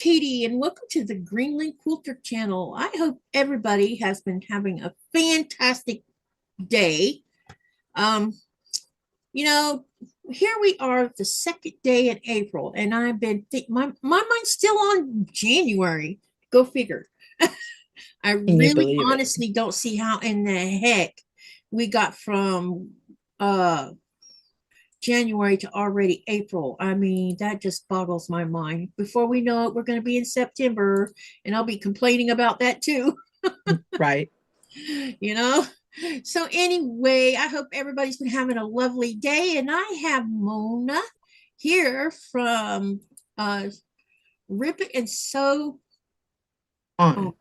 Katie, and welcome to the Greenland Quilter channel. I hope everybody has been having a fantastic day. Um, you know, here we are, the second day in April, and I've been my mind's still on January. Go figure. I Can you really believe it? honestly don't see how in the heck we got from January to already April. I mean, that just boggles my mind. Before we know it, we're going to be in September, and I'll be complaining about that too, Right. you know? So, anyway, I hope everybody's been having a lovely day. And I have Mona here from Rip It and Sew. On. Oh,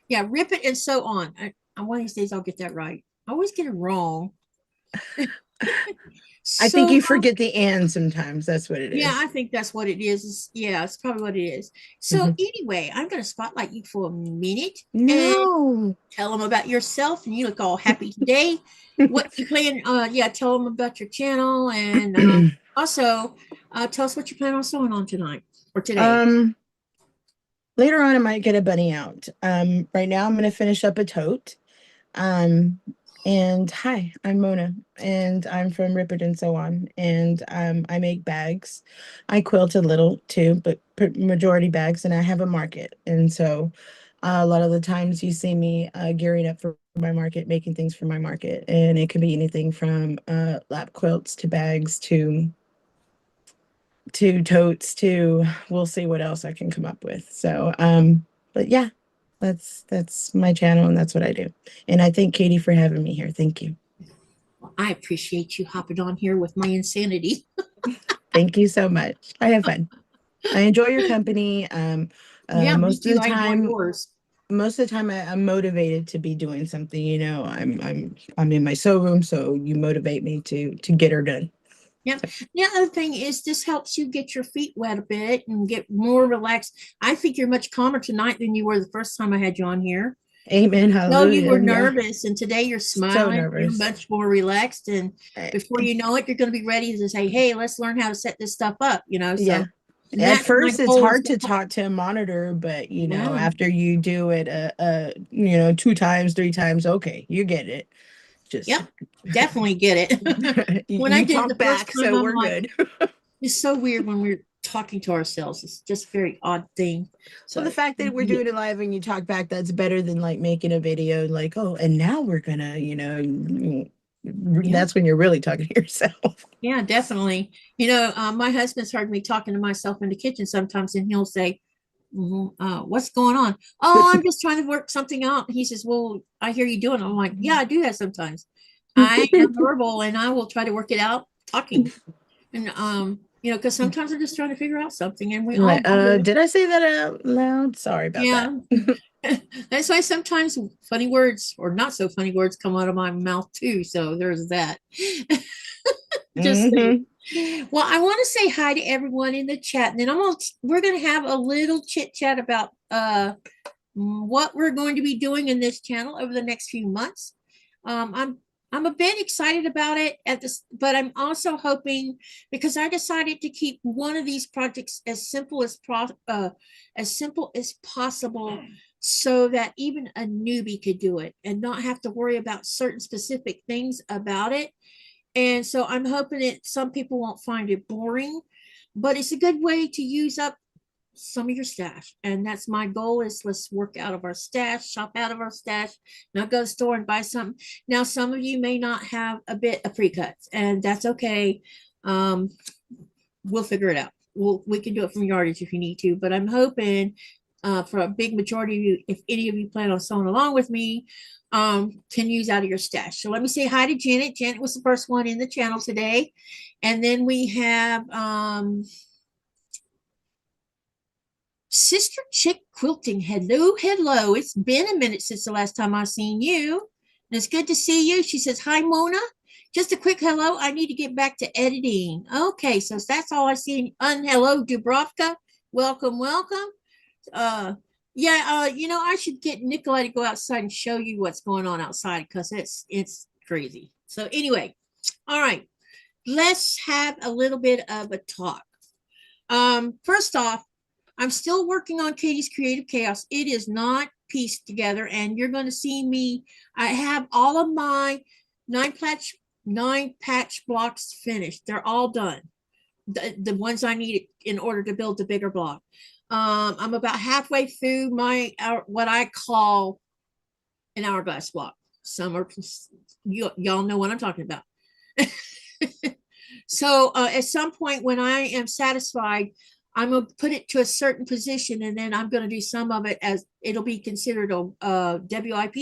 yeah, Rip It and Sew On. One of these days I'll get that right. I always get it wrong. I think So, you forget the and sometimes. That's what it yeah, is. I think that's what it is. Yeah, it's probably what it is. So Mhm. anyway, I'm going to spotlight you for a minute and No. tell them about yourself. And you look all happy today. What you plan? Yeah, tell them about your channel and also tell us what you plan on sewing on tonight or today. um, Later on I might get a bunny out. Right now I'm gonna finish up a tote. Um, and hi, I'm Mona, and I'm from Ripper and so on. And I make bags. I quilt a little too, but majority bags, and I have a market. And so a lot of the times you see me gearing up for my market, making things for my market. And it can be anything from lap quilts to bags to totes to we'll see what else I can come up with. So but yeah, that's my channel and that's what I do. And I thank Katie for having me here. Thank you. Well, I appreciate you hopping on here with my insanity. Thank you so much. I have fun. I enjoy your company. Yeah, me Most of too. the I enjoy time, yours. I'm motivated to be doing something, I'm in my sew room, so you motivate me to get her done. Yeah. So, The other thing is this helps you get your feet wet a bit and get more relaxed. I think you're much calmer tonight than you were the first time I had you on here. amen. No, you were Hallelujah. Yeah. nervous, and today you're So smiling. You're nervous. much more relaxed, and Uh, before you know it, you're going to be ready to say, "Hey, let's learn how to set this stuff up." Yeah. So, and At that's my first, it's goal is hard to to help. talk to a monitor, but Yeah, after you do it, two times, three times, okay, you get it. Just yep, definitely get it. When I you did it talk the first back, time, so I'm we're like, good. it's so weird when we're talking to ourselves. It's just a very odd thing. Well, the So, fact that we're yeah, doing it live and you talk back, that's better than like making a video like, oh, and now we're gonna, yeah. that's when you're really talking to yourself. Yeah, definitely. My husband's heard me talking to myself in the kitchen sometimes, and he'll say, "What's going on?" "Oh, I'm just trying to work something out." He says, "Well, I hear you doing it." I'm like, "Yeah, I do that sometimes. I am verbal, and I will try to work it out talking." And because sometimes I'm just trying to figure out something, and we all Like, do. did I say that out loud? Sorry about that. Yeah, that's why sometimes funny words or not so funny words come out of my mouth too. So there's that. Just saying. Hmm. Well, I want to say hi to everyone in the chat, and then we're gonna have a little chit chat about what we're going to be doing in this channel over the next few months. I'm a bit excited about it at this, but I'm also hoping because I decided to keep one of these projects as simple as possible, so that even a newbie could do it and not have to worry about certain specific things about it. And so I'm hoping that some people won't find it boring, but it's a good way to use up some of your stash. And that's my goal is let's work out of our stash, shop out of our stash, not go to the store and buy something. Now, some of you may not have a bit of pre-cuts, and that's okay. Um, we'll figure it out. We can do it from yardage if you need to, but I'm hoping for a big majority of you, if any of you plan on sewing along with me, can use out of your stash. So let me say hi to Janet. Janet was the first one in the channel today. And then we have Sister Chick Quilting. Hello, hello. It's been a minute since the last time I've seen you. And it's good to see you. She says, hi, Mona. Just a quick hello. I need to get back to editing. Okay, so that's all I see. Hello, Dubrovka. Welcome, welcome. Uh, yeah, I should get Nikolai to go outside and show you what's going on outside because it's crazy. So anyway, all right, let's have a little bit of a talk. First off, I'm still working on Katie's Creative Chaos. It is not pieced together, and you're going to see me. I have all of my nine patch blocks finished. They're all done. The ones I need in order to build the bigger block. I'm about halfway through my what I call an hourglass block. Some are y'all know what I'm talking about. So at some point when I am satisfied, I'm going to put it to a certain position, and then I'm going to do some of it as it'll be considered a WIP,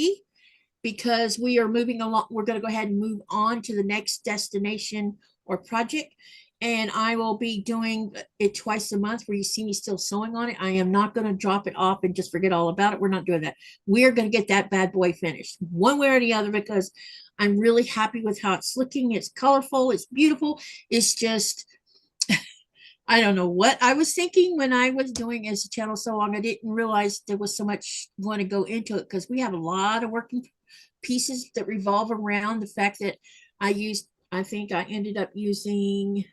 because we are moving along. We're going to go ahead and move on to the next destination or project. And I will be doing it twice a month where you see me still sewing on it. I am not going to drop it off and just forget all about it. We're not doing that. We're going to get that bad boy finished one way or the other, because I'm really happy with how it's looking. It's colorful. It's beautiful. It's just, I don't know what I was thinking when I was doing as a channel so long. I didn't realize there was so much going to go into it, because we have a lot of working pieces that revolve around the fact that I think I ended up using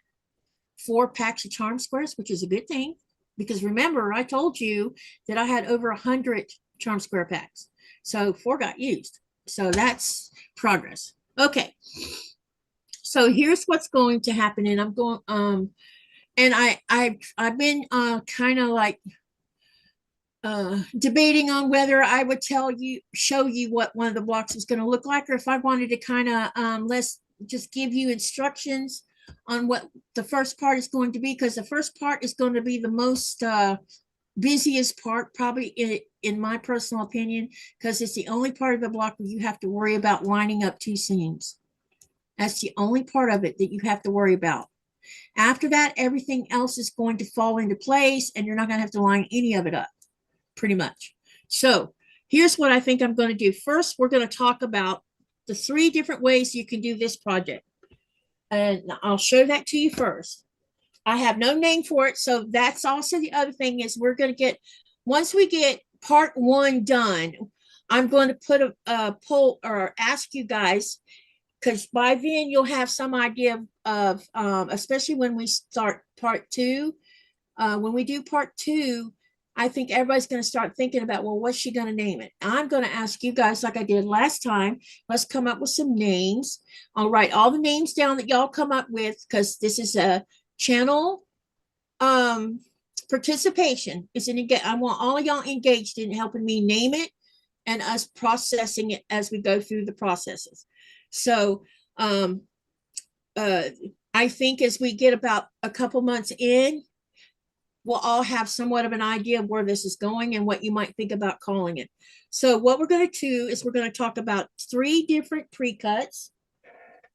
4 packs of charm squares, which is a good thing, because remember, I told you that I had over 100 charm square packs. So 4 got used. So that's progress. Okay. So here's what's going to happen. And I'm going, and I've been kind of like debating on whether I would show you what one of the blocks is going to look like, or if I wanted to kind of let's just give you instructions on what the first part is going to be, because the first part is going to be the most busiest part, probably in my personal opinion, because it's the only part of the block where you have to worry about lining up 2 seams. That's the only part of it that you have to worry about. After that, everything else is going to fall into place, and you're not going to have to line any of it up, pretty much. So here's what I think I'm going to do. First, we're going to talk about the 3 different ways you can do this project. And I'll show that to you first. I have no name for it. So that's also the other thing, is we're going to get, once we get part 1 done, I'm going to put a poll or ask you guys, because by then you'll have some idea of especially when we start part 2. When we do part 2, I think everybody's going to start thinking about, well, what's she going to name it? I'm going to ask you guys, like I did last time, let's come up with some names. I'll write all the names down that y'all come up with, because this is a channel participation. I want all of y'all engaged in helping me name it and us processing it as we go through the processes. So I think as we get about a couple months in, we'll all have somewhat of an idea of where this is going and what you might think about calling it. So what we're going to do is we're going to talk about 4 different pre-cuts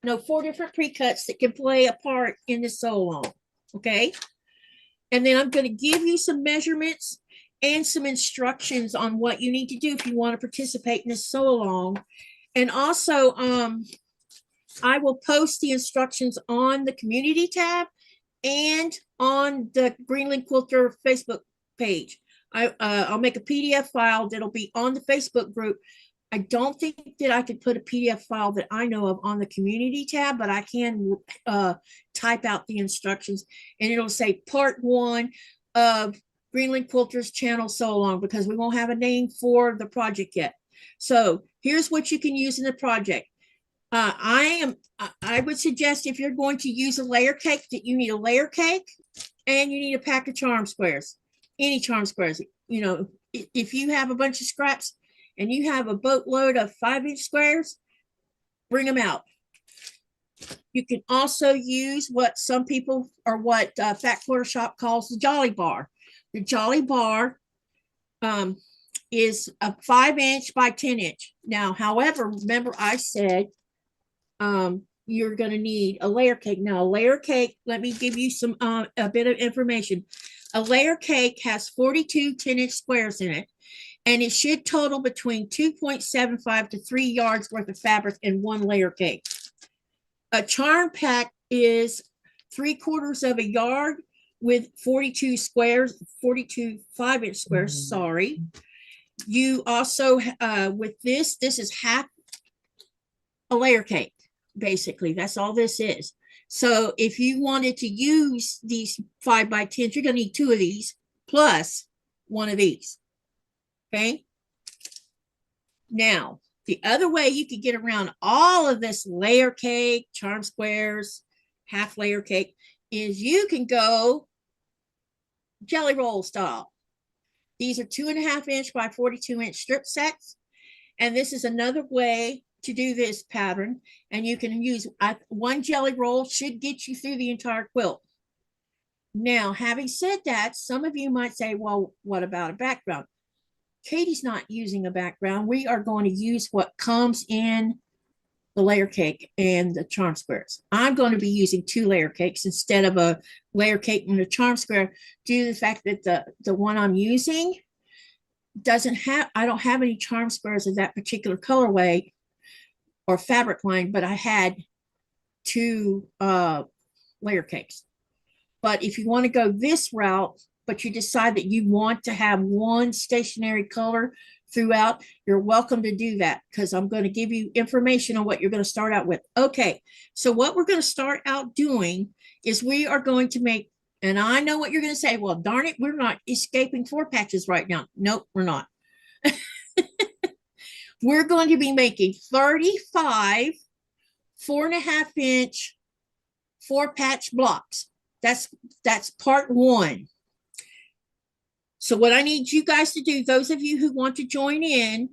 that can play a part in this sew along. Okay. And then I'm going to give you some measurements and some instructions on what you need to do if you want to participate in this sew along. And also, I will post the instructions on the community tab and on the Greenland Quilter Facebook page. I'll make a PDF file that'll be on the Facebook group. I don't think that I could put a PDF file that I know of on the community tab, but I can type out the instructions, and it'll say part 1 of Greenland Quilter's channel sew along, because we won't have a name for the project yet. So here's what you can use in the project. I would suggest, if you're going to use a layer cake, that you need a layer cake and you need a pack of charm squares, any charm squares. You know, if you have a bunch of scraps and you have a boatload of 5-inch squares, bring them out. You can also use what some people, or what Fat Quarter Shop calls the Jolly Bar. The Jolly Bar is a 5-inch by 10-inch. Now, however, remember I said you're going to need a layer cake. Now, a layer cake, let me give you some a bit of information. A layer cake has 42 10-inch squares in it, and it should total between 2.75 to 3 yards worth of fabric in one layer cake. A charm pack is 3/4 of a yard with 42 squares, 42 5-inch squares, sorry. You also, with this is half a layer cake, basically. That's all this is. So if you wanted to use these 5 by 10s, you're going to need 2 of these. plus one of these. Okay. Now, the other way you could get around all of this layer cake, charm squares, half layer cake, is you can go jelly roll style. These are 2.5 inch by 42 inch strip sets. And this is another way to do this pattern. And you can use one jelly roll should get you through the entire quilt. Now, having said that, some of you might say, well, what about a background? Katie's not using a background. We are going to use what comes in the layer cake and the charm squares. I'm going to be using 2 layer cakes instead of a layer cake and a charm square due to the fact that the one I'm using I don't have any charm squares of that particular colorway or fabric line, but I had 2 layer cakes. But if you want to go this route, but you decide that you want to have one stationary color throughout, you're welcome to do that, because I'm going to give you information on what you're going to start out with. Okay, so what we're going to start out doing is we are going to make, and I know what you're going to say, well, darn it, we're not escaping 4 patches right now. Nope, we're not. We're going to be making 35 4.5 inch 4-patch blocks. That's part 1. So what I need you guys to do, those of you who want to join in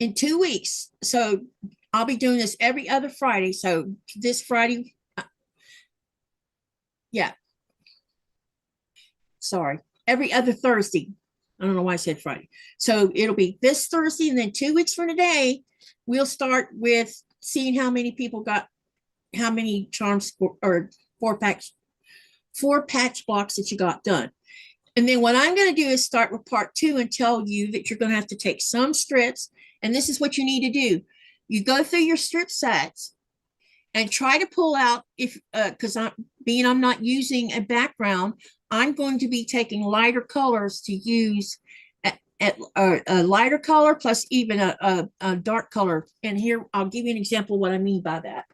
2 weeks. So I'll be doing this every other Friday. So this Friday, every other Thursday. I don't know why I said Friday. So it'll be this Thursday, and then 2 weeks from today, we'll start with seeing how many people got how many charms or 4-patch blocks that you got done. And then what I'm going to do is start with part 2 and tell you that you're going to have to take some strips. And this is what you need to do. You go through your strip sets and try to pull out, if because I'm not using a background, I'm going to be taking lighter colors to use at a lighter color plus even a dark color. And here I'll give you an example of what I mean by that.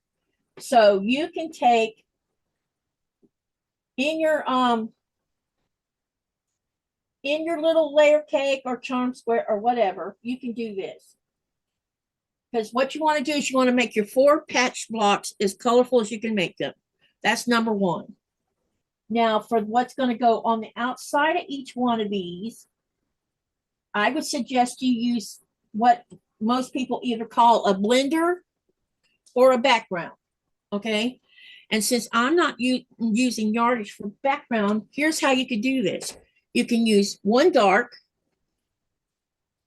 So you can take in your little layer cake or charm square or whatever, you can do this. Because what you want to do is you want to make your 4-patch blocks as colorful as you can make them. That's number 1. Now, for what's going to go on the outside of each one of these, I would suggest you use what most people either call a blender or a background. Okay. And since I'm not using yardage for background, here's how you could do this. You can use one dark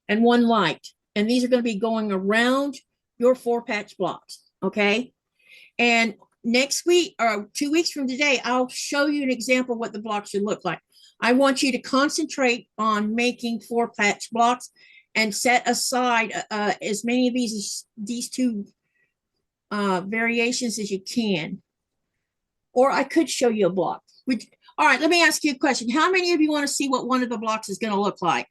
and one light. And these are going to be going around your 4-patch blocks. Okay. And next week or 2 weeks from today, I'll show you an example of what the block should look like. I want you to concentrate on making 4-patch blocks and set aside as many of these 2 variations as you can. Or I could show you a block. All right, let me ask you a question. How many of you want to see what one of the blocks is going to look like?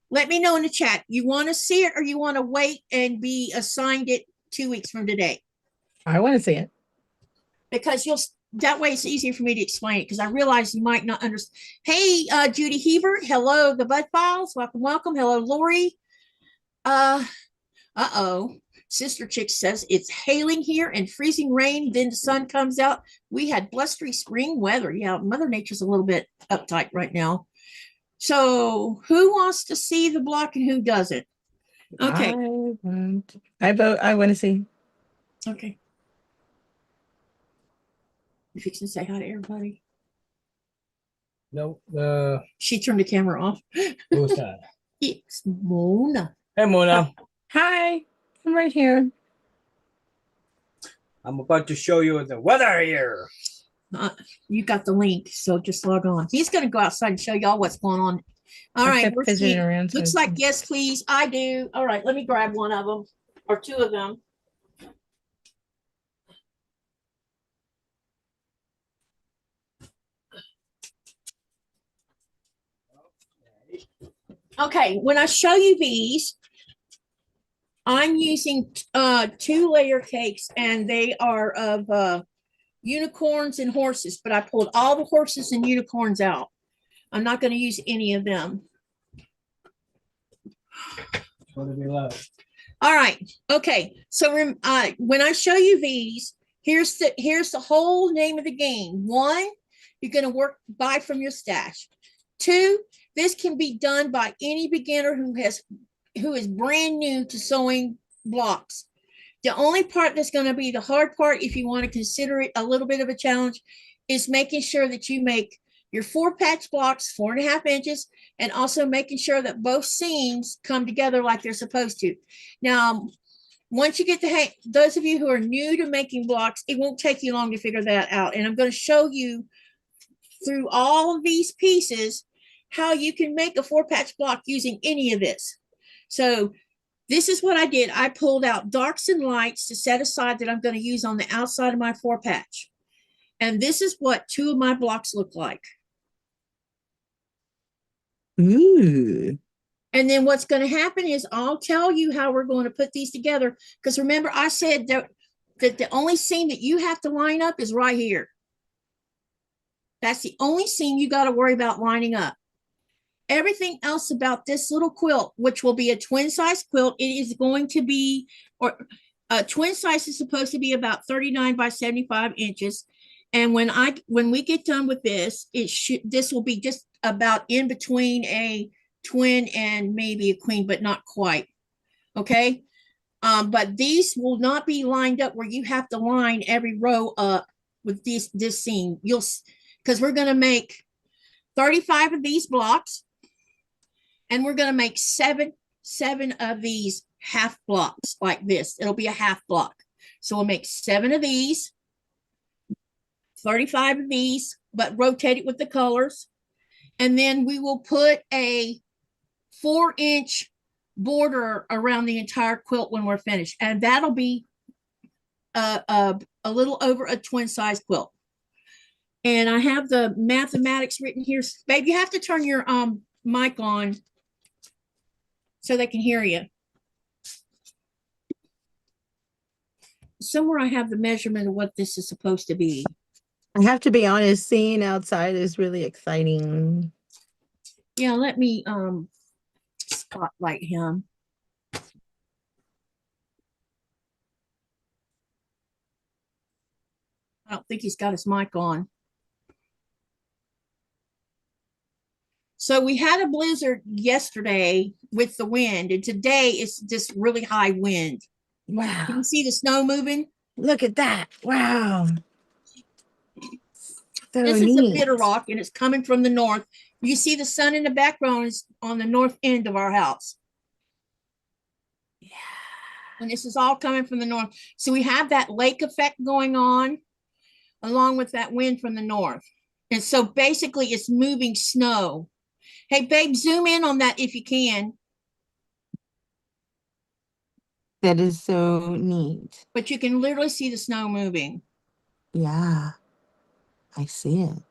Let me know in the chat. You want to see it or you want to wait and be assigned it 2 weeks from today? I want to see it. Because that way it's easier for me to explain it, because I realize you might not understand. Hey, Judy Hebert. Hello, the Bud Files. Welcome, welcome. Hello, Lori. Sister Chick says it's hailing here and freezing rain. Then the sun comes out. We had blustery spring weather. Yeah, Mother Nature's a little bit uptight right now. So who wants to see the block and who doesn't? Okay. I vote. I want to see. Okay. You fixing to say hi to everybody? No. She turned the camera off. Who's that? It's Mona. Hey, Mona. Hi. I'm right here. I'm about to show you the weather here. You got the link, so just log on. He's going to go outside and show y'all what's going on. All right. Looks like yes, please. I do. All right. Let me grab one of them or 2 of them. Okay. When I show you these, I'm using 2 layer cakes, and they are of unicorns and horses, but I pulled all the horses and unicorns out. I'm not going to use any of them. What do we love? All right. Okay. So when I show you these, here's the whole name of the game. 1, you're going to buy from your stash. 2, this can be done by any beginner who is brand new to sewing blocks. The only part that's going to be the hard part, if you want to consider it a little bit of a challenge, is making sure that you make your 4-patch blocks 4.5 inches, and also making sure that both seams come together like they're supposed to. Now, once you get the hang, those of you who are new to making blocks, it won't take you long to figure that out. And I'm going to show you through all of these pieces how you can make a 4-patch block using any of this. So this is what I did. I pulled out darks and lights to set aside that I'm going to use on the outside of my 4-patch. And this is what 2 of my blocks look like. Ooh. And then what's going to happen is I'll tell you how we're going to put these together. Because remember, I said that the only seam that you have to line up is right here. That's the only seam you got to worry about lining up. Everything else about this little quilt, which will be a twin size quilt, it is going to be, or a twin size is supposed to be about 39 by 75 inches. And when we get done with this, this will be just about in between a twin and maybe a queen, but not quite. Okay. But these will not be lined up where you have to line every row up with this seam. Because we're going to make 35 of these blocks, and we're going to make seven of these half blocks like this. It'll be a half block. So we'll make 7 of these, 35 of these, but rotate it with the colors. And then we will put a 4-inch border around the entire quilt when we're finished. And that'll be a little over a twin size quilt. And I have the mathematics written here. Babe, you have to turn your mic on so they can hear you. Somewhere I have the measurement of what this is supposed to be. I have to be honest, seeing outside is really exciting. Yeah, let me spotlight him. I don't think he's got his mic on. So we had a blizzard yesterday with the wind, and today it's just really high wind. Wow. Can you see the snow moving? Look at that. Wow. So This is neat. a bitter rock, and it's coming from the north. You see the sun in the background is on the north end of our house. Yeah. And this is all coming from the north. So we have that lake effect going on along with that wind from the north. And so basically it's moving snow. Hey, babe, zoom in on that if you can. That is so neat. But you can literally see the snow moving. Yeah, I see it.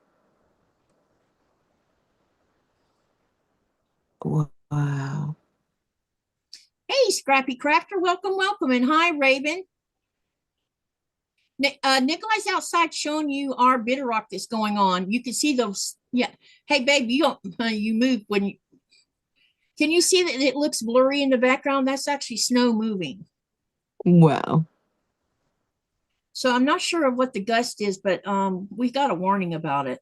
Wow. Hey, Scrappy Crafter, welcome, welcome. And hi, Raven. Nikolai's outside showing you our bitter rock that's going on. You can see those. Yeah. Hey, babe, you move when you. Can you see that it looks blurry in the background? That's actually snow moving. Wow. So I'm not sure of what the gust is, but we got a warning about it.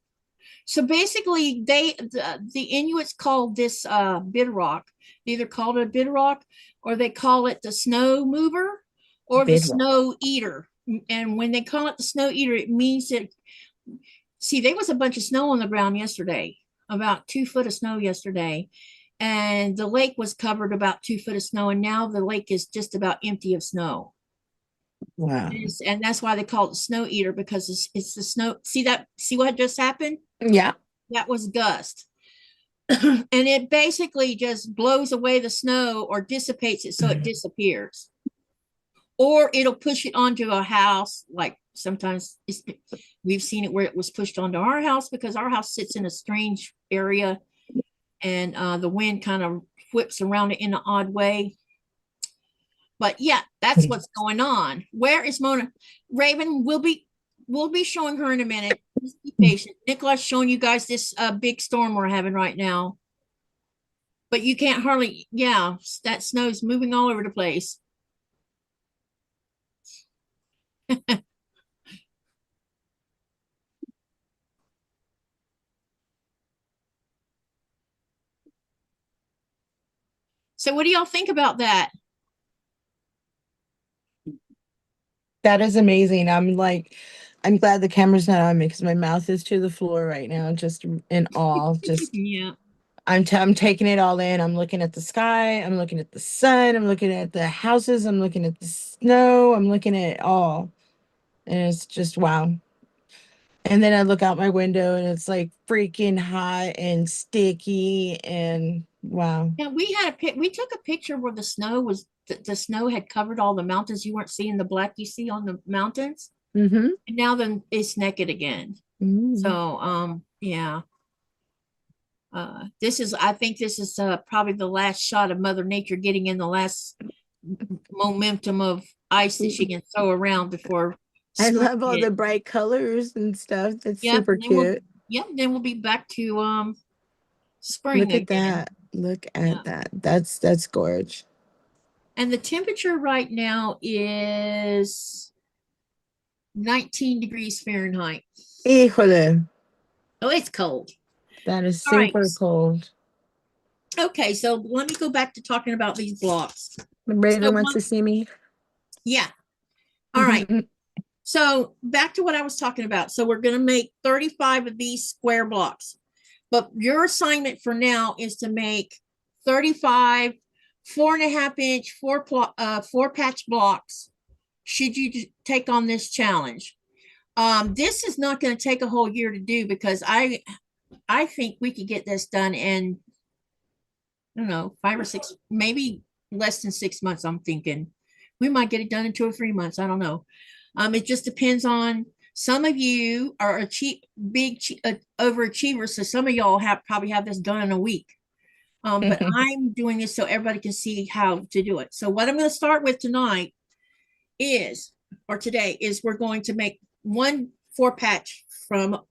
So basically, the Inuits called this bitter rock. They either called it a bitter rock, or they call it the snow mover, or the snow eater. And when they call it the snow eater, it means that, see, there was a bunch of snow on the ground yesterday, about 2 foot of snow yesterday. And the lake was covered about 2 foot of snow. And now the lake is just about empty of snow. Wow. And that's why they call it the snow eater, because it's the snow. See what just happened? Yeah. That was gust. And it basically just blows away the snow or dissipates it so it disappears. Or it'll push it onto a house. Like sometimes we've seen it where it was pushed onto our house, because our house sits in a strange area, and the wind kind of whips around it in an odd way. But yeah, that's what's going on. Where is Mona? Raven, we'll be showing her in a minute. Just be patient. Nicola's showing you guys this big storm we're having right now. But you can't hardly, yeah, that snow's moving all over the place. So what do y'all think about that? That is amazing. I'm glad the camera's not on me because my mouth is to the floor right now, just in awe. Just Yeah. I'm taking it all in. I'm looking at the sky. I'm looking at the sun. I'm looking at the houses. I'm looking at the snow. I'm looking at it all. And it's just wow. And then I look out my window and it's like freaking hot and sticky and wow. Yeah, we took a picture where the snow was the snow had covered all the mountains. You weren't seeing the black you see on the mountains. Mm-hmm. And now then it's naked again. Mm-hmm. So yeah. I think this is probably the last shot of Mother Nature getting in the last momentum of ice that she can throw around before I spring love all the hits. bright colors and stuff. That's Yep, super and then we'll- cute. Yep, then we'll be back to spring Look at again. that. Look at Yeah. that. That's gorgeous. And the temperature right now is 19 degrees Fahrenheit. Híjole. Oh, it's cold. That is All right. super cold. Okay, so let me go back to talking about these blocks. Raven So wants to see me. Yeah. All right. So back to what I was talking about. So we're going to make 35 of these square blocks. But your assignment for now is to make 35 4.5-inch four patch blocks should you take on this challenge. This is not going to take a whole year to do because I think we could get this done in, I don't know, 5 or 6, maybe less than 6 months. I'm thinking we might get it done in 2 or 3 months. I don't know. It just depends on, some of you are big overachievers, so some of y'all probably have this done in a week. But I'm doing this so everybody can see how to do it. So what I'm going to start with today is we're going to make 1 4-patch from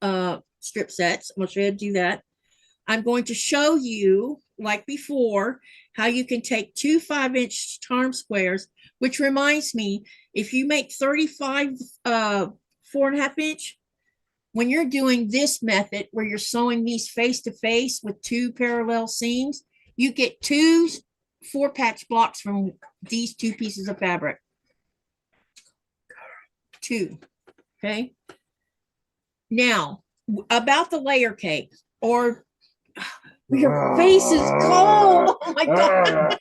strip sets. I'm going to show you how to do that. I'm going to show you, like before, how you can take 2 5-inch charm squares, which reminds me, if you make 35 4.5-inch, when you're doing this method where you're sewing these face to face with 2 parallel seams, you get 2 4-patch blocks from these 2 pieces of fabric. 2. Okay. Now, about the layer cake, or your face is cold. Oh my God.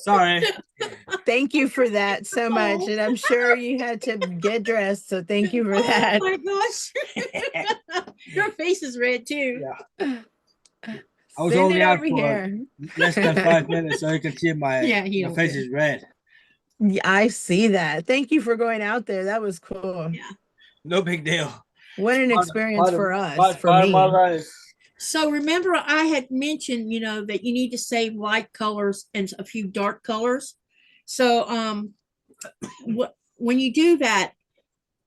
Sorry. Thank you for that so much. And I'm sure you had to get dressed. So thank you for that. Oh my gosh. Your face is red too. Yeah. I was Send only it out over for here. less than 5 minutes, so you can see my, Yeah, he my don't face care. is red. Yeah, I see that. Thank you for going out there. That was cool. Yeah. No big deal. What an experience for us, for part of me. my life. So remember, I had mentioned, that you need to save light colors and a few dark colors. So when you do that,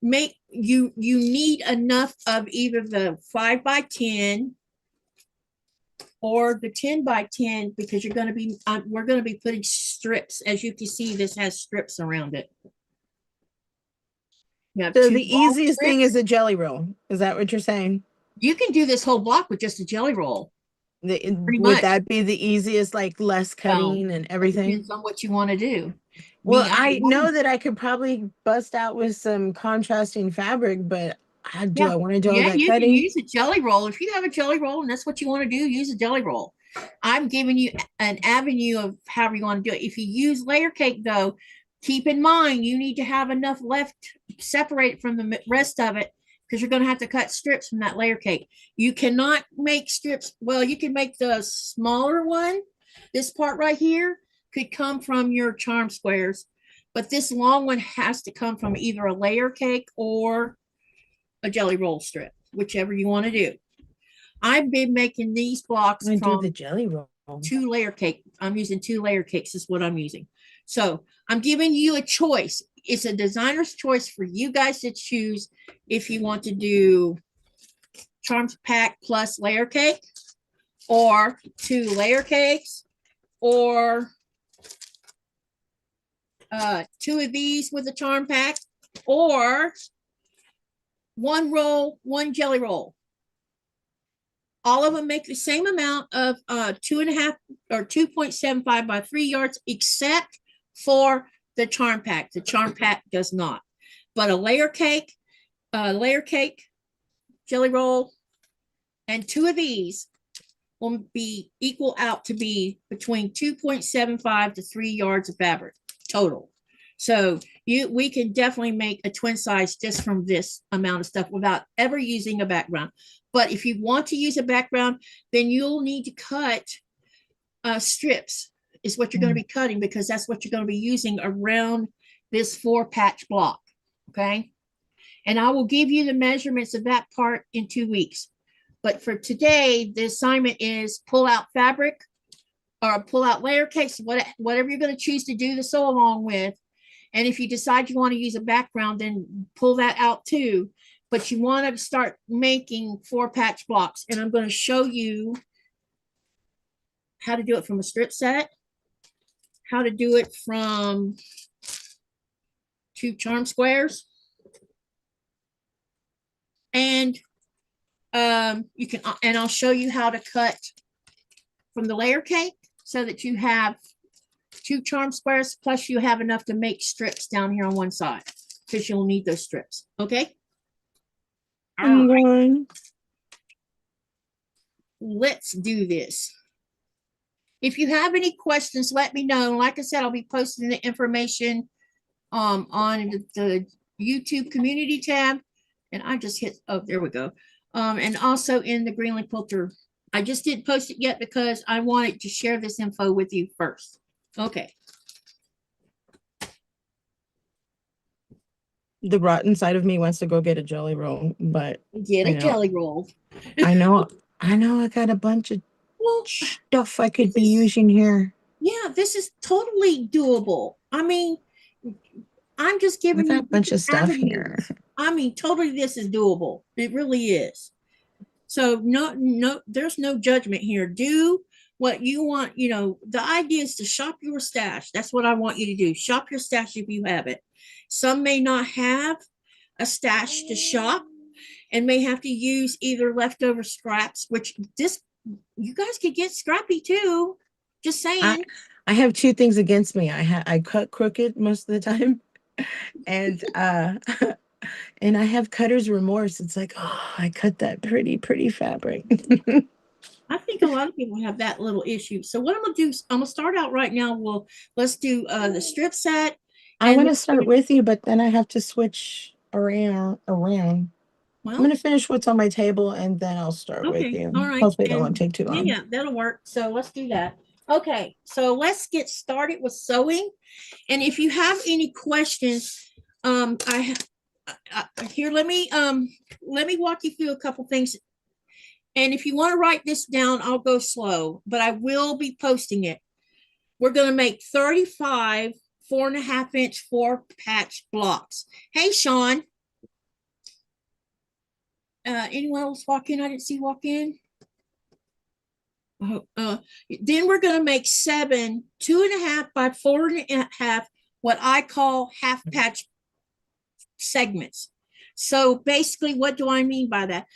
you need enough of either the 5x10 or the 10x10, because you're going to be we're going to be putting strips. As you can see, this has strips around it. So the easiest thing is a jelly roll. Is that what you're saying? You can do this whole block with just a jelly roll. Would that be the easiest, like less cutting and everything? Depends on what you want to do. Well, I know that I could probably bust out with some contrasting fabric, but I want to do all that you cutting? can use a jelly roll. If you have a jelly roll and that's what you want to do, use a jelly roll. I'm giving you an avenue of however you want to do it. If you use layer cake, though, keep in mind you need to have enough left separated from the rest of it, because you're going to have to cut strips from that layer cake. You cannot make strips. Well, you can make the smaller one. This part right here could come from your charm squares, but this long one has to come from either a layer cake or a jelly roll strip, whichever you want to do. I've been making these blocks from the jelly roll. 2 layer cake. I'm using 2 layer cakes is what I'm using. So I'm giving you a choice. it's a designer's choice for you guys to choose if you want to do charm pack plus layer cake, or 2 layer cakes, or 2 of these with a charm pack, or 1 roll, 1 jelly roll. All of them make the same amount of 2.5 or 2.75 by 3 yards, except for the charm pack. The charm pack does not. But a layer cake, jelly roll, and 2 of these will be equal out to be between 2.75 to 3 yards of fabric total. So we can definitely make a twin size just from this amount of stuff without ever using a background. But if you want to use a background, then you'll need to cut strips is what you're going to be cutting, because that's what you're going to be using around this 4 patch block. Okay. And I will give you the measurements of that part in 2 weeks. But for today, the assignment is pull out fabric or pull out layer cakes, whatever you're going to choose to do the sew along with. And if you decide you want to use a background, then pull that out too. But you want to start making 4 patch blocks. And I'm going to show you how to do it from a strip set, how to do it from 2 charm squares. And you can, and I'll show you how to cut from the layer cake so that you have 2 charm squares, plus you have enough to make strips down here on one side, because you'll need those strips. Okay. All right. Let's do this. If you have any questions, let me know. Like I said, I'll be posting the information on the YouTube community tab. And I just hit, oh, there we go. And also in the Greenland Quilter. I just didn't post it yet because I wanted to share this info with you first. Okay. The rotten side of me wants to go get a jelly roll, but get a jelly roll. I know I got a bunch of stuff I could be using here. Yeah, this is totally doable. I mean, I'm just giving you a bunch of stuff here. I mean, totally, this is doable. It really is. So no, there's no judgment here. Do what you want. You know, the idea is to shop your stash. That's what I want you to do. Shop your stash if you have it. Some may not have a stash to shop and may have to use either leftover scraps, which you guys could get Scrappy too. Just saying. I have 2 things against me. I cut crooked most of the time, and and I have cutter's remorse. It's like, oh, I cut that pretty fabric. I think a lot of people have that little issue. So what I'm gonna do is I'm gonna start out right now. Let's do the strip set. I want to start with you, but then I have to switch around. Well, I'm going to finish what's on my table, and then I'll start with you. All right. Hopefully that won't take too long. Yeah, that'll work. So let's do that. Okay, so let's get started with sewing. And if you have any questions, here, let me walk you through a couple things. And if you want to write this down, I'll go slow, but I will be posting it. We're going to make 35 4.5-inch 4-patch blocks. Hey, Sean. Anyone else walk in? I didn't see walk in. Then we're going to make 7 2.5 by 4.5, what I call half patch segments. So basically, what do I mean by that?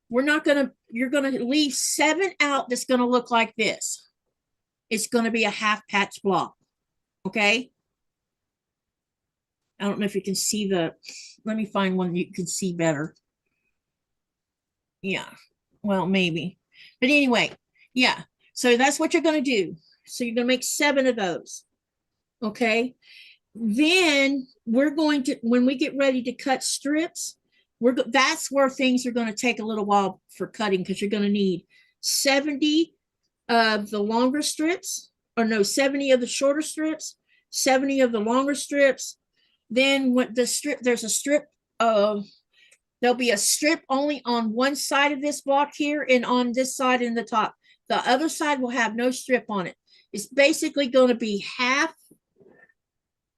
You're going to leave 7 out that's going to look like this. It's going to be a half patch block. Okay. I don't know if you can see let me find one you can see better. Yeah, well, maybe. But anyway, yeah. So that's what you're going to do. So you're going to make 7 of those. Okay. Then we're going to, when we get ready to cut strips, that's where things are going to take a little while for cutting, because you're going to need 70 of the longer strips, or no, 70 of the shorter strips, 70 of the longer strips. Then what there's a strip of, there'll be a strip only on one side of this block here, and on this side in the top. The other side will have no strip on it. It's basically going to be half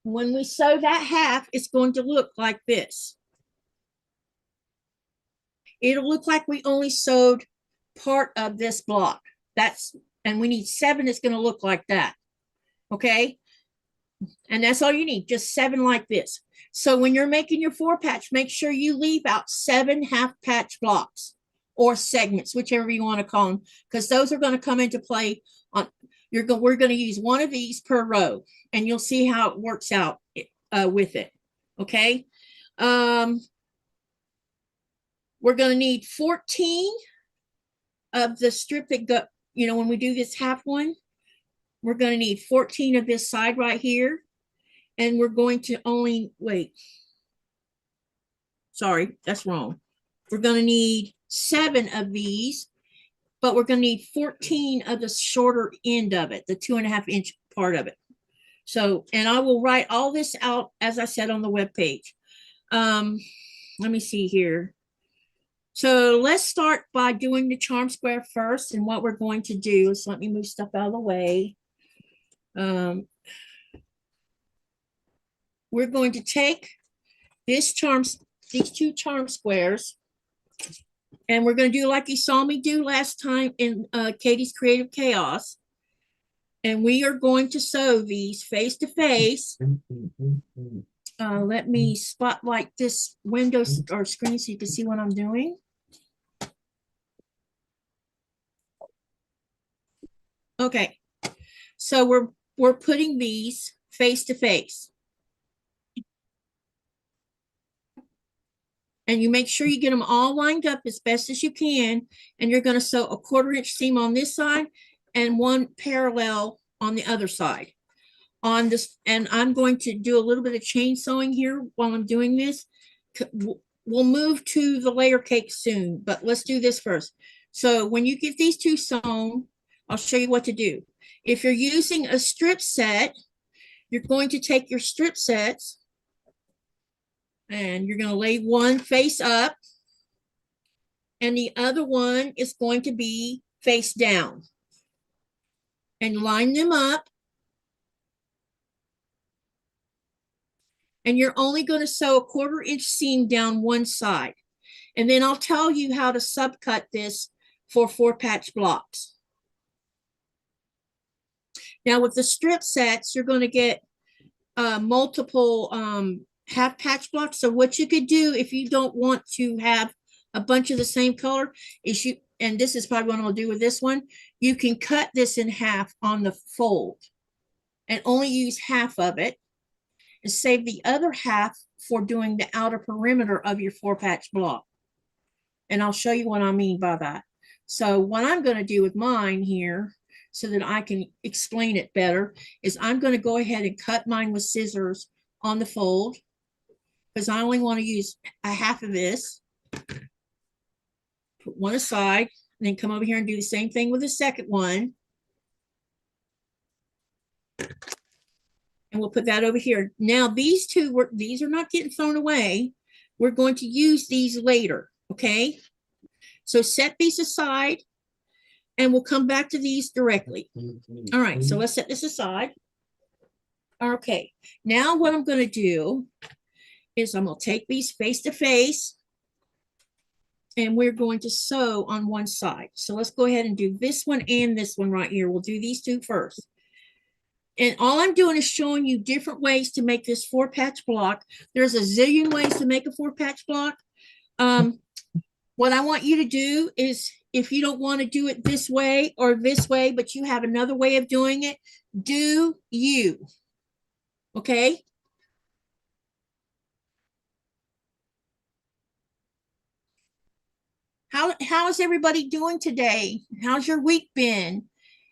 When we sew that half, it's going to look like this. It'll look like we only sewed part of this block. And we need 7 that's going to look like that. Okay. And that's all you need, just 7 like this. So when you're making your 4-patch, make sure you leave out 7 half-patch blocks or segments, whichever you want to call them, because those are going to come into play on we're going to use one of these per row, and you'll see how it works out with it. Okay. We're going to need 14 of the strip that go, when we do this half one, we're going to need 14 of this side right here. And we're going to only, sorry, that's wrong. We're going to need 7 of these, but we're going to need 14 of the shorter end of it, the 2.5-inch part of it. So, and I will write all this out, as I said, on the webpage. Let me see here. So let's start by doing the charm square first. And what we're going to do is, let me move stuff out of the way. We're going to take these 2 charm squares, and we're going to do like you saw me do last time in Katie's Creative Chaos. And we are going to sew these face to face. Let me spotlight this window or screen so you can see what I'm doing. Okay, so we're putting these face to face. And you make sure you get them all lined up as best as you can. And you're going to sew a 1/4-inch seam on this side and 1 parallel on the other side. On this, and I'm going to do a little bit of chain sewing here while I'm doing this. We'll move to the layer cake soon, but let's do this first. So when you get these 2 sewn, I'll show you what to do. If you're using a strip set, you're going to take your strip sets, and you're going to lay one face up, and the other one is going to be face down. And line them up. And you're only going to sew a 1/4-inch seam down one side. And then I'll tell you how to subcut this for 4-patch blocks. Now with the strip sets, you're going to get multiple half-patch blocks. So what you could do if you don't want to have a bunch of the same color is and this is probably what I'll do with this one, you can cut this in half on the fold and only use half of it and save the other half for doing the outer perimeter of your 4-patch block. And I'll show you what I mean by that. So what I'm going to do with mine here, so that I can explain it better, is I'm going to go ahead and cut mine with scissors on the fold, because I only want to use a half of this. Put one aside, and then come over here and do the same thing with the second one. And we'll put that over here. Now these 2, these are not getting thrown away. We're going to use these later, okay? So set these aside, and we'll come back to these directly. All right, so let's set this aside. Okay, now what I'm going to do is I'm going to take these face to face, and we're going to sew on one side. So let's go ahead and do this one and this one right here. We'll do these 2 first. And all I'm doing is showing you different ways to make this 4-patch block. There's a zillion ways to make a 4-patch block. What I want you to do is, if you don't want to do it this way or this way, but you have another way of doing it, do you. Okay? How is everybody doing today? How's your week been?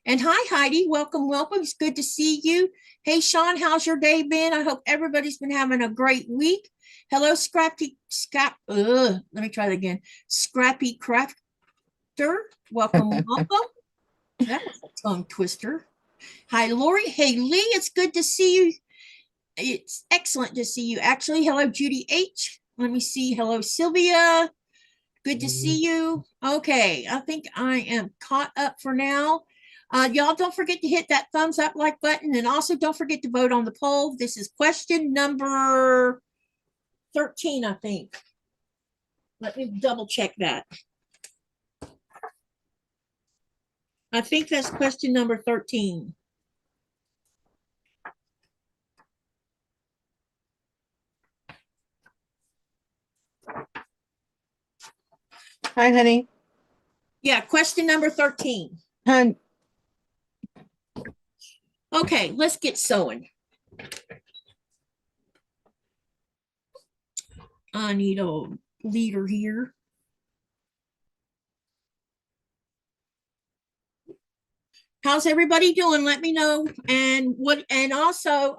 And hi, Heidi. Welcome, welcome. It's good to see you. Hey, Sean, how's your day been? I hope everybody's been having a great week. Hello, Scrappy. Let me try that again. Scrappy Crafter. Welcome, welcome. That was a tongue twister. Hi, Lori. Hey, Lee. It's good to see you. It's excellent to see you. Actually, hello, Judy H. Let me see. Hello, Sylvia. Good to see you. Okay, I think I am caught up for now. Y'all don't forget to hit that thumbs up like button, and also don't forget to vote on the poll. This is question number 13, I think. Let me double check that. I think that's question number 13. Hi, honey. Yeah, question number 13. Hun. Okay, let's get sewing. I need a leader here. How's everybody doing? Let me know. And also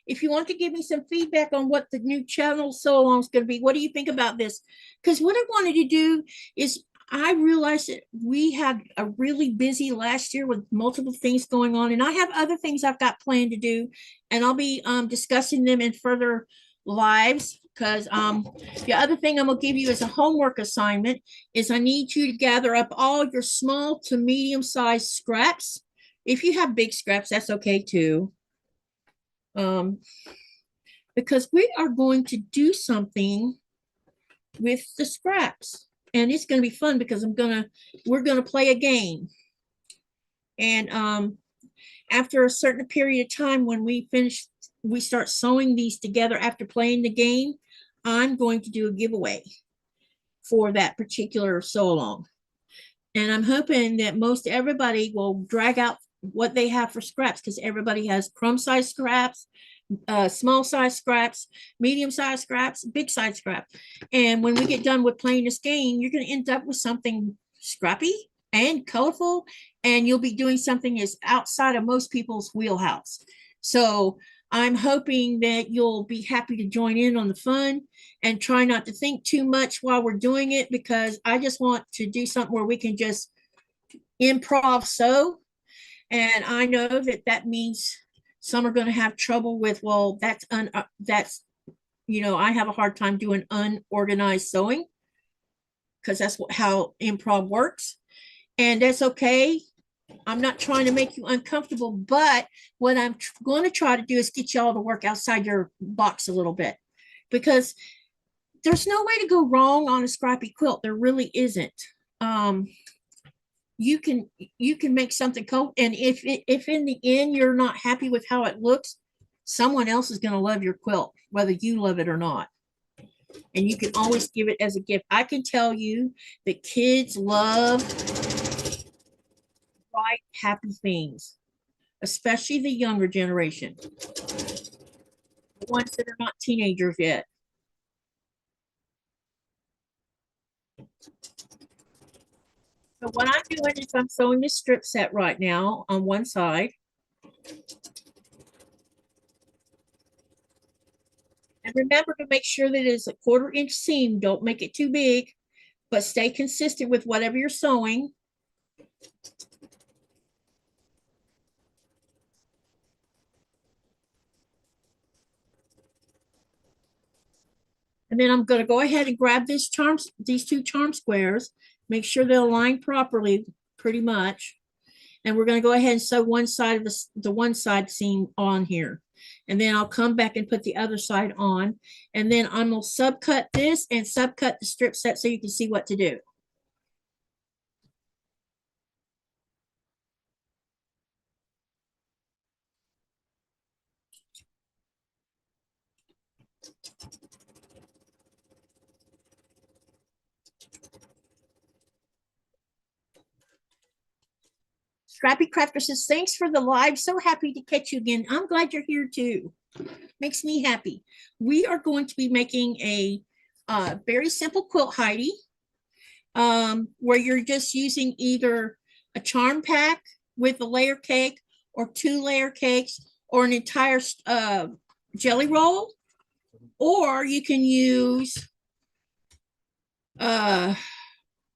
if you want to give me some feedback on what the new channel so along is going to be, what do you think about this? Because what I wanted to do is, I realized that we had a really busy last year with multiple things going on, and I have other things I've got planned to do, and I'll be discussing them in further lives. Because the other thing I'm gonna give you as a homework assignment is I need you to gather up all your small to medium-sized scraps. If you have big scraps, that's okay too. Because we are going to do something with the scraps, and it's going to be fun because we're gonna play a game. And after a certain period of time, when we start sewing these together after playing the game, I'm going to do a giveaway for that particular sew along. And I'm hoping that most everybody will drag out what they have for scraps, because everybody has crumb size scraps, small size scraps, medium size scraps, big size scrap. And when we get done with playing this game, you're going to end up with something scrappy and colorful, and you'll be doing something that's outside of most people's wheelhouse. So I'm hoping that you'll be happy to join in on the fun and try not to think too much while we're doing it, because I just want to do something where we can just improv sew. And I know that that means some are going to have trouble with, well, that's I have a hard time doing unorganized sewing, because that's how improv works. And that's okay. I'm not trying to make you uncomfortable, but what I'm going to try to do is get y'all to work outside your box a little bit, because there's no way to go wrong on a scrappy quilt. There really isn't. You can make something cool, and if in the end you're not happy with how it looks, someone else is going to love your quilt, whether you love it or not. And you can always give it as a gift. I can tell you that kids love bright, happy things, especially the younger generation, the ones that are not teenagers yet. So what I'm doing is I'm sewing this strip set right now on one side. And remember to make sure that it is a 1/4 inch seam. Don't make it too big, but stay consistent with whatever you're sewing. And then I'm going to go ahead and grab these two charm squares, make sure they're aligned properly, pretty much. And we're going to go ahead and sew one side of the one side seam on here. And then I'll come back and put the other side on. And then I'm going to subcut this and subcut the strip set so you can see what to do. Scrappy Crafter says, thanks for the live. So happy to catch you again. I'm glad you're here too. Makes me happy. We are going to be making a very simple quilt Heidi, where you're just using either a charm pack with a layer cake, or 2 layer cakes, or an entire jelly roll, or you can use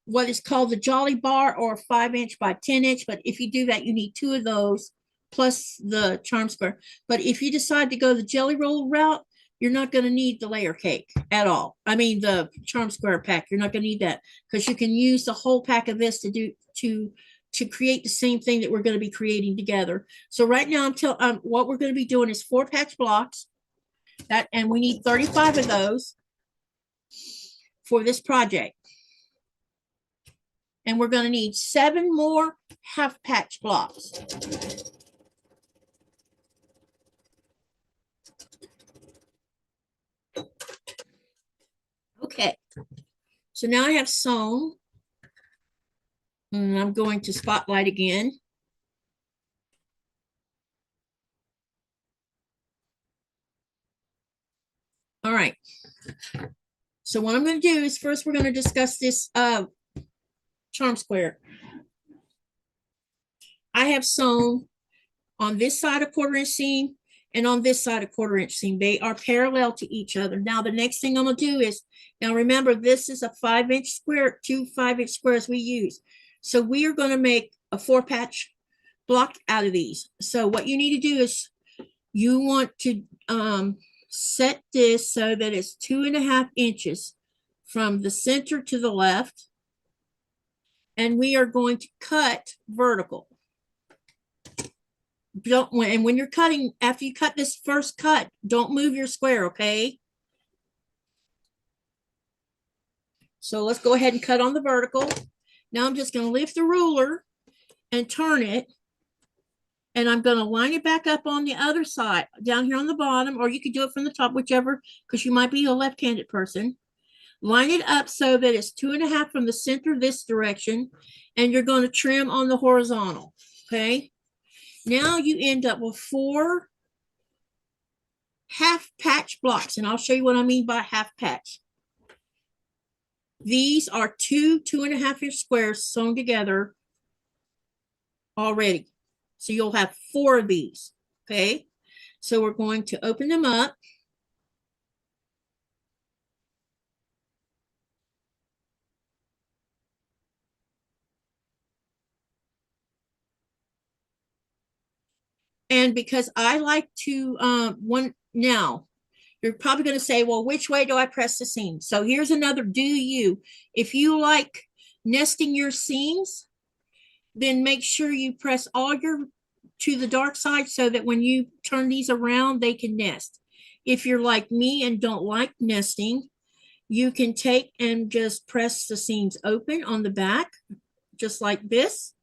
what is called the Jolly Bar, or 5 inch by 10 inch. But if you do that, you need 2 of those plus the charm square. But if you decide to go the jelly roll route, you're not going to need the layer cake at all. I mean, the charm square pack, you're not going to need that, because you can use the whole pack of this to to create the same thing that we're going to be creating together. So right now what we're going to be doing is 4 patch blocks and we need 35 of those for this project. And we're going to need 7 more half patch blocks. Okay, so now I have sewn, and I'm going to spotlight again. All right, so what I'm going to do is first we're going to discuss this charm square. I have sewn on this side a 1/4 inch seam and on this side a 1/4 inch seam. They are parallel to each other. Now the next thing I'm going to do is, now remember, this is a 5-inch square, 2 5-inch squares we use. So we are going to make a 4 patch block out of these. So what you need to do is you want to set this so that it's 2.5 inches from the center to the left. And we are going to cut vertical. And when you're cutting, after you cut this first cut, don't move your square, okay? So let's go ahead and cut on the vertical. Now I'm just going to lift the ruler and turn it. And I'm going to line it back up on the other side, down here on the bottom, or you could do it from the top, whichever, because you might be a left-handed person. Line it up so that it's 2.5 from the center this direction, and you're going to trim on the horizontal, okay? Now you end up with 4 half patch blocks, and I'll show you what I mean by half patch. These are 2 2.5 inch squares sewn together already. So you'll have 4 of these, okay? So we're going to open them up. And because I like to, now, you're probably going to say, well, which way do I press the seam? So here's another do you. If you like nesting your seams, then make sure you press all your to the dark side so that when you turn these around, they can nest. If you're like me and don't like nesting, you can take and just press the seams open on the back, just like this.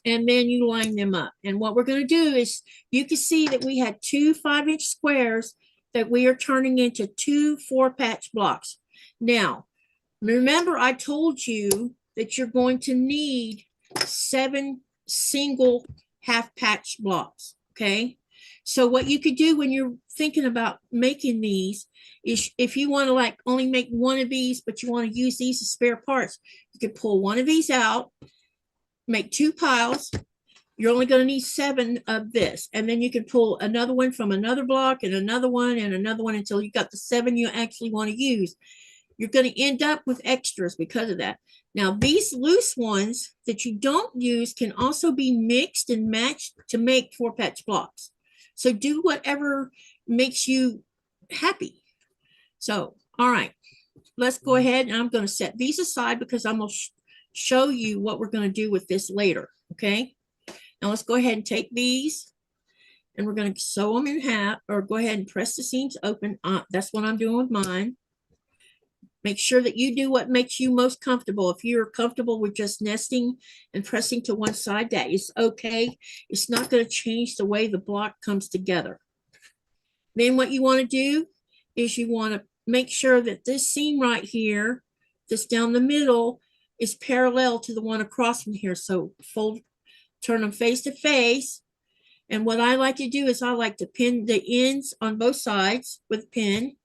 And then you line them up. And what we're going to do is, you can see that we had 2 5-inch squares that we are turning into 2 4 patch blocks. Now, remember I told you that you're going to need 7 single half patch blocks, okay? So what you could do when you're thinking about making these is, if you want to like only make 1 of these, but you want to use these as spare parts, you could pull 1 of these out, make 2 piles. You're only going to need 7 of this, and then you can pull another one from another block and another one until you got the 7 you actually want to use. You're going to end up with extras because of that. Now, these loose ones that you don't use can also be mixed and matched to make 4 patch blocks. So do whatever makes you happy. So, all right, let's go ahead, and I'm going to set these aside because I'm going to show you what we're going to do with this later, okay? Now let's go ahead and take these, and we're going to sew them in half, or go ahead and press the seams open. That's what I'm doing with mine. Make sure that you do what makes you most comfortable. If you're comfortable with just nesting and pressing to one side, that is okay. It's not going to change the way the block comes together. Then what you want to do is you want to make sure that this seam right here, this down the middle, is parallel to the one across from here. So turn them face to face. And what I like to do is I like to pin the ends on both sides with a pin.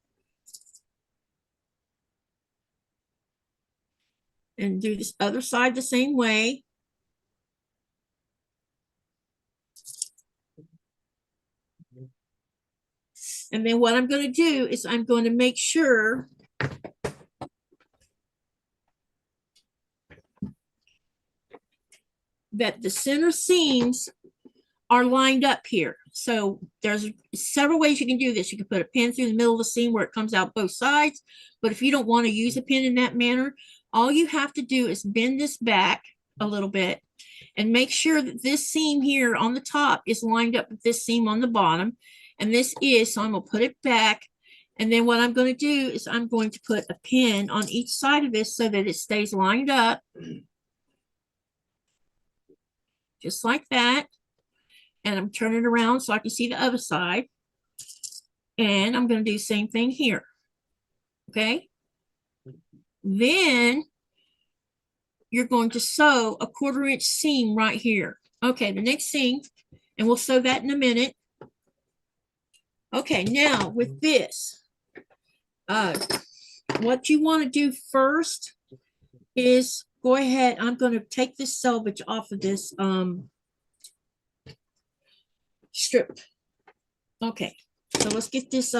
And do this other side the same way. And then what I'm going to do is I'm going to make sure that the center seams are lined up here. So there's several ways you can do this. You can put a pin through the middle of the seam where it comes out both sides. But if you don't want to use a pin in that manner, all you have to do is bend this back a little bit and make sure that this seam here on the top is lined up with this seam on the bottom. And this is, so I'm going to put it back. And then what I'm going to do is I'm going to put a pin on each side of this so that it stays lined up. Just like that. And I'm turning around so I can see the other side. And I'm going to do the same thing here. Okay. Then you're going to sew a 1/4 inch seam right here. Okay, the next seam, and we'll sew that in a minute. Okay, now with this, what you want to do first is go ahead. I'm going to take this selvage off of this strip. Okay, so let's get this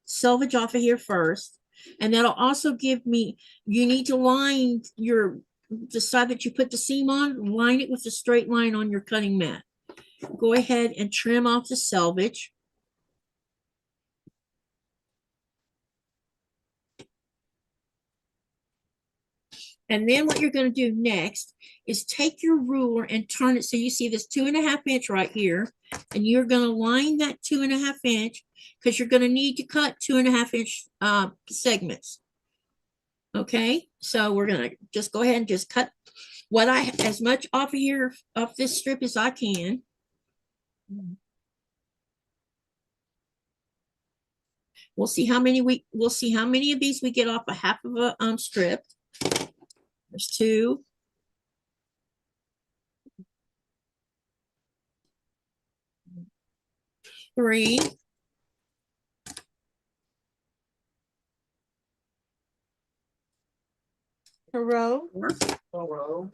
selvage off of here first. And that'll also give me, you need to line the side that you put the seam on, line it with a straight line on your cutting mat. Go ahead and trim off the selvage. And then what you're going to do next is take your ruler and turn it so you see this 2.5 inch right here. And you're going to line that 2.5 inch because you're going to need to cut 2.5 inch segments. Okay, so we're going to just go ahead and just cut as much off of here, off this strip as I can. We'll see how many of these we get off a half of a strip. There's 2. 3. 4.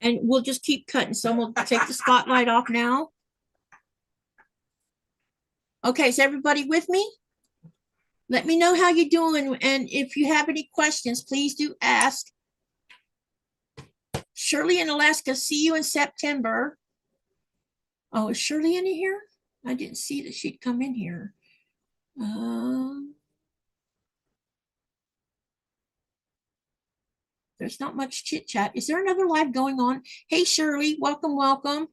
And we'll just keep cutting. So we'll take the spotlight off now. Okay, is everybody with me? Let me know how you're doing. And if you have any questions, please do ask. Shirley in Alaska, see you in September. Oh, is Shirley in here? I didn't see that she'd come in here. There's not much chit chat. Is there another live going on? Hey, Shirley, welcome, welcome.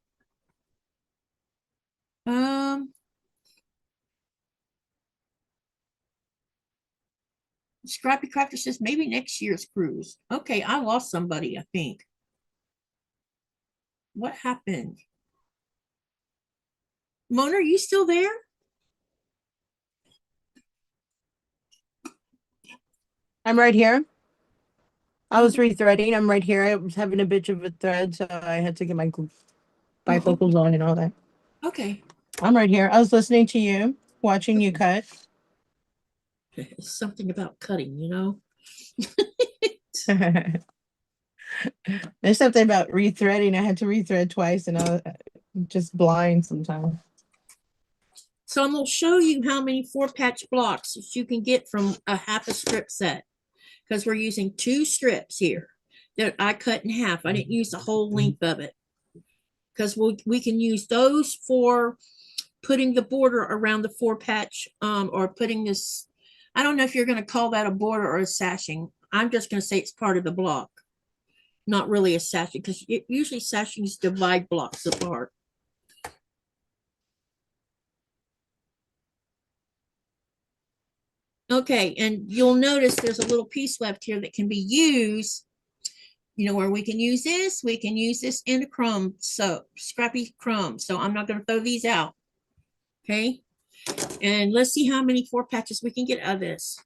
Scrappy Crafter says maybe next year's cruise. Okay, I lost somebody, I think. What happened? Mona, are you still there? I'm right here. I was rethreading. I'm right here. I was having a bitch of a thread, so I had to get my bifocals on and all that. Okay. I'm right here. I was listening to you, watching you cut. It's something about cutting, you know? There's something about rethreading. I had to rethread twice, and I was just blind sometimes. So I'm going to show you how many 4-patch blocks that you can get from a half a strip set, because we're using 2 strips here that I cut in half. I didn't use the whole length of it because we can use those for putting the border around the 4-patch or putting this. I don't know if you're going to call that a border or a sashing. I'm just going to say it's part of the block, not really a sashing, because usually sashings divide blocks apart. Okay, and you'll notice there's a little piece left here that can be used, you know, where we can use this in a crumb, so scrappy crumb. So I'm not going to throw these out. Okay, and let's see how many 4-patches we can get out of this.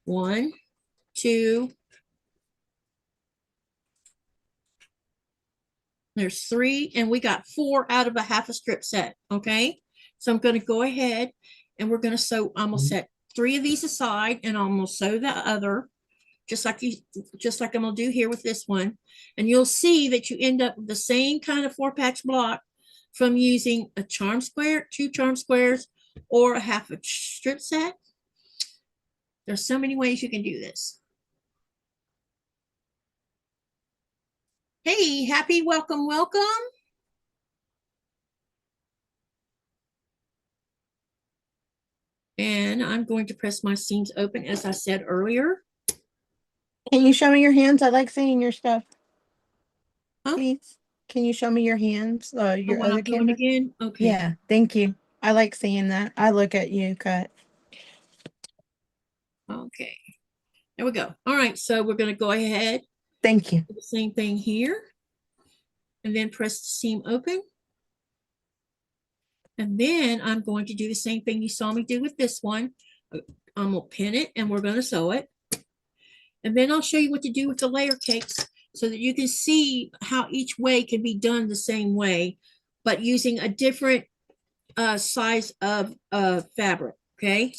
1, 2, there's 3, and we got 4 out of a half a strip set. Okay, so I'm going to go ahead and we're going to sew. I'm going to set 3 of these aside, and I'm going to sew the other, just like I'm going to do here with this one. And you'll see that you end up with the same kind of 4-patch block from using a charm square, 2 charm squares, or a half a strip set. There's so many ways you can do this. Hey, happy, welcome, welcome. And I'm going to press my seams open, as I said earlier. Can you show me your hands? I like seeing your stuff. Huh? please? Can you show me your hands? Your When other I'm doing camera? again? Okay. Yeah, thank you. I like seeing that. I look at you, Cut. Okay. There we go. All right. So we're going to go ahead, Thank you. do the same thing here, and then press the seam open. And then I'm going to do the same thing you saw me do with this one. I'm going to pin it and we're going to sew it. And then I'll show you what to do with the layer cakes so that you can see how each way can be done the same way, but using a different size of fabric, okay?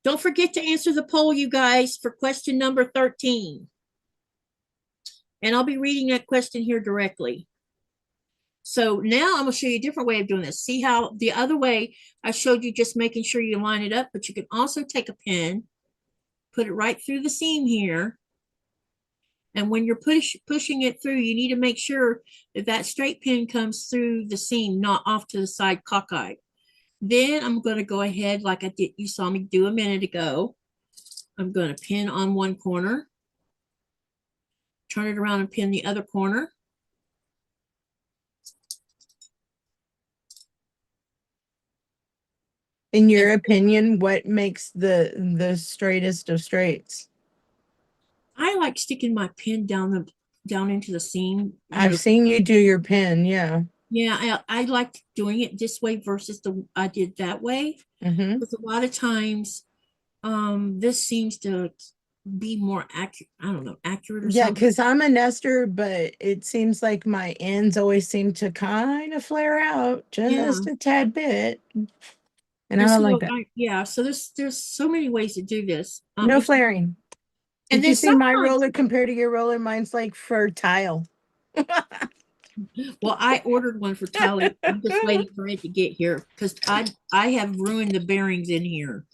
Don't forget to answer the poll, you guys, for question number 13. And I'll be reading that question here directly. So now I'm going to show you a different way of doing this. See how the other way I showed you just making sure you line it up, but you can also take a pin, put it right through the seam here. And when you're pushing it through, you need to make sure that that straight pin comes through the seam, not off to the side cockeyed. Then I'm going to go ahead like I did, you saw me do a minute ago. I'm going to pin on one corner, turn it around and pin the other corner. In your opinion, what makes the straightest of straights? I like sticking my pin down into the seam. I've seen you do your pin, yeah. Yeah, I like doing it this way versus I did that way. Because a lot of times, this seems to be more accurate. I don't know, accurate or Yeah, something. because I'm a nester, but it seems like my ends always seem to kind of flare out just a tad bit. And I don't like that. Yeah, so there's so many ways to do this. No flaring. And Did then you see my sometimes, roller compared to your roller? Mine's like for tile. well, I ordered one for Tally. I'm just waiting for it to get here because I have ruined the bearings in here.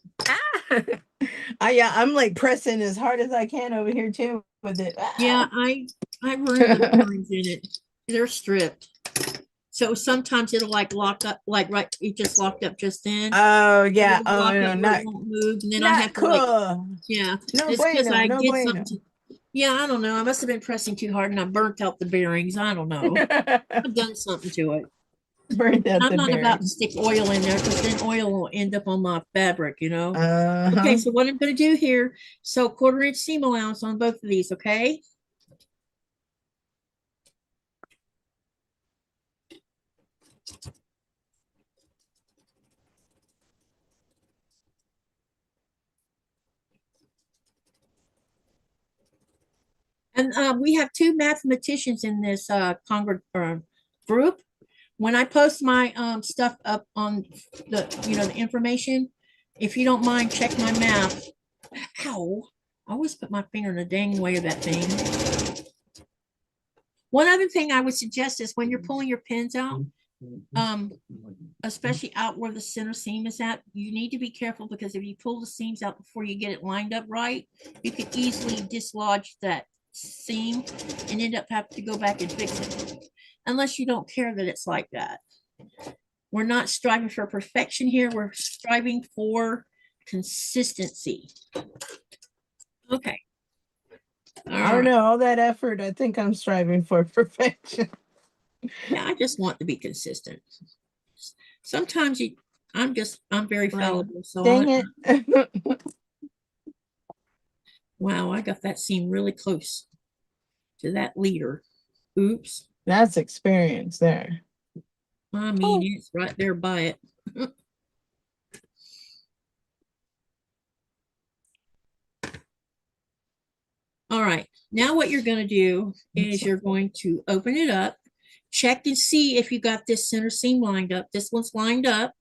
Yeah, I'm like pressing as hard as I can over here too with it. Yeah, I ruined the bearings in it. They're stripped. So sometimes it'll like lock up, like right, it just locked up just then. Oh yeah. It'll Oh lock no, up where not it won't move, and then I not have to cool. like, yeah. No It's because bueno, I no did bueno. something to, yeah, I don't know. I must have been pressing too hard and I burnt out the bearings. I don't know. I've done something to it. Burned out I'm the not about to bearings. stick oil in there because then oil will end up on my fabric, you know. Uh-huh. Okay, so what I'm going to do here, so 1/4 inch seam allowance on both of these, okay? And we have 2 mathematicians in this group. When I post my stuff up on the, the information, if you don't mind, check my math. Ow, I always put my finger in the dang way of that thing. One other thing I would suggest is when you're pulling your pins out, especially out where the center seam is at, you need to be careful because if you pull the seams out before you get it lined up right, you could easily dislodge that seam and end up having to go back and fix it, unless you don't care that it's like that. We're not striving for perfection here. We're striving for consistency. Okay. I don't know, all that effort. I think I'm striving for perfection. Yeah, I just want to be consistent. Sometimes I'm very fallible. So dang it. Wow, I got that seam really close to that leader. Oops. That's experience there. I mean, it's right there by it. All right, now what you're going to do is you're going to open it up, check and see if you got this center seam lined up. This one's lined up.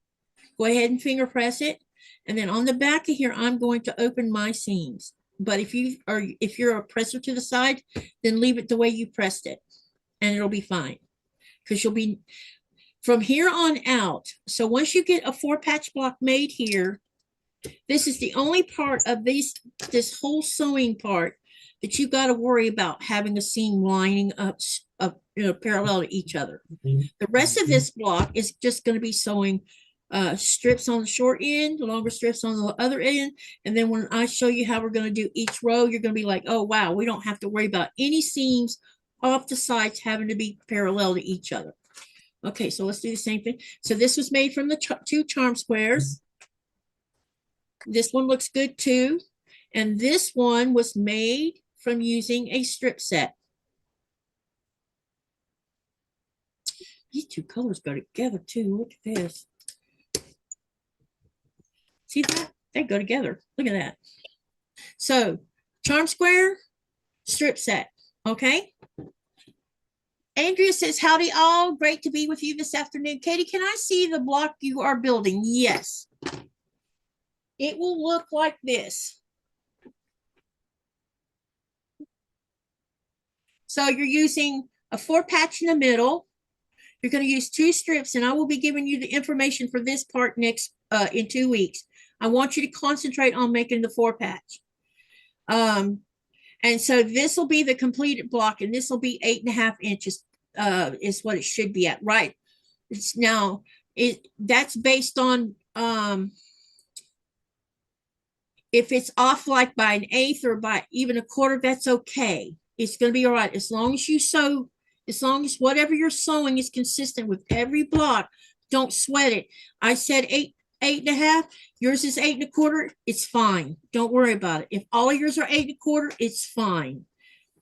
Go ahead and finger press it. And then on the back of here, I'm going to open my seams. But if you're a presser to the side, then leave it the way you pressed it and it'll be fine. Because you'll be from here on out. So once you get a 4-patch block made here, this is the only part of this whole sewing part that you got to worry about having a seam lining up parallel to each other. The rest of this block is just going to be sewing strips on the short end, longer strips on the other end. And then when I show you how we're going to do each row, you're going to be like, oh, wow, we don't have to worry about any seams off the sides having to be parallel to each other. Okay, so let's do the same thing. So this was made from the two charm squares. This one looks good too. And this one was made from using a strip set. These two colors go together too. Look at this. See that? They go together. Look at that. So charm square, strip set. Okay. Andrea says, howdy all. Great to be with you this afternoon. Katie, can I see the block you are building? Yes. It will look like this. So you're using a 4-patch in the middle. You're going to use 2 strips, and I will be giving you the information for this part next in 2 weeks. I want you to concentrate on making the 4-patch. And so this will be the completed block, and this will be 8.5 inches is what it should be at, right? It's now that's based on if it's off like by an eighth or by even a quarter, that's okay. It's going to be all right as long as you sew. As long as whatever you're sewing is consistent with every block, don't sweat it. I said 8.5. Yours is 8 1/4. It's fine. Don't worry about it. If all of yours are 8 1/4, it's fine.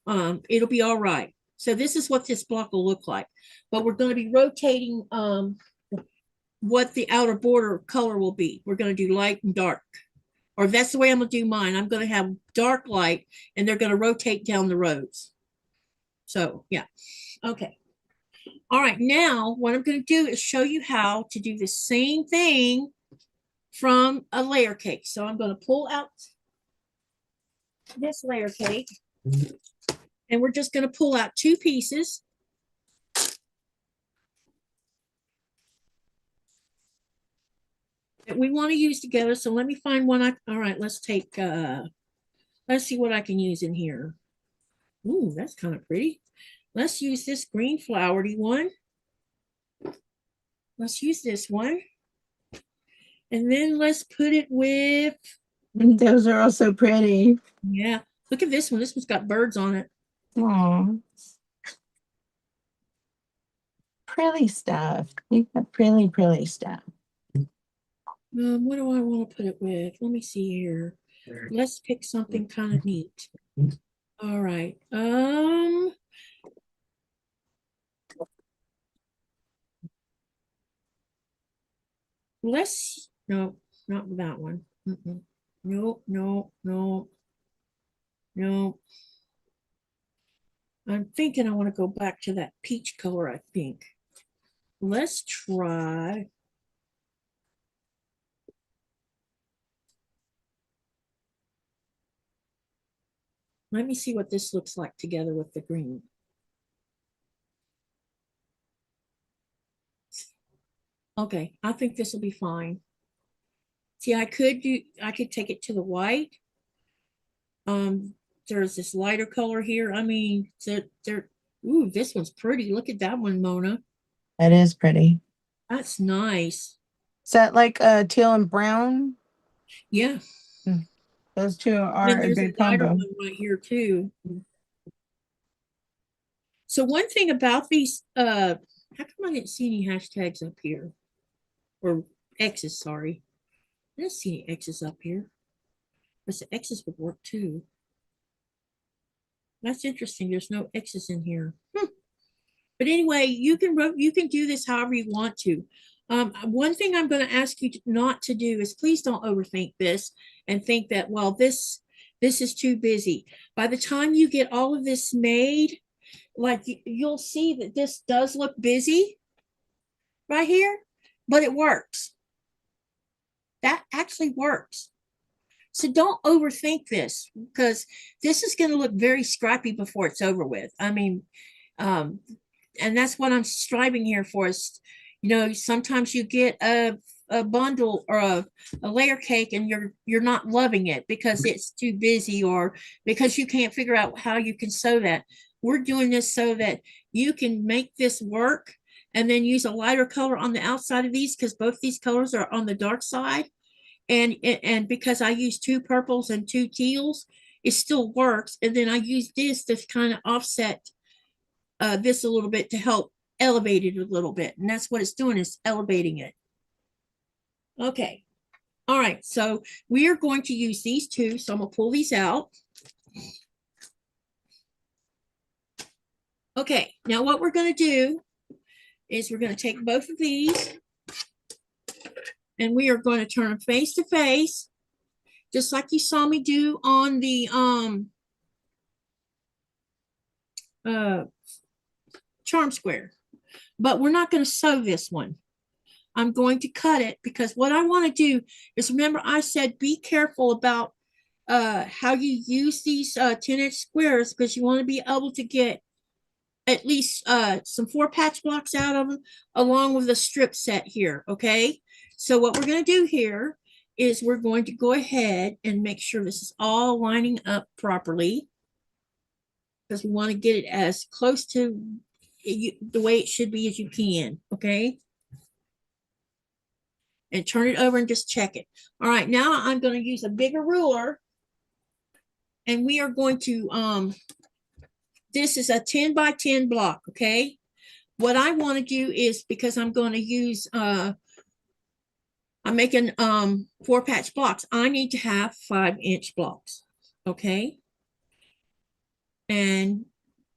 It'll be all right. So this is what this block will look like. But we're going to be rotating what the outer border color will be. We're going to do light and dark. Or that's the way I'm going to do mine. I'm going to have dark light, and they're going to rotate down the rows. So, yeah. Okay. All right. Now, what I'm going to do is show you how to do the same thing from a layer cake. So I'm going to pull out this layer cake, and we're just going to pull out 2 pieces. That we want to use together. So let me find one. All right, let's take, let's see what I can use in here. Ooh, that's kind of pretty. Let's use this green flowery one. Let's use this one. And then let's put it with. Those are also pretty. Yeah, look at this one. This one's got birds on it. Aww. Pretty stuff. You got pretty stuff. What do I want to put it with? Let me see here. Let's pick something kind of neat. All right. Let's no, not that one. No, no, no, no. I'm thinking I want to go back to that peach color, I think. Let's try. Let me see what this looks like together with the green. Okay, I think this will be fine. See, I could take it to the white. There's this lighter color here. I mean, ooh, this one's pretty. Look at that one, Mona. That is pretty. That's nice. Is that like teal and brown? Yeah. Those two are And a there's good a lighter combo. one right here too. So one thing about these, how come I didn't see any hashtags up here? Or X's, sorry. I didn't see any X's up here. But the X's would work too. That's interesting. There's no X's in here. But anyway, you can do this however you want to. One thing I'm going to ask you not to do is please don't overthink this and think that, well, this is too busy. By the time you get all of this made, like you'll see that this does look busy right here, but it works. That actually works. So don't overthink this, because this is going to look very scrappy before it's over with. I mean, and that's what I'm striving here for is, you know, sometimes you get a bundle or a layer cake and you're not loving it because it's too busy or because you can't figure out how you can sew that. We're doing this so that you can make this work and then use a lighter color on the outside of these because both these colors are on the dark side. And because I use 2 purples and 2 teals, it still works. And then I use this to kind of offset this a little bit to help elevate it a little bit. And that's what it's doing, is elevating it. Okay. All right. So we are going to use these 2. So I'm going to pull these out. Okay. Now what we're going to do is we're going to take both of these and we are going to turn them face to face, just like you saw me do on the charm square. But we're not going to sew this one. I'm going to cut it because what I want to do is, remember I said be careful about how you use these 10-inch squares, because you want to be able to get at least some 4 patch blocks out of them along with the strip set here. Okay, so what we're going to do here is we're going to go ahead and make sure this is all lining up properly, because we want to get it as close to the way it should be as you can. Okay, and turn it over and just check it. All right, now I'm going to use a bigger ruler, and we are going to this is a 10 by 10 block. Okay, what I want to do is, because I'm going to use I'm making 4 patch blocks, I need to have 5-inch blocks. Okay, and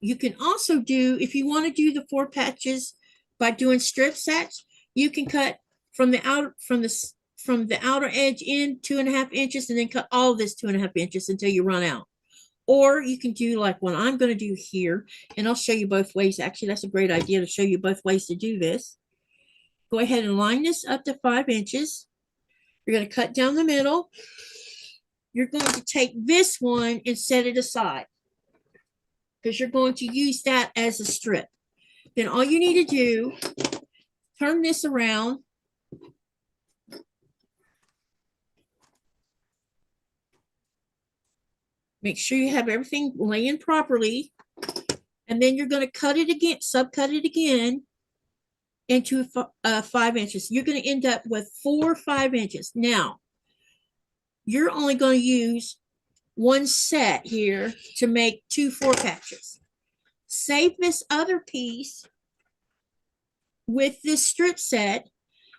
you can also do, if you want to do the 4 patches by doing strip sets, you can cut from the outer edge in 2.5 inches and then cut all of this 2.5 inches until you run out. Or you can do like what I'm going to do here, and I'll show you both ways. Actually, that's a great idea to show you both ways to do this. Go ahead and line this up to 5 inches. You're going to cut down the middle. You're going to take this one and set it aside, because you're going to use that as a strip. Then all you need to do, turn this around. Make sure you have everything laying properly. And then you're going to cut it again, subcut it again into 5 inches. You're going to end up with 4 5 inches. Now, you're only going to use 1 set here to make 2 4 patches. Save this other piece with this strip set,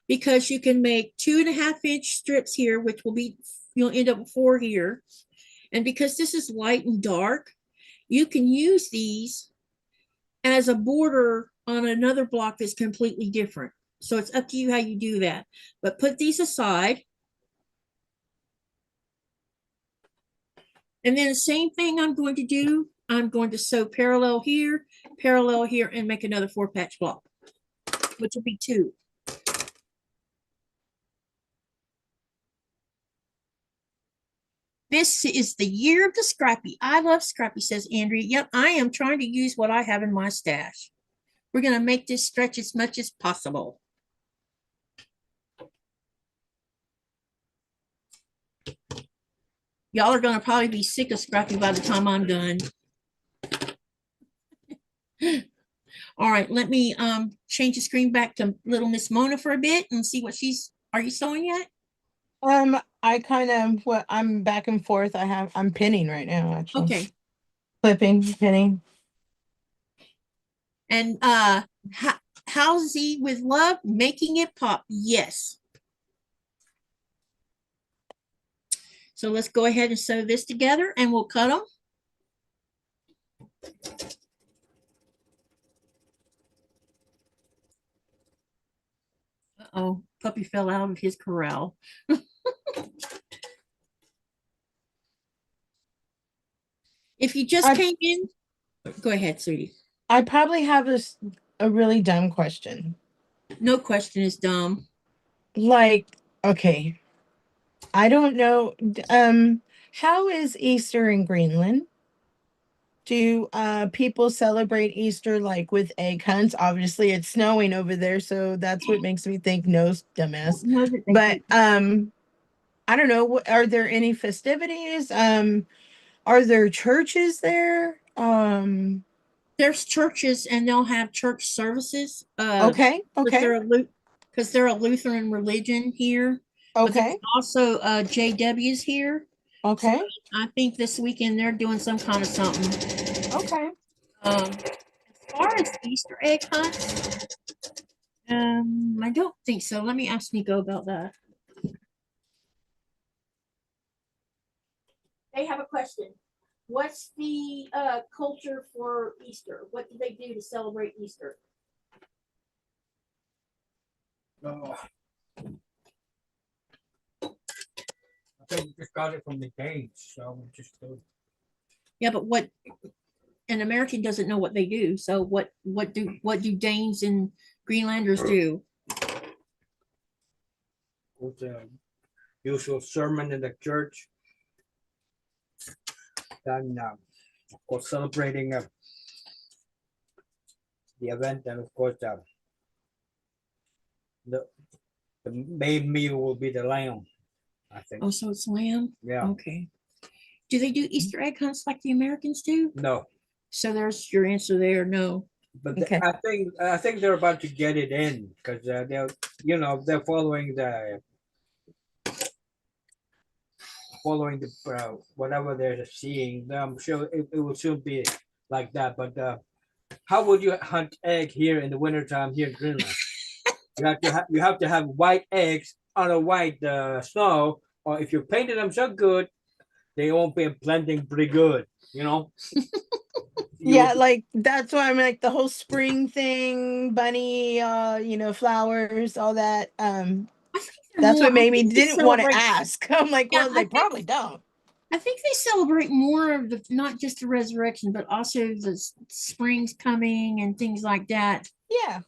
because you can make 2.5 inch strips here, which will be, you'll end up with 4 here. And because this is light and dark, you can use these as a border on another block that's completely different. So it's up to you how you do that. But put these aside. And then the same thing I'm going to do, I'm going to sew parallel here, and make another 4 patch block, which will be 2. This is the year of the Scrappy. I love Scrappy, says Andrea. Yep, I am trying to use what I have in my stash. We're going to make this stretch as much as possible. Y'all are going to probably be sick of Scrappy by the time I'm done. All right, let me change the screen back to little Miss Mona for a bit and see what she's, are you sewing yet? I kind of, I'm back and forth. I'm pinning right now, actually. Okay. Clipping, pinning. And Halsey with love, making it pop. Yes. So let's go ahead and sew this together and we'll cut them. Uh-oh, puppy fell out of his corral. If you just came in, go ahead, sweetie. I probably have a really dumb question. No question is dumb. Like, okay, I don't know. How is Easter in Greenland? Do people celebrate Easter like with egg hunts? Obviously, it's snowing over there, so that's what makes me think no, dumbass. But I don't know. Are there any festivities? Are there churches there? there's churches and they'll have church services. Okay. Because Okay. they're a Lutheran religion here. But there's Okay. also JW's here. So Okay. I think this weekend they're doing some kind of something. Okay. As far as Easter egg hunts, I don't think so. Let me ask Nico about that. They have a question. What's the culture for Easter? What do they do to celebrate Easter? Oh, I think we just got it from the Danes, so we just do. Yeah, but what an American doesn't know what they do. So what do Danes and Greenlanders do? With the usual sermon in the church. Then, of course, celebrating the event, and of course, the main meal will be the lamb, I think. Oh, so it's lamb? Yeah. Okay. Do they do Easter egg hunts like the Americans do? No, So there's your answer there. No. but Okay. I think they're about to get it in because they're they're following the whatever they're seeing. I'm sure it will soon be like that. But how would you hunt egg here in the wintertime here in Greenland? You have to have white eggs on a white snow, or if you painted them so good, they won't be blending pretty good. Yeah, like that's why I'm like the whole spring thing, bunny, flowers, all that. I think they're That's more. what I made me think they didn't want to celebrate. ask. I'm like, Yeah, well, they probably don't. I think they celebrate more of the not just the resurrection, but also the springs coming and things like that. Yeah.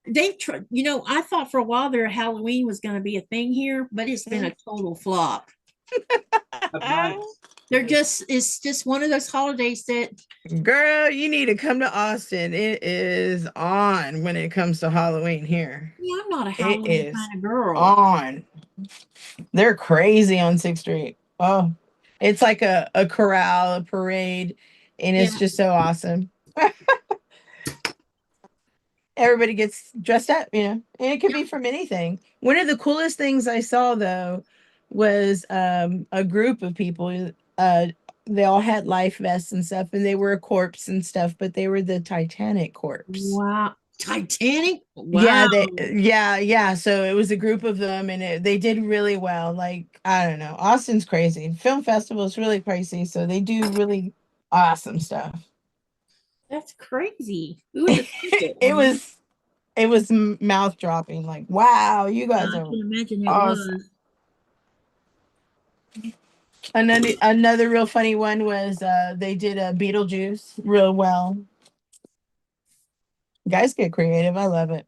I thought for a while there Halloween was going to be a thing here, but it's been a total flop. It's just one of those holidays that Girl, you need to come to Austin. It is on when it comes to Halloween here. yeah, I'm not a It Halloween is kind of girl. on. They're crazy on 6th Street. Oh, it's like a corral, a parade, and it's Yeah. just so awesome. Everybody gets dressed up, and it could be from anything. One of the coolest things I saw though was a group of people. They all had life vests and stuff, and they were a corpse and stuff, but they were the Titanic corpse. Wow. Titanic? Yeah, Wow. yeah. So it was a group of them, and they did really well. Like, I don't know, Austin's crazy. Film festival is really crazy, so they do really awesome stuff. That's crazy. Who would have think it? It was mouth dropping. Like, wow, you I guys are can imagine it awesome. was. Another real funny one was they did a Beetlejuice real well. Guys get creative. I love it.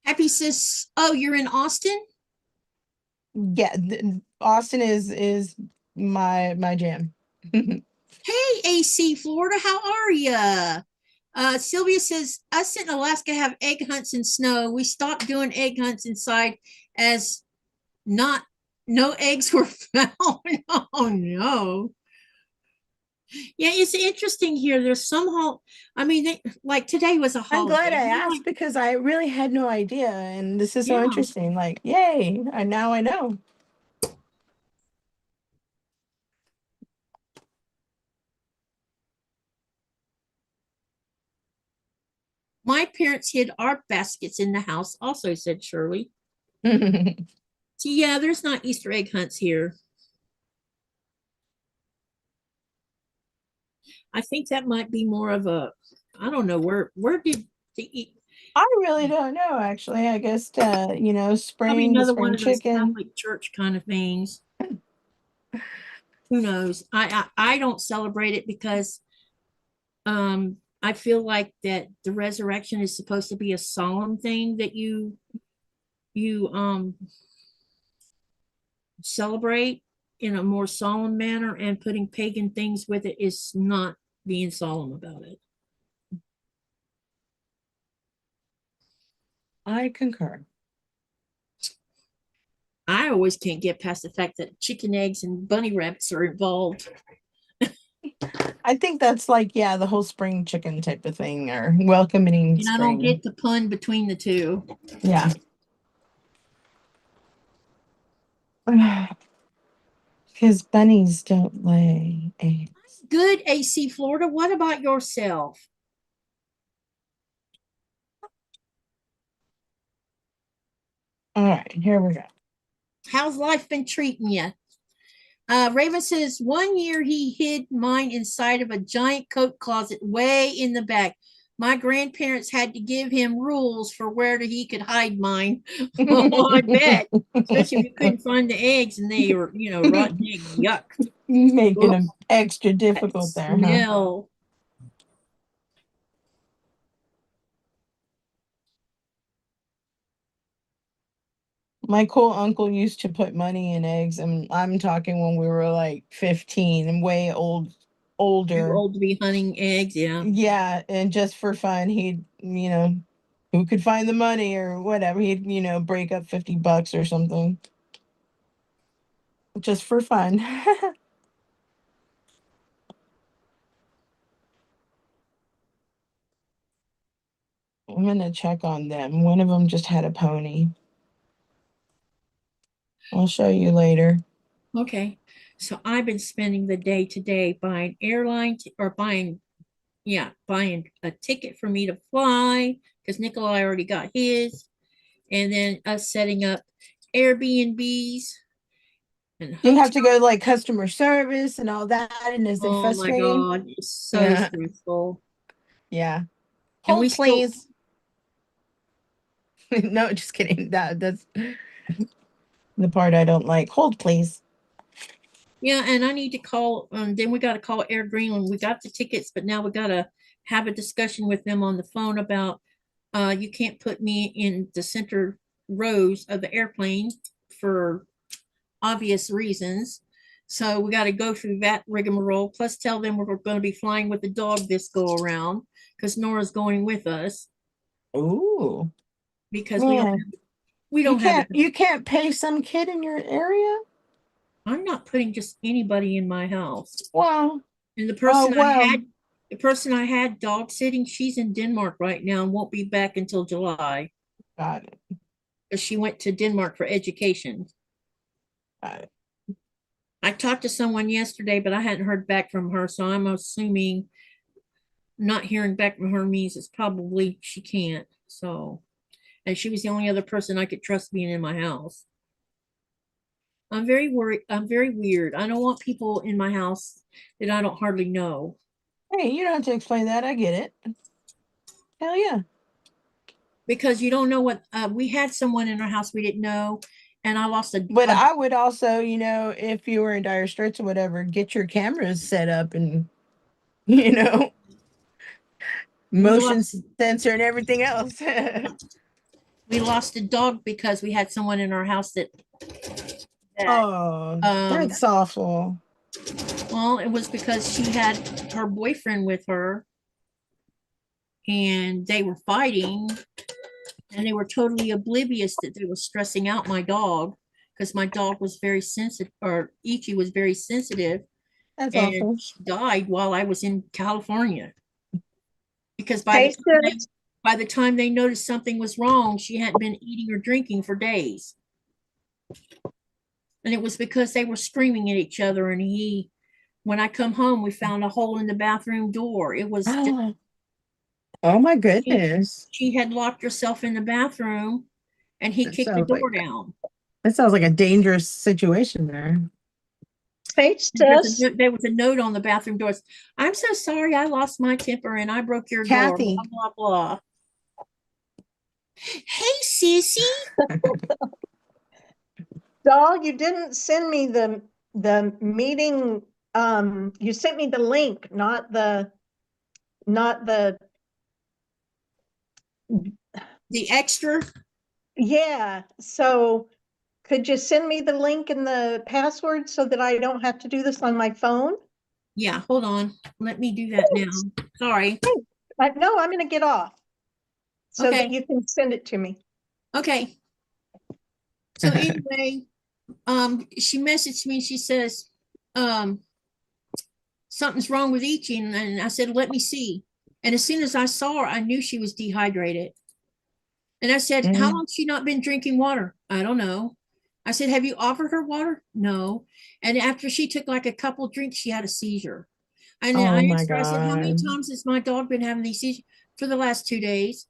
Happy says, "Oh, you're in Austin? Yeah, Austin is my jam. Hey, AC Florida, how are ya?" Sylvia says, "Us in Alaska have egg hunts in snow. We stopped doing egg hunts inside as not no eggs were found." Oh no. Yeah, it's interesting here. There's some like today was a I'm glad holiday. I asked because I really had no idea, and this is so Yeah. interesting. Like, yay! And now I know. My parents hid our baskets in the house, also, said Shirley. So yeah, there's not Easter egg hunts here. I think that might be more of a, I don't know, where did the I really don't know. Actually, I guess probably the another one spring of those chicken. Catholic church kind of things. Who knows? I don't celebrate it because I feel like that the resurrection is supposed to be a solemn thing that you celebrate in a more solemn manner, and putting pagan things with it is not being solemn about it. I concur. I always can't get past the fact that chicken eggs and bunny rabbits are involved. I think that's like, yeah, the whole spring chicken type of thing, or welcoming And I don't spring. get the pun between the two. Yeah. Because bunnies don't lay eggs. Good, AC Florida. What about yourself? All right, here we go. How's life been treating you? Raven says 1 year he hid mine inside of a giant coat closet way in the back. My grandparents had to give him rules for where he could hide mine. Oh, I bet. Especially if you couldn't find the eggs and they were, rotten eggs. Yuck. Making Ugh, them extra that difficult there, huh? smell. My cool uncle used to put money in eggs, and I'm talking when we were like 15 and way Too older. old to be hunting eggs. Yeah. Yeah, and just for fun, he'd, who could find the money or whatever, he'd, break up $50 or something. Just for fun. I'm gonna check on them. One of them just had a pony. I'll show you later. Okay. So I've been spending the day today buying buying a ticket for me to fly because Nikolai already got his, and then us setting up Airbnbs and You have hotels. to go to like customer service and all that, and is it Oh my frustrating? God, it's so Yeah. stressful. Yeah. And we Hold, still, please. No, just kidding. That's the part I don't like. Hold, please. yeah, and I need to call, then we got to call Air Greenland. We got the tickets, but now we got to have a discussion with them on the phone about you can't put me in the center rows of the airplane for obvious reasons. So we got to go through that rigmarole, plus tell them we're going to be flying with the dog this go around because Nora's going with us Ooh. because Man, we you don't have it. can't pay some kid in your area? I'm not putting just anybody in my house. Wow. And Oh well. the person I had dog sitting, she's in Denmark right now and won't be back until July Got it. because she went to Denmark for education. Got it. I talked to someone yesterday, but I hadn't heard back from her, so I'm assuming not hearing back from her means it's probably she can't. So, and she was the only other person I could trust being in my house. I'm very worried. I'm very weird. I don't want people in my house that I don't hardly know. Hey, you don't have to explain that. I get it. Hell yeah. Because you don't know what we had someone in our house we didn't know, and I lost But I would also, if you were in dire straits or whatever, get your cameras set up and, you know, we motion lost sensor and everything else. we lost a dog because we had someone in our house that Oh, um that's awful. well, it was because she had her boyfriend with her and they were fighting and they were totally oblivious that they were stressing out my dog because my dog was very sensitive, or Ichi was very sensitive, That's and awful. she died while I was in California because Hey, sis. by the time they noticed something was wrong, she hadn't been eating or drinking for days. And it was because they were screaming at each other. And when I come home, we found a hole in the bathroom door. It was just, Oh my she, goodness. she had locked herself in the bathroom and he That kicked the sounds door like down. a dangerous situation there. Hey, sis. There was a note on the bathroom doors. I'm so sorry I lost my temper and I broke your door. Kathy. Blah, blah, blah. Hey, sissy. Doll, you didn't send me the meeting. You sent me the link, not the The extra. yeah. So could you send me the link and the password so that I don't have to do this on my phone? Yeah, hold on. Let me do that now. Sorry. No, I'm gonna get off so that Okay. you can send it to me. Okay. So anyway, she messaged me. She says, something's wrong with Ichi. And I said, let me see. And as soon as I saw her, I knew she was dehydrated. And I said, how long has she not been drinking water? I don't know. I said, have you offered her water? No. And after she took like a couple drinks, she had a seizure. And then Oh I my asked her, I said, how many God. times has my dog been having these seizures? For the last 2 days.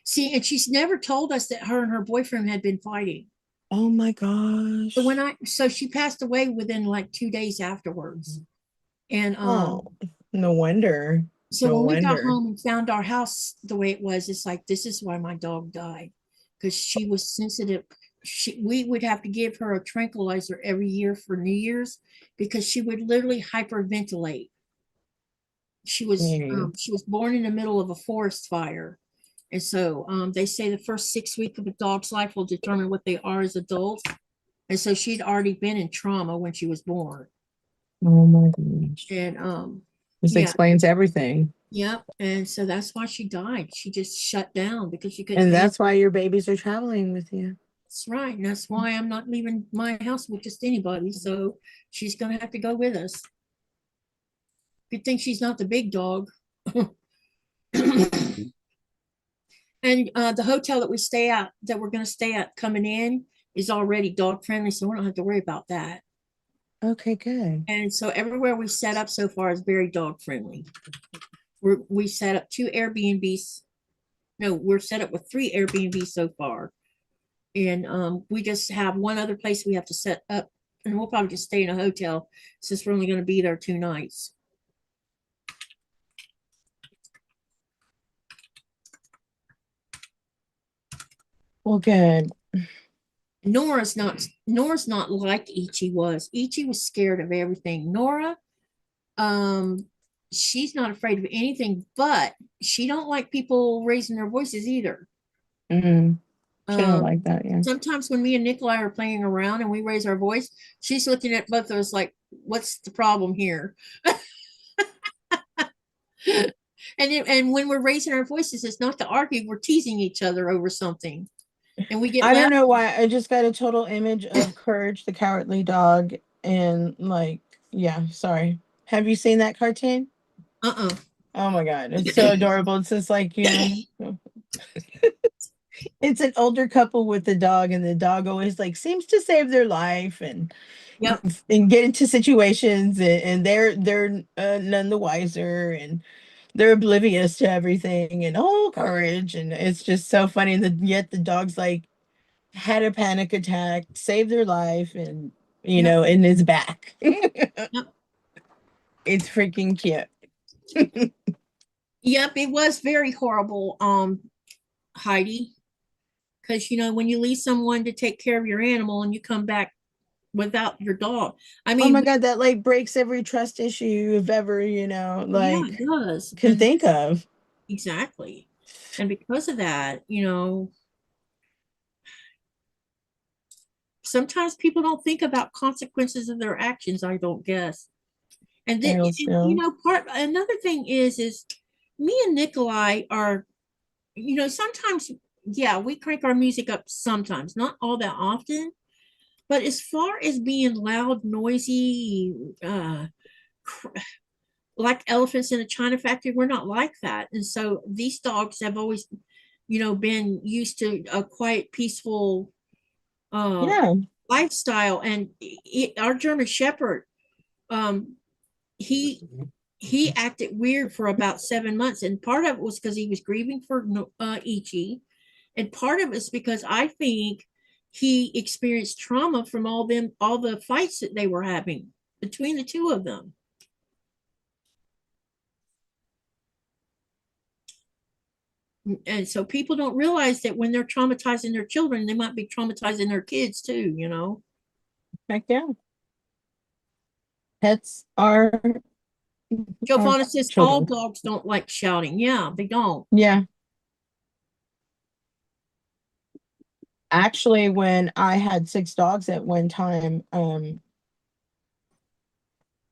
See, and she's never told us that her and her boyfriend had been fighting. Oh my gosh. So she passed away within like 2 days afterwards. And Oh, no wonder. so No when we got wonder. home and found our house the way it was, it's like, this is why my dog died. Because she was sensitive. We would have to give her a tranquilizer every year for New Year's because she would literally hyperventilate. She was Mm. she was born in the middle of a forest fire. And so they say the first 6 weeks of a dog's life will determine what they are as adults. And so she'd already been in trauma when she was born. Oh my gosh. And This yeah, explains everything. yep. And so that's why she died. She just shut down because she couldn't And handle. that's why your babies are traveling with you. That's right. And that's why I'm not leaving my house with just anybody. So she's gonna have to go with us. Good thing she's not the big dog. And the hotel that we're going to stay at coming in is already dog friendly, so we don't have to worry about that. Okay, good. And so everywhere we set up so far is very dog friendly. We set up 2 Airbnbs. No, we're set up with 3 Airbnbs so far. And we just have one other place we have to set up, and we'll probably just stay in a hotel since we're only going to be there 2 nights. Well, good. Nora's not like Ichi was. Ichi was scared of everything. Nora, she's not afraid of anything, but she don't like people raising their voices either. Mm-hmm. She don't like that, yeah. Sometimes when me and Nikolai are playing around and we raise our voice, she's looking at both of us like, what's the problem here? And when we're raising our voices, it's not to argue, we're teasing each other over something. And we get I don't know why. I just got a total image of Courage the Cowardly Dog and like, yeah, sorry. Have you seen that cartoon? Uh-uh. Oh my God. It's so adorable. It's just like, you know, it's an older couple with the dog, and the dog always like seems to save their life and Yep. and get into situations, and they're none the wiser, and they're oblivious to everything, and oh, Courage, and it's just so funny. And yet the dog's like had a panic attack, saved their life, and you know, and is back. Yep. It's freaking cute. Yep, it was very horrible, Heidi. Because when you leave someone to take care of your animal and you come back without your dog. I Oh mean, my God, that like breaks every trust issue you've ever, you know, yeah, like it does. can And think of. exactly. And because of that, sometimes people don't think about consequences of their actions, I don't guess. And then, I also another thing is me and Nikolai are, sometimes, yeah, we crank our music up sometimes, not all that often. But as far as being loud, noisy, like elephants in a china factory, we're not like that. And so these dogs have always, been used to a quiet, peaceful yeah. lifestyle. And our German Shepherd, um, he he acted weird for about 7 months, and part of it was because he was grieving for Ichi, and part of it's because I think he experienced trauma from all the fights that they were having between the two of them. And so people don't realize that when they're traumatizing their children, they might be traumatizing their kids too. Heck yeah. Pets are Giovanna says all children. dogs don't like shouting. Yeah, they don't. Yeah. Actually, when I had 6 dogs at one time,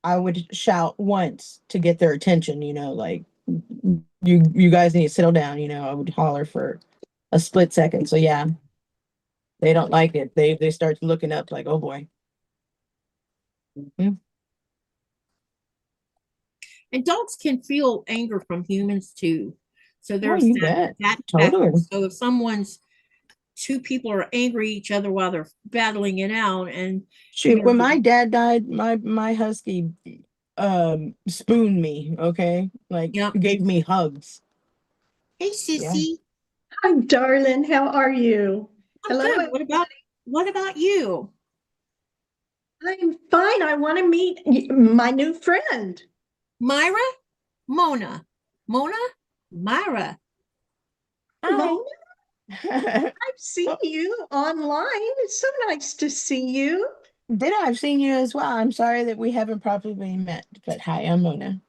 I would shout once to get their attention, you know, like you guys need to settle down, you know, I would holler for a split second. So yeah, they don't like it. They start looking up like, oh boy. Mhm. And dogs can feel anger from humans too. So Oh, there's you that, bet. that Totally. factor. So if two people are angry at each other while they're battling it out, and Shoot, when my dad died, my husky spooned me, okay? Like Yep. gave me hugs. Hey sissy. Hi, darling. How are you? I'm Hello, good. What about you? I'm fine. I want to meet my new friend. Myra? Mona. Mona? Myra. Hi. Mona, I've seen you online. It's so nice to see you. Ditto, I've seen you as well. I'm sorry that we haven't properly met, but hi, I'm Mona.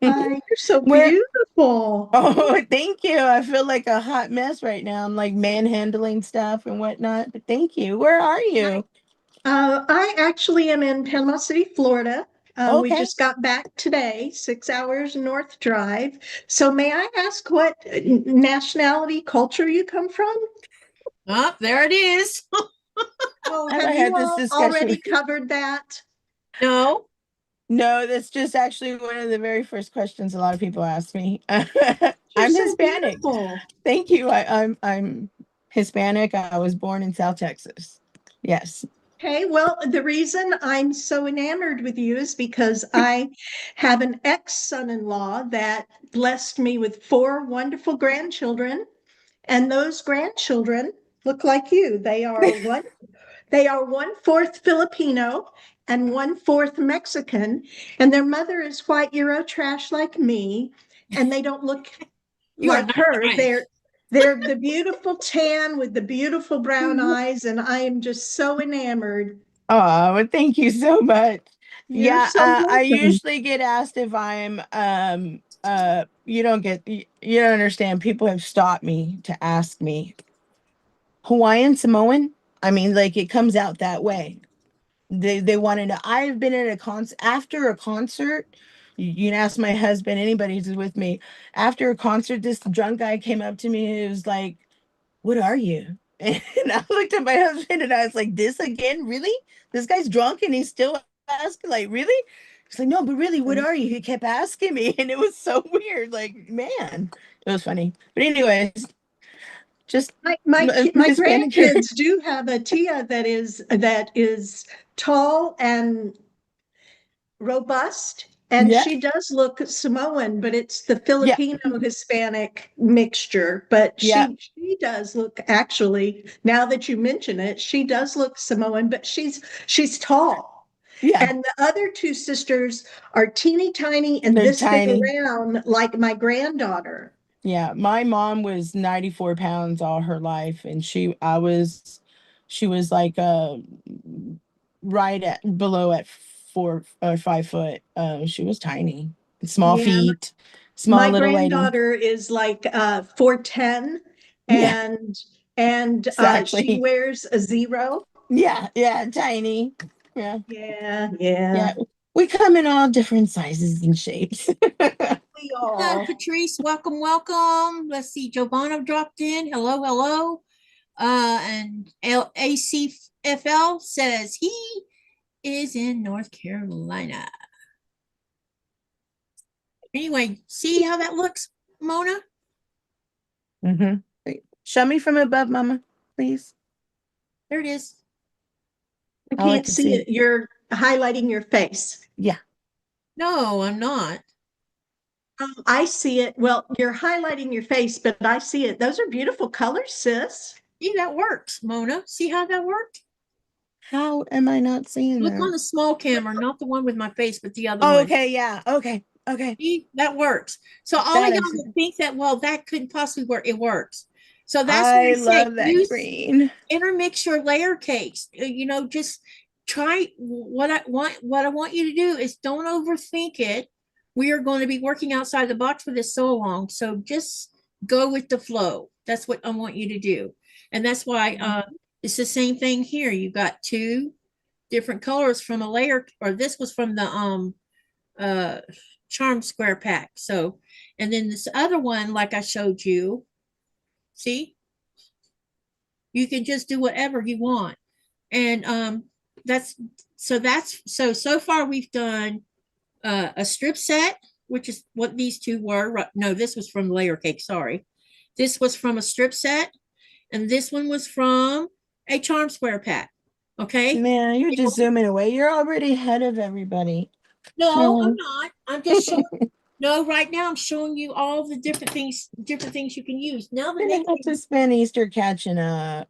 You're so Where- beautiful. Oh, thank you. I feel like a hot mess right now. I'm like manhandling stuff and whatnot, but thank you. Where are you? I actually am in Panama City, Florida. We Okay. just got back today, 6 hours north drive. So may I ask what nationality, culture you come from? Oh, there it is. Oh, Have I have had you this all discussion already with you? covered that? No. No, that's just actually one of the very first questions a lot of people ask me. You're I'm so Hispanic. beautiful. Thank you. I'm Hispanic. I was born in South Texas. Yes. Okay, well, the reason I'm so enamored with you is because I have an ex-son-in-law that blessed me with 4 wonderful grandchildren, and those grandchildren look like you. They are 1/4 Filipino and 1/4 Mexican, and their mother is white Euro trash like me, and they don't look You are like not her. right. They're the beautiful tan with the beautiful brown eyes, and I am just so enamored. Oh, well, thank you so much. You're Yeah, so I welcome. usually get asked if I'm you don't understand. People have stopped me to ask me Hawaiian Samoan. I mean, like it comes out that way. They want to know. I've been at a concert after a concert. You can ask my husband, anybody who's with me. After a concert, this drunk guy came up to me and he was like, "What are you?" And I looked at my husband and I was like, "This again? Really? This guy's drunk and he's still asking, like, really?" He's like, "No, but really, what are you?" He kept asking me, and it was so weird. Like, man, it was funny. But anyways, just My Hispanic. grandkids do have a Tia that is tall and robust, and Yeah, she does look Samoan, but it's the yeah, Filipino Hispanic mixture. But yeah, she does look, actually, now that you mention it, she does look Samoan, but she's tall. yeah. And the other 2 sisters are teeny tiny and They're this big tiny. around, like my granddaughter. Yeah, my mom was 94 pounds all her life, and she was like right at below at 4 or 5 foot. She was tiny, small Yeah, feet, small my little lady. granddaughter is like 4'10", Yeah, and she exactly. wears a 0. Yeah, yeah, tiny. Yeah, Yeah, yeah. yeah. We come in all different sizes and shapes. We Hello, all. Patrice. Welcome, welcome. Let's see. Giovanna dropped in. Hello, hello. And ACFL says he is in North Carolina. Anyway, see how that looks, Mona? Show me from above, Mama, please. There it is. I All I can't can see see. it. You're highlighting your face. Yeah. No, I'm not. I see it. Well, you're highlighting your face, but I see it. Those are beautiful colors, sis. See, that works, Mona. See how that worked? How am I not seeing Look on that? the small camera, not the one with my face, but the other Oh, one. okay, yeah. Okay. Okay. See, that works. So all That of I y'all see. would think that, well, that couldn't possibly work. It works. So that's why I I say love that use green. intermix your layer cakes. Just try what I want you to do is don't overthink it. We are going to be working outside the box for this so long. So just go with the flow. That's what I want you to do. And that's why it's the same thing here. You got 2 different colors from a layer, or this was from the uh charm square pack. So, and then this other one, like I showed you, see, you can just do whatever you want. And that's so far we've done a strip set, which is what these two were. No, this was from layer cake. Sorry. This was from a strip set, and this one was from a charm square pack. Okay. Man, you're just zooming away. You're already ahead of everybody. No, I'm not. I'm just showing. No, right now I'm showing you all the different things you can use. Now the We're gonna next have to spend Easter catching up.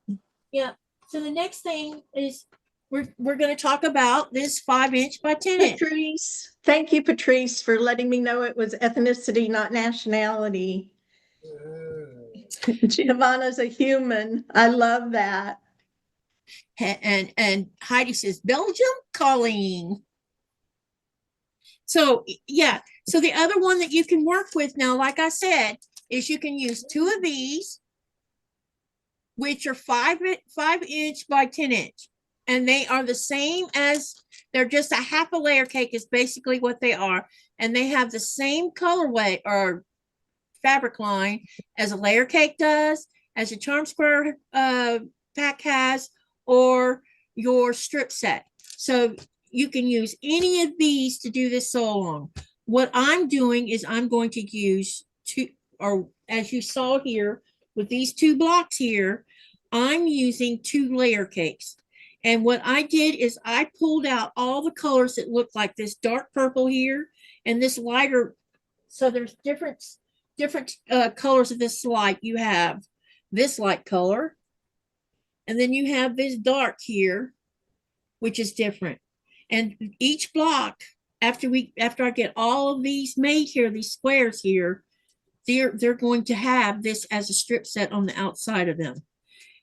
yeah. So the next thing is we're going to talk about this 5" by 10". Patrice, thank you, Patrice, for letting me know it was ethnicity, not nationality. Giovanna's a human. I love that. And Heidi says Belgium calling. So yeah, so the other one that you can work with now, like I said, is you can use 2 of these, which are 5" by 10". And they are the same as, they're just a half a layer cake is basically what they are. And they have the same colorway or fabric line as a layer cake does, as a charm square pack has, or your strip set. So you can use any of these to do this sew along. What I'm doing is I'm going to use 2, or as you saw here with these 2 blocks here, I'm using 2 layer cakes. And what I did is I pulled out all the colors that look like this dark purple here and this lighter. So there's different colors of this light. You have this light color, and then you have this dark here, which is different. And each block, after I get all of these made here, these squares here, they're going to have this as a strip set on the outside of them.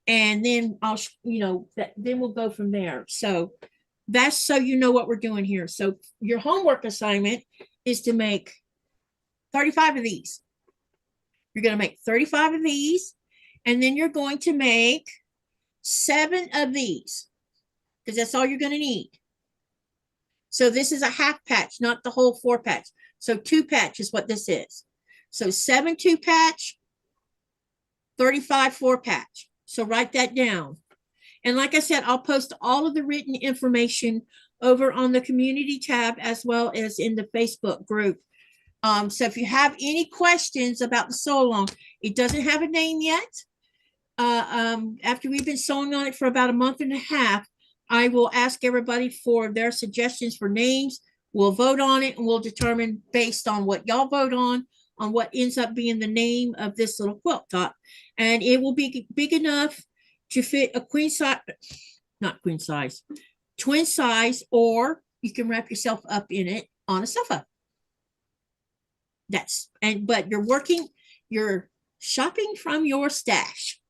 And then I'll, then we'll go from there. So that's so you know what we're doing here. So your homework assignment is to make 35 of these. You're going to make 35 of these, and then you're going to make 7 of these, because that's all you're going to need. So this is a half patch, not the whole 4 patch. So 2 patch is what this is. So 7 2 patch, 35 4 patch. So write that down. And like I said, I'll post all of the written information over on the community tab as well as in the Facebook group. So if you have any questions about the sew along, it doesn't have a name yet. After we've been sewing on it for about a month and a half, I will ask everybody for their suggestions for names. We'll vote on it, and we'll determine based on what y'all vote on what ends up being the name of this little quilt top. And it will be big enough to fit a queen size, not queen size, twin size, or you can wrap yourself up in it on a sofa. But you're shopping from your stash.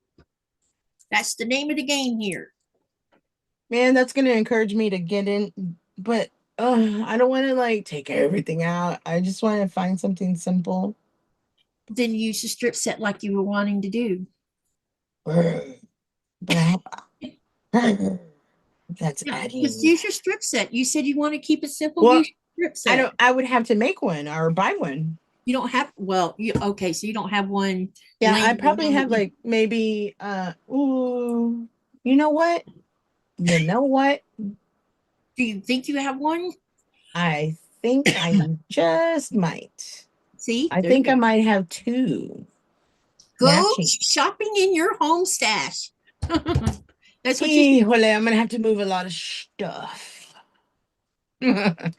That's the name of the game here. Man, that's going to encourage me to get in, but I don't want to take everything out. I just want to find something simple. Then use the strip set like you were wanting to do. But that's adding. Just use your strip set. You said you want to keep it simple. Well, use strip set. I would have to make one or buy one. You don't have, okay, so you don't have one. Yeah, I probably have maybe ooh, you know what? Do you think you have one? I think I just might. See, I think I might have 2. Go matching. shopping in your home stash. That's what I'm gonna have to move a lot of stuff. And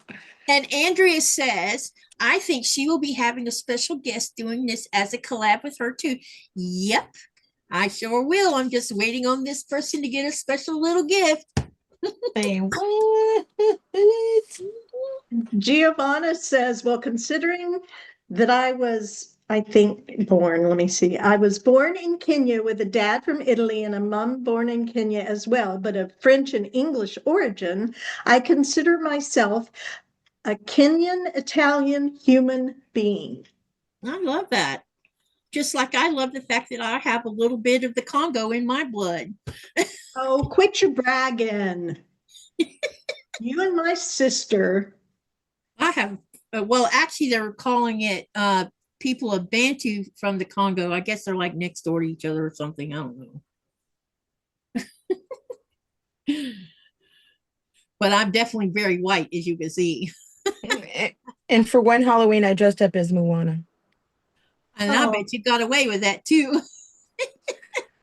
Andrea says, I think she will be having a special guest doing this as a collab with her too. Yep, I sure will. I'm just waiting on this person to get a special little gift. Say what? Giovanna says, well, considering that I was born in Kenya with a dad from Italy and a mom born in Kenya as well, but of French and English origin, I consider myself a Kenyan Italian human being. I love that. Just like I love the fact that I have a little bit of the Congo in my blood. Oh, quit your bragging. You and my sister. I have, actually, they're calling it people of Bantu from the Congo. I guess they're next door to each other or something. I don't know. But I'm definitely very white, as you can see. And for one Halloween, I dressed up as Moana. And I Oh. bet you got away with that too.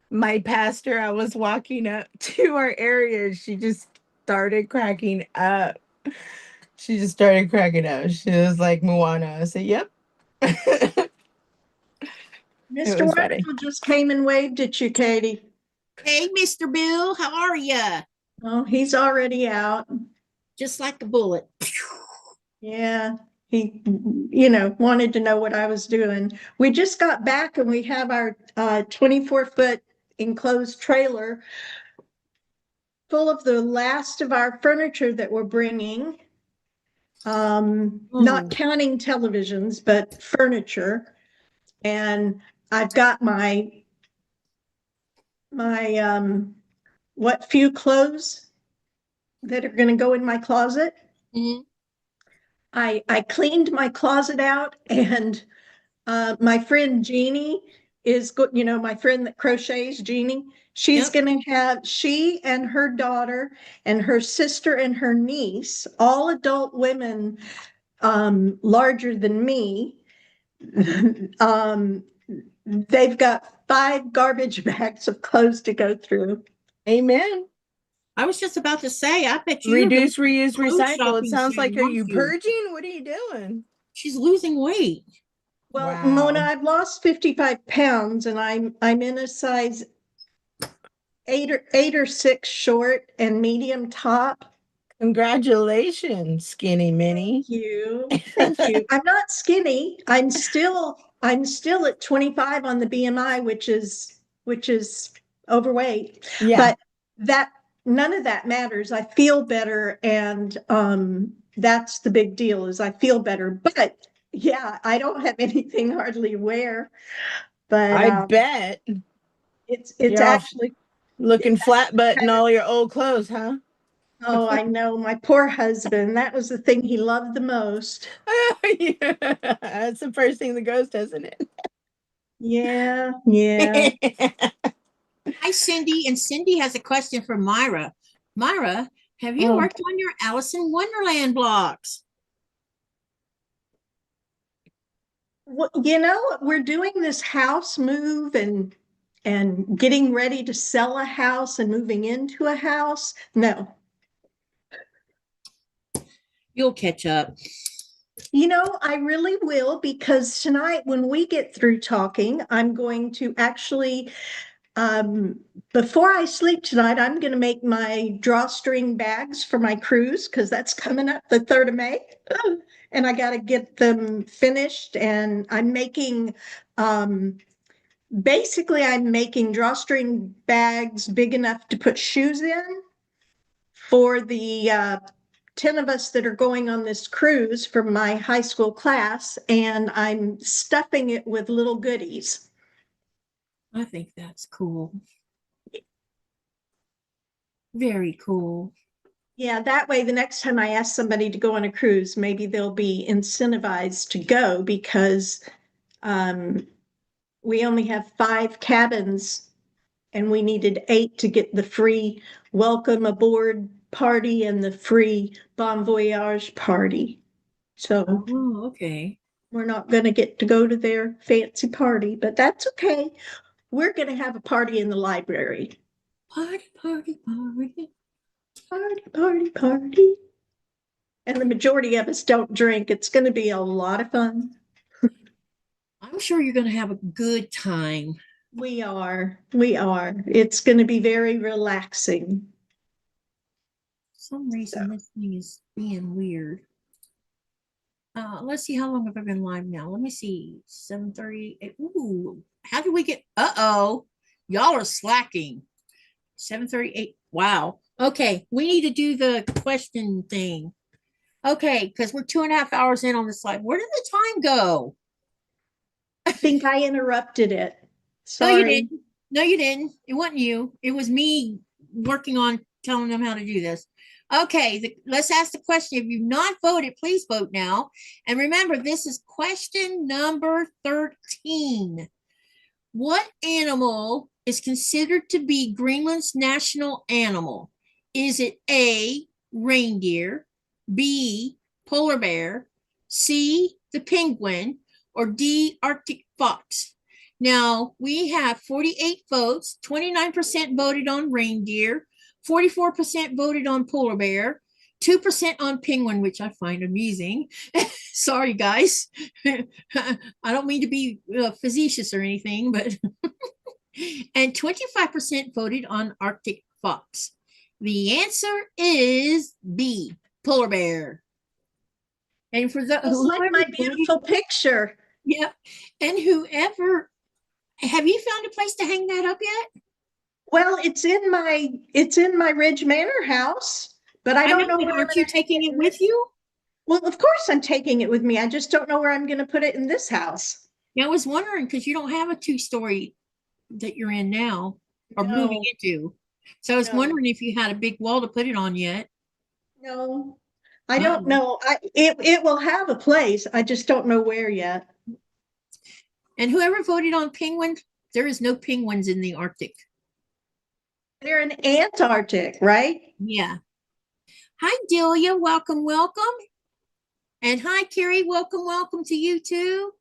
My pastor, I was walking up to our area, and she just started cracking up. She just started cracking up. She was like, Moana. I said, yep. It Mr. was funny. Wonderful just came and waved at you, Katie. Hey, Mr. Bill, how are ya? Oh, he's already out. Just like a bullet. Yeah, he, wanted to know what I was doing. We just got back and we have our 24-foot enclosed trailer full of the last of our furniture that we're bringing. Not counting televisions, but furniture. And I've got my what few clothes that are going to go in my closet. Mhm. I cleaned my closet out, and my friend Jeannie is good. My friend that crochets, Jeannie. She's Yep. going to have she and her daughter and her sister and her niece, all adult women, larger than me. They've got 5 garbage bags of clothes to go through. Amen. I was just about to say, I bet you Reduce, reuse, clothes recycle. It shopping sounds soon, like, are aren't you you? purging? What are you doing? She's losing weight. Well, Wow. Mona, I've lost 55 pounds, and I'm in a size 8 or 6 short and medium top. Congratulations, skinny mini. Thank you. Thank you. I'm not skinny. I'm still at 25 on the BMI, which is overweight. Yeah. But that none of that matters. I feel better, and that's the big deal, is I feel better. But yeah, I don't have anything hardly to wear. But I bet it's you're all actually looking it's flat actually butt in kind of, all your old clothes, huh? oh, I know, my poor husband. That was the thing he loved the most. Yeah. That's the first thing that goes, doesn't it? Yeah, yeah. Hi, Cindy. And Cindy has a question for Myra. Myra, have you Oh. worked on your Alice in Wonderland blocks? Well, we're doing this house move and getting ready to sell a house and moving into a house. No, You'll catch up. I really will, because tonight when we get through talking, I'm going to actually, before I sleep tonight, I'm going to make my drawstring bags for my cruise, because that's coming up the 3rd of May. And I got to get them finished. And I'm making, basically, I'm making drawstring bags big enough to put shoes in for the 10 of us that are going on this cruise for my high school class, and I'm stuffing it with little goodies. I think that's cool. Very cool. Yeah, that way the next time I ask somebody to go on a cruise, maybe they'll be incentivized to go, because we only have 5 cabins and we needed 8 to get the free welcome aboard party and the free bon voyage party. So Oh, okay. we're not going to get to go to their fancy party, but that's okay. We're going to have a party in the library. Party, party, party. Party, party, party. And the majority of us don't drink. It's going to be a lot of fun. I'm sure you're going to have a good time. We are. We are. It's going to be very relaxing. For some reason, this thing is being weird. Let's see, how long have I been live now? Let me see. 7:38. Ooh, how did we get? Uh-oh. Y'all are slacking. 7:38. Wow. Okay, we need to do the question thing. Okay, because we're 2.5 hours in on this live. Where did the time go? I think I interrupted it. No, you Sorry. didn't. No, you didn't. It wasn't you. It was me working on telling them how to do this. Okay, let's ask the question. If you've not voted, please vote now. And remember, this is question number 13. What animal is considered to be Greenland's national animal? Is it A, reindeer, B, polar bear, C, the penguin, or D, Arctic fox? Now, we have 48 votes, 29% voted on reindeer, 44% voted on polar bear, 2% on penguin, which I find amusing. Sorry, guys. I don't mean to be facetious or anything, but and 25% voted on Arctic fox. The answer is B, polar bear. And for the It's like my beautiful picture. yeah, and whoever, have you found a place to hang that up yet? Well, it's in my Ridge Manor house, but I don't know but where aren't I'm you gonna taking hang it with you? Well, of course I'm taking it with me. I just don't know where I'm going to put it in this house. Yeah, I was wondering because you don't have a 2-story that you're in now or moving No, into. So I was no, wondering if you had a big wall to put it on yet. no. I don't know. It will have a place. I just don't know where yet. And whoever voted on penguin, there is no penguins in the Arctic. They're in Antarctic, right? Yeah. Hi, Delia. Welcome, welcome. And hi, Carrie. Welcome, welcome to you too.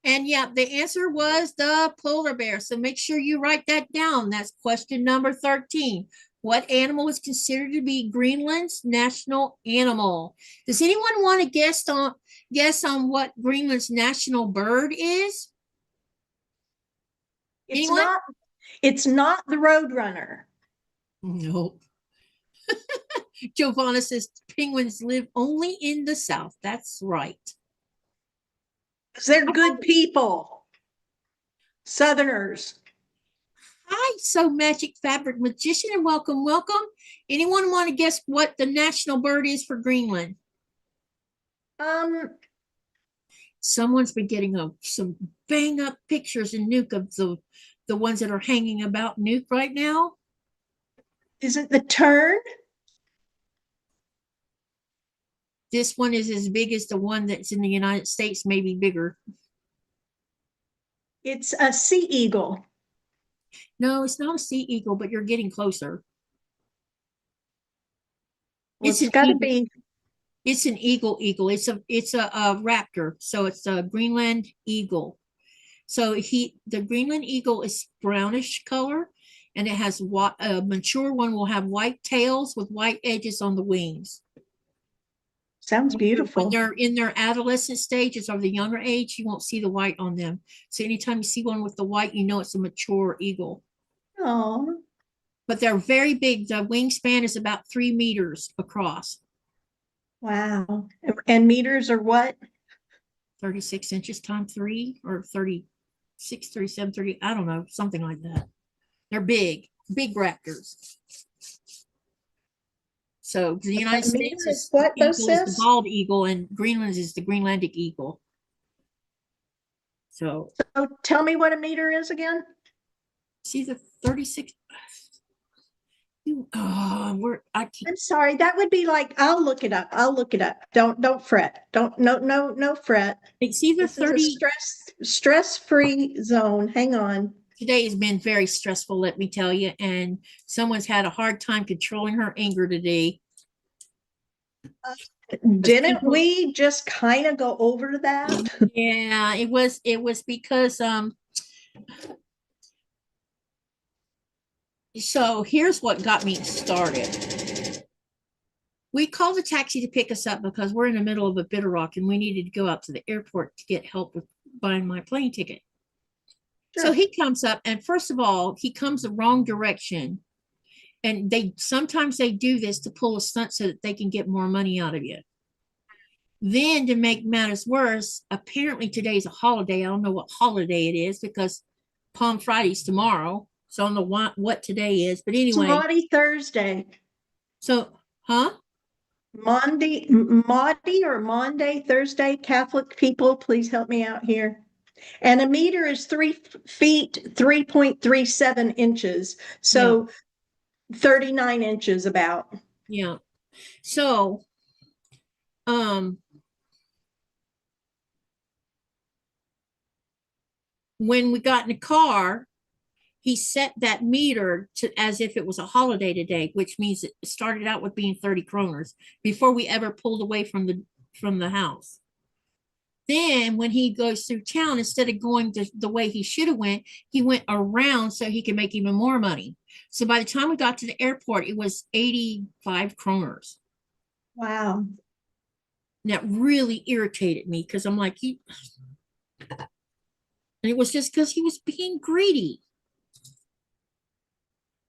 And yeah, the answer was the polar bear. So make sure you write that down. That's question number 13. What animal is considered to be Greenland's national animal? Does anyone want to guess on what Greenland's national bird is? It's Anyone? it's not the Roadrunner. Nope. Giovanna says penguins live only in the South. That's right. They're good people. Southerners. Hi, So Magic Fabric Magician, and welcome, welcome. Anyone want to guess what the national bird is for Greenland? Someone's been getting some bang up pictures in Nuke of the ones that are hanging about Nuke right now. Is it the tern? This one is as big as the one that's in the United States, maybe bigger. It's a sea eagle. No, it's not a sea eagle, but you're getting closer. Well, it's got to be. It's an eagle. It's a raptor. So it's a Greenland eagle. So the Greenland eagle is brownish color, and it has a mature one will have white tails with white edges on the wings. Sounds beautiful. When they're in their adolescent stages or the younger age, you won't see the white on them. So anytime you see one with the white, you know it's a mature eagle. Oh. But they're very big. The wingspan is about 3 meters across. Wow. And meters are what? 36 inches times 3 or 36, 37, 30. I don't know, something like that. They're big raptors. So the United States is what, the bald eagle, and Greenland is the Greenlandic eagle. So tell me what a meter is again. See the 36. I'm sorry. That would be like, I'll look it up. Don't fret. No fret. See the 30. Stress-free zone. Hang on. Today has been very stressful, let me tell you, and someone's had a hard time controlling her anger today. Didn't we just kind of go over that? Yeah, it was because so here's what got me started. We called a taxi to pick us up because we're in the middle of a bitter rock and we needed to go out to the airport to get help with buying my plane ticket. Sure. So he comes up, and first of all, he comes the wrong direction. And sometimes they do this to pull a stunt so that they can get more money out of you. Then to make matters worse, apparently today's a holiday. I don't know what holiday it is because Palm Friday's tomorrow. So I don't know what today is, but anyway. It's Maundy Thursday. So, huh? Maundy or Maunday Thursday. Catholic people, please help me out here. And a meter is 3 feet, 3.37 inches. So yeah. 39 inches about. Yeah. So, when we got in the car, he set that meter to as if it was a holiday today, which means it started out with being 30 kroners before we ever pulled away from the house. then when he goes through town, instead of going the way he should have went, he went around so he could make even more money. So by the time we got to the airport, it was 85 kroners. Wow. And that really irritated me because I'm like, and it was just because he was being greedy.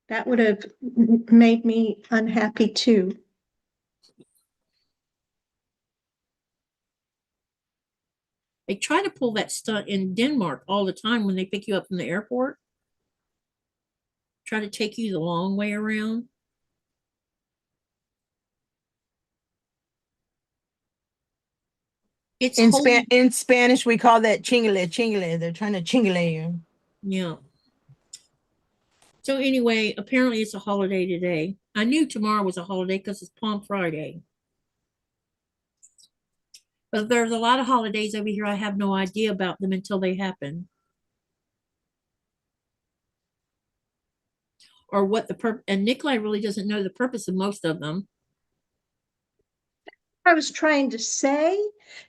That would have made me unhappy too. They try to pull that stunt in Denmark all the time when they pick you up from the airport. Try to take you the long way around. It's In Spanish, we call that chingle. They're trying to chingle you. Yeah. So anyway, apparently it's a holiday today. I knew tomorrow was a holiday because it's Palm Friday. But there's a lot of holidays over here. I have no idea about them until they happen. Or what the purpose, and Nikolai really doesn't know the purpose of most of them. I was trying to say,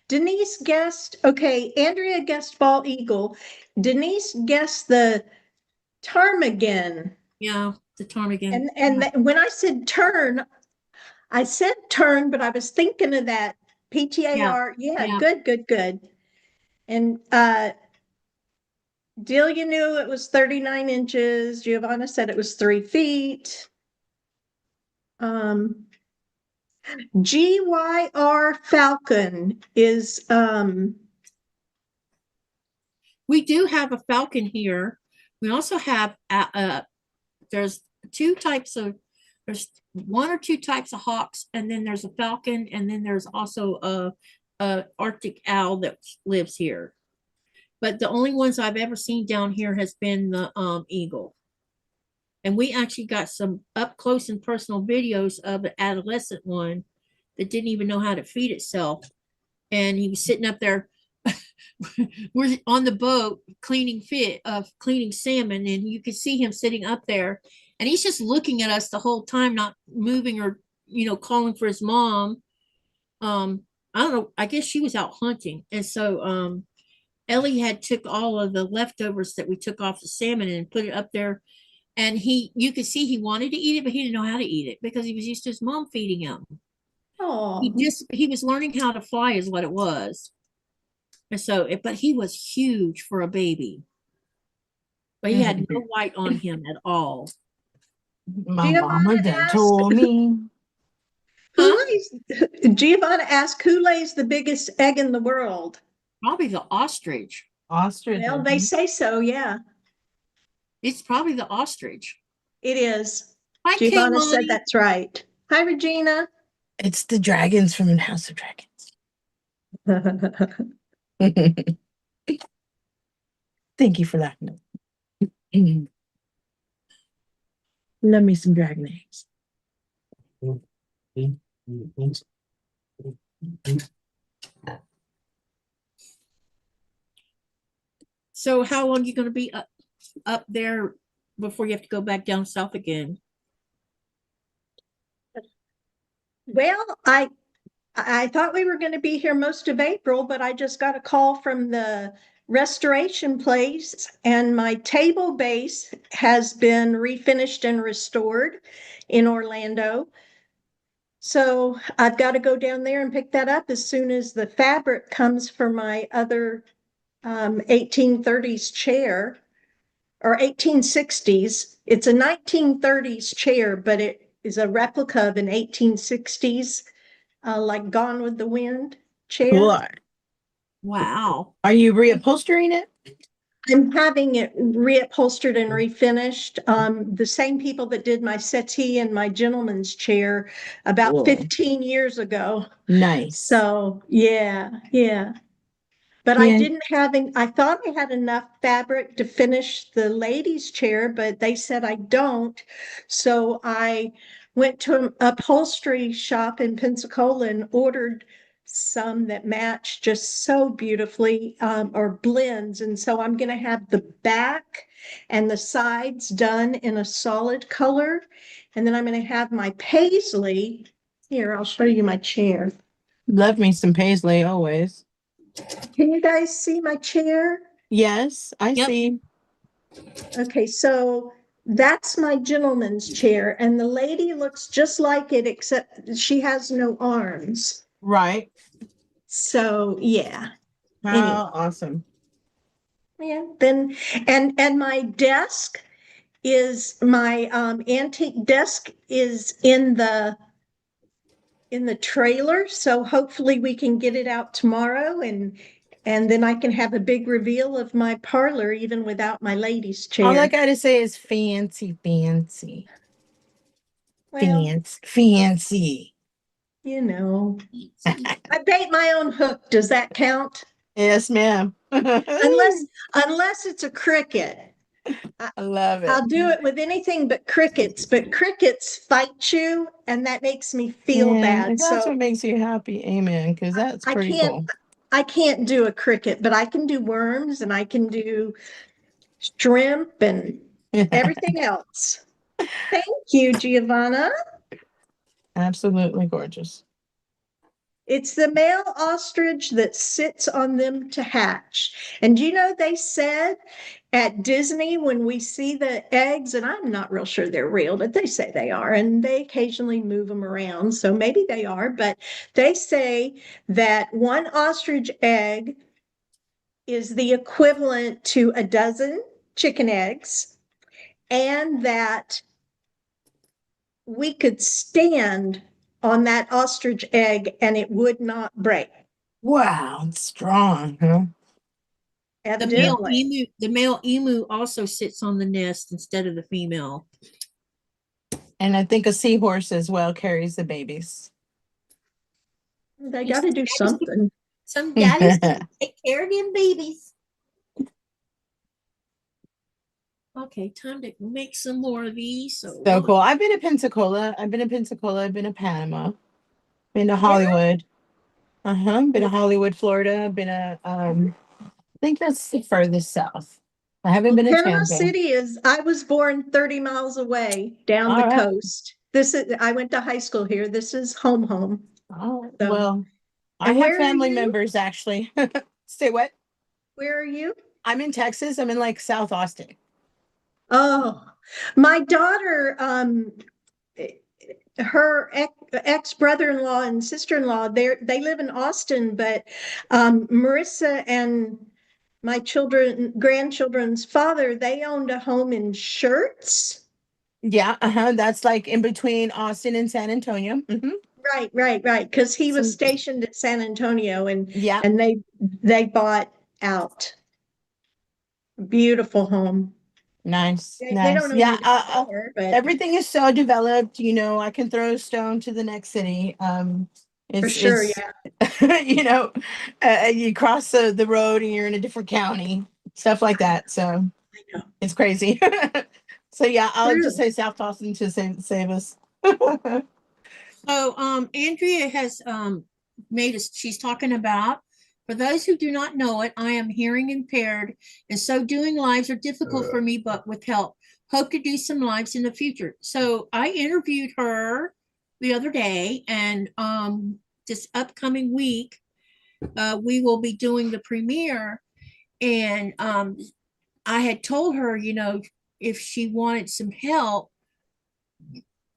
Denise guessed, okay, Andrea guessed bald eagle. Denise guessed the ptarmigan. Yeah, the ptarmigan. And when I said tern, I said turn, but I was thinking of that PTAR. Yeah, good. And Delia knew it was 39 inches. Giovanna said it was 3 feet. GYR Falcon is We do have a falcon here. We also have there's one or two types of hawks, and then there's a falcon, and then there's also a Arctic owl that lives here. But the only ones I've ever seen down here has been the eagle. And we actually got some up close and personal videos of an adolescent one that didn't even know how to feed itself. And he was sitting up there. We're on the boat cleaning salmon, and you could see him sitting up there, and he's just looking at us the whole time, not moving or calling for his mom. I don't know, I guess she was out hunting, and so Ellie had took all of the leftovers that we took off the salmon and put it up there, and you could see he wanted to eat it, but he didn't know how to eat it because he was used to his mom feeding him. He was learning how to fly is what it was. And so, but he was huge for a baby. But he had no white on him at all. My mama done told me. Giovanna asked, who lays the biggest egg in the world? Probably the ostrich. Ostrich. Well, they say so, yeah. It's probably the ostrich. It is. Hi, Giovanna Kay, said that's right. Hi, Regina. It's the dragons from House of Dragons. Thank you for laughing. Love me some dragon eggs. So how long are you going to be up there before you have to go back down south again? Well, I thought we were going to be here most of April, but I just got a call from the restoration place, and my table base has been refinished and restored in Orlando. So I've got to go down there and pick that up as soon as the fabric comes for my other 1830s chair, or 1860s. It's a 1930s chair, but it is a replica of an 1860s, like Gone with the Wind chair. Cool. Wow. Are you reupholstering it? I'm having it reupholstered and refinished. The same people that did my settee and my gentleman's chair about Cool. 15 years ago. Nice. So yeah. But Yeah. I thought I had enough fabric to finish the ladies' chair, but they said I don't. So I went to an upholstery shop in Pensacola and ordered some that match just so beautifully, or blends. And so I'm going to have the back and the sides done in a solid color. And then I'm going to have my paisley. Here, I'll show you my chair. Love me some paisley always. Can you guys see my chair? Yes, I Yep. see. Okay, so that's my gentleman's chair, and the lady looks just like it, except she has no arms. Right. So yeah, anyway, How awesome. yeah. Then and my desk is my antique desk is in the trailer, so hopefully we can get it out tomorrow, and then I can have a big reveal of my parlor even without my lady's All I chair. gotta say is fancy, fancy, Well, fancy. you know, I bait my own hook. Does that count? Yes, ma'am. Unless unless it's a cricket. I, I love it. I'll do it with anything but crickets fight you, and that makes me feel Yeah, bad. if that's So what makes you happy, amen, because that's I pretty can't cool. I can't do a cricket, but I can do worms and I can do shrimp and everything else. Thank you, Giovanna. Absolutely gorgeous. It's the male ostrich that sits on them to hatch. And you know, they said at Disney when we see the eggs, and I'm not real sure they're real, but they say they are, and they occasionally move them around. So maybe they are, but they say that one ostrich egg is the equivalent to a dozen chicken eggs, and that we could stand on that ostrich egg and it would not break. Wow, it's strong, huh? Evidently. The male emu also sits on the nest instead of the female. And I think a seahorse as well carries the babies. They got to do something. Some daddies take care of them babies. Okay, time to make some more of these. So cool. I've been to Pensacola. I've been to Panama, been to Hollywood. Been to Hollywood, Florida. Been to I think that's the furthest south. I haven't been to Panama Tampa. City is, I was born 30 miles away down the All right. coast. This is, I went to high school here. This is home. Oh, So, well, I and have where are family you? members actually. Say what? Where are you? I'm in Texas. I'm in like South Austin. Oh, my daughter, her ex brother-in-law and sister-in-law, they live in Austin, but Marissa and my grandchildren's father, they owned a home in Shirts. Yeah, that's like in between Austin and San Antonio. Right. Because he was Some, stationed at San Antonio, yeah, and they bought out. Beautiful home. nice, They don't nice. own Yeah, it anymore, but everything is so developed. You know, I can throw a stone to the next city. for It's sure, it's yeah. you know, you cross the road and you're in a different county, stuff like that. So I know. it's crazy. So yeah, I'll just True. say South Austin to save us. So Andrea has made us, she's talking about, for those who do not know it, I am hearing impaired, and so doing lives are difficult for me, but with help. Hope to do some lives in the future. So I interviewed her the other day, and this upcoming week, we will be doing the premiere. And I had told her, you know, if she wanted some help,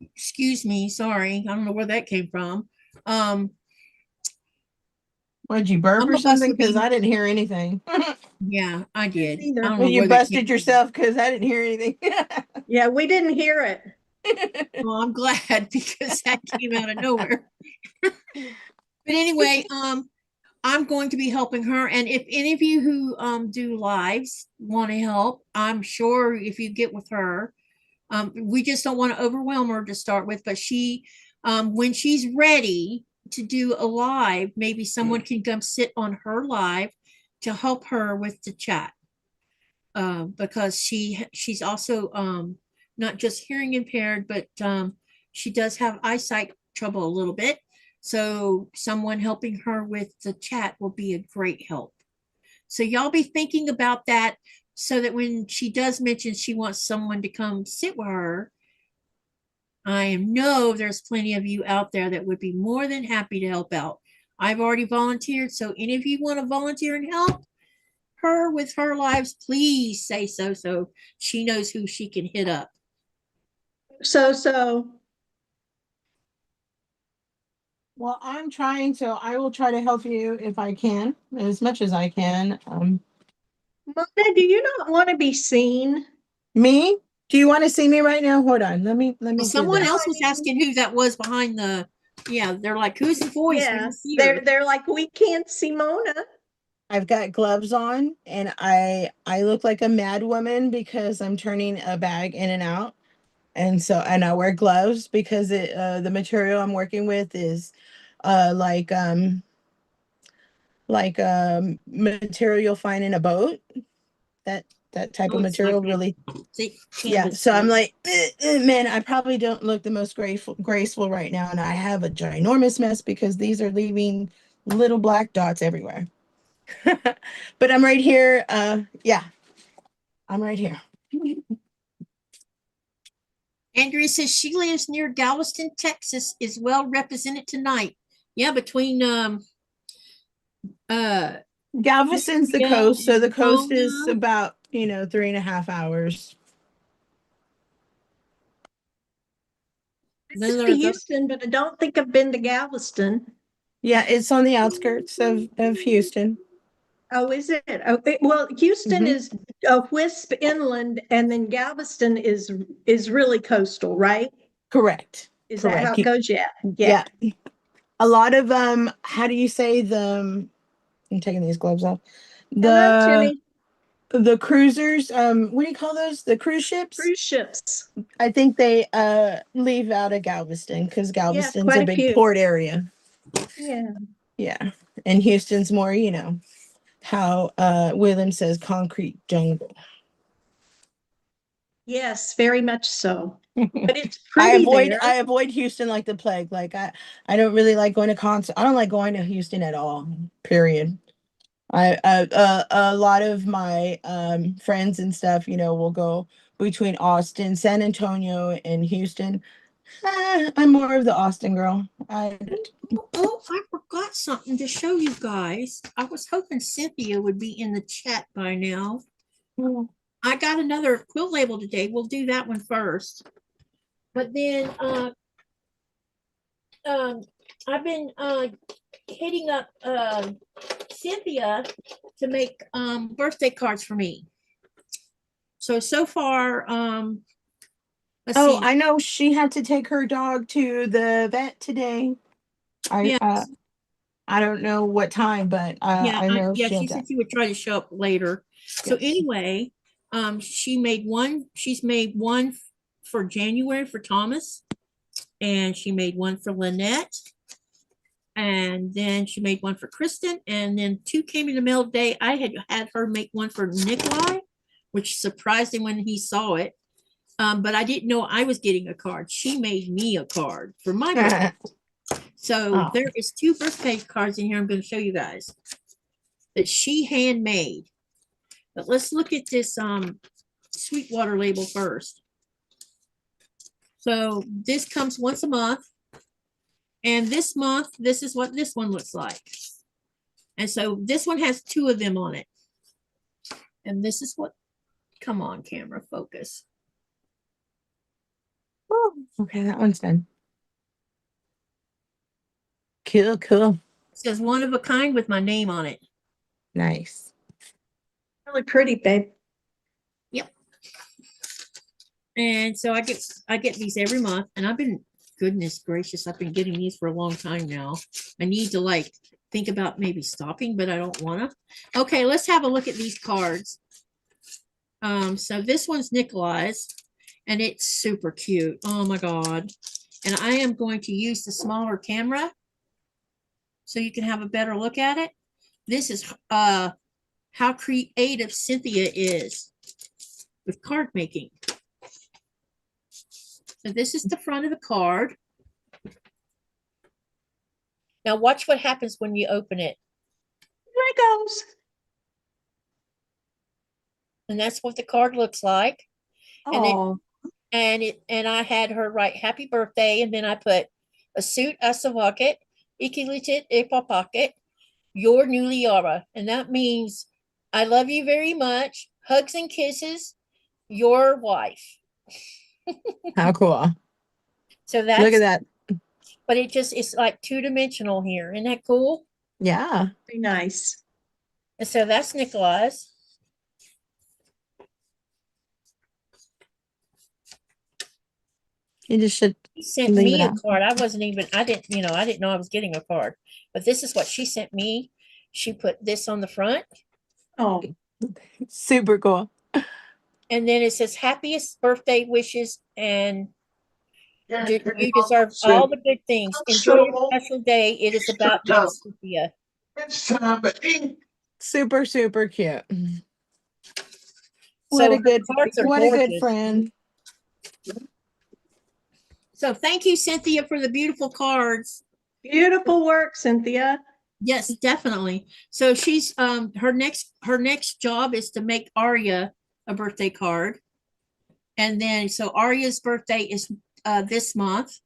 excuse me, sorry, I don't know where that came from. Um, Would you burp I'm or a bus something? would Because be, I didn't hear anything. yeah, I did. I Either. don't Well, know you where that came busted from. yourself because I didn't hear anything. Yeah, we didn't hear it. Well, I'm glad because that came out of nowhere. But anyway, I'm going to be helping her. And if any of you who do lives want to help, I'm sure if you get with her, we just don't want to overwhelm her to start with, but she, when she's ready to do a live, maybe someone can come sit on her live to help her with the chat. Because she's also not just hearing impaired, but she does have eyesight trouble a little bit. So someone helping her with the chat will be a great help. So y'all be thinking about that so that when she does mention she wants someone to come sit with her, I know there's plenty of you out there that would be more than happy to help out. I've already volunteered. So any of you want to volunteer and help her with her lives, please say so. So she knows who she can hit up. So Well, I'm trying to, I will try to help you if I can, as much as I can. Mona, do you not want to be seen? Me? Do you want to see me right now? Hold on. Let me do Someone this. else was asking who that was behind the, yeah, they're like, who's the voice? We Yeah, don't see her. they're like, we can't see Mona. I've got gloves on and I look like a mad woman because I'm turning a bag in and out. And so, and I wear gloves because the material I'm working with is like material you'll find in a boat. That type Oh, of it's material like really, see, yeah. canvas So I'm stuff. like, man, I probably don't look the most graceful right now, and I have a ginormous mess because these are leaving little black dots everywhere. But I'm right here. Yeah, I'm right here. Andrea says she lives near Galveston, Texas, is well represented tonight. Yeah, between uh Galveston's the Andrea coast, so the and coast is Mona. about 3.5 hours. I've Then been to there's Houston, but I don't think I've been to Galveston. Yeah, it's on the outskirts of Houston. Oh, is it? Okay. Well, Houston Mhm. is a wisp inland, and then Galveston is really coastal, right? Correct. Is that how Correct. it goes? Yeah. Yeah. Yeah. A lot of how do you say I'm taking these gloves off. Hello, The Timmy. the cruisers, what do you call those? The cruise ships? Cruise ships. I think they leave out of Galveston because Yeah, Galveston's quite a a big few. port area. Yeah. Yeah. And Houston's more, how William says concrete jungle. Yes, very much so. But it's I pretty avoid there. I avoid Houston like the plague. Like I don't really like going to concert. I don't like going to Houston at all. Period. A lot of my friends and stuff, will go between Austin, San Antonio, and Houston. I'm more of the Austin girl. oh, I forgot something to show you guys. I was hoping Cynthia would be in the chat by now. I got another quilt label today. We'll do that one first. But then I've been hitting up Cynthia to make birthday cards for me. So far, let's Oh, see. I know she had to take her dog to the vet today. I Yeah, I don't know what time, but I know yeah. she She had said that. she would try to show up later. So Yes. anyway, she made one. She's made one for January for Thomas, and she made one for Lynette, and then she made one for Kristen, and then two came in the mail today. I had her make one for Nikolai, which surprised him when he saw it. But I didn't know I was getting a card. She made me a card for my birthday. So Oh. there is two birthday cards in here I'm going to show you guys that she handmade. But let's look at this Sweetwater label first. So this comes once a month. And this month, this is what this one looks like. And so this one has two of them on it. And this is what, come on, camera, focus. Oh, okay, that one's done. Cool, cool. It says one of a kind with my name on it. Nice. Really pretty, babe. Yep. And so I get these every month, and I've been, goodness gracious, I've been getting these for a long time now. I need to like think about maybe stopping, but I don't want to. Okay, let's have a look at these cards. So this one's Nikolai's, and it's super cute. Oh my God. And I am going to use the smaller camera so you can have a better look at it. This is how creative Cynthia is with card making. So this is the front of the card. Now watch what happens when you open it. There it goes. And that's what the card looks like. Oh, And I had her write happy birthday, and then I put a suit, a savaket. Ikilicit e papaket, your new Liara. And that means I love you very much. Hugs and kisses, your wife. How cool. So Look that's, at that. but it's like 2-dimensional here. Isn't that cool? Yeah. Very nice. And so that's Nikolai's. You just should He sent leave me it a out. card. I didn't know I was getting a card. But this is what she sent me. She put this on the front. Oh, Super cool. And then it says happiest birthday wishes and you deserve all the good things. Enjoy your special day. It is about you, Cynthia. It's time to eat. Super, super cute. So What a good, cards are what a good gorgeous. friend. So thank you, Cynthia, for the beautiful cards. beautiful work, Cynthia. Yes, definitely. So she's her next job is to make Arya a birthday card. And then so Arya's birthday is this month.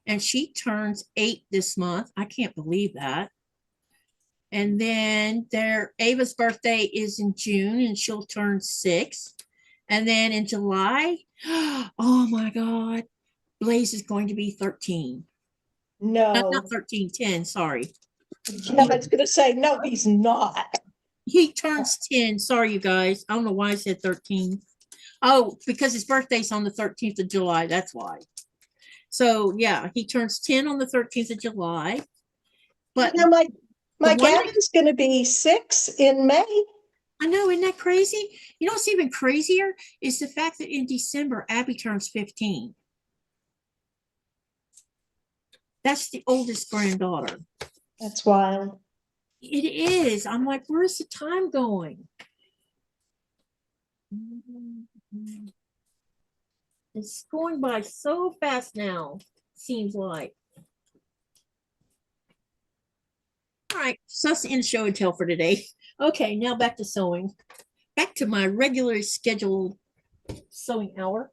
And she turns 8 this month. I can't believe that. And then Ava's birthday is in June and she'll turn 6. And then in July, oh my God, Blaze is going to be 13. No, Not 13, 10, sorry. I was going to say, no, he's not. He turns 10. Sorry, you guys. I don't know why I said 13. Oh, because his birthday's on the 13th of July. That's why. So yeah, he turns 10 on the 13th of July. But You know, my the one- Gavin's going to be 6 in May. I know, isn't that crazy? You know what's even crazier is the fact that in December, Abby turns 15. That's the oldest granddaughter. That's wild. It is. I'm like, where's the time going? It's going by so fast now, seems like. All right, so that's the end of show and tell for today. Okay, now back to sewing. Back to my regularly scheduled sewing hour.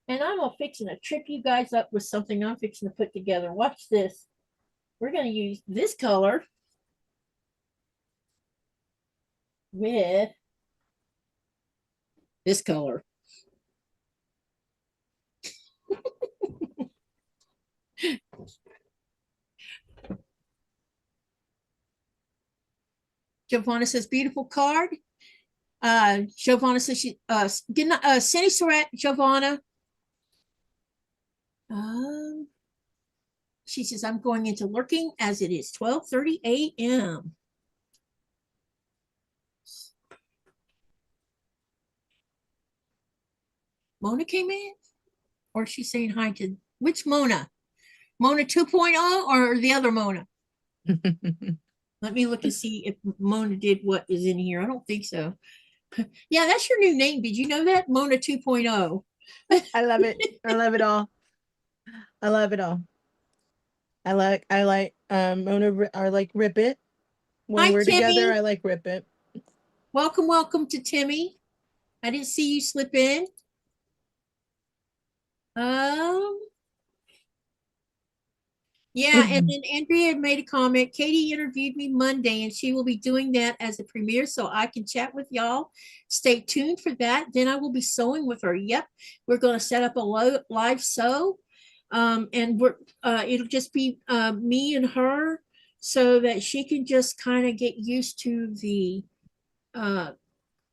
And I'm fixing to trip you guys up with something I'm fixing to put together. Watch this. We're going to use this color with this color. Giovanna says, beautiful card. Giovanna says, Cindy Surratt, Giovanna. She says, I'm going into lurking as it is 12:30 a.m. Mona came in? Or is she saying hi to, which Mona? Mona 2.0 or the other Mona? Let me look and see if Mona did what is in here. I don't think so. Yeah, that's your new name. Did you know that? Mona 2.0. I love it. I love it all. I love it all. I like Mona. I like Rip It. When Hi, we're Timmy. together, I like Rip It. Welcome to Timmy. I didn't see you slip in. Yeah, and then Andrea made a comment. Katie interviewed me Monday, and she will be doing that as a premiere, so I can chat with y'all. Stay tuned for that. Then I will be sewing with her. Yep, we're going to set up a live sew, and it'll just be me and her, so that she can just kind of get used to the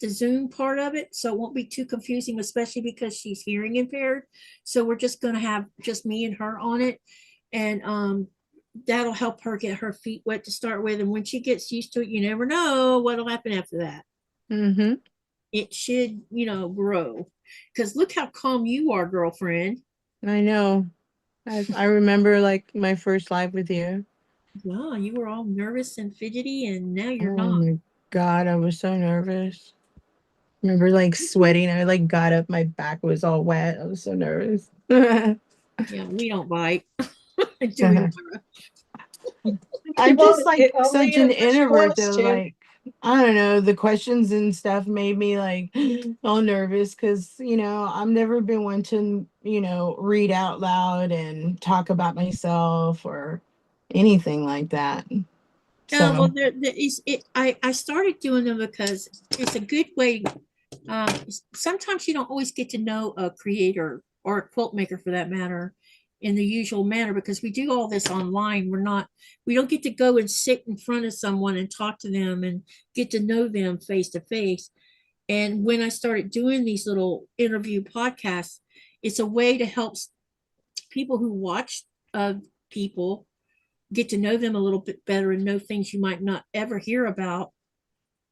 Zoom part of it, so it won't be too confusing, especially because she's hearing impaired. So we're just going to have just me and her on it. And that'll help her get her feet wet to start with. And when she gets used to it, you never know what'll happen after that. Mm-hmm. It should, grow. Because look how calm you are, girlfriend. I know. I remember like my first live with you. Wow, you were all nervous and fidgety, and now you're Oh not. my God, I was so nervous. Remember like sweating. I like got up, my back was all wet. I was so nervous. Yeah, we don't bite. I'm just like Only such an if she introvert wants though. to. Like, I don't know, the questions and stuff made me like all nervous because, I've never been one to, read out loud and talk about myself or, anything like that. Yeah, well, So there is it. I started doing them because it's a good way. Sometimes you don't always get to know a creator or a quilt maker for that matter in the usual manner because we do all this online. We don't get to go and sit in front of someone and talk to them and get to know them face to face. And when I started doing these little interview podcasts, it's a way to help people who watch people get to know them a little bit better and know things you might not ever hear about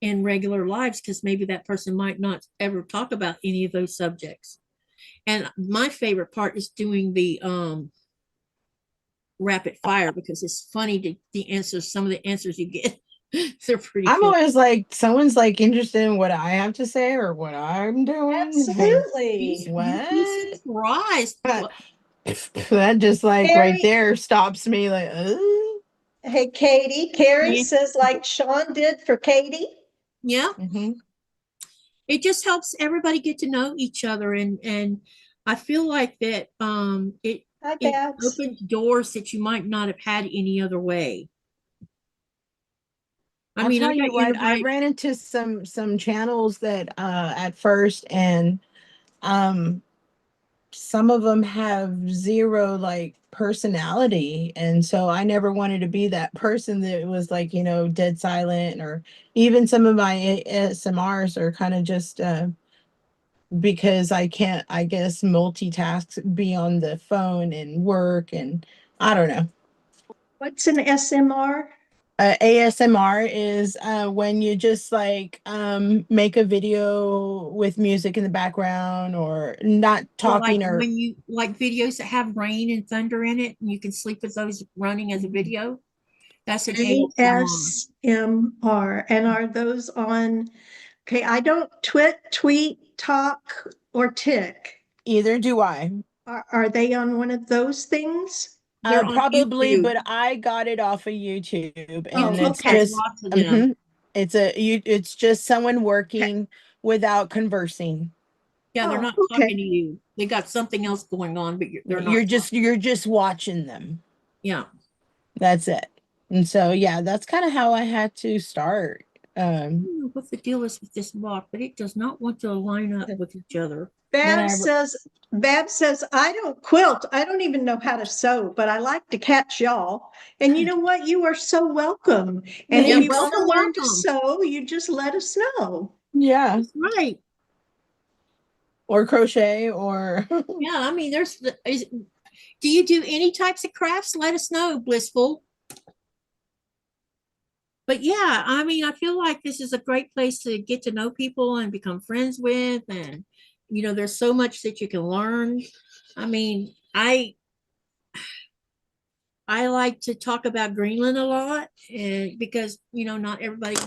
in regular lives because maybe that person might not ever talk about any of those subjects. And my favorite part is doing the rapid fire because it's funny to the answers, some of the answers you get. They're pretty I'm funny. always like, someone's like interested in what I have to say or what I'm doing. Absolutely. You'd be What? surprised. That just like right Carrie, there stops me like, hey, Katie. Carrie Yeah. says like Sean did for Katie. Yeah, mhm. it just helps everybody get to know each other and I feel like that Hi, it Babs. opens doors that you might not have had any other way. I I'll mean, I tell you got what, I invite. ran into some channels that at first, and um some of them have zero like personality, and so I never wanted to be that person that was like, dead silent. Or even some of my ASMRs are kind of just because I can't, I guess, multitask, be on the phone and work, and I don't know. What's an SMR? ASMR is when you just like make a video with music in the background or not Or like talking, or when you like videos that have rain and thunder in it, and you can sleep with those running as a video. That's an ASMR. ASMR. And are those on? Okay, I don't tweet, talk, or tick. either do I. Are they on one of those things? They're on Probably, YouTube. but I got it off of YouTube, and Oh, YouTube it's okay. has just lots of them. it's just someone Okay. working without conversing. Yeah, they're Oh, not okay. talking to you. They got something else going on, but they're not You're just talking. you're just watching them. Yeah. That's it. And so yeah, that's kind of how I had to start. I don't know what the deal is with this block, but it does not want to line up with each other. Then Bab I says, Bab says, I don't quilt. I don't even know how to sew, but I like to catch y'all. And you know what? You are so welcome. And if Yeah, you want welcome, to learn to welcome. sew, you just let us know. yeah, That's right. or crochet or Yeah, I mean, do you do any types of crafts? Let us know, Blissful. But yeah, I mean, I feel like this is a great place to get to know people and become friends with. And, there's so much that you can learn. I mean, I like to talk about Greenland a lot and because, not everybody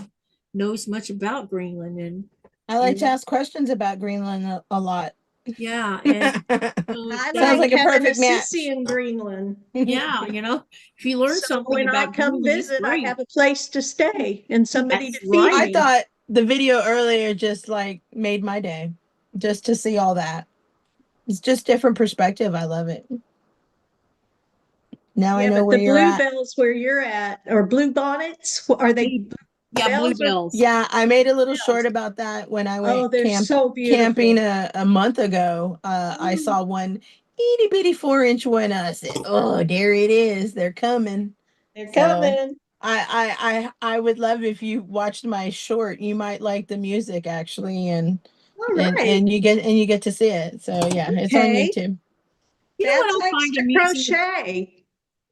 knows much about Greenland I like to and ask questions about Greenland a lot. yeah, and I Sounds like like a having a perfect sissy match. in Greenland. yeah, if you learn So something when I about come Greenland, it's visit, I great. have a place to stay and somebody That's to feed I right. me. thought the video earlier just like made my day, just to see all that. It's just different perspective. I love it. Now I Yeah, know but where the you're at. bluebells where you're at, or blue bonnets, are they Yeah, bells or? bluebells. Yeah, I made a little Bells? short about that when I Oh, went they're so camping beautiful. a month ago. I Mm, saw one itty bitty 4-inch one. I said, "Oh, there it is. They're coming." they're So coming. I would love if you watched my short. You might like the music actually, and All and right. and you get and you get to see it. So yeah, it's on Okay. YouTube. You know what Babs I likes find to amusing? crochet.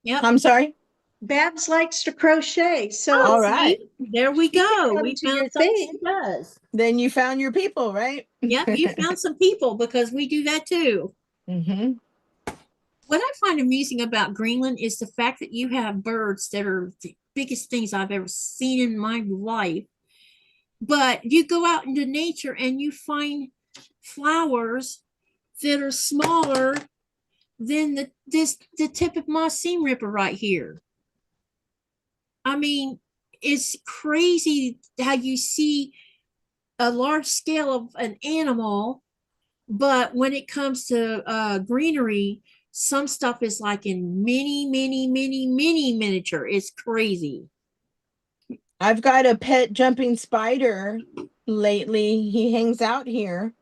Yep. I'm sorry. Babs likes to crochet. Oh, All So right. see, there we she can go. come We to found your something thing. she does. Then you found your people, right? Yep, you found some people because we do that too. hmm What I find amusing about Greenland is the fact that you have birds that are the biggest things I've ever seen in my life. But you go out into nature and you find flowers that are smaller than the tip of my seam ripper right here. I mean, it's crazy how you see a large scale of an animal, but when it comes to greenery, some stuff is like in mini miniature. It's crazy. I've got a pet jumping spider lately. He hangs out here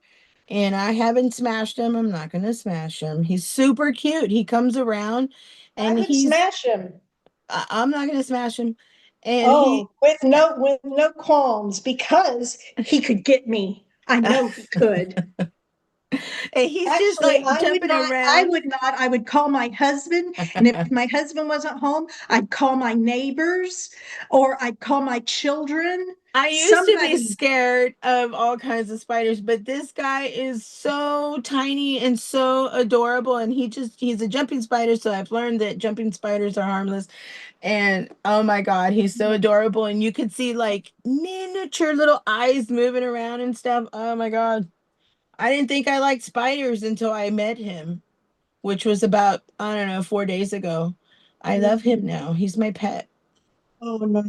and I haven't smashed him. I'm not going to smash him. He's super cute. He comes around I and would smash him. I'm not going to smash him. And Oh, with no qualms, because he could get me. I know he could. and he's just Actually, like jumping I around. would not. I would call my husband, and if my husband wasn't home, I'd call my neighbors or I'd call my children. I used to be Somebody. scared of all kinds of spiders, but this guy is so tiny and so adorable. And he's a jumping spider. So I've learned that jumping spiders are harmless. And oh my God, he's so adorable. And you could see like miniature little eyes moving around and stuff. Oh my God. I didn't think I liked spiders until I met him, which was about, I don't know, 4 days ago. I love him now. He's my pet. Oh no,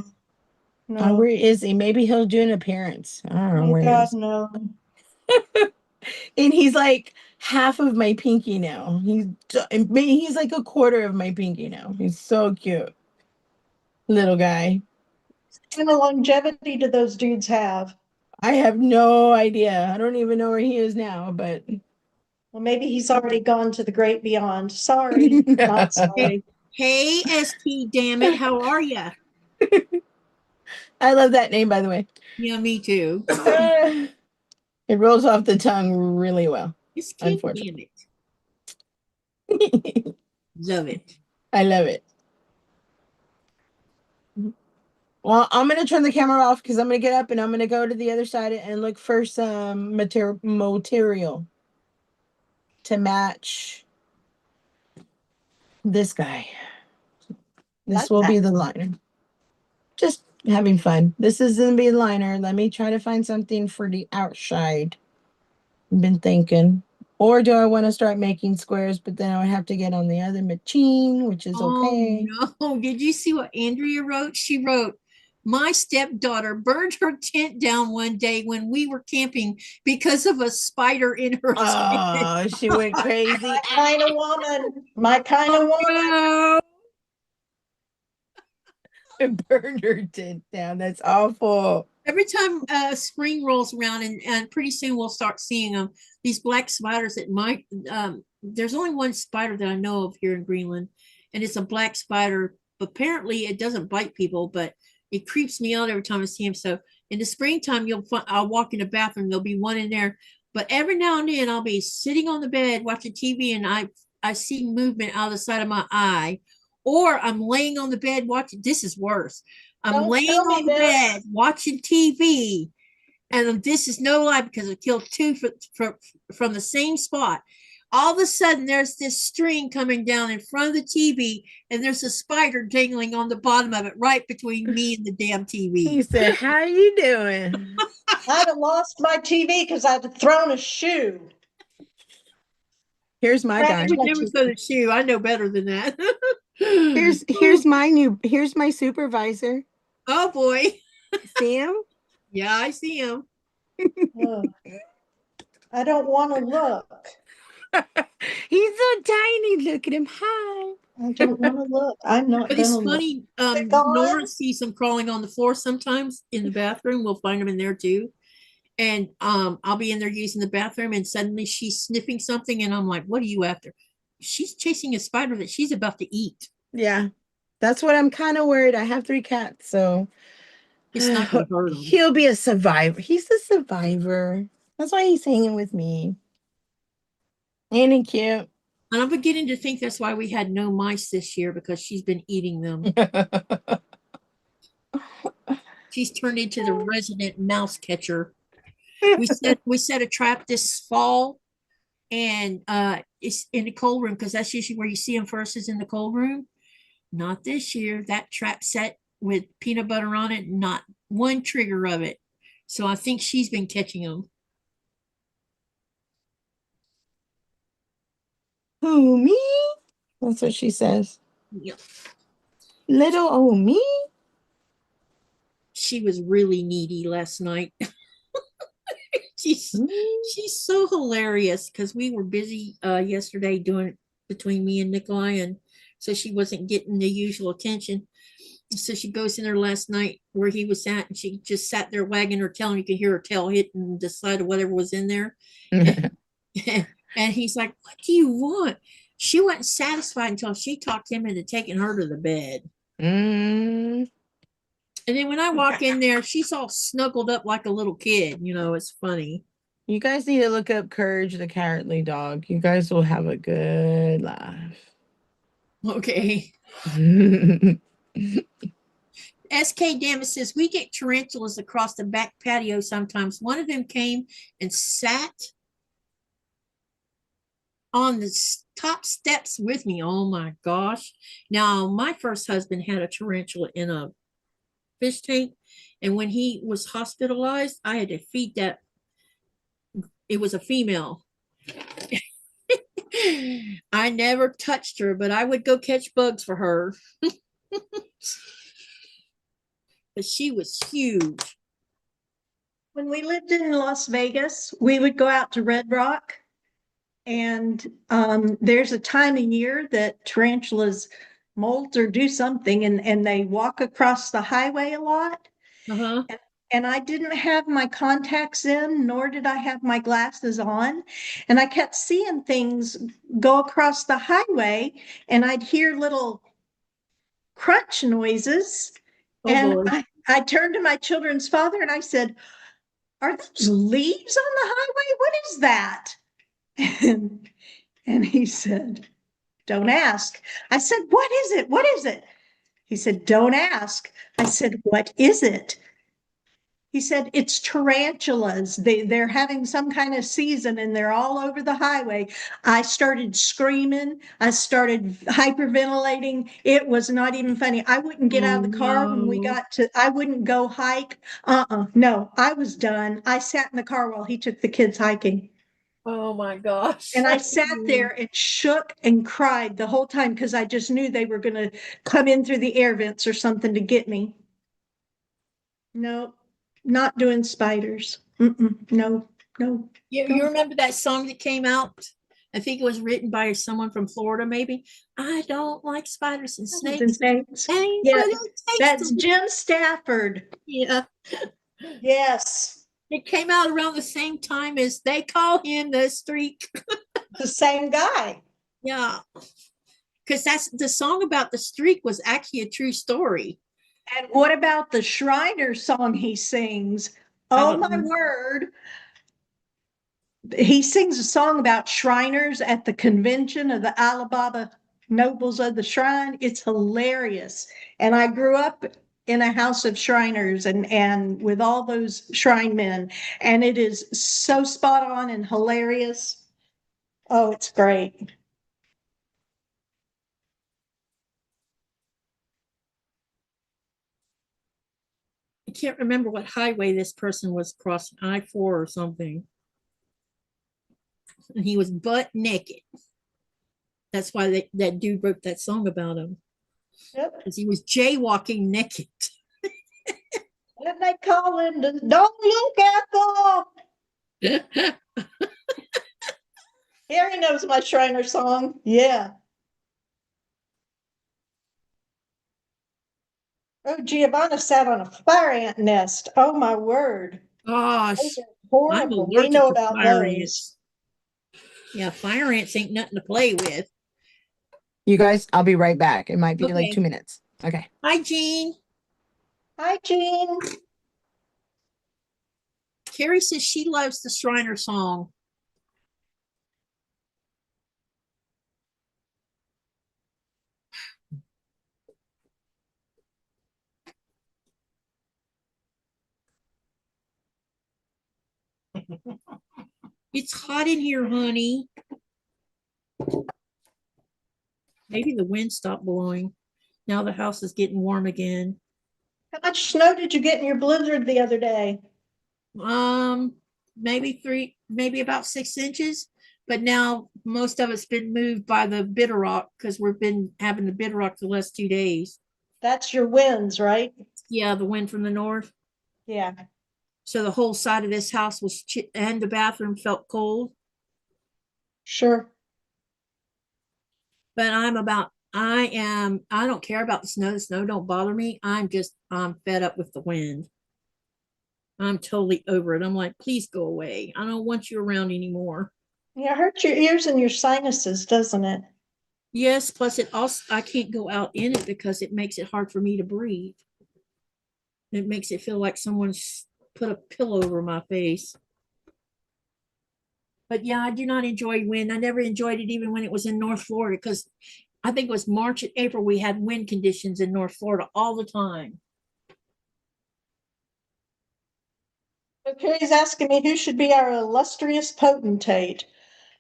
Where no. is he? Maybe he'll do an appearance. I don't know Oh where he God, is. no. And he's like half of my pinky now. He's like a quarter of my pinky now. He's so cute. Little guy. What kind of longevity do those dudes have? I have no idea. I don't even know where he is now, but Well, maybe he's already gone to the great beyond. Sorry, not sorry. Hey, ST, damn it, how are ya? I love that name, by the way. Yeah, me too. It rolls off the tongue really well. It's cute, damn Unfortunately. it. Love it. I love it. Well, I'm going to turn the camera off because I'm going to get up and I'm going to go to the other side and look for some material to match this guy. This will be the liner. Just having fun. This is going to be the liner. Let me try to find something for the outside. I've been thinking. Or do I want to start making squares, but then I would have to get on the other machine, which is okay. No. Did you see what Andrea wrote? She wrote, my stepdaughter burned her tent down one day when we were camping because of a spider in her tent. Oh, she went crazy. My kind of woman. My kind of woman. No. It burned her tent down. That's awful. Every time spring rolls around, and pretty soon we'll start seeing them, these black spiders that might, there's only one spider that I know of here in Greenland, and it's a black spider. Apparently it doesn't bite people, but it creeps me out every time I see him. So in the springtime, I'll walk in the bathroom, there'll be one in there, but every now and then I'll be sitting on the bed watching TV and I see movement out of the side of my eye, or I'm laying on the bed watching. This is worse. I'm Don't laying tell me on the this. bed watching TV, and this is no lie because I killed two from the same spot. All of a sudden, there's this string coming down in front of the TV, and there's a spider dangling on the bottom of it, right between me and the damn He TV. said, how you doing? I'd have lost my TV because I'd have thrown a shoe. Here's my guy. I would never throw the shoe. I know better than that. Here's my supervisor. Oh boy. See him? Yeah, I see him. Ugh. I don't want to look. He's so tiny. Look at him. Hi. I don't want to look. I'm not But going it's to look. funny. Gone? Nora sees them crawling on the floor sometimes in the bathroom. We'll find them in there too. And I'll be in there using the bathroom, and suddenly she's sniffing something, and I'm like, "What are you after?" She's chasing a spider that she's about to eat. Yeah. That's what I'm kind of worried. I have 3 cats, so It's not gonna hurt him. he'll be a survivor. He's a survivor. That's why he's hanging with me. Ain't he cute? And I'm beginning to think that's why we had no mice this year, because she's been eating them. She's turned into the resident mouse catcher. We set a trap this fall, and it's in the cold room, because that's usually where you see them first, is in the cold room. Not this year. That trap set with peanut butter on it, not one trigger of it. So I think she's been catching them. Who, me? That's what she says. Yep. Little old me? She was really needy last night. she's so hilarious, because we were busy yesterday doing between me and Nikolai, and so she wasn't getting the usual attention. So she goes in there last night where he was at, and she just sat there wagging her tail, and you could hear her tail hitting the side of whatever was in there. And he's like, "What do you want?" She wasn't satisfied until she talked him into taking her to the bed. Mm. And then when I walk in there, she's all snuggled up like a little kid. You know, it's funny. You guys need to look up Courage the Cowardly Dog. You guys will have a good laugh. Okay. SK Dammit says, we get tarantulas across the back patio sometimes. One of them came and sat on the top steps with me. Oh my gosh. Now, my first husband had a tarantula in a fish tank, and when he was hospitalized, I had to feed that. It was a female. I never touched her, but I would go catch bugs for her. But she was huge. When we lived in Las Vegas, we would go out to Red Rock, and there's a time of year that tarantulas molt or do something, and they walk across the highway a lot. Uh-huh. And I didn't have my contacts in, nor did I have my glasses on. And I kept seeing things go across the highway, and I'd hear little crunch noises. Oh, And boy. I turned to my children's father and I said, "Are those leaves on the highway? What is that?" And he said, "Don't ask." I said, "What is it? What is it?" He said, "Don't ask." I said, "What is it?" He said, "It's tarantulas. They're having some kind of season and they're all over the highway." I started screaming. I started hyperventilating. It was not even funny. I wouldn't get out of the car when we got to, I wouldn't go hike. No, I was done. I sat in the car while he took the kids hiking. Oh my gosh. And I sat there and shook and cried the whole time because I just knew they were going to come in through the air vents or something to get me. No, not doing spiders. No, no. You remember that song that came out? I think it was written by someone from Florida, maybe. I don't like spiders and snakes. Yeah, that's Jim Stafford. Yeah. Yes, It came out around the same time as They Call Him the Streak. the same guy. Yeah. Because that's the song about the streak was actually a true story. And what about the Shriner song he sings? Oh my word. He sings a song about Shriners at the convention of the Alibaba Nobles of the Shrine. It's hilarious. And I grew up in a house of Shriners and with all those shrine men. And it is so spot on and hilarious. Oh, it's great. I can't remember what highway this person was crossing, I-4 or something. And he was butt naked. That's why that dude wrote that song about him. Yep. Because he was jaywalking naked. And they call him the Don't Look Ethel. Harry knows my Shriner song. Yeah. Oh, Giovanna sat on a fire ant nest. Oh my word. Gosh. Those are horrible. We know about those. Yeah, fire ants ain't nothing to play with. You guys, I'll be right back. It might be like Okay. 2 minutes. Okay. Hi, Jean. Hi, Jean. Carrie says she loves the Shriner song. It's hot in here, honey. Maybe the wind stopped blowing. Now the house is getting warm again. How much snow did you get in your blizzard the other day? Maybe about 6 inches. But now most of it's been moved by the bitter rock because we've been having the bitter rock the last 2 days. That's your winds, right? Yeah, the wind from the north. Yeah. So the whole side of this house was and the bathroom felt cold. Sure. but I don't care about the snow. The snow don't bother me. I'm fed up with the wind. I'm totally over it. I'm like, please go away. I don't want you around anymore. Yeah, it hurts your ears and your sinuses, doesn't it? Yes, plus it also, I can't go out in it because it makes it hard for me to breathe. It makes it feel like someone's put a pillow over my face. But yeah, I do not enjoy wind. I never enjoyed it even when it was in North Florida, because I think it was March and April we had wind conditions in North Florida all the time. Okay, he's asking me who should be our illustrious potentate.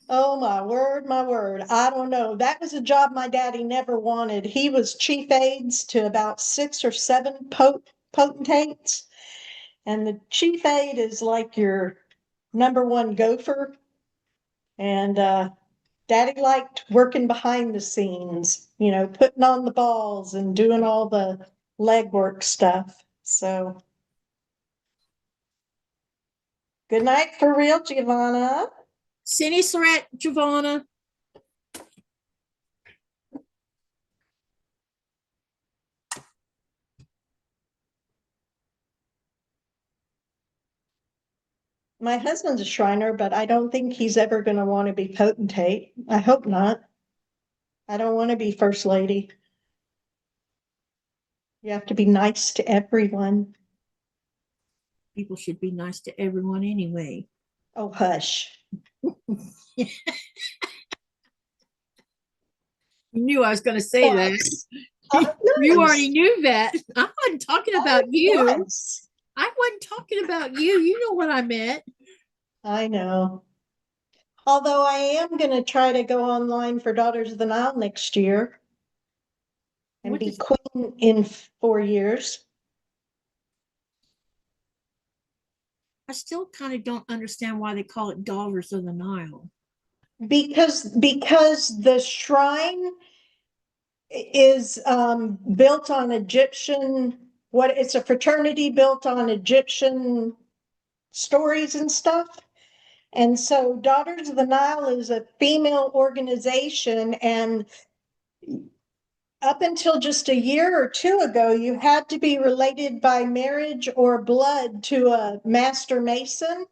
Oh, my word, my word. I don't know. That was a job my daddy never wanted. He was chief aides to about 6 or 7 potentates. And the chief aide is like your #1 gopher. And daddy liked working behind the scenes, you know, putting on the balls and doing all the legwork stuff. So good night for real, Giovanna. Cindy Surratt, Giovanna. My husband's a Shriner, but I don't think he's ever going to want to be potentate. I hope not. I don't want to be first lady. You have to be nice to everyone. People should be nice to everyone anyway. Oh, hush. You knew I was going to say that. You already knew that. I wasn't talking about you. Yes. I wasn't talking about you. You know what I meant. I know. Although I am going to try to go online for Daughters of the Nile next year and What be does- queen in 4 years. I still kind of don't understand why they call it Daughters of the Nile. Because the shrine is built on Egyptian, it's a fraternity built on Egyptian stories and stuff. And so Daughters of the Nile is a female organization, and up until just a year or 2 ago, you had to be related by marriage or blood to a master mason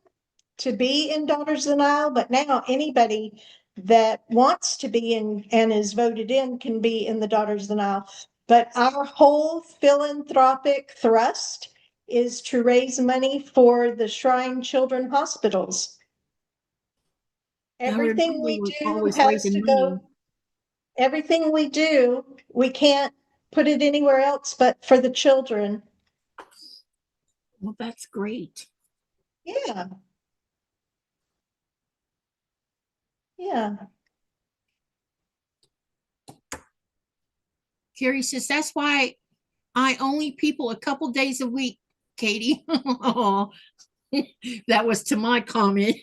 to be in Daughters of the Nile. But now anybody that wants to be in and is voted in can be in the Daughters of the Nile. But our whole philanthropic thrust is to raise money for the Shrine Children Hospitals. Everything we we're do always has raising to money. go, everything we do, we can't put it anywhere else but for the children. Well, that's great. Yeah. Yeah. Carrie says, that's why I only people a couple days a week, Katie. Oh, that was to my comment.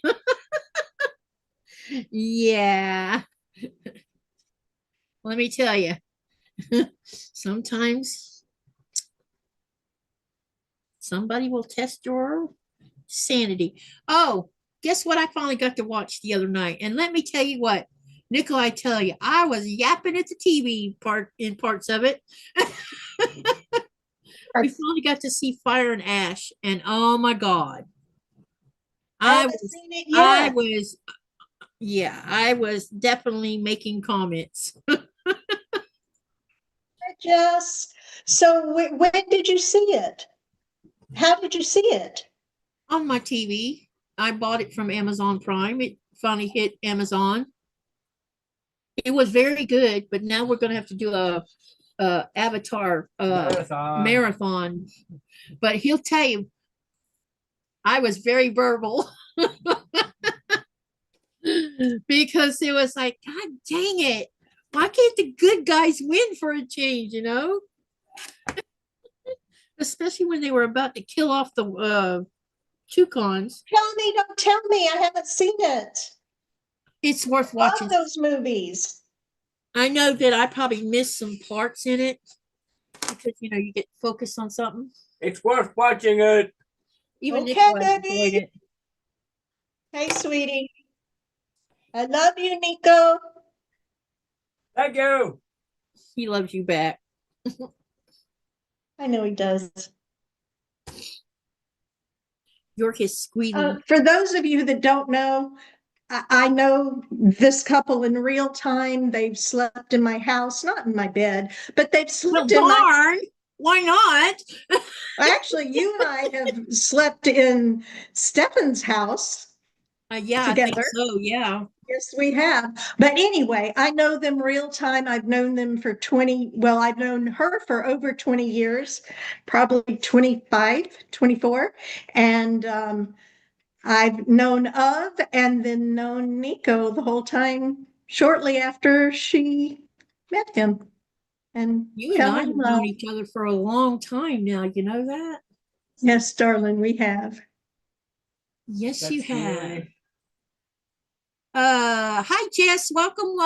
Yeah. Let me tell you, sometimes somebody will test your sanity. Oh, guess what I finally got to watch the other night? And let me tell you what, Nickel, I tell you, I was yapping at the TV parts of it. We finally got to see Fire and Ash, and oh my God. I haven't seen it yet. I was definitely making comments. So when did you see it? How did you see it? On my TV. I bought it from Amazon Prime. It finally hit Amazon. It was very good, but now we're going to have to do a Avatar marathon. But he'll tell you, I was very verbal because it was like, God dang it. Why can't the good guys win for a change, you know? Especially when they were about to kill off the Toucans. Don't tell me. I haven't seen it. It's worth I love watching. those movies. I know that I probably missed some parts in it because, you know, you get focused on something. It's worth watching it. Even Okay, Nicholas baby. enjoyed it. Hey, sweetie. I love you, Nico. Thank you. He loves you back. I know he does. You're his squealy. For those of you that don't know, I know this couple in real time. They've slept in my house, not in my bed, but they've The slept in my. barn. Why not? Actually, you and I have slept in Stefan's house Yeah, I think together. so. Yeah. Yes, we have. But anyway, I know them real time. I've known them for 20, well, I've known her for over 20 years, probably 25, 24. And I've known of and then known Nico the whole time shortly after she met him and You and fell I in have love. known each other for a long time now. You know that? Yes, darling, we have. Yes, That's you have. great. Hi Jess, welcome.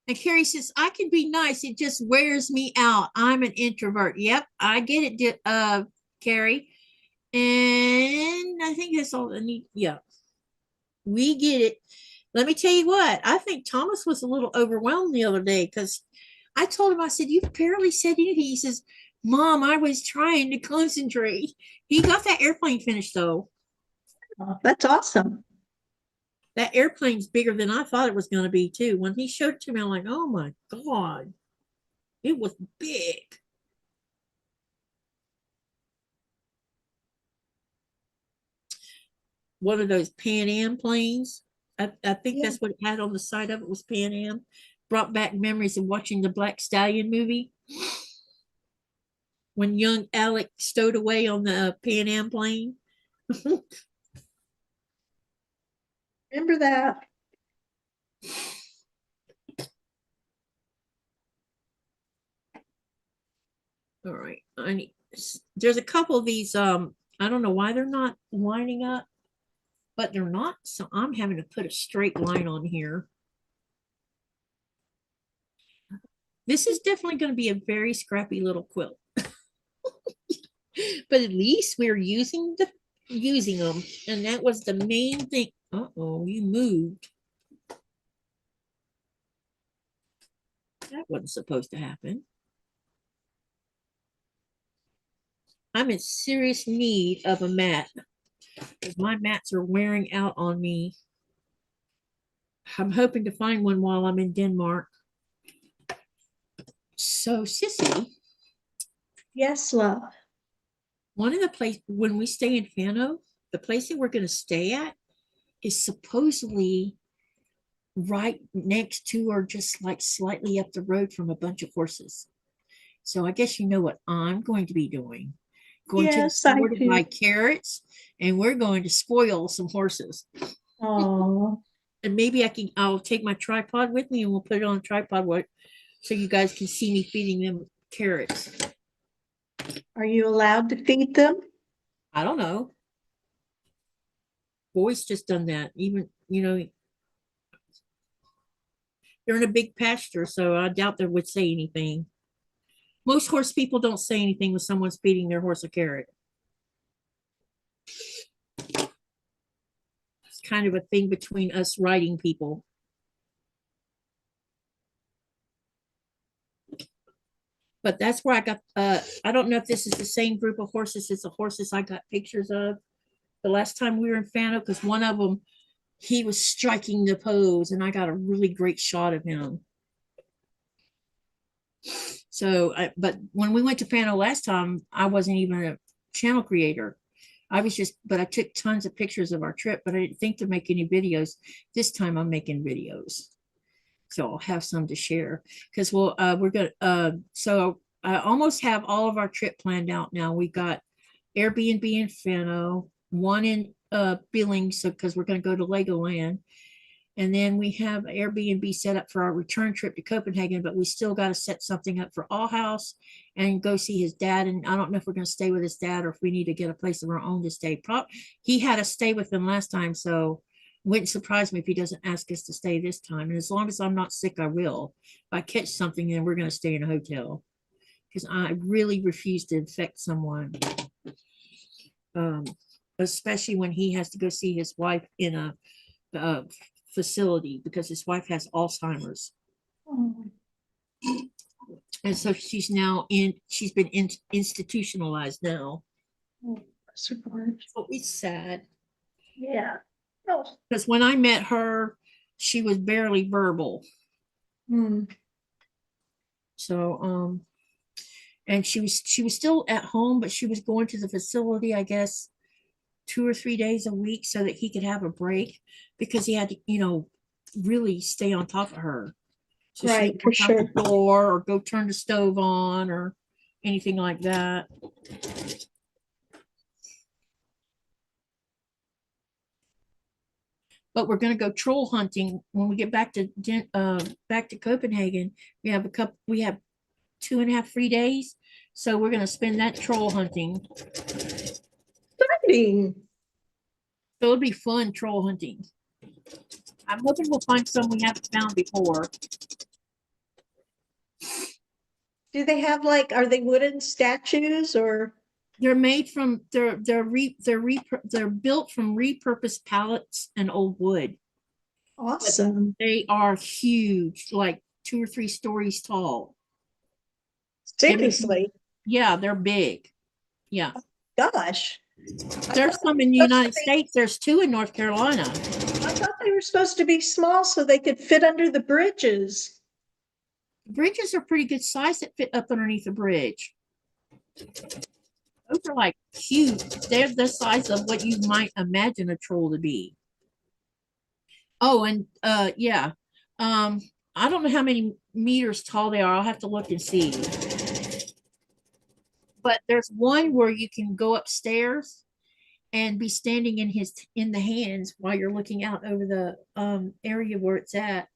And Carrie says, I can be nice, it just wears me out. I'm an introvert. Yep, I get it, Carrie. And I think that's all I need. Yeah, we get it. Let me tell you what, I think Thomas was a little overwhelmed the other day because I told him, I said, you barely said anything. He says, Mom, I was trying to concentrate. He got that airplane finished though. Oh, that's awesome. That airplane's bigger than I thought it was going to be too. When he showed it to me, I'm like, oh my God, it was big. One of those Pan Am planes. I think Yeah. that's what it had on the side of it was Pan Am. Brought back memories of watching the Black Stallion movie. When young Alec stowed away on the Pan Am plane. Remember that? All right. There's a couple of these. I don't know why they're not lining up, but they're not. So I'm having to put a straight line on here. This is definitely going to be a very scrappy little quilt. But at least we're using them. And that was the main thing. Uh-oh, you moved. That wasn't supposed to happen. I'm in serious need of a mat because my mats are wearing out on me. I'm hoping to find one while I'm in Denmark. So, Sissy. Yes, love. One of the places, when we stay in Fano, the place that we're going to stay at is supposedly right next to or just like slightly up the road from a bunch of horses. So I guess you know what I'm going to be doing. Going to the Yes, I store to do. buy carrots, and we're going to spoil some horses. Oh, And maybe I'll take my tripod with me and we'll put it on a tripod so you guys can see me feeding them carrots. are you allowed to feed them? I don't know. Boy's just done that. Even, they're in a big pasture, so I doubt they would say anything. Most horse people don't say anything when someone's feeding their horse a carrot. It's kind of a thing between us riding people. But that's where I got, I don't know if this is the same group of horses as the horses I got pictures of the last time we were in Fano, because one of them, he was striking the pose and I got a really great shot of him. So, but when we went to Fano last time, I wasn't even a channel creator. I took tons of pictures of our trip, but I didn't think to make any videos. This time I'm making videos. So I'll have some to share because we're gonna so I almost have all of our trip planned out now. We got Airbnb in Fano, one in Billings, so because we're gonna go to Legoland, and then we have Airbnb set up for our return trip to Copenhagen, but we still got to set something up for All House and go see his dad. And I don't know if we're gonna stay with his dad or if we need to get a place of our own to stay. He had us stay with him last time, so wouldn't surprise me if he doesn't ask us to stay this time. And as long as I'm not sick, I will. If I catch something, then we're going to stay in a hotel because I really refuse to infect someone, especially when he has to go see his wife in a facility because his wife has Alzheimer's. And so she's been institutionalized now. Support. So it's sad. Yeah. Oh. Because when I met her, she was barely verbal. Hmm. So, and she was still at home, but she was going to the facility, I guess, 2 or 3 days a week so that he could have a break because he had to, really stay on top of her. So she Right, didn't for walk out sure. the door or go turn the stove on or anything like that. But we're going to go troll hunting when we get back to Copenhagen. We have 2.5 free days, so we're going to spend that troll hunting. Exciting. So it'll be fun troll hunting. I'm hoping we'll find some we haven't found before. Do they have are they wooden statues or? They're made from they're built from repurposed pallets and old wood. Awesome. They are huge, like 2 or 3 stories tall. Seriously. Yeah, they're big. Yeah. Gosh. There's some in the United States. There's 2 in North Carolina. I thought they were supposed to be small so they could fit under the bridges. Bridges are pretty good size that fit up underneath the bridge. Those are like huge. They're the size of what you might imagine a troll to be. Oh, and yeah. I don't know how many meters tall they are. I'll have to look and see. But there's one where you can go upstairs and be standing in the hands while you're looking out over the area where it's at.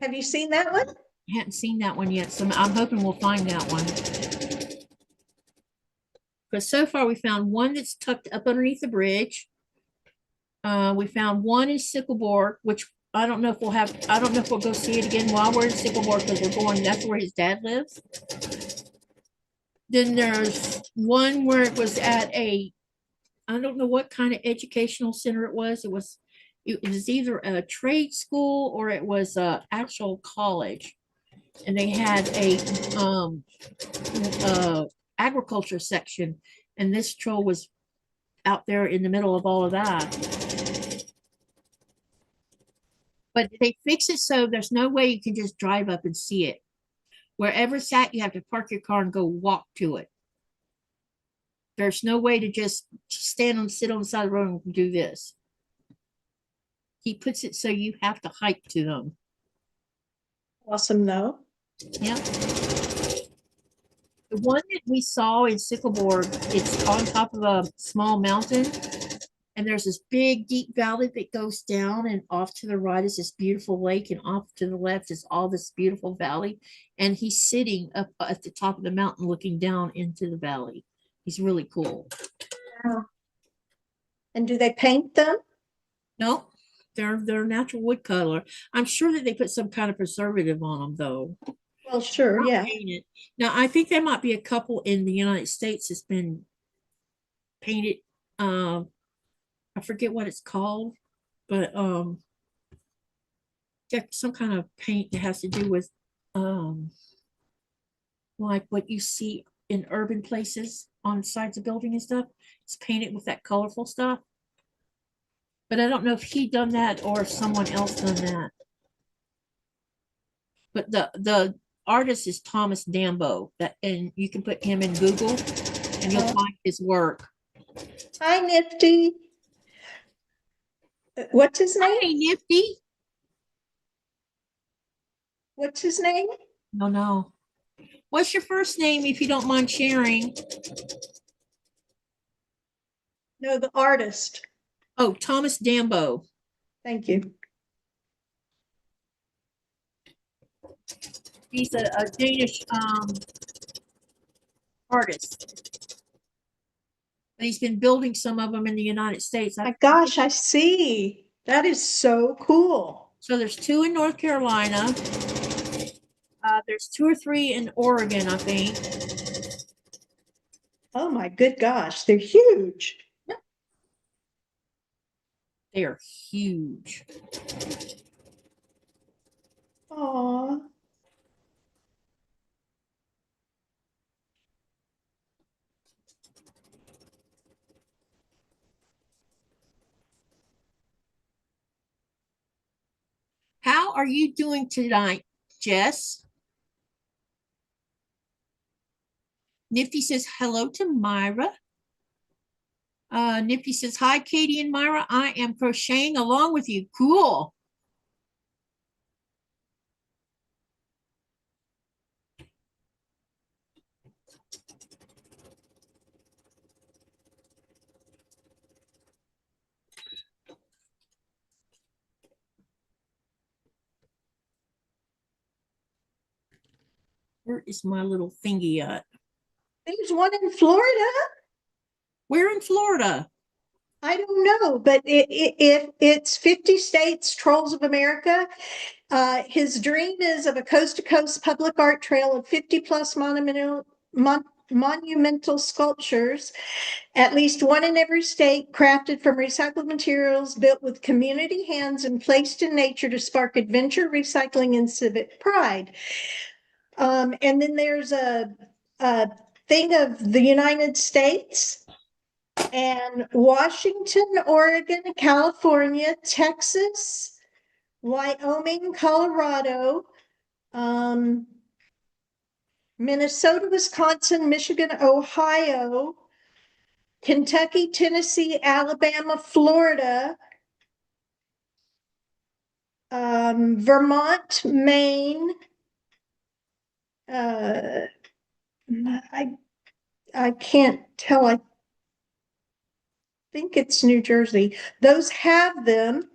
Have you seen that one? I hadn't seen that one yet, so I'm hoping we'll find that one. Because so far we found one that's tucked up underneath the bridge. We found one in Sycamore, which I don't know if we'll go see it again while we're in Sycamore because that's where his dad lives. Then there's one where it was at I don't know what kind of educational center it was. It was either a trade school or it was a actual college. And they had a agriculture section, and this troll was out there in the middle of all of that. But they fix it so there's no way you can just drive up and see it. Wherever it's at, you have to park your car and go walk to it. There's no way to just sit on the side of the road and do this. He puts it so you have to hike to them. Awesome, though. Yeah. The one that we saw in Sycamore, it's on top of a small mountain, and there's this big, deep valley that goes down, and off to the right is this beautiful lake, and off to the left is all this beautiful valley. And he's sitting up at the top of the mountain looking down into the valley. He's really cool. Wow. And do they paint them? No, they're natural wood color. I'm sure that they put some kind of preservative on them, though. Well, sure, yeah. Painted. Now, I think there might be a couple in the United States that's been painted. I forget what it's called, but some kind of paint that has to do with like what you see in urban places on sides of building and stuff. It's painted with that colorful stuff. But I don't know if he done that or if someone else done that. But the artist is Thomas Dambo, and you can put him in Google and you'll find his work. Hi, Nifty. What's his name? Hey, Nifty. What's his name? No. What's your first name, if you don't mind sharing? No, the artist. Oh, Thomas Dambo. Thank you. He's a Danish artist. And he's been building some of them in the United States. My gosh, I see. That is so cool. So there's 2 in North Carolina. There's 2 or 3 in Oregon, I think. Oh my good gosh, they're huge. Yep. They are huge. Aw. how are you doing tonight, Jess? Nifty says hello to Myra. Nifty says, hi, Katie and Myra. I am crocheting along with you. Cool. Where is my little thingy at? There's one in Florida. Where in Florida? I don't know, but if it's 50 states, Trolls of America. His dream is of a coast-to-coast public art trail of 50 plus monumental sculptures, at least one in every state, crafted from recycled materials, built with community hands and placed in nature to spark adventure, recycling, and civic pride. And then there's a thing of the United States and Washington, Oregon, California, Texas, Wyoming, Colorado, Minnesota, Wisconsin, Michigan, Ohio, Kentucky, Tennessee, Alabama, Florida, Vermont, Maine. I can't tell. I think it's New Jersey. Those have them.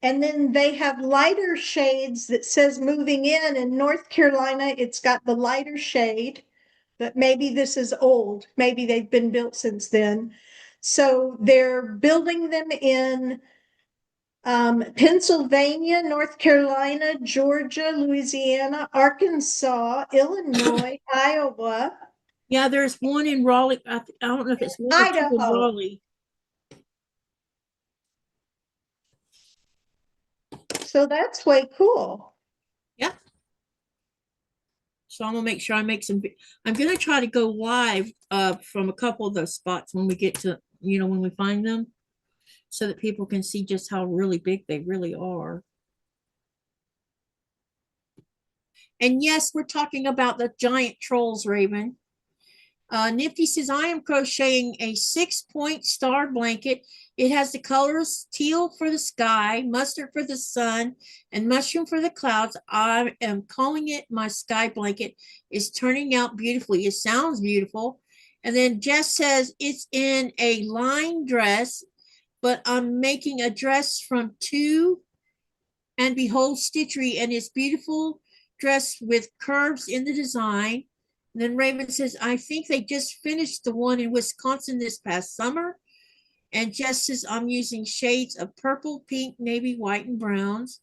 And then they have lighter shades that says moving in North Carolina. It's got the lighter shade, but maybe this is old. Maybe they've been built since then. So they're building them in Pennsylvania, North Carolina, Georgia, Louisiana, Arkansas, Illinois, Iowa. Yeah, there's one in Raleigh. I don't know if it's one or two in Idaho. Raleigh. So that's way cool. Yeah. So I'm gonna make sure I make some. I'm gonna try to go live from a couple of those spots when we get to, when we find them, so that people can see just how really big they really are. And yes, we're talking about the giant trolls, Raven. Nifty says, I am crocheting a 6-point star blanket. It has the colors teal for the sky, mustard for the sun, and mushroom for the clouds. I am calling it my sky blanket. It's turning out beautifully. It sounds beautiful. And then Jess says, it's in a line dress, but I'm making a dress from 2 and Behold Stitchery, and it's beautiful dress with curves in the design. And then Raven says, I think they just finished the one in Wisconsin this past summer. And Jess says, I'm using shades of purple, pink, navy, white, and browns.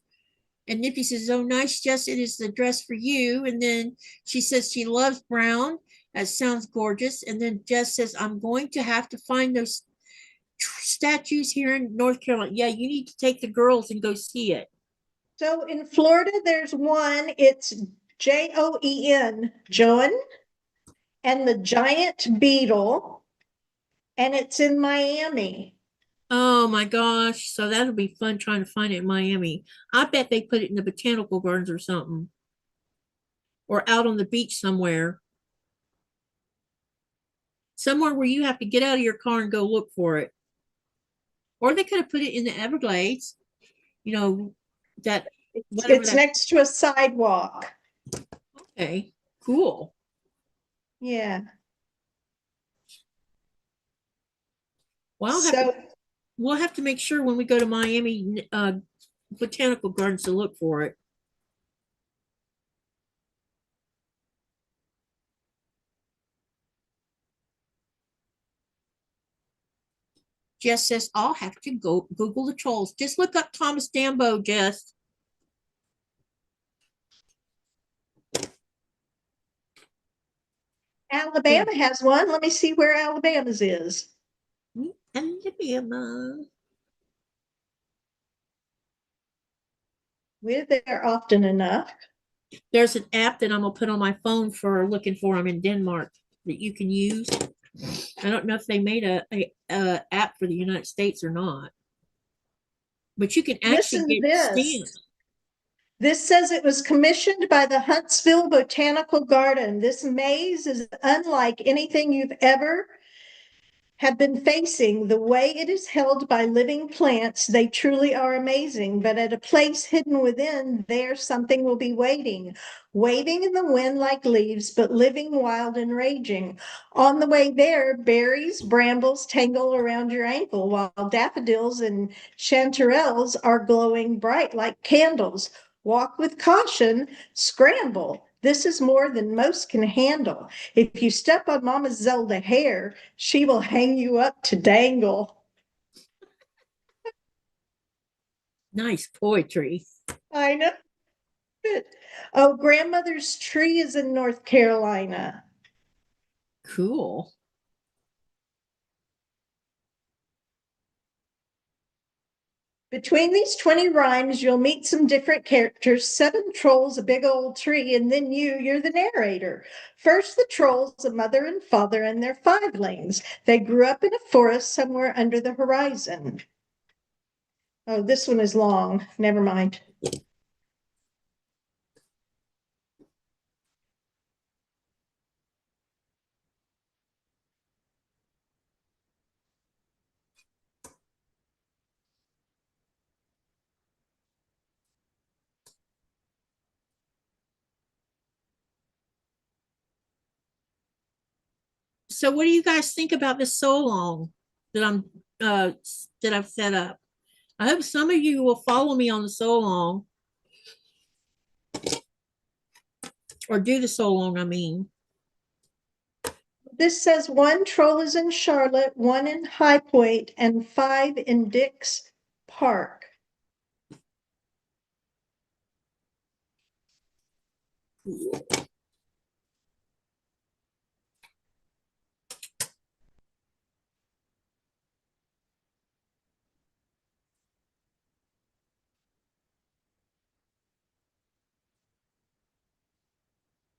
And Nippy says, oh, nice, Jess, it is the dress for you. And then she says she loves brown. That sounds gorgeous. And then Jess says, I'm going to have to find those statues here in North Carolina. Yeah, you need to take the girls and go see it. So in Florida, there's one. It's Joen, Joan, and the giant beetle, and it's in Miami. Oh my gosh. So that'll be fun trying to find it in Miami. I bet they put it in the botanical gardens or something. Or out on the beach somewhere. Somewhere where you have to get out of your car and go look for it. Or they could have put it in the Everglades. That It's next to a sidewalk. Okay, cool. Yeah. Well, we'll have to make sure when we go to Miami botanical gardens to look for it. Jess says, I'll have to go Google the trolls. Just look up Thomas Dambo, Jess. Alabama has one. Let me see where Alabama's is. Alabama. We're there often enough. There's an app that I'm going to put on my phone for looking for them in Denmark that you can use. I don't know if they made a app for the United States or not. But you can actually get stamps. This says it was commissioned by the Huntsville Botanical Garden. This maze is unlike anything you've ever have been facing. The way it is held by living plants, they truly are amazing. But at a place hidden within, there something will be waiting, waving in the wind like leaves, but living wild and raging. On the way there, berries, brambles tangle around your ankle, while daffodils and chanterelles are glowing bright like candles. Walk with caution, scramble. This is more than most can handle. If you step on Mama Zelda hair, she will hang you up to dangle. Nice poetry. I know. Good. Oh, grandmother's tree is in North Carolina. Cool. Between these 20 rhymes, you'll meet some different characters, 7 trolls, a big old tree, and then you're the narrator. First, the trolls, a mother and father, and their 5-lings. They grew up in a forest somewhere under the horizon. Oh, this one is long. Never mind. So what do you guys think about this so long that I've set up? I hope some of you will follow me on the so long, or do the so long, I mean. This says 1 troll is in Charlotte, 1 in High Point, and 5 in Dix Park.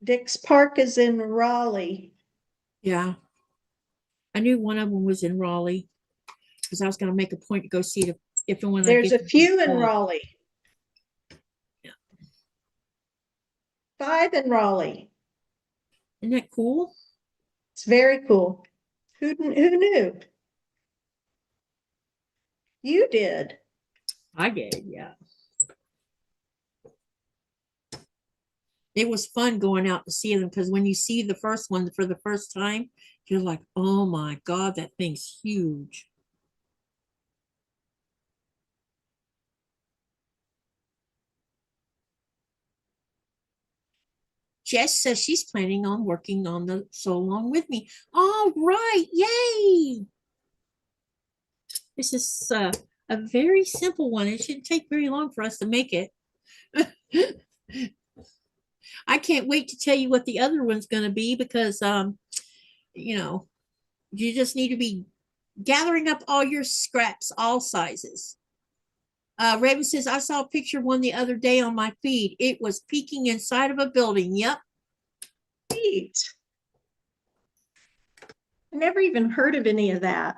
Dix Park is in Raleigh. Yeah. I knew one of them was in Raleigh because I was going to make a point to go see if and when There's I a get few in fall. Raleigh. Yeah. 5 in Raleigh. Isn't that cool? It's very cool. Who knew? You did. I did, yeah. It was fun going out to see them because when you see the first one for the first time, you're like, oh my God, that thing's huge. Jess says she's planning on working on the so long with me. All right, yay! This is a very simple one. It shouldn't take very long for us to make it. I can't wait to tell you what the other one's going to be because, you know, you just need to be gathering up all your scraps, all sizes. Raven says, I saw a picture one the other day on my feed. It was peeking inside of a building. Yep. Neat. I never even heard of any of that.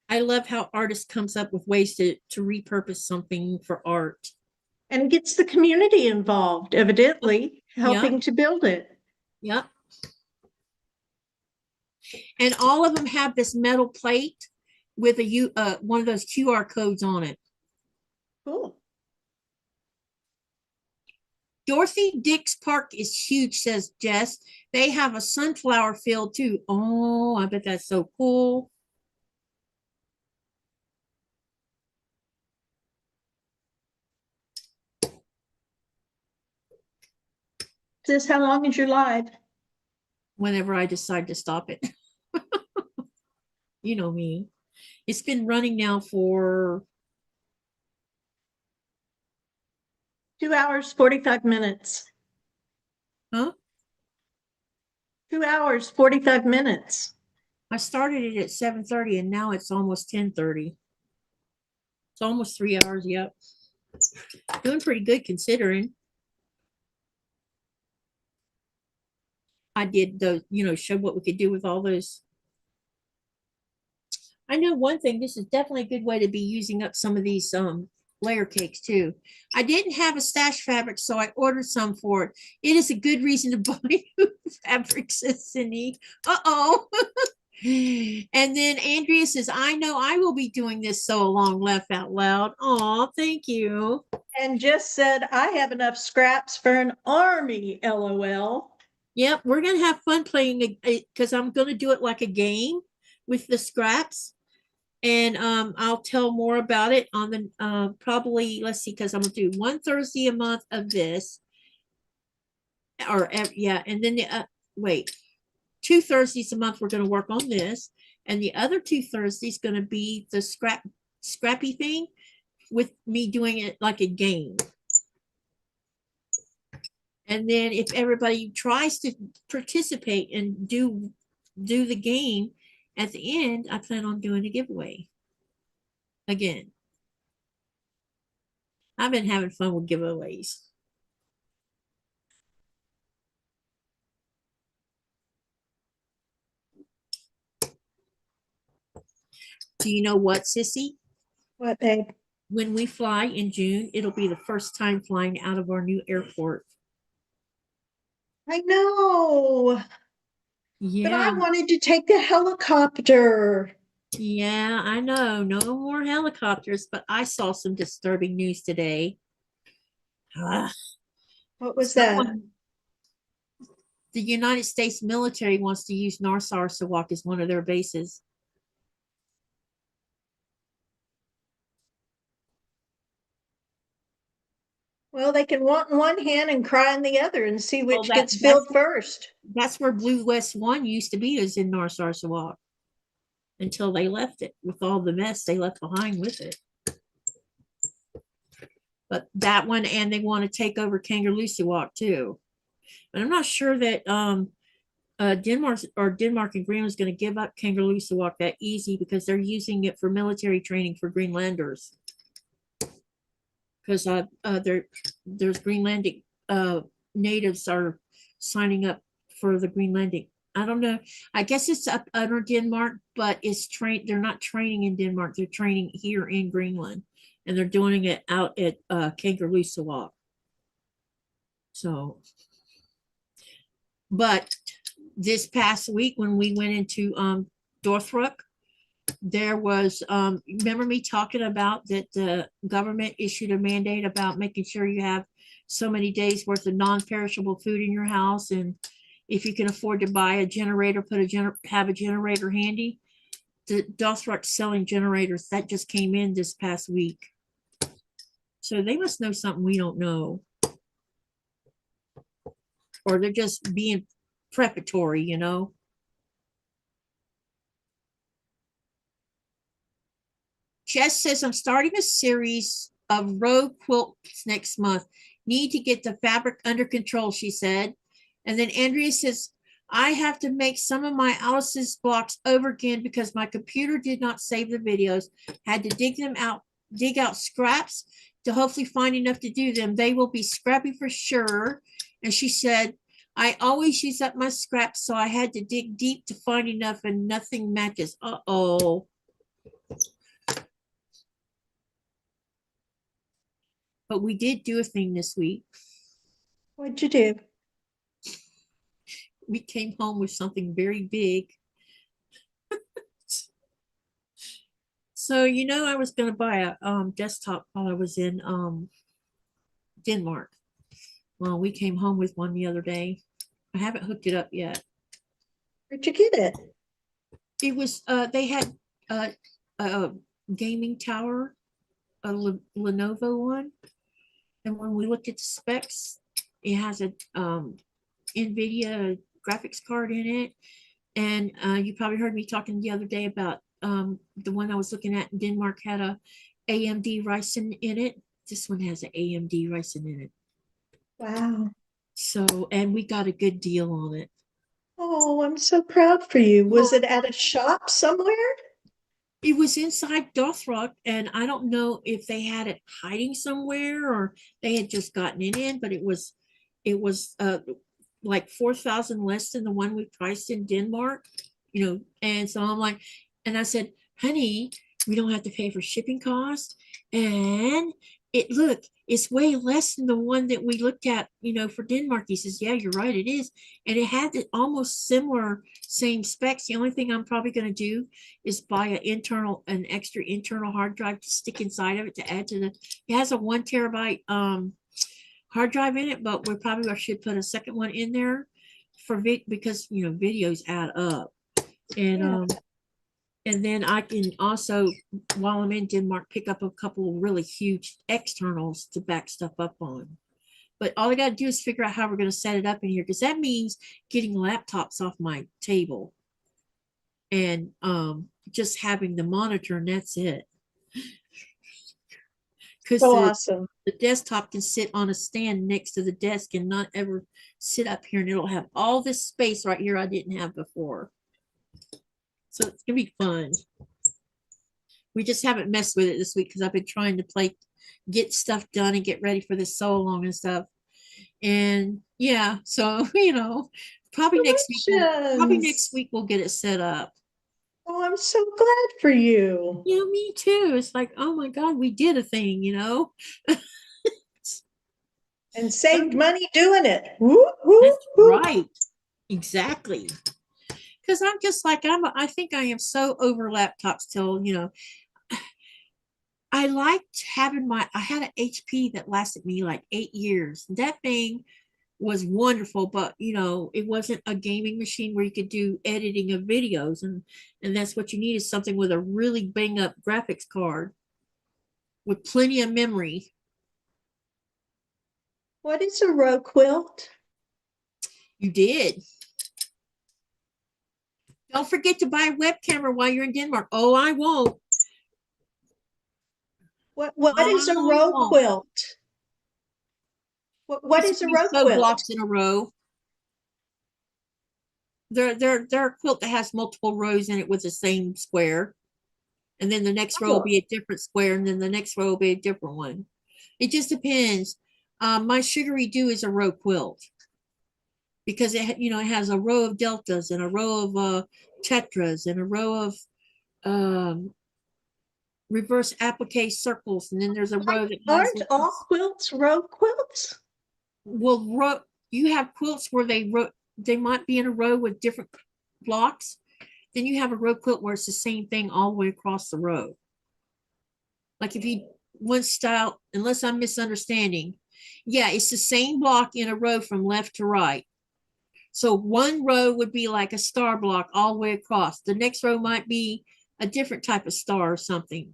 I love how artists comes up with ways to repurpose something for art. And gets the community involved, evidently, helping Yeah. to build it. Yep. And all of them have this metal plate with a one of those QR codes on it. Cool. Dorothy Dix Park is huge, says Jess. They have a sunflower field too. Oh, I bet that's so cool. Says, how long is your live? Whenever I decide to stop it. You know me. It's been running now for 2 hours, 45 minutes. huh? 2 hours, 45 minutes. I started it at 7:30 and now it's almost 10:30. It's almost 3 hours. Yep. Doing pretty good considering. I did those, show what we could do with all those. I know one thing, this is definitely a good way to be using up some of these layer cakes too. I didn't have a stash fabric, so I ordered some for it. It is a good reason to buy new fabric, says Cindy. Uh-oh. And then Andrea says, I know I will be doing this so long, laugh out loud. Oh, thank you. And just said, I have enough scraps for an army, LOL. Yep, we're gonna have fun playing because I'm gonna do it like a game with the scraps. And I'll tell more about it on the probably, let's see, because I'm gonna do one Thursday a month of this. Or yeah, and then the wait, 2 Thursdays a month we're going to work on this, and the other 2 Thursdays going to be the scrappy thing with me doing it like a game. And then if everybody tries to participate and do the game, at the end I plan on doing a giveaway again. I've been having fun with giveaways. Do you know what, Sissy? What, babe? When we fly in June, it'll be the first time flying out of our new airport. I know, but I Yeah, wanted to take the helicopter. yeah, I know. No more helicopters, but I saw some disturbing news today. What was that? The United States military wants to use Narsarsuaq as one of their bases. Well, they can want in one hand and cry in the other and see which Well, gets filled first. That's where Blue West One used to be, is in Narsarsuaq, until they left it with all the mess they left behind with it. But that one, and they want to take over Kangerlussuaq too. But I'm not sure that Denmark and Greenland is going to give up Kangerlussuaq that easy, because they're using it for military training for Greenlanders. Because there's Greenlandic natives are signing up for the Greenlandic. I don't know. I guess it's up under Denmark, but it's they're not training in Denmark. They're training here in Greenland, and they're doing it out at Kangerlussuaq. So, but this past week when we went into Dorthruk, there was, remember me talking about that the government issued a mandate about making sure you have so many days worth of non-perishable food in your house, and if you can afford to buy a generator, have a generator handy. The Dorthruk selling generators that just came in this past week, so they must know something we don't know, or they're just being preparatory, you know. Jess says, I'm starting a series of row quilts next month. Need to get the fabric under control, she said. And then Andrea says, I have to make some of my Alice's blocks over again because my computer did not save the videos. Had to dig out scraps to hopefully find enough to do them. They will be scrappy for sure. And she said, I always use up my scraps, so I had to dig deep to find enough, and nothing matches. Uh-oh. But we did do a thing this week. What'd you do? We came home with something very big. So, you know, I was going to buy a desktop while I was in Denmark. Well, we came home with one the other day. I haven't hooked it up yet. Where'd you get it? It was, they had a gaming tower, a Lenovo one. And when we looked at the specs, it has a NVIDIA graphics card in it. And you probably heard me talking the other day about the one I was looking at in Denmark had a AMD Ryzen in it. This one has an AMD Ryzen in it. Wow. So, and we got a good deal on it. Oh, I'm so proud for you. Was it at a shop somewhere? It was inside Dorthruk, and I don't know if they had it hiding somewhere or they had just gotten it in, but it was like 4,000 less than the one we priced in Denmark, you know. And so I'm like, and I said, honey, we don't have to pay for shipping costs, And it's way less than the one that we looked at, for Denmark. He says, yeah, you're right, it is. And it had almost similar, same specs. The only thing I'm probably going to do is buy an extra internal hard drive to stick inside of it to add to it has a 1 terabyte hard drive in it, but we probably should put a second one in there because videos add up. And and then I can also, while I'm in Denmark, pick up a couple of really huge externals to back stuff up on. But all I got to do is figure out how we're going to set it up in here, because that means getting laptops off my table and just having the monitor, and that's it. Because So awesome. the desktop can sit on a stand next to the desk and not ever sit up here, and it'll have all this space right here I didn't have before. So it's gonna be fun. We just haven't messed with it this week because I've been trying to get stuff done and get ready for this sew along and stuff. And yeah, so probably next week we'll get it set up. Oh, I'm so glad for you. Yeah, me too. It's like, oh my God, we did a thing, And saved money doing it. Woo, woo, That's woo. right. Exactly. Because I'm just like, I think I am so over laptops till, I liked having I had an HP that lasted me like 8 years. That thing was wonderful, but it wasn't a gaming machine where you could do editing of videos. And that's what you need, is something with a really bang up graphics card with plenty of memory. What is a row quilt? You did. Don't forget to buy a web camera while you're in Denmark. Oh, I won't. What is a row quilt? What is a row quilt? Blocks in a row. They're a quilt that has multiple rows in it with the same square. And then the next row will be a different square, and then the next row will be a different one. It just depends. My Sugary Do is a row quilt, because it has a row of deltas and a row of tetras and a row of reverse applique circles, and then there's a row that aren't all quilts row quilts? Well, you have quilts where they might be in a row with different blocks. Then you have a row quilt where it's the same thing all the way across the row. Like if you one style, unless I'm misunderstanding, yeah, it's the same block in a row from left to right. So one row would be like a star block all the way across. The next row might be a different type of star or something.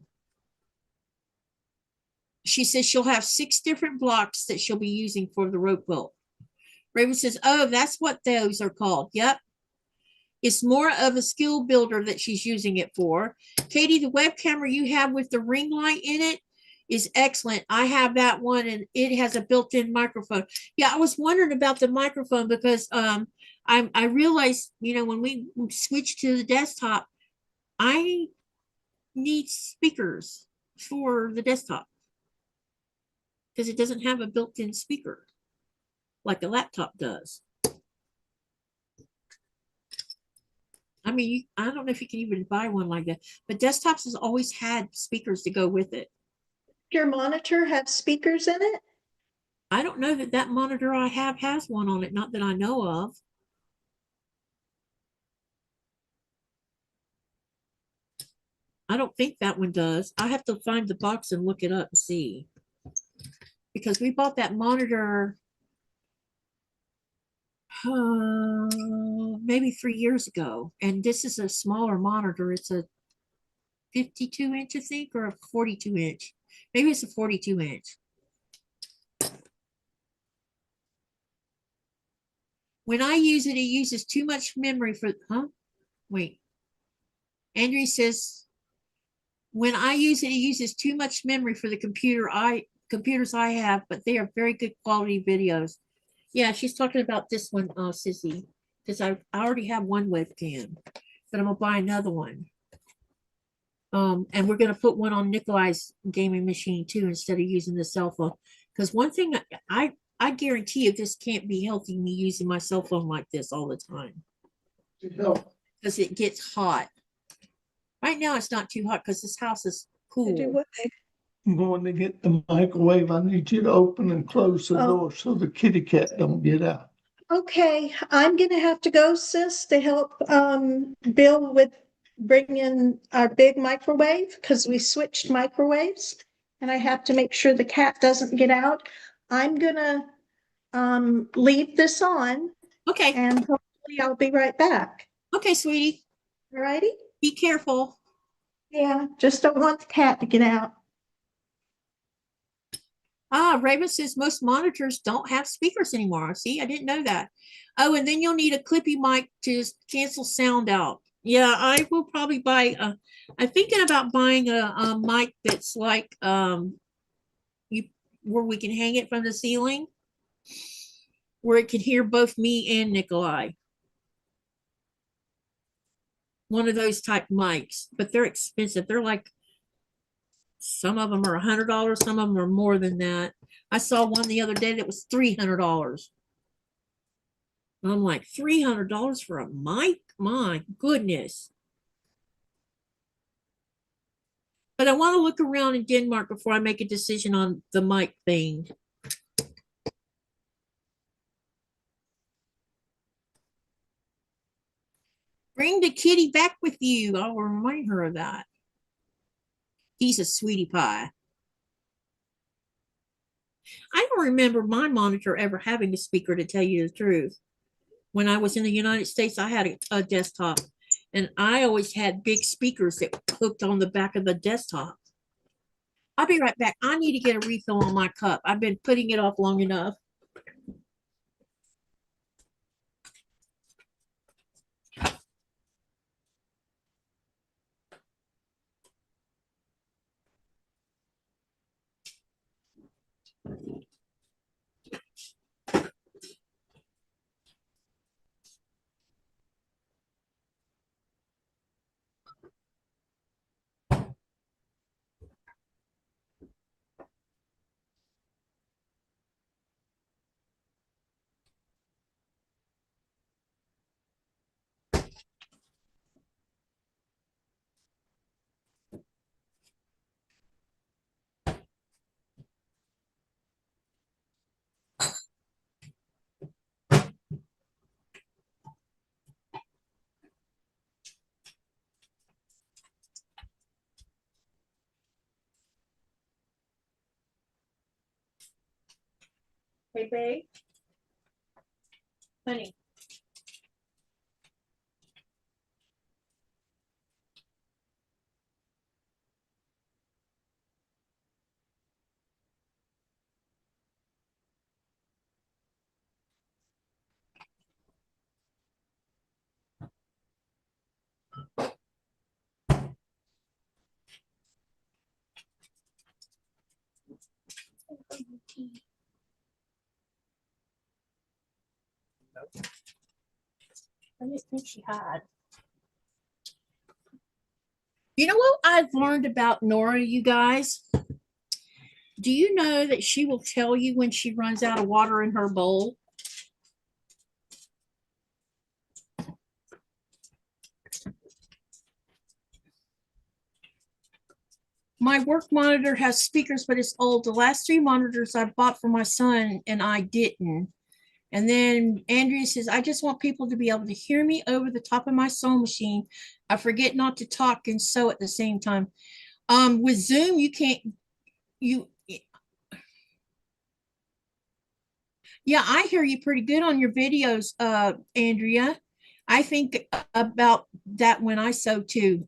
She says she'll have 6 different blocks that she'll be using for the row quilt. Raven says, oh, that's what those are called. Yep. It's more of a skill builder that she's using it for. Katie, the web camera you have with the ring light in it is excellent. I have that one, and it has a built-in microphone. Yeah, I was wondering about the microphone because I realized, when we switched to the desktop, I need speakers for the desktop because it doesn't have a built-in speaker like a laptop does. I mean, I don't know if you can even buy one like that, but desktops has always had speakers to go with it. Your monitor have speakers in it? I don't know that monitor I have has one on it, not that I know of. I don't think that one does. I have to find the box and look it up and see. Because we bought that monitor maybe 3 years ago. And this is a smaller monitor. It's a 52 inch, I think, or a 42 inch. Maybe it's a 42 inch. When I use it, it uses too much memory for, wait. Andrea says, when I use it, it uses too much memory for the computers I have, but they are very good quality videos. Yeah, she's talking about this one, Sissy, because I already have one webcam, but I'm gonna buy another one. And we're gonna put one on Nikolai's gaming machine too, instead of using the cell phone. Because one thing I guarantee you, this can't be healthy, me using my cell phone like this all the time. Because it gets hot. Right now it's not too hot because this house is cool. I'm going to get the microwave. I need you to open and close the Oh. door so the kitty cat don't get out. Okay, I'm gonna have to go, sis, to help Bill with bringing our big microwave because we switched microwaves, and I have to make sure the cat doesn't get out. I'm gonna leave this on, Okay. and hopefully I'll be right back. Okay, sweetie. Alrighty? Be careful. Yeah, just don't want the cat to get out. Raven says most monitors don't have speakers anymore. See, I didn't know that. Oh, and then you'll need a clippy mic to cancel sound out. Yeah, I will probably buy I'm thinking about buying a mic that's like where we can hang it from the ceiling, where it can hear both me and Nikolai. One of those type mics, but they're expensive. They're like, some of them are $100, some of them are more than that. I saw one the other day that was $300. I'm like, $300 for a mic? My goodness. But I want to look around in Denmark before I make a decision on the mic thing. Bring the kitty back with you. I'll remind her of that. He's a sweetie pie. I don't remember my monitor ever having a speaker, to tell you the truth. When I was in the United States, I had a desktop, and I always had big speakers that hooked on the back of the desktop. I'll be right back. I need to get a refill on my cup. I've been putting it off long enough. Hey, babe. Honey. I didn't think she had. You know what I've learned about Nora, you guys? Do you know that she will tell you when she runs out of water in her bowl? My work monitor has speakers, but it's old. The last 3 monitors I bought for my son and I didn't. And then Andrea says, I just want people to be able to hear me over the top of my sewing machine. I forget not to talk and sew at the same time. With Zoom, you can't, yeah, I hear you pretty good on your videos, Andrea. I think about that when I sew too.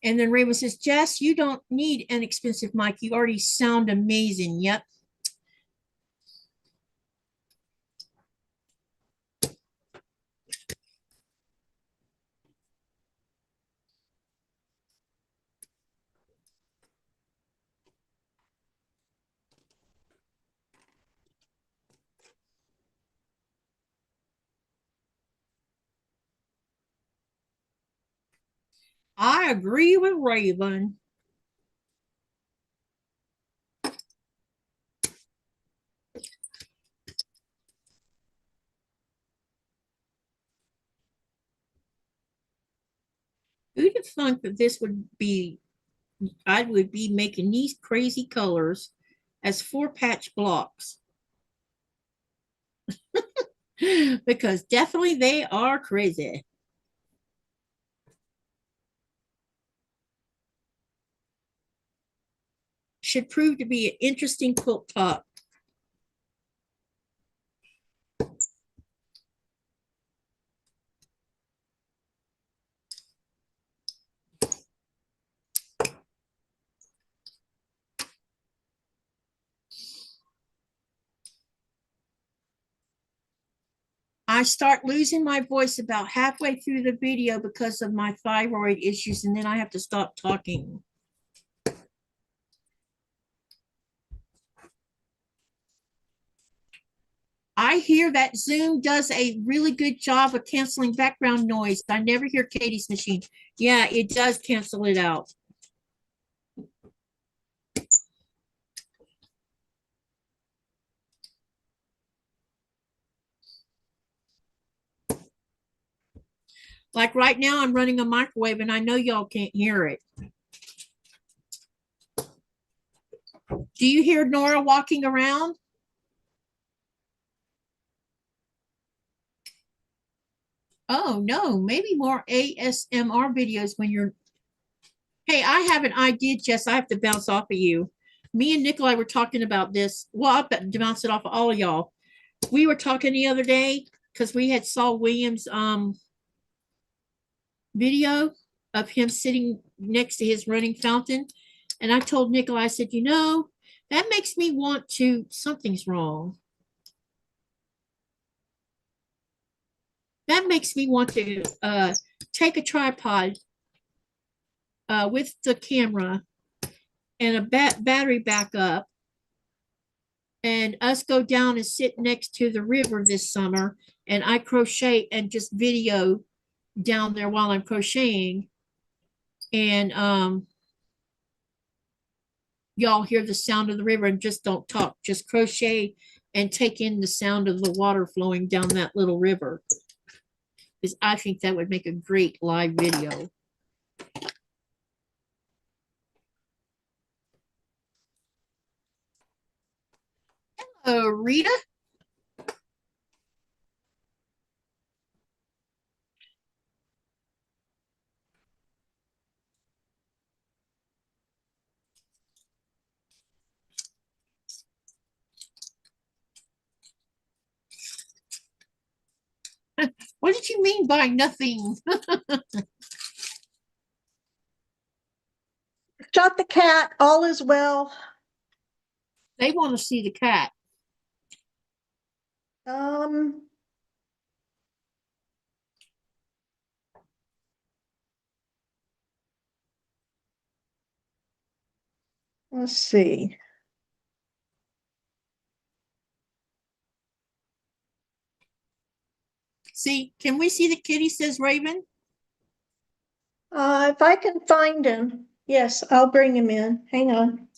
And then Raymond says, Jess, you don't need an expensive mic. You already sound amazing. Yep. I agree with Raven. Who'd have thunk that this would be I would be making these crazy colors as 4-patch blocks. Because definitely they are crazy. Should prove to be an interesting quilt top. I start losing my voice about halfway through the video because of my thyroid issues, and then I have to stop talking. I hear that Zoom does a really good job of canceling background noise. I never hear Katie's machine. Yeah, it does cancel it out. Like right now, I'm running a microwave and I know y'all can't hear it. Do you hear Nora walking around? Oh, no, maybe more ASMR videos when you're. Hey, I have an idea, Jess. I have to bounce off of you. Me and Nikolai were talking about this. Well, I'll bounce it off of all of y'all. We were talking the other day because we had saw William's video of him sitting next to his running fountain. And I told Nikolai, I said, you know, that makes me want to, something's wrong. That makes me want to take a tripod with the camera and a battery backup and us go down and sit next to the river this summer, and I crochet and just video down there while I'm crocheting, and y'all hear the sound of the river and just don't talk, just crochet and take in the sound of the water flowing down that little river. Because I think that would make a great live video. Hello, Rita. What did you mean by nothing? Shot the cat, all is well. They want to see the cat. Let's see. See, can we see the kitty, says Raven? If I can find him, yes, I'll bring him in. Hang on.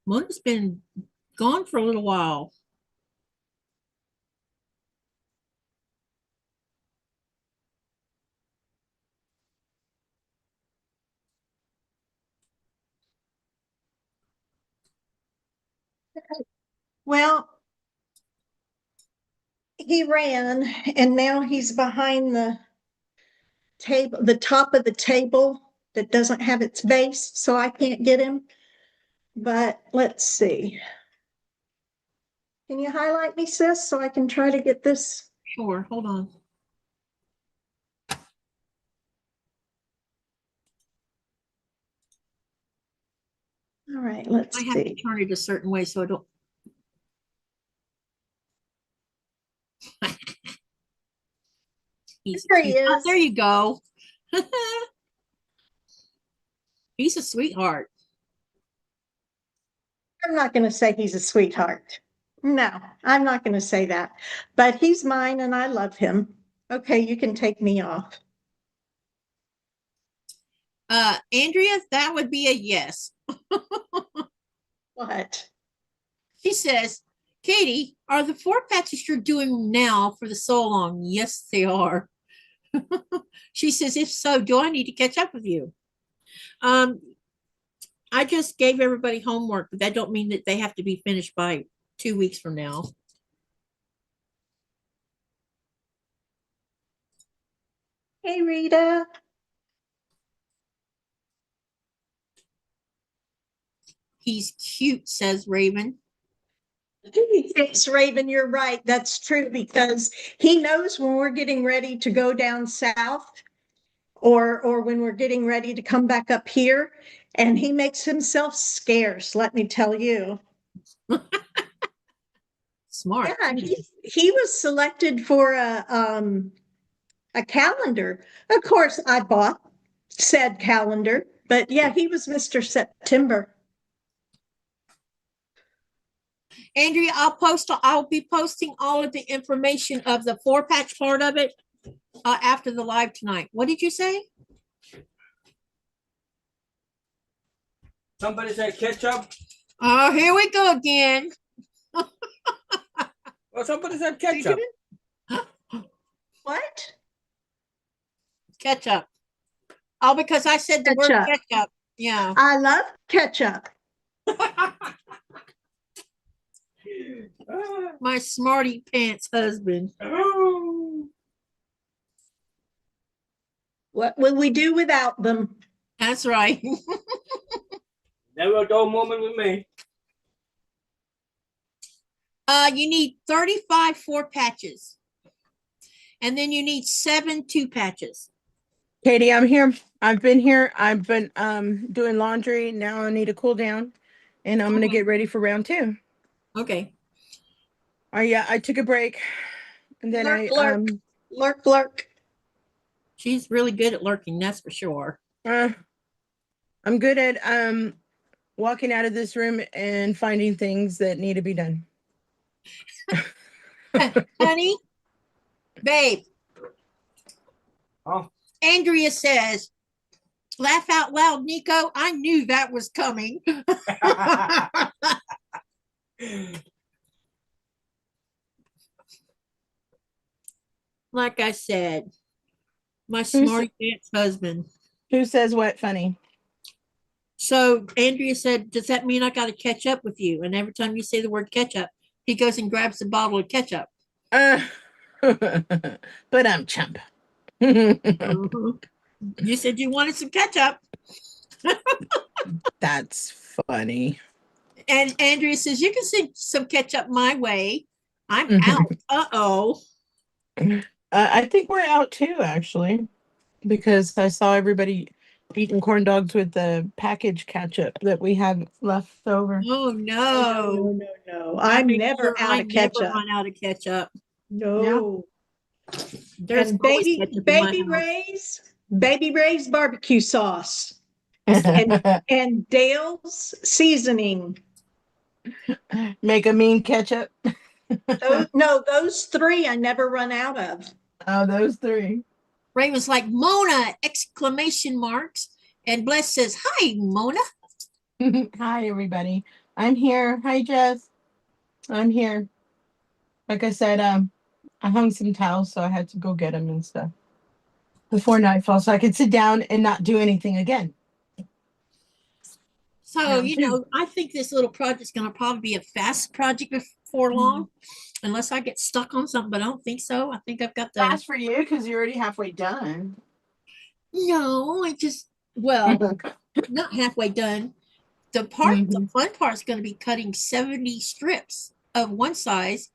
Mona's been gone for a little while. Well, he ran and now he's behind the table, the top of the table that doesn't have its base, so I can't get him. But let's see. Can you highlight me, sis, so I can try to get this? Sure, hold on. All right, let's I have to see. turn it a certain way so I don't. He's There he cute. Oh, is. there you go. He's a sweetheart. I'm not going to say he's a sweetheart. No, I'm not going to say that. But he's mine and I love him. Okay, you can take me off. Andrea, that would be a yes. What? She says, Katie, are the 4 patches you're doing now for the so long? Yes, they are. She says, if so, do I need to catch up with you? I just gave everybody homework, but that don't mean that they have to be finished by 2 weeks from now. Hey, Rita. He's cute, says Raven. Yes, Raven, you're right. That's true because he knows when we're getting ready to go down south or when we're getting ready to come back up here, and he makes himself scarce, let me tell you. Smart. Yeah, he was selected for a calendar. Of course, I bought said calendar, but yeah, he was Mr. September. Andrea, I'll be posting all of the information of the 4-patch part of it after the live tonight. What did you say? Somebody said ketchup. Oh, here we go again. Well, somebody said ketchup. What? Ketchup. Oh, because I said the word Ketchup. ketchup. Yeah. I love ketchup. My smarty pants husband. What will we do without them? That's right. Never a dull moment with me. You need 35 4-patches. And then you need 7 2-patches. Katie, I'm here. I've been here. I've been doing laundry. Now I need to cool down. And I'm gonna Okay. get ready for round 2. Okay. Yeah, I took a break. And then Lurk, lurk. Lurk, lurk. She's really good at lurking, that's for sure. I'm good at walking out of this room and finding things that need to be done. Honey, babe. Oh. Andrea says, laugh out loud, Nico. I knew that was coming. Like I said, my smarty pants husband. Who says what funny? So Andrea said, does that mean I got to catch up with you? And every time you say the word ketchup, he goes and grabs a bottle of ketchup. But I'm chump. You said you wanted some ketchup. That's funny. And Andrea says, you can send some ketchup my way. I'm out. Uh-oh. I think we're out too, actually, because I saw everybody eating corn dogs with the package ketchup that we have left over. Oh, no. No. I'm never out of ketchup. Never run out of ketchup. No. There's And always ketchup in my house. baby Ray's barbecue sauce and Dale's seasoning. Make a mean ketchup. Those 3 I never run out of. Oh, those 3. Raven's like, Mona, exclamation marks. And Bless says, hi, Mona. Hi, everybody. I'm here. Hi, Jess. I'm here. Like I said, I hung some towels, so I had to go get them and stuff before nightfall, so I could sit down and not do anything again. So, I think this little project's going to probably be a fast project before long, unless I get stuck on something, but I don't think so. I think I've got the... Fast for you, because you're already halfway done. No, not halfway done. The fun part is going to be cutting 70 strips of one size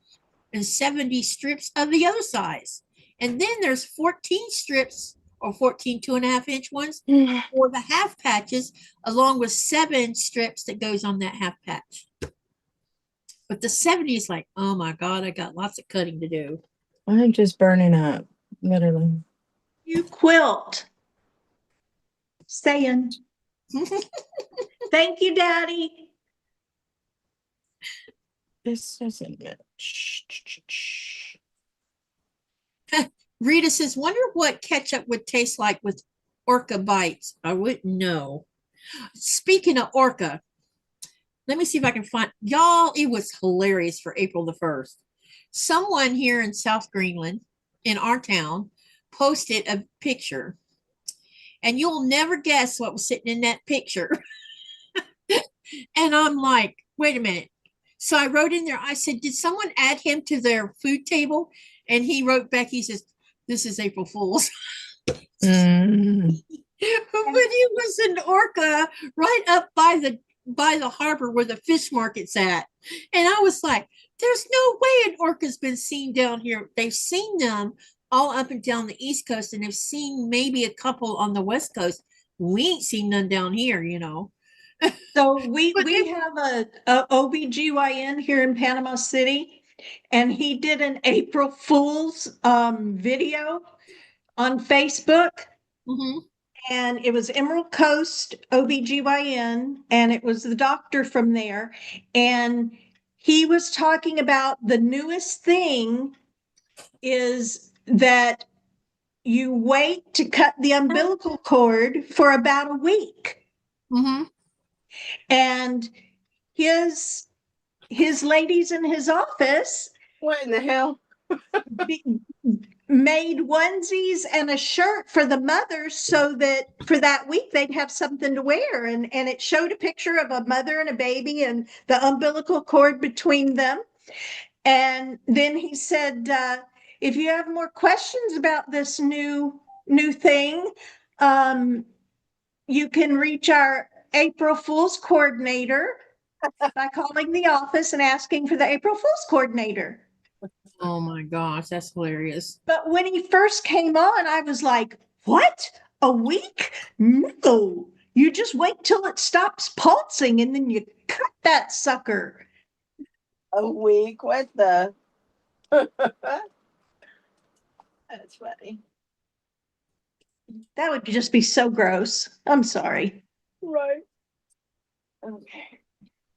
and 70 strips of the other size. And then there's 14 strips or 14 2.5-inch ones for the half patches, along with 7 strips that goes on that half patch. But the 70 is like, oh my God, I got lots of cutting to do. I'm just burning up. Literally. You quilt. Saying. Thank you, Daddy. This doesn't match. Rita says, wonder what ketchup would taste like with orca bites. I wouldn't know. Speaking of orca, let me see if I can find y'all. It was hilarious for April the 1st. Someone here in South Greenland, in our town, posted a picture, and you'll never guess what was sitting in that picture. And I'm like, wait a minute. So I wrote in there, I said, did someone add him to their food table? And he wrote back, he says, this is April Fool's. Mm. But he was an orca right up by the harbor where the fish market's at. And I was like, there's no way an orca's been seen down here. They've seen them all up and down the East Coast, and they've seen maybe a couple on the West Coast. We ain't seen none down here, you know. So we have a OBGYN here in Panama City, and he did an April Fool's video on Facebook. Mm-hmm. And it was Emerald Coast OBGYN, and it was the doctor from there. And he was talking about the newest thing is that you wait to cut the umbilical cord for about a week. Mm-hmm. And his ladies in his office What in the hell? made onesies and a shirt for the mothers so that for that week they'd have something to wear. And it showed a picture of a mother and a baby and the umbilical cord between them. And then he said, if you have more questions about this new thing, you can reach our April Fool's coordinator by calling the office and asking for the April Fool's coordinator. Oh my gosh, that's hilarious. But when he first came on, I was like, what? A week? No, you just wait till it stops pulsing and then you cut that sucker. A week? What the? That's funny. That would just be so gross. I'm sorry. Right. Okay.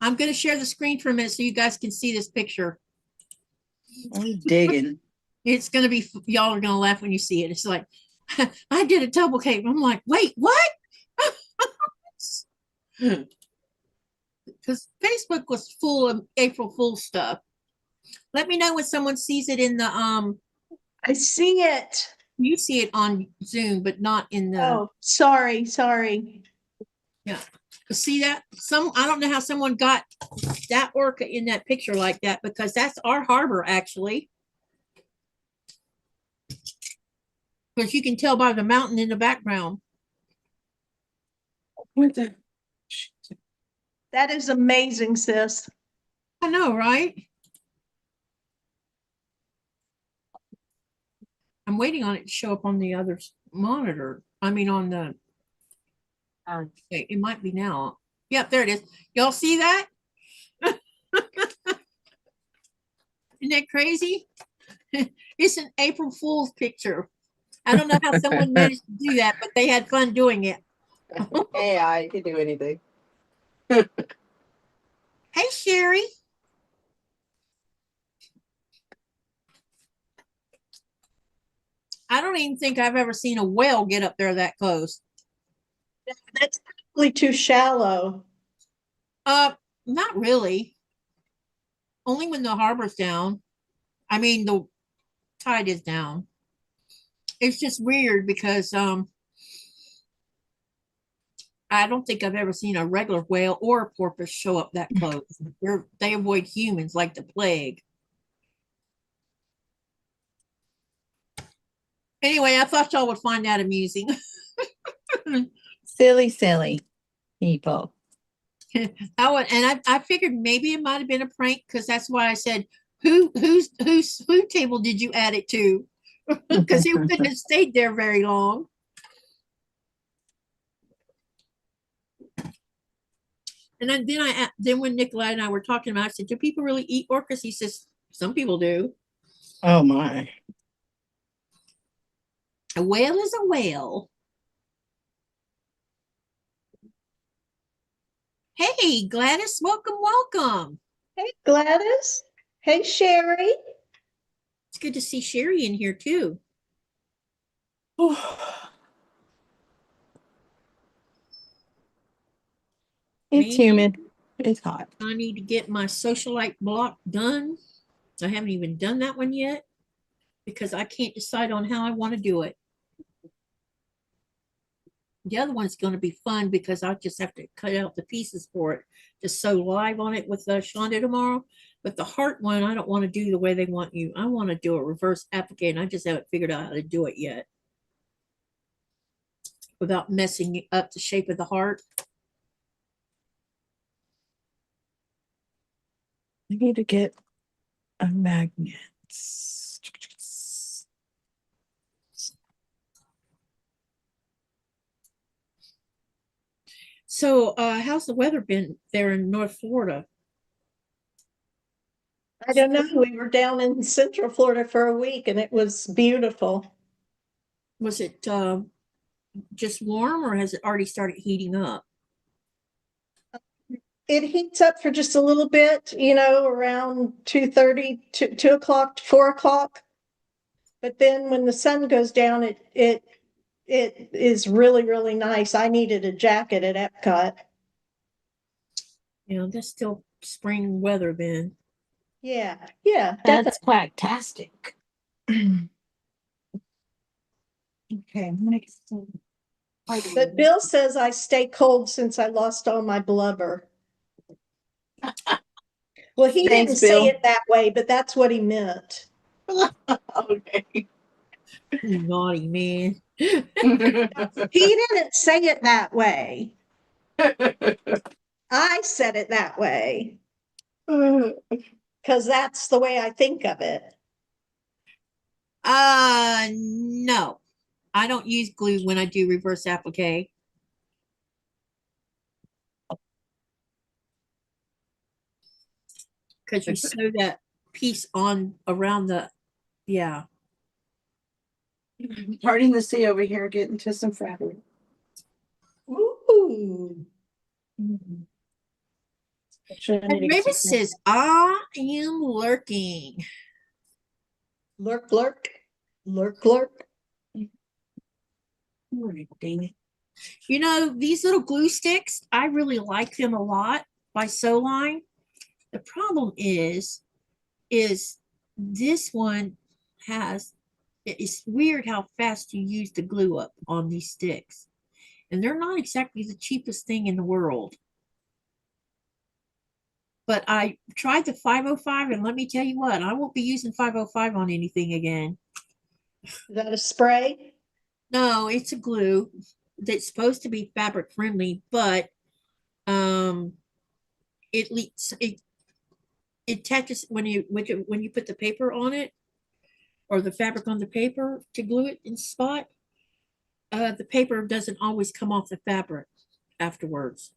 I'm going to share the screen for a minute so you guys can see this picture. I'm digging. It's going to be, y'all are going to laugh when you see it. It's like, I did a double cape. I'm like, wait, what? Because Facebook was full of April Fool stuff. Let me know when someone sees it in the, I see it. you see it on Zoom, but not in the, Oh, sorry. yeah. See that? I don't know how someone got that orca in that picture like that, because that's our harbor actually. Because you can tell by the mountain in the background. What the? That is amazing, sis. I know, right? I'm waiting on it to show up on the other monitor. I mean, on the, okay, it might be now. Yep, there it is. Y'all see that? Isn't that crazy? It's an April Fool's picture. I don't know how someone managed to do that, but they had fun doing it. AI can do anything. Hey, Sherry. I don't even think I've ever seen a whale get up there that close. That's probably too shallow. Not really. Only when the harbor's down. I mean, the tide is down. It's just weird because I don't think I've ever seen a regular whale or a porpoise show up that close. They avoid humans like the plague. Anyway, I thought y'all would find that amusing. Silly people. I figured maybe it might have been a prank, because that's why I said, whose food table did you add it to? Because it wouldn't have stayed there very long. And then when Nikolai and I were talking about it, I said, do people really eat orcas? He says, some people do. Oh my. A whale is a whale. Hey, Gladys, welcome, welcome. Hey, Gladys. Hey, Sherry. It's good to see Sherry in here too. It's Man, humid. It's hot. I need to get my socialite block done. I haven't even done that one yet because I can't decide on how I want to do it. The other one's going to be fun because I just have to cut out the pieces for it to sew live on it with Shonda tomorrow. But the heart one, I don't want to do the way they want you. I want to do a reverse applique, and I just haven't figured out how to do it yet without messing up the shape of the heart. I need to get a magnet. So, how's the weather been there in North Florida? I don't know. We were down in Central Florida for a week and it was beautiful. Was it just warm, or has it already started heating up? It heats up for just a little bit, you know, around 2:30 to 2 o'clock, 4 o'clock. But then when the sun goes down, it is really, really nice. I needed a jacket at Epcot. Mm-hmm. That's still spring weather then. Yeah, definitely. That's quacktastic. Okay, I'm gonna get some. But Bill says I stay cold since I lost all my blubber. Well, he Thanks, didn't say Bill. it that way, but that's what he meant. Okay. You naughty man. He didn't say it that way. I said it that way because that's the way I think of it. No. I don't use glue when I do reverse applique. Because you sew that piece on around the, yeah. Parting the sea over here, getting to some fabric. Ooh. And Raven says, I am lurking. Lurk, lurk, lurk, lurk. You know, these little glue sticks, I really like them a lot by Sewline. The problem is this one has, it's weird how fast you use the glue up on these sticks. And they're not exactly the cheapest thing in the world. But I tried the 505, and let me tell you what, I won't be using 505 on anything again. Is that a spray? No, it's a glue that's supposed to be fabric friendly, but it leaks. It attaches when you put the paper on it, or the fabric on the paper to glue it in spot. The paper doesn't always come off the fabric afterwards,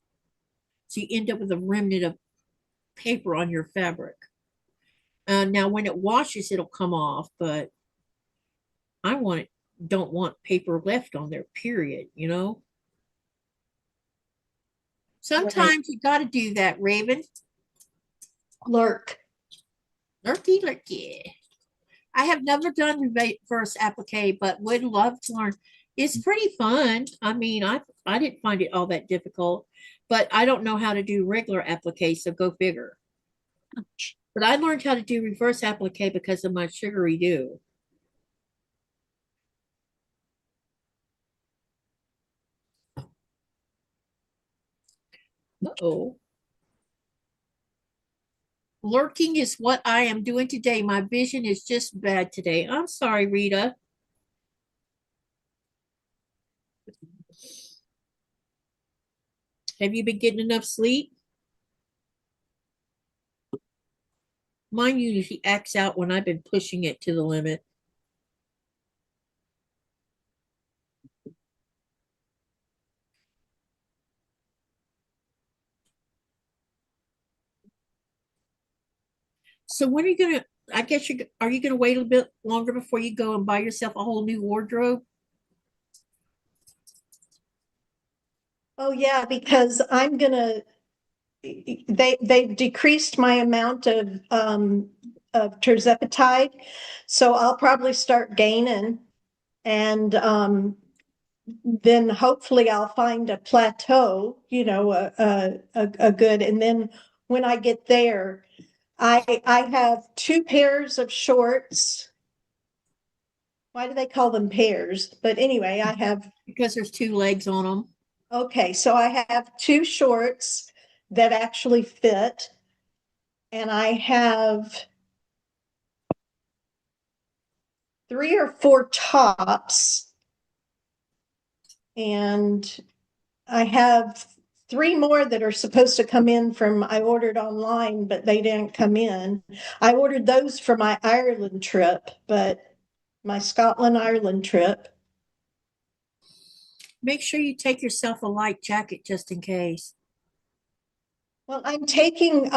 so you end up with a remnant of paper on your fabric. Now, when it washes, it'll come off, but I don't want paper left on there, period, you know? Sometimes you got to do that, Raven. Lurk. Lurky, lurky. I have never done reverse applique, but would love to learn. It's pretty fun. I mean, I didn't find it all that difficult, but I don't know how to do regular applique, so go figure. But I learned how to do reverse applique because of my sugary do. Uh-oh. Lurking is what I am doing today. My vision is just bad today. I'm sorry, Rita. Have you been getting enough sleep? Mine usually acts out when I've been pushing it to the limit. So when are you gonna, are you gonna wait a bit longer before you go and buy yourself a whole new wardrobe? Oh, yeah, because they've decreased my amount of terzepatide, so I'll probably start gaining, and then hopefully I'll find a plateau, a good, and then when I get there, I have two pairs of shorts. Why do they call them pairs? But anyway, I have, Because there's two legs on them. okay, so I have two shorts that actually fit, and I have three or four tops, and I have three more that are supposed to come in from, I ordered online, but they didn't come in. I ordered those for my Ireland trip, but my Scotland, Ireland trip. Make sure you take yourself a light jacket just in case. Well, I'm taking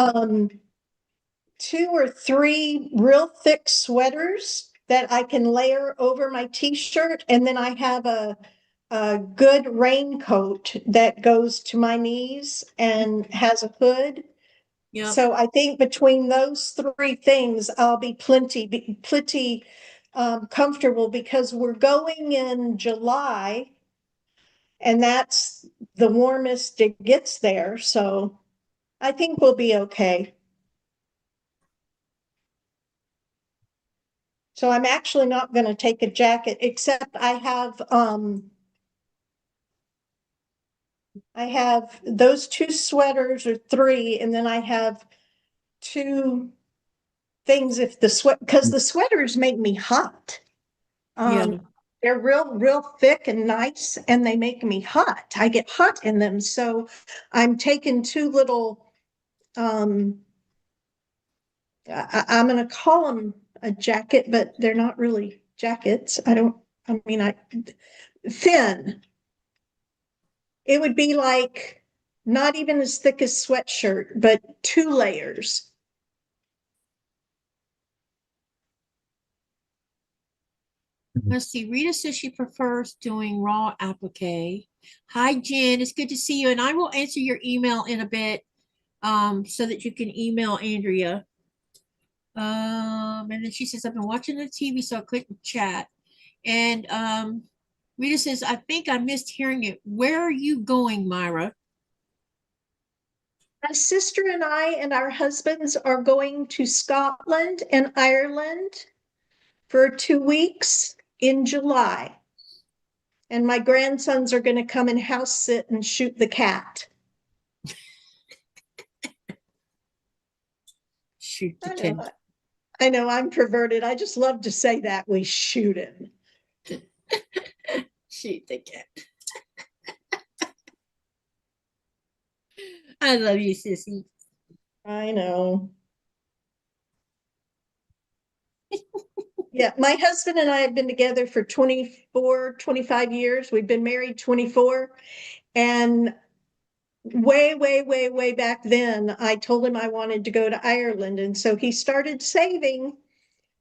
two or three real thick sweaters that I can layer over my t-shirt, and then I have a good raincoat that goes to my knees and has a hood. Yep. So I think between those three things, I'll be plenty comfortable, because we're going in July, and that's the warmest it gets there. So I think we'll be okay. So I'm actually not going to take a jacket, except I have those two sweaters, or three, and then I have two things if because the sweaters make me hot. Yeah. They're real thick and nice, and they make me hot. I get hot in them. So I'm taking two little, I'm going to call them a jacket, but they're not really jackets. Thin. It would be like not even as thick as sweatshirt, but two layers. Let's see. Rita says she prefers doing raw applique. Hi, Jen. It's good to see you. And I will answer your email in a bit so that you can email Andrea. And then she says, I've been watching the TV, so I couldn't chat. And Rita says, I think I missed hearing it. Where are you going, Myra? My sister and I and our husbands are going to Scotland and Ireland for 2 weeks in July. And my grandsons are going to come and house sit and shoot the cat. Shoot the cat. I know I'm perverted. I just love to say that. We shoot him. Shoot the cat. I love you, sissy. I know. Yeah, my husband and I have been together for 24, 25 years. We've been married 24. And way back then, I told him I wanted to go to Ireland. And so he started saving.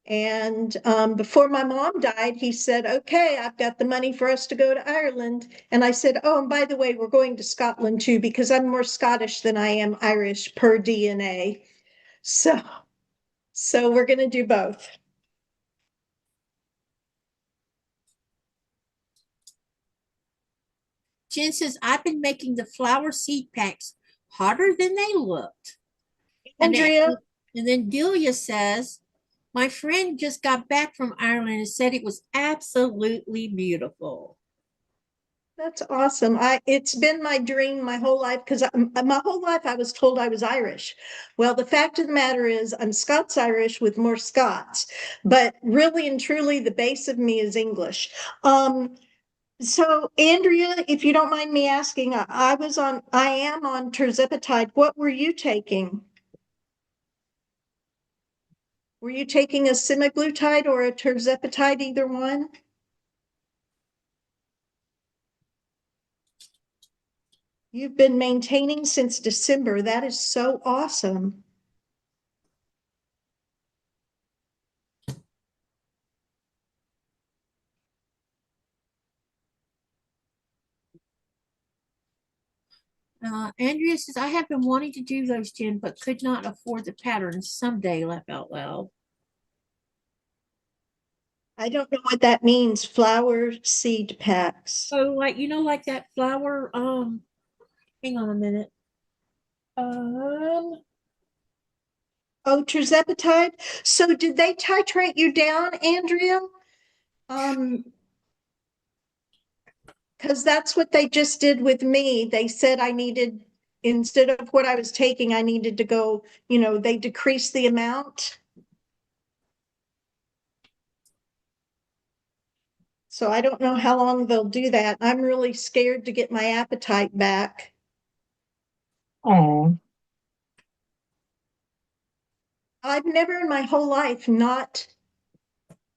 And before my mom died, he said, okay, I've got the money for us to go to Ireland. And I said, oh, and by the way, we're going to Scotland too, because I'm more Scottish than I am Irish per DNA. So we're going to do both. Jen says, I've been making the flower seed packs hotter than they looked. Andrea? And then Delia says, my friend just got back from Ireland and said it was absolutely beautiful. That's awesome. It's been my dream my whole life, because my whole life I was told I was Irish. Well, the fact of the matter is I'm Scots-Irish with more Scots, but really and truly the base of me is English. So Andrea, if you don't mind me asking, I am on terzepatide. What were you taking? Were you taking a semaglutide or a terzepatide, either one? You've been maintaining since December. That is so awesome. Andrea says, I have been wanting to do those, Jen, but could not afford the patterns. Someday, laugh out loud. I don't know what that means. Flower seed packs. So, like, you know, like that flower, hang on a minute. Oh, tirzepatide. So did they titrate you down, Andrea? Because that's what they just did with me. They said I needed, instead of what I was taking, I needed to go, they decreased the amount. So I don't know how long they'll do that. I'm really scared to get my appetite back. Oh, I've never in my whole life not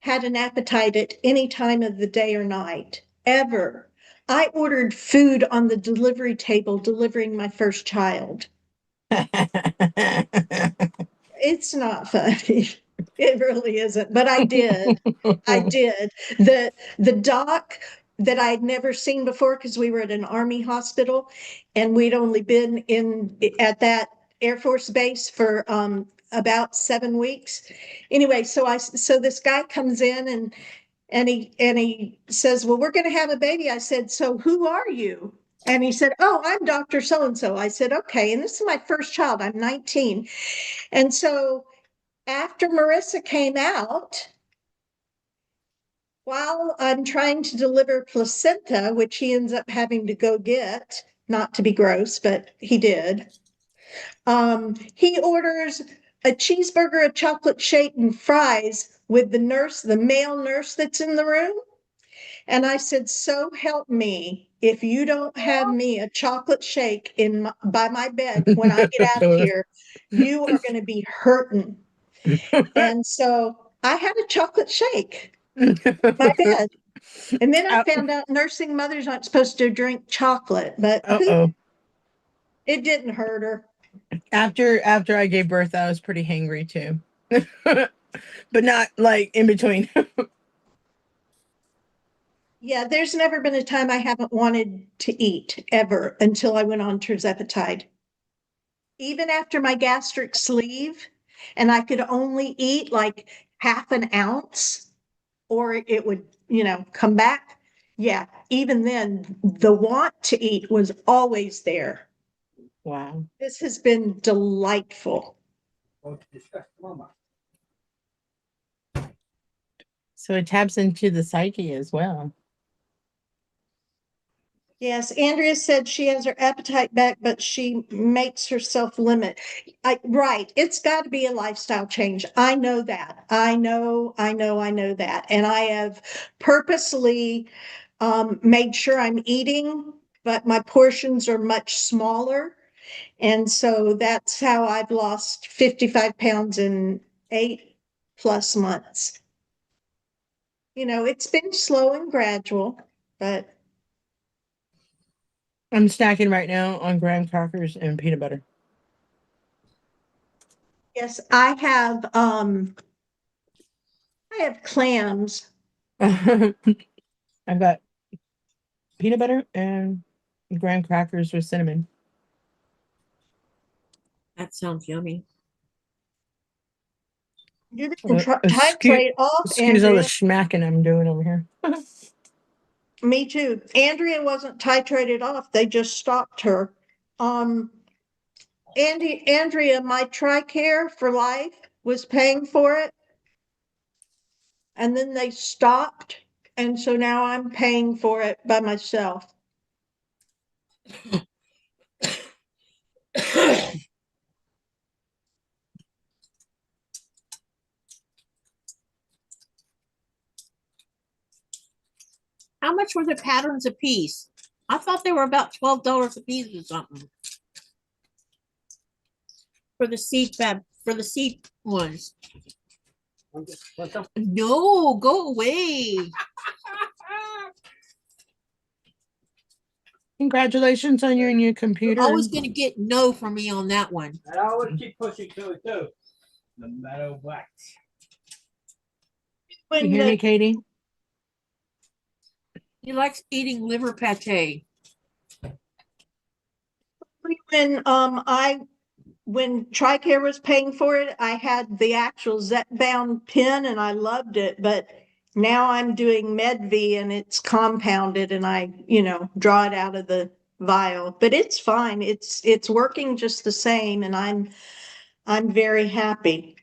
had an appetite at any time of the day or night, ever. I ordered food on the delivery table delivering my first child. It's not funny. It really isn't, but I did. I did. The doc that I had never seen before, because we were at an Army hospital and we'd only been at that Air Force base for about 7 weeks. Anyway, so this guy comes in and he says, well, we're going to have a baby. I said, so who are you? And he said, oh, I'm Dr. So-and-so. I said, okay. And this is my first child. I'm 19. And so after Marissa came out, while I'm trying to deliver placenta, which he ends up having to go get, not to be gross, but he did, he orders a cheeseburger, a chocolate shake, and fries with the male nurse that's in the room. And I said, so help me, if you don't have me a chocolate shake by my bed when I get out of here, you are going to be hurting. And so I had a chocolate shake in my bed. And then I found out nursing mothers aren't supposed to drink chocolate, but it didn't hurt her. After I gave birth, I was pretty hangry too. But not like in between. Yeah, there's never been a time I haven't wanted to eat ever until I went on tirzepatide. Even after my gastric sleeve, and I could only eat like half an ounce, or it would, come back. Yeah, even then, the want to eat was always there. Wow. This has been delightful. So it taps into the psyche as well. Yes, Andrea said she has her appetite back, but she makes herself limit. Right. It's got to be a lifestyle change. I know that. I know that. And I have purposely made sure I'm eating, but my portions are much smaller. And so that's how I've lost 55 pounds in 8+ months. It's been slow and gradual, but I'm snacking right now on graham crackers and peanut butter. yes, I have clams. I've got peanut butter and graham crackers with cinnamon. That sounds yummy. You didn't Excuse titrate off, all the Andrea. smacking I'm doing over here. Me too. Andrea wasn't titrated off. They just stopped her. Andrea, my TRICARE for life was paying for it. And then they stopped. And so now I'm paying for it by myself. How much were the patterns a piece? I thought they were about $12 a piece or something. For the seed ones. No, go away. Congratulations on your new computer. You're always going to get no from me on that one. And I always keep pushing to it too, no matter what. You hear me, Katie? He likes eating liver pate. When TRICARE was paying for it, I had the actual Zet-bound pin and I loved it, but now I'm doing Medv and it's compounded and I, draw it out of the vial, but it's fine. It's working just the same and I'm very happy.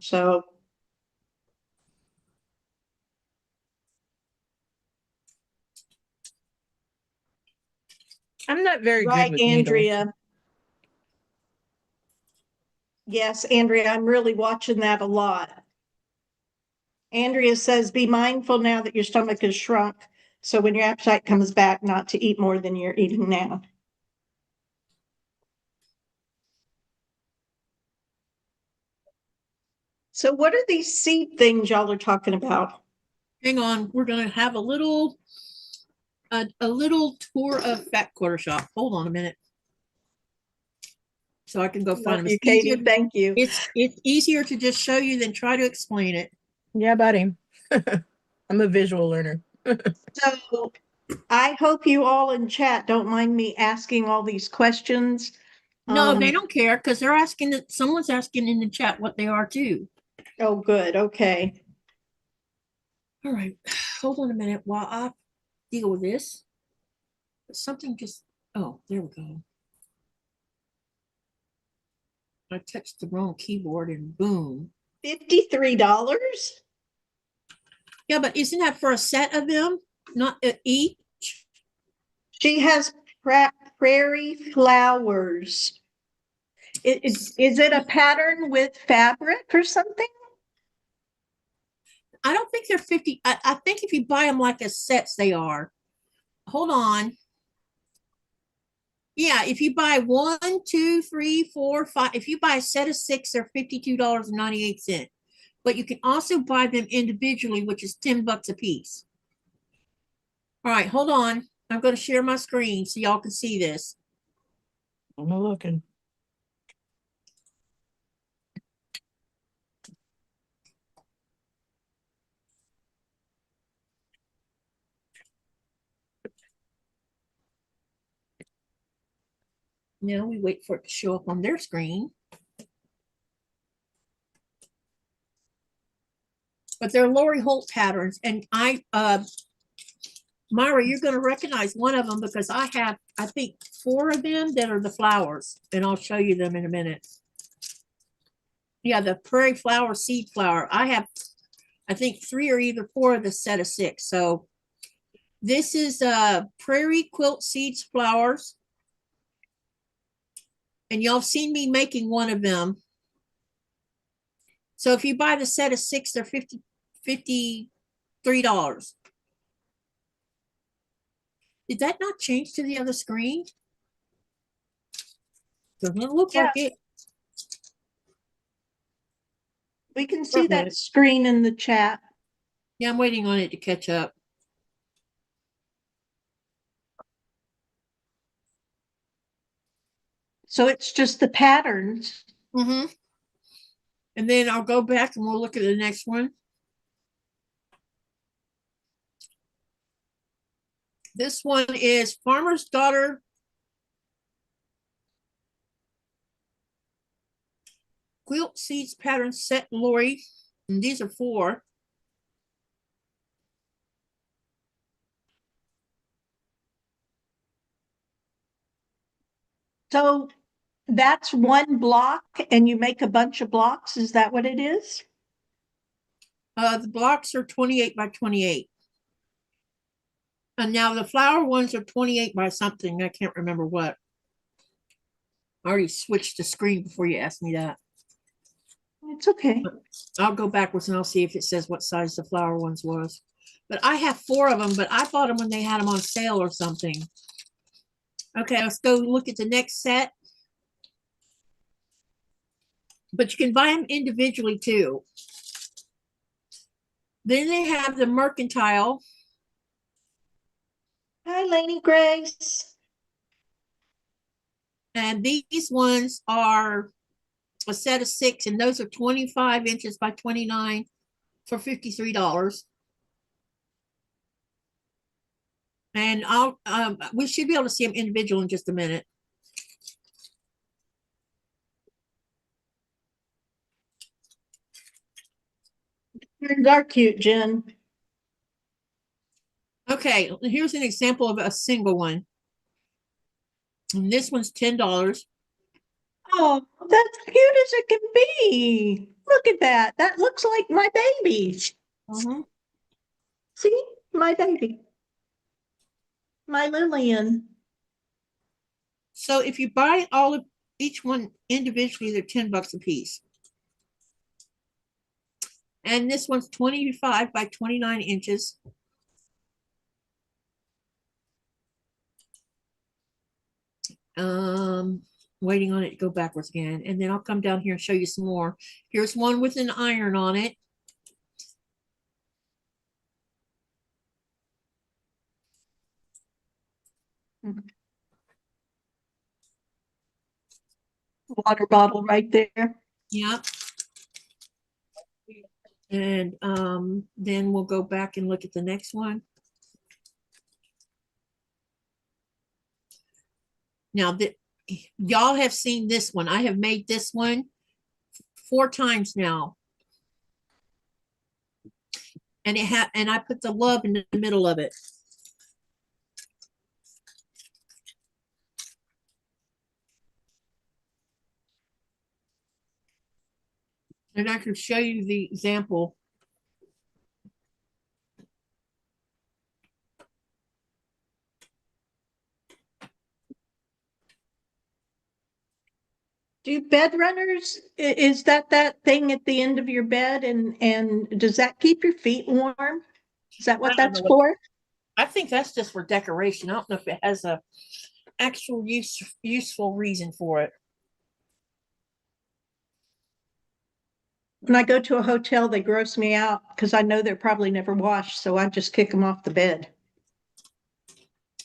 So I'm not very good right, with needles. Andrea. Yes, Andrea, I'm really watching that a lot. Andrea says, be mindful now that your stomach is shrunk. So when your appetite comes back, not to eat more than you're eating now. So what are these seed things y'all are talking about? Hang on, we're gonna have a little tour of Fat Quarter Shop. Hold on a minute. So I can go find Love them. you, It's easier, Katie. Thank you. it's easier to just show you than try to explain it. Yeah, buddy. I'm a visual learner. So I hope you all in chat don't mind me asking all these questions. No, they don't care because they're asking that someone's asking in the chat what they are too. Oh, good. Okay. All right, hold on a minute while I deal with this. Something just, oh, there we go. I touched the wrong keyboard and boom. $53? Yeah, but isn't that for a set of them, not each? She has prairie flowers. Is it a pattern with fabric or something? I don't think they're 50. I think if you buy them like as sets, they are. Hold on. Yeah, if you buy 1, 2, 3, 4, 5, if you buy a set of 6, they're $52.98. But you can also buy them individually, which is $10 a piece. All right, hold on. I'm going to share my screen so y'all can see this. I'm looking. Now we wait for it to show up on their screen. But they're Lori Holt patterns. And Myra, you're going to recognize one of them because I have, I think, 4 of them that are the flowers. And I'll show you them in a minute. Yeah, the prairie flower, seed flower. I have, I think, 3 or either 4 of the set of 6. So this is prairie quilt seeds flowers. And y'all seen me making one of them. So if you buy the set of 6, they're $53. Did that not change to the other screen? Doesn't look like it. We can see that screen in the chat. Yeah, I'm waiting on it to catch up. So it's just the patterns. Mm-hmm. And then I'll go back and we'll look at the next one. This one is Farmer's Daughter. Quilt Seeds Pattern Set Lori. And these are 4. So that's one block and you make a bunch of blocks. Is that what it is? The blocks are 28 by 28. And now the flower ones are 28 by something. I can't remember what. I already switched the screen before you asked me that. It's okay. I'll go backwards and I'll see if it says what size the flower ones was. But I have 4 of them, but I bought them when they had them on sale or something. Okay, let's go look at the next set. But you can buy them individually too. Then they have the mercantile. Hi, Lainey Grace. And these ones are a set of 6, and those are 25 inches by 29 for $53. And we should be able to see them individual in just a minute. Patterns are cute, Jen. Okay, here's an example of a single one. And this one's $10. Oh, that's cute as it can be. Look at that. That looks like my baby. Mhm. See, my baby. My Lillian. So if you buy all of each one individually, they're $10 a piece. And this one's 25 by 29 inches. Waiting on it to go backwards again. And then I'll come down here and show you some more. Here's one with an iron on it. Water bottle right there. Yep. And then we'll go back and look at the next one. Now, y'all have seen this one. I have made this one 4 times now. And I put the love in the middle of it. And I can show you the example. Do bed runners, is that thing at the end of your bed and does that keep your feet warm? Is that what that's for? I think that's just for decoration. I don't know if it has a actual useful reason for it. When I go to a hotel, they gross me out because I know they're probably never washed, so I just kick them off the bed.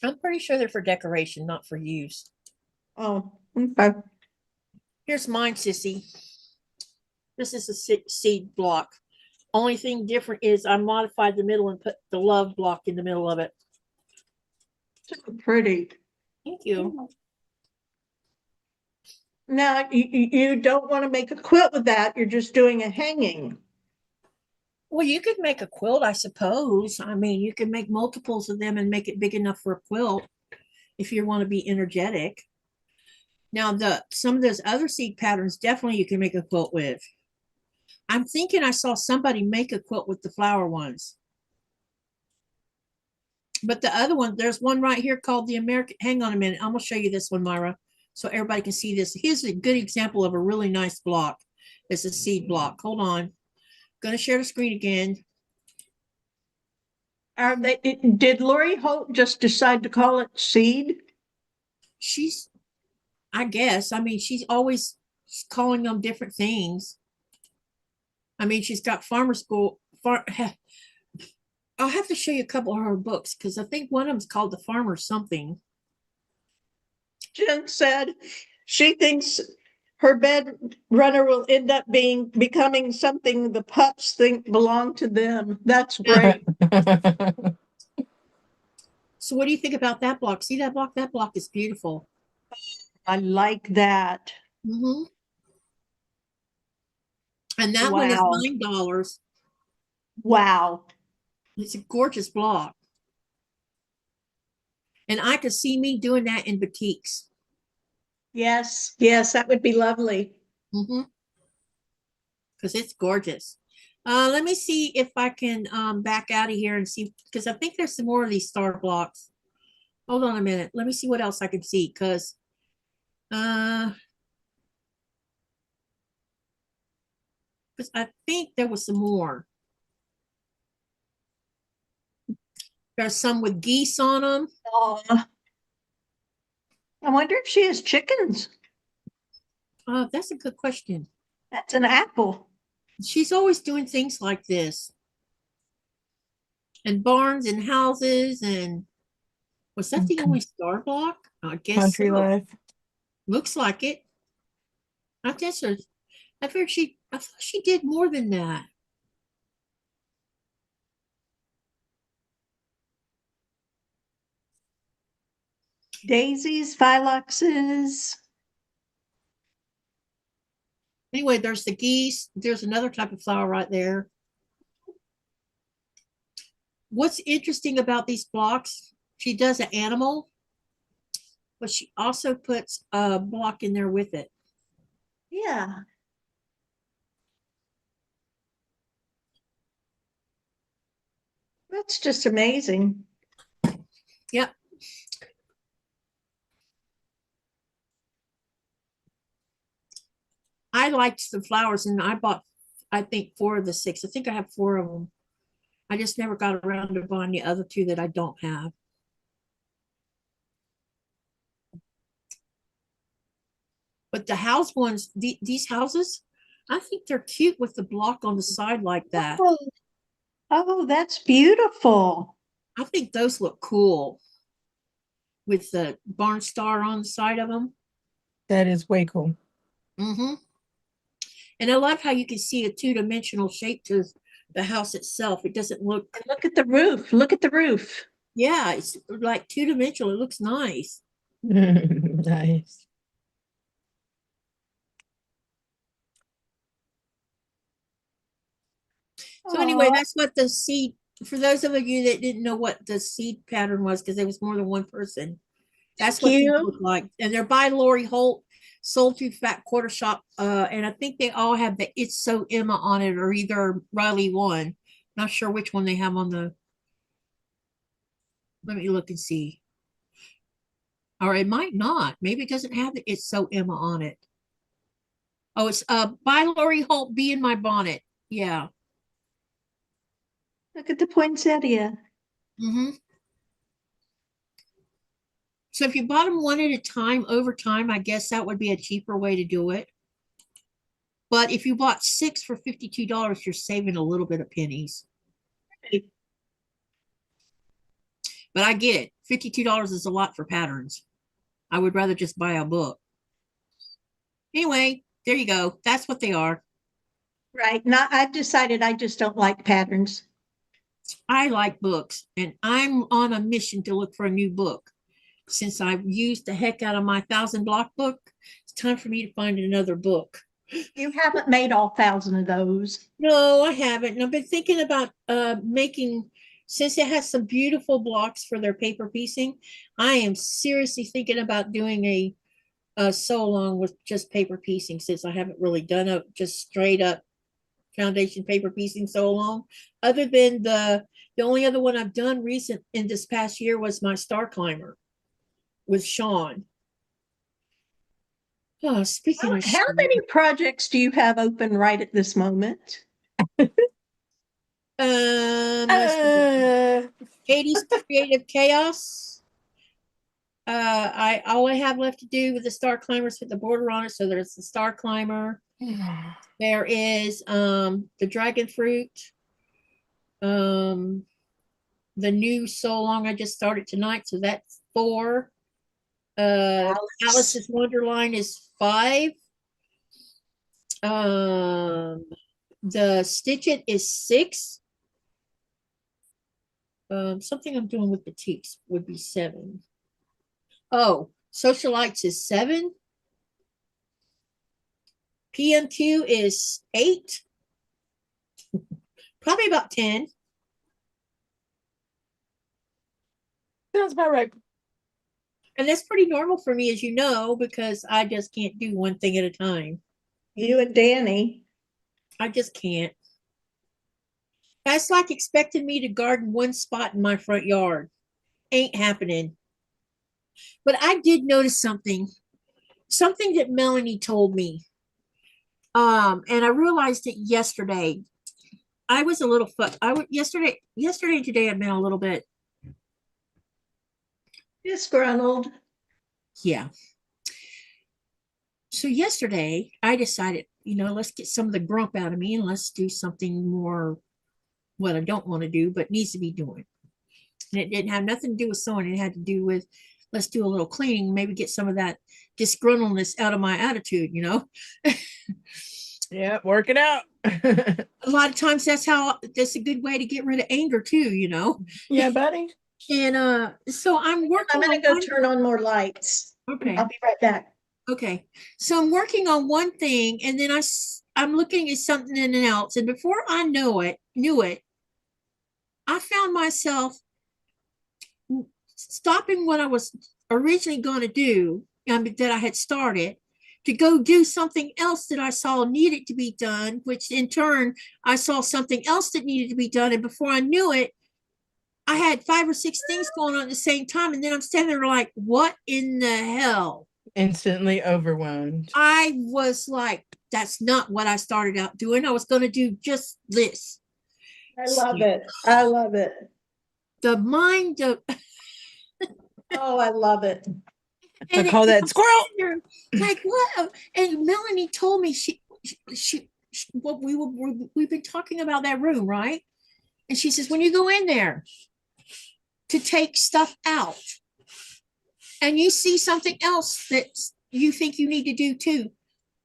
I'm pretty sure they're for decoration, not for use. Oh, okay. Here's mine, sissy. This is a seed block. Only thing different is I modified the middle and put the love block in the middle of it. So pretty. Thank you. Now, you don't want to make a quilt with that. You're just doing a hanging. Well, you could make a quilt, I suppose. I mean, you could make multiples of them and make it big enough for a quilt if you want to be energetic. Now, some of those other seed patterns, definitely you can make a quilt with. I'm thinking I saw somebody make a quilt with the flower ones. But the other one, there's one right here called the American. Hang on a minute. I'm going to show you this one, Myra, so everybody can see this. Here's a good example of a really nice block. It's a seed block. Hold on. Going to share the screen again. Did Lori Holt just decide to call it seed? I guess. I mean, she's always calling them different things. I mean, she's got farmer school. I'll have to show you a couple of her books because I think one of them's called The Farmer something. Jen said she thinks her bed runner will end up becoming something the pups think belong to them. That's great. So what do you think about that block? See that block? That block is beautiful. I like that. Mm-hmm. And that one is $9. Wow. It's a gorgeous block. And I could see me doing that in Batiks. Yes, yes, that would be lovely. Mm-hmm. Because it's gorgeous. Let me see if I can back out of here and see, because I think there's some more of these star blocks. Hold on a minute. Let me see what else I can see, because I think there was some more. There's some with geese on them. I wonder if she has chickens. That's a good question. That's an apple. She's always doing things like this. And barns and houses. And was that the only star block? I guess Country so. life. Looks like it. I guess I thought she did more than that. Daisies, phylloxes. Anyway, there's the geese. There's another type of flower right there. what's interesting about these blocks, she does an animal, but she also puts a block in there with it. Yeah. That's just amazing. Yep. I liked the flowers, and I bought, I think, 4 of the 6. I think I have 4 of them. I just never got around to buying the other 2 that I don't have. But the house ones, these houses, I think they're cute with the block on the side like that. Oh, that's beautiful. I think those look cool with the barn star on the side of them. That is way cool. Mm-hmm. And I love how you can see a 2-dimensional shape to the house itself. It doesn't look, And look at the roof. Look at the roof. yeah, it's like 2-dimensional. It looks nice. Nice. So anyway, Aw. that's what the seed, for those of you that didn't know what the seed pattern was, because there was more than one person, that's what Thank these you. look like. And they're by Lori Holt, sold to Fat Quarter Shop. And I think they all have the It's So Emma on it, or either Riley one. Not sure which one they have on the, let me look and see. Or it might not. Maybe it doesn't have the It's So Emma on it. Oh, it's by Lori Holt, Be in My Bonnet. Yeah. Look at the poinsettia. Mm-hmm. So if you bought them one at a time over time, I guess that would be a cheaper way to do it. But if you bought 6 for $52, you're saving a little bit of pennies. But I get it. $52 is a lot for patterns. I would rather just buy a book. Anyway, there you go. That's what they are. Right. Not, I've decided I just don't like patterns. I like books, and I'm on a mission to look for a new book. Since I've used the heck out of my 1,000-block book, it's time for me to find another book. You haven't made all 1,000 of those. No, I haven't. And I've been thinking about making, since it has some beautiful blocks for their paper piecing, I am seriously thinking about doing a sew along with just paper piecing, since I haven't really done a just straight up foundation paper piecing so long. Other than the only other one I've done recent in this past year was my Star Climber with Sean. Oh, speaking of How Sean, many projects do you have open right at this moment? let's see. Katie's Creative Chaos. All I have left to do with the Star Climbers with the border on it. So there's the Star Climber. There is the Dragon Fruit. The new So Long I just started tonight, so that's 4. Alice's Wonderline is 5. The Stitch It is 6. Something I'm doing with Batiks would be 7. Oh, Socialites is 7. PMQ is 8. Probably about 10. Sounds about right. And that's pretty normal for me, as you know, because I just can't do one thing at a time. You and Danny. I just can't. That's like expecting me to garden one spot in my front yard. Ain't happening. But I did notice something that Melanie told me. And I realized it yesterday. I was a little yesterday and today I've been a little bit, Disgruntled. yeah. So yesterday I decided, let's get some of the grump out of me and let's do something more what I don't want to do, but needs to be doing. And it didn't have nothing to do with sewing. It had to do with, let's do a little cleaning, maybe get some of that disgruntledness out of my attitude, Yeah, work it out. A lot of times that's a good way to get rid of anger too, Yeah, buddy. And so I'm working. I'm going to go turn on more lights. Okay. I'll be right back. Okay. So I'm working on one thing, and then I'm looking at something else, and before I knew it, I found found myself stopping what I was originally going to do, that I had started, to go do something else that I saw needed to be done, which in turn I saw something else that needed to be done. And before I knew it, I had 5 or 6 things going on at the same time. And then I'm standing there like, what in the hell? Instantly overwhelmed. I was like, that's not what I started out doing. I was going to do just this. I love it. I love it. The mind of, Oh, I love it. I call that squirrel. Like what? And Melanie told me she what we've been talking about that room, right? And she says, when you go in there to take stuff out and you see something else that you think you need to do too,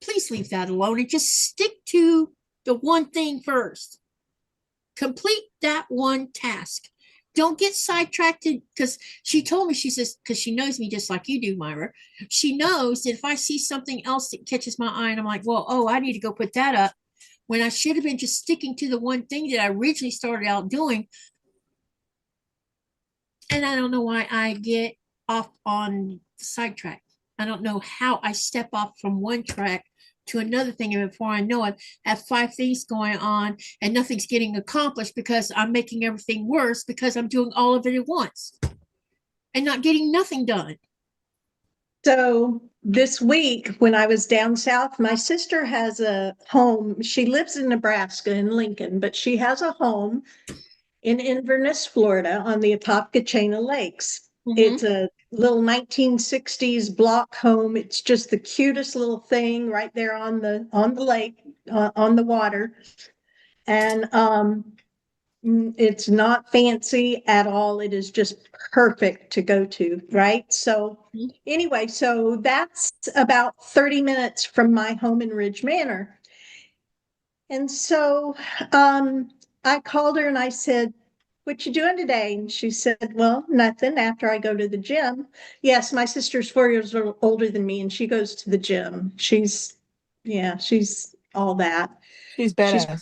please leave that alone and just stick to the one thing first. Complete that one task. Don't get sidetracked, because she told me, she says, because she knows me just like you do, Myra. She knows that if I see something else that catches my eye and I'm like, well, oh, I need to go put that up, when I should have been just sticking to the one thing that I originally started out doing. And I don't know why I get off on the sidetrack. I don't know how I step off from one track to another thing, and before I know it, I have 5 things going on and nothing's getting accomplished because I'm making everything worse because I'm doing all of it at once and not getting nothing done. So this week, when I was down south, my sister has a home. She lives in Nebraska in Lincoln, but she has a home in Inverness, Florida, on the Atopka Lakes. It's a little 1960s block home. It's just the cutest little thing right there on the lake, on the water. And it's not fancy at all. It is just perfect to go to, right? So anyway, so that's about 30 minutes from my home in Ridge Manor. And so I called her and I said, what you doing today? And she said, well, nothing, after I go to the gym. Yes, my sister's 4 years older than me and she goes to the gym. She's all that. She's badass.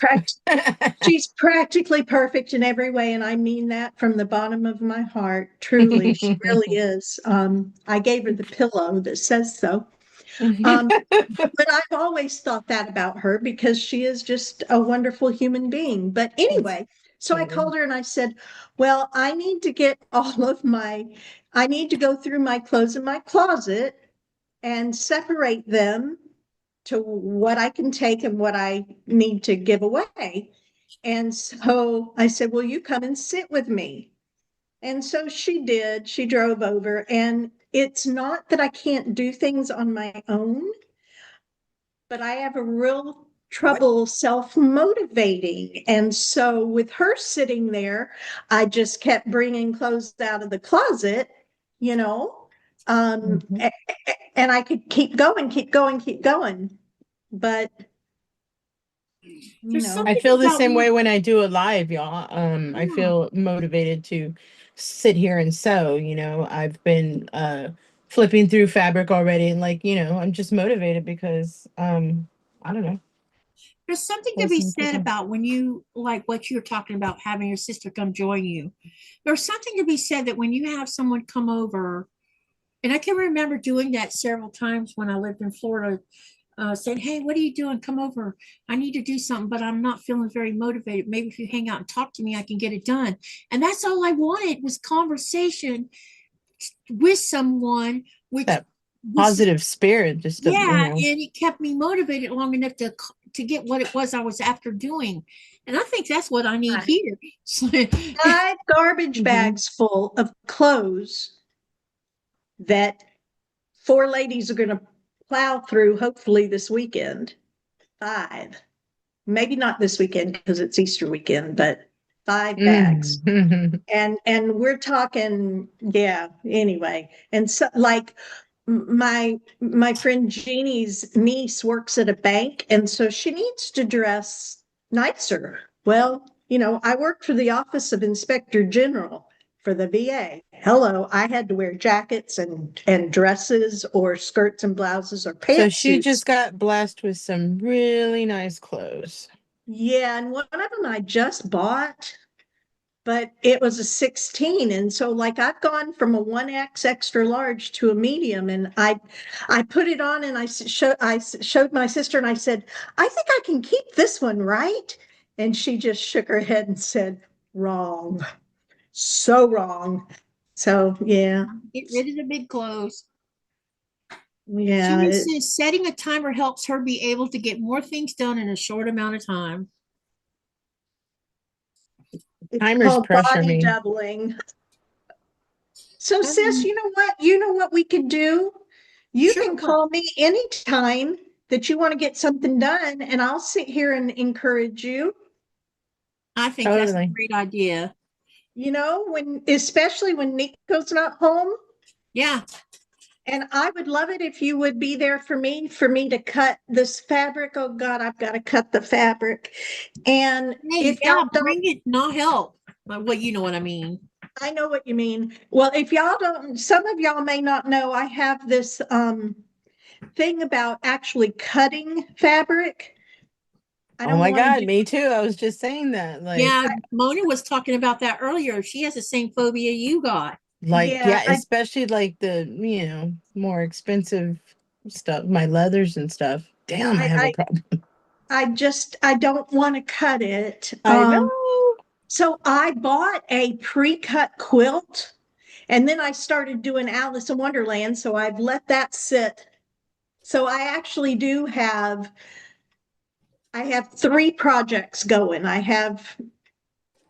She's practically perfect in every way. And I mean that from the bottom of my heart. Truly, she really is. I gave her the pillow that says so. But I've always thought that about her because she is just a wonderful human being. But anyway, so I called her and I said, well, I need to go through my clothes in my closet and separate them to what I can take and what I need to give away. And so I said, will you come and sit with me? And so she did. She drove over, and it's not that I can't do things on my own, but I have a real trouble self-motivating. And so with her sitting there, I just kept bringing clothes out of the closet, and I could keep going. But I feel the same way when I do a live, y'all. I feel motivated to sit here and sew. I've been flipping through fabric already, and I'm just motivated because I don't know. There's something to be said about when you, like what you're talking about, having your sister come join you. There's something to be said that when you have someone come over, and I can remember doing that several times when I lived in Florida, saying, hey, what are you doing? Come over. I need to do something, but I'm not feeling very motivated. Maybe if you hang out and talk to me, I can get it done. And that's all I wanted was conversation with someone, which that positive spirit, just and it kept me motivated long enough to get what it was I was after doing. And I think that's what I need here. 5 garbage bags full of clothes that 4 ladies are going to plow through, hopefully this weekend. 5, maybe not this weekend because it's Easter weekend, but 5 bags. And we're talking, anyway. And so, like, my friend Jeannie's niece works at a bank, and so she needs to dress nicer. Well, I worked for the Office of Inspector General for the VA. Hello, I had to wear jackets and dresses or skirts and blouses or pants. So she just got blessed with some really nice clothes. Yeah, and one of them I just bought. but it was a 16. And so like I've gone from a 1X extra large to a medium, and I put it on and I showed my sister and I said, I think I can keep this one, right? And she just shook her head and said, wrong. So wrong. So yeah. Get rid of the big clothes. Yeah. She says setting a timer helps her be able to get more things done in a short amount of time. It's Timers called pressure body me. doubling. So sis, you know what? You know what we can do? You Sure. can call me anytime that you want to get something done, and I'll sit here and encourage you. I think that's a Totally. great idea. You know, especially when Nico's not home. Yeah. And I would love it if you would be there for me to cut this fabric. Oh God, I've got to cut the fabric. And Hey, if yeah, y'all don't, bring it, not help. Well, you know what I mean. I know what you mean. Well, if y'all don't, some of y'all may not know, I have this thing about actually cutting fabric. I Oh don't my want to God, do, me too. I was just saying that. Yeah, Mona was talking about that earlier. She has the same phobia you got. Yeah, especially like the, more expensive stuff, my leathers and stuff. Damn, I have a problem. I don't want to cut it. I know. So I bought a pre-cut quilt, and then I started doing Alice in Wonderland. So I've let that sit. So I actually I have 3 projects going. I have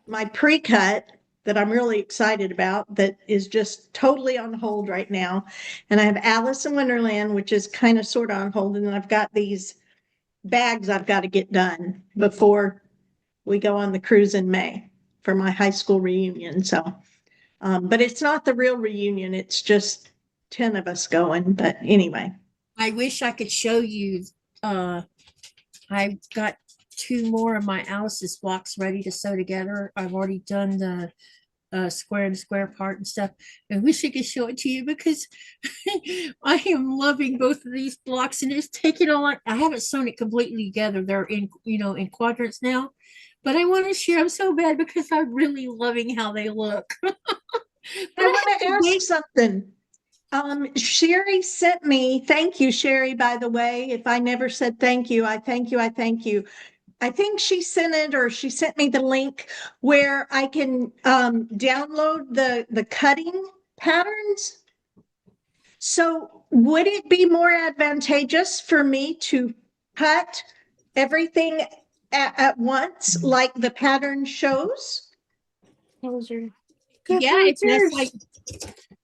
my pre-cut that I'm really excited about that is just totally on hold right now. And I have Alice in Wonderland, which is kind of sort of on hold. And then I've got these bags I've got to get done before we go on the cruise in May for my high school reunion. So, but it's not the real reunion. It's just 10 of us going. But anyway. I wish I could show you. I've got 2 more of my Alice's blocks ready to sew together. I've already done the square and square part and stuff. I wish I could show it to you because I am loving both of these blocks, and it's taken a lot. I haven't sewn it completely together. They're in, in quadrants now, but I want to share them so bad because I'm really loving how they look. But I want to ask something. Sherry sent me, thank you, Sherry, by the way. If I never said thank you, I thank you. I thank you. I think she sent it, or she sent me the link where I can download the cutting patterns. So would it be more advantageous for me to cut everything at once, like the pattern shows? Those are Yeah, if that's like,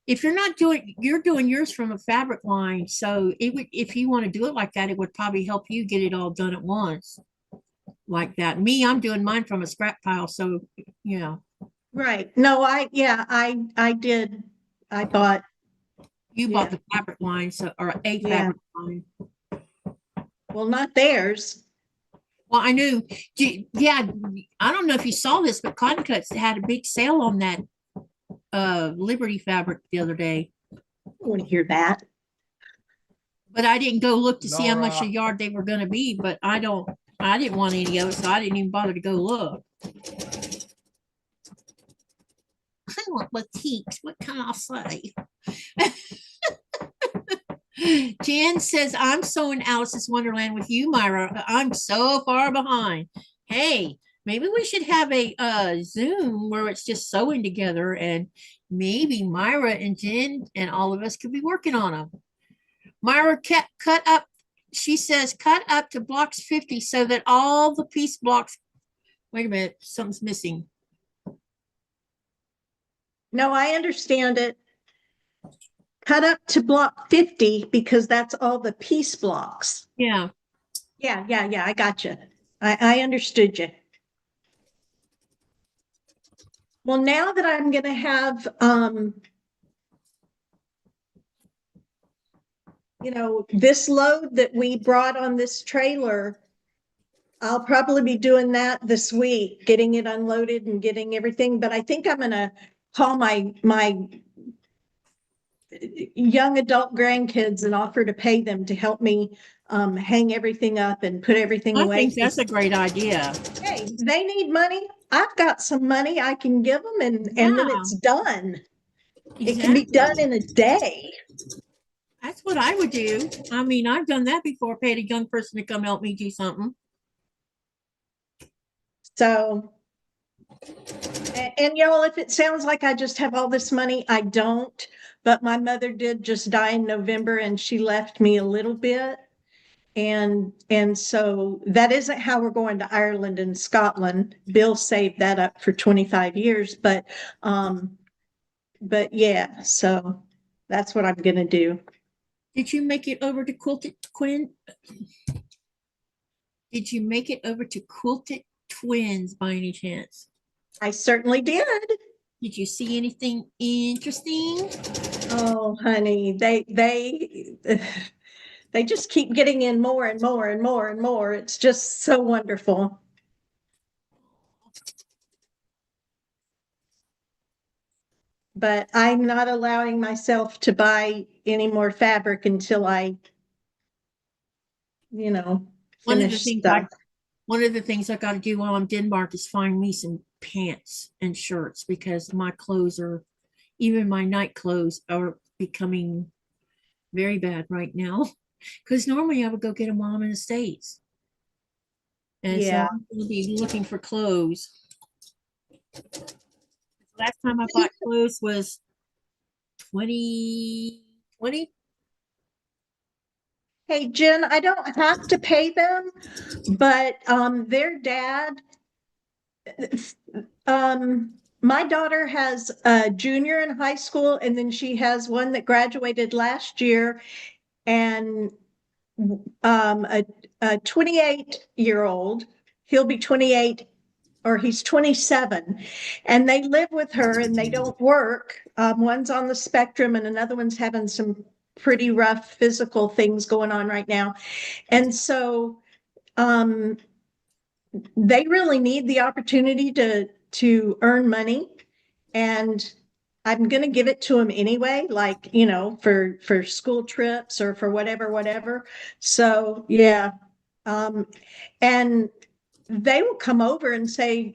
if you're doing yours from a fabric line, so it would, if you want to do it like that, it would probably help you get it all done at once. Like that. Me, I'm doing mine from a scrap pile, so Right. No, I did. I bought. You bought the fabric line, so, or a fabric line. Well, not theirs. Well, I knew. Yeah, I don't know if you saw this, but Cotton Cuts had a big sale on that Liberty fabric the other day. I want to hear that. But I didn't go look to see how much Nora. a yard they were going to be. But I didn't want any of it, so I didn't even bother to go look. I want Batiks. What can I say? Jan says, I'm sewing Alice's Wonderland with you, Myra. I'm so far behind. Hey, maybe we should have a Zoom where it's just sewing together, and maybe Myra and Jen and all of us could be working on them. Myra cut up, she says, cut up to blocks 50 so that all the piece blocks, wait a minute, something's missing. No, I understand it. Cut up to block 50 because that's all the piece blocks. Yeah. Yeah. I got you. I understood you. Well, now that I'm going to have, this load that we brought on this trailer, I'll probably be doing that this week, getting it unloaded and getting everything. But I think I'm going to call my young adult grandkids and offer to pay them to help me hang everything up and put everything I away. think that's a great idea. Hey, they need money. I've got some money I can give them and then Yeah. it's done. It can be done Exactly. in a day. That's what I would do. I mean, I've done that before, paid a young person to come help me do something. So, and y'all, if it sounds like I just have all this money, I don't. But my mother did just die in November and she left me a little bit. And so that isn't how we're going to Ireland and Scotland. Bill saved that up for 25 years, but yeah, so that's what I'm gonna do. Did you make it over to Quilted Quinn? Did you make it over to Quilted Twins by any chance? I certainly did. Did you see anything interesting? Oh, honey, they just keep getting in more and more and more and more. It's just so wonderful. But I'm not allowing myself to buy any more fabric until I, One of the finish things stuff. One of the things I got to do while I'm in Denmark is find me some pants and shirts because my clothes are, even my night clothes are becoming very bad right now. Because normally I would go get them while I'm in the States. And so Yeah. I'm going to be looking for clothes. Last time I bought clothes was 2020. Hey, Jen, I don't have to pay them, but their dad, my daughter has a junior in high school, and then she has one that graduated last year, and a 28-year-old, he'll be 28 or he's 27, and they live with her and they don't work. One's on the spectrum and another one's having some pretty rough physical things going on right now. And so they really need the opportunity to earn money. And I'm going to give it to them anyway, like, for school trips or for whatever. So, yeah. And they will come over and say,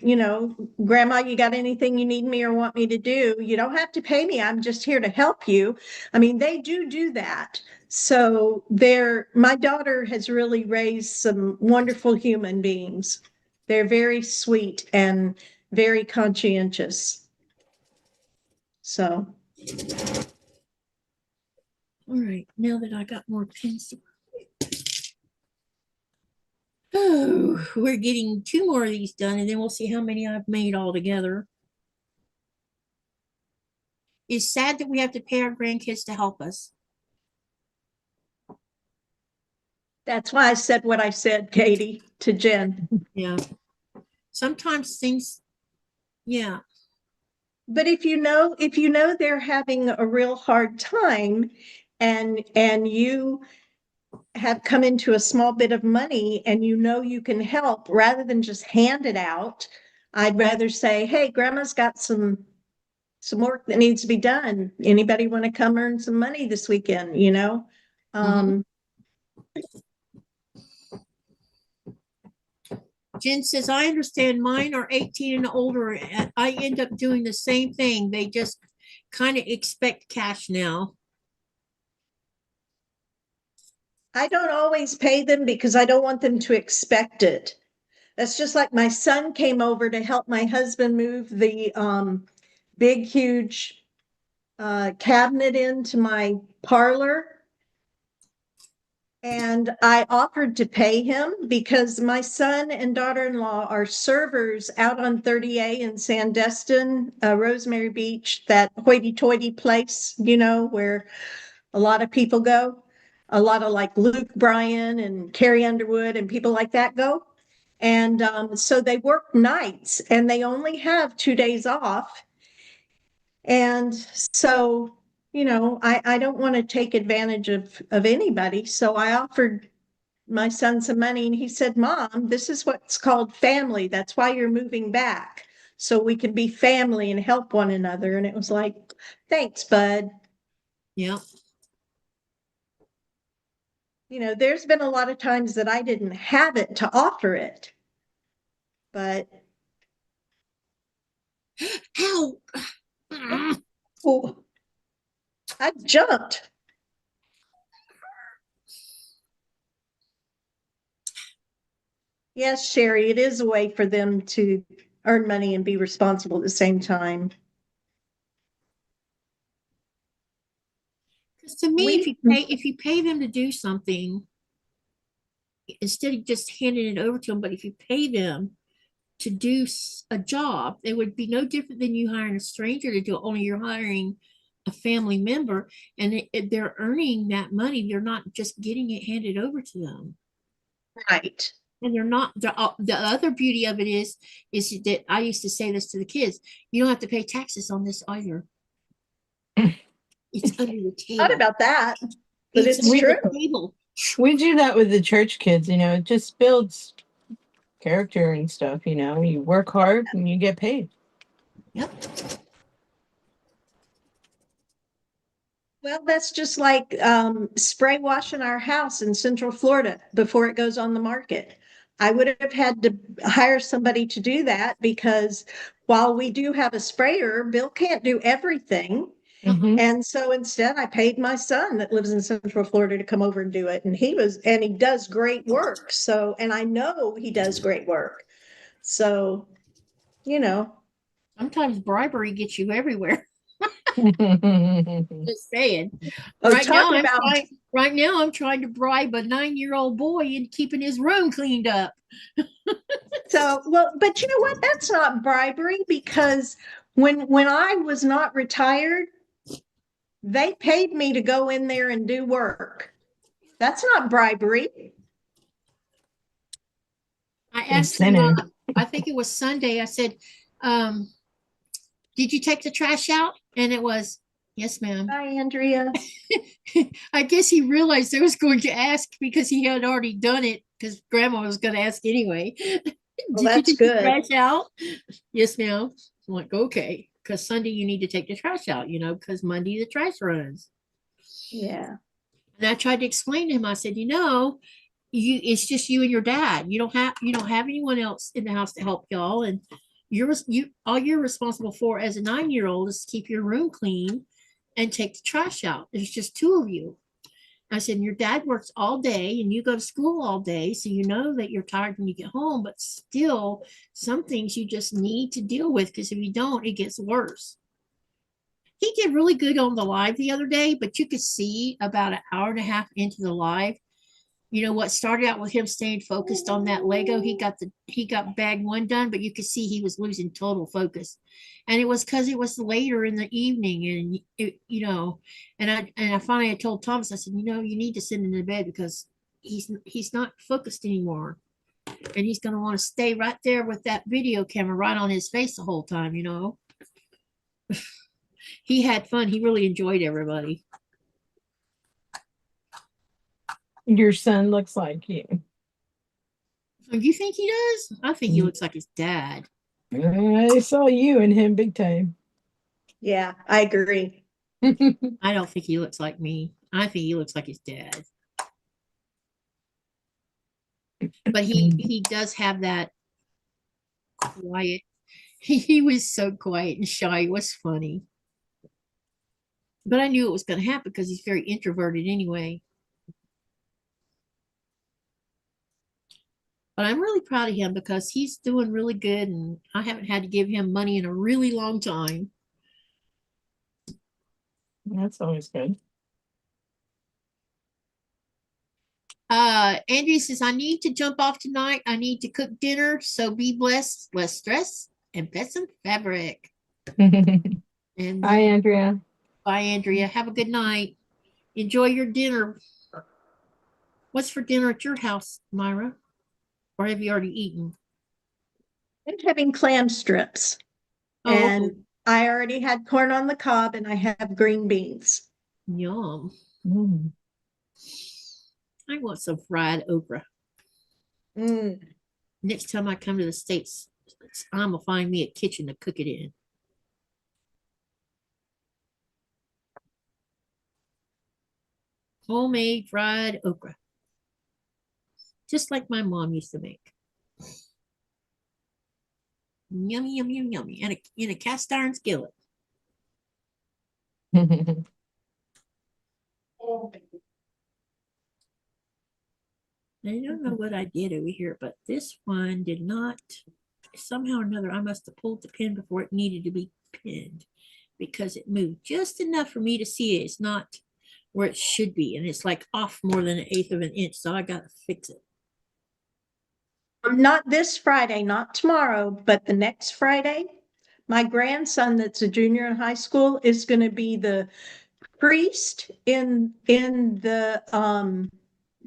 Grandma, you got anything you need me or want me to do? You don't have to pay me. I'm just here to help you. I mean, they do that. So my daughter has really raised some wonderful human beings. They're very sweet and very conscientious. So, All right, now that I got more pins to oh, we're getting 2 more of these done and then we'll see how many I've made all together. It's sad that we have to pay our grandkids to help us. that's why I said what I said, Katie, to Jen. Yeah. Sometimes things, yeah. But if you know they're having a real hard time and you have come into a small bit of money and you can help rather than just hand it out, I'd rather say, hey, grandma's got some work that needs to be done. Anybody want to come earn some money this weekend, Jen says, I understand mine are 18 and older. And I end up doing the same thing. They just kind of expect cash now. I don't always pay them because I don't want them to expect it. That's just like my son came over to help my husband move the big, huge cabinet into my parlor. And I offered to pay him because my son and daughter-in-law are servers out on 30A in Sandestin, Rosemary Beach, that hoity-toity place, where a lot of people go. A lot of like Luke Bryan and Carrie Underwood and people like that go. And so they work nights and they only have 2 days off. And so, I don't want to take advantage of anybody. So I offered my son some money and he said, Mom, this is what's called family. That's why you're moving back. So we can be family and help one another. And it was like, thanks, bud. Yeah. There's been a lot of times that I didn't have it to offer it, but Ow. Oh, I jumped. Yes, Sherry, it is a way for them to earn money and be responsible at the same time. Because to me, We- if you pay them to do something, instead of just handing it over to them, but if you pay them to do a job, it would be no different than you hiring a stranger to do it, only you're hiring a family member, and they're earning that money. They're not just getting it handed over to them. Right. And they're not, the other beauty of it is that I used to say this to the kids, you don't have to pay taxes on this either. It's under the Thought table. about that, but it's under true. the table. We do that with the church kids, you know, it just builds character and stuff, you know. You work hard and you get paid. Yep. Well, that's just like spray washing our house in Central Florida before it goes on the market. I would have had to hire somebody to do that because while we do have a sprayer, Bill can't do everything. Mhm. And so instead, I paid my son that lives in Central Florida to come over and do it. And he does great work. So, and I know he does great work. So, you know, Sometimes bribery gets you everywhere. Just saying. oh, Right now, talking about I'm trying to bribe a 9-year-old boy into keeping his room cleaned up. so well, but you know what? That's not bribery because when I was not retired, they paid me to go in there and do work. That's not bribery. I asked him, Incentive. I think it was Sunday, I said, did you take the trash out? And it was, yes, ma'am. Hi, Andrea. I guess he realized I was going to ask because he had already done it because grandma was going to ask anyway. Well, Did you that's take the good. trash out? Yes, ma'am. I'm like, okay, because Sunday you need to take the trash out, you know, because Monday the trash runs. Yeah. And I tried to explain to him, I said, you know, it's just you and your dad. You don't have anyone else in the house to help y'all. And all you're responsible for as a 9-year-old is to keep your room clean and take the trash out. There's just 2 of you. I said, your dad works all day and you go to school all day. So you know that you're tired when you get home, but still some things you just need to deal with because if you don't, it gets worse. He did really good on the live the other day, but you could see about an hour and a half into the live, you know, what started out with him staying focused on that Lego. He got bag 1 done, but you could see he was losing total focus. And it was because it was later in the evening and you know, and I finally I told Thomas, I said, you know, you need to send him to bed because he's not focused anymore. And he's gonna want to stay right there with that video camera right on his face the whole time, you know. He had fun. He really enjoyed everybody. Your son looks like you. You think he does? I think he looks like his dad. I saw you and him big time. Yeah, I agree. I don't think he looks like me. I think he looks like his dad. But he does have that quiet. He was so quiet and shy. It was funny. But I knew it was going to happen because he's very introverted anyway. But I'm really proud of him because he's doing really good and I haven't had to give him money in a really long time. That's always good. Andrea says, I need to jump off tonight. I need to cook dinner. So be blessed, less stress, and pet some fabric. And Hi, Andrea. bye, Andrea. Have a good night. Enjoy your dinner. What's for dinner at your house, Myra? Or have you already eaten? I'm having clam strips. Oh, And I already had corn on the cob and I have green beans. yum. Mm. I want some fried okra. Mm. Next time I come to the States, I'm going to find me a kitchen to cook it in. Homemade fried okra. Just like my mom used to make. Yummy, yummy, yummy, yummy. And in a cast iron skillet. I don't know what I did over here, but this one did not, somehow or another, I must have pulled the pin before it needed to be pinned because it moved just enough for me to see it. It's not where it should be, and it's like off more than 1/8 of an inch, so I gotta fix it. Not this Friday, not tomorrow, but the next Friday. My grandson, that's a junior in high school, is going to be the priest in the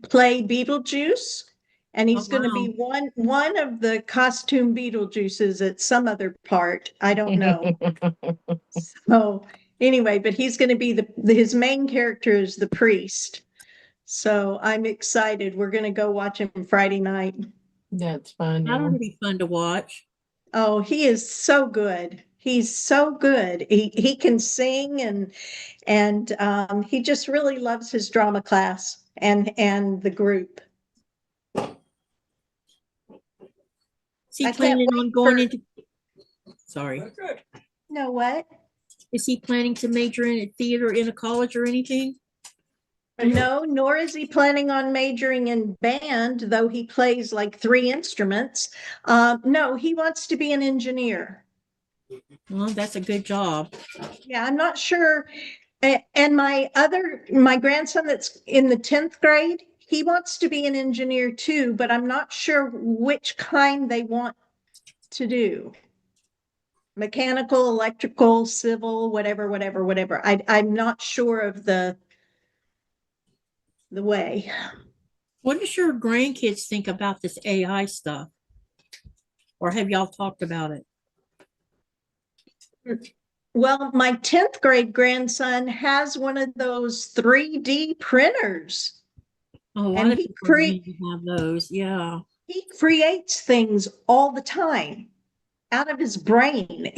play Beetlejuice, and he's Oh, going to be wow. one of the costume Beetlejuices at some other part. I don't know. So anyway, but he's going to be his main character is the priest. So I'm excited. We're going to go watch him Friday night. That's fun. That'll be fun to watch. Oh, he is so good. He's so good. He can sing and he just really loves his drama class and the group. Is he I can't planning wait on going for- into, sorry, Know what? is he planning to major in theater in a college or anything? No, nor is he planning on majoring in band, though he plays like 3 instruments. No, he wants to be an engineer. Well, that's a good job. Yeah, I'm not sure. And my grandson that's in the 10th grade, he wants to be an engineer too, but I'm not sure which kind they want to do. Mechanical, electrical, civil, whatever. I'm not sure of the way. What does your grandkids think about this AI stuff? Or have y'all talked about it? Well, my 10th grade grandson has one of those 3D printers. Oh, a lot And of he people need to have those. Yeah. He creates things all the time out of his brain.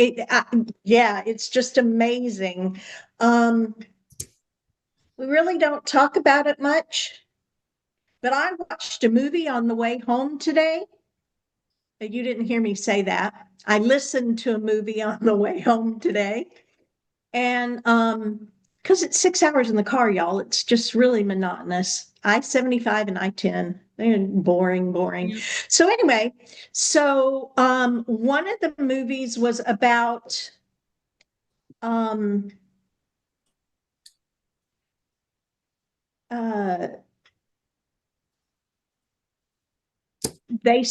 Yeah, it's just amazing. We really don't talk about it much, but I watched a movie on the way home today. You didn't hear me say that. I listened to a movie on the way home today. And because it's 6 hours in the car, y'all, it's just really monotonous. I-75 and I-10, they're boring. Yeah. So anyway, one of the movies was about they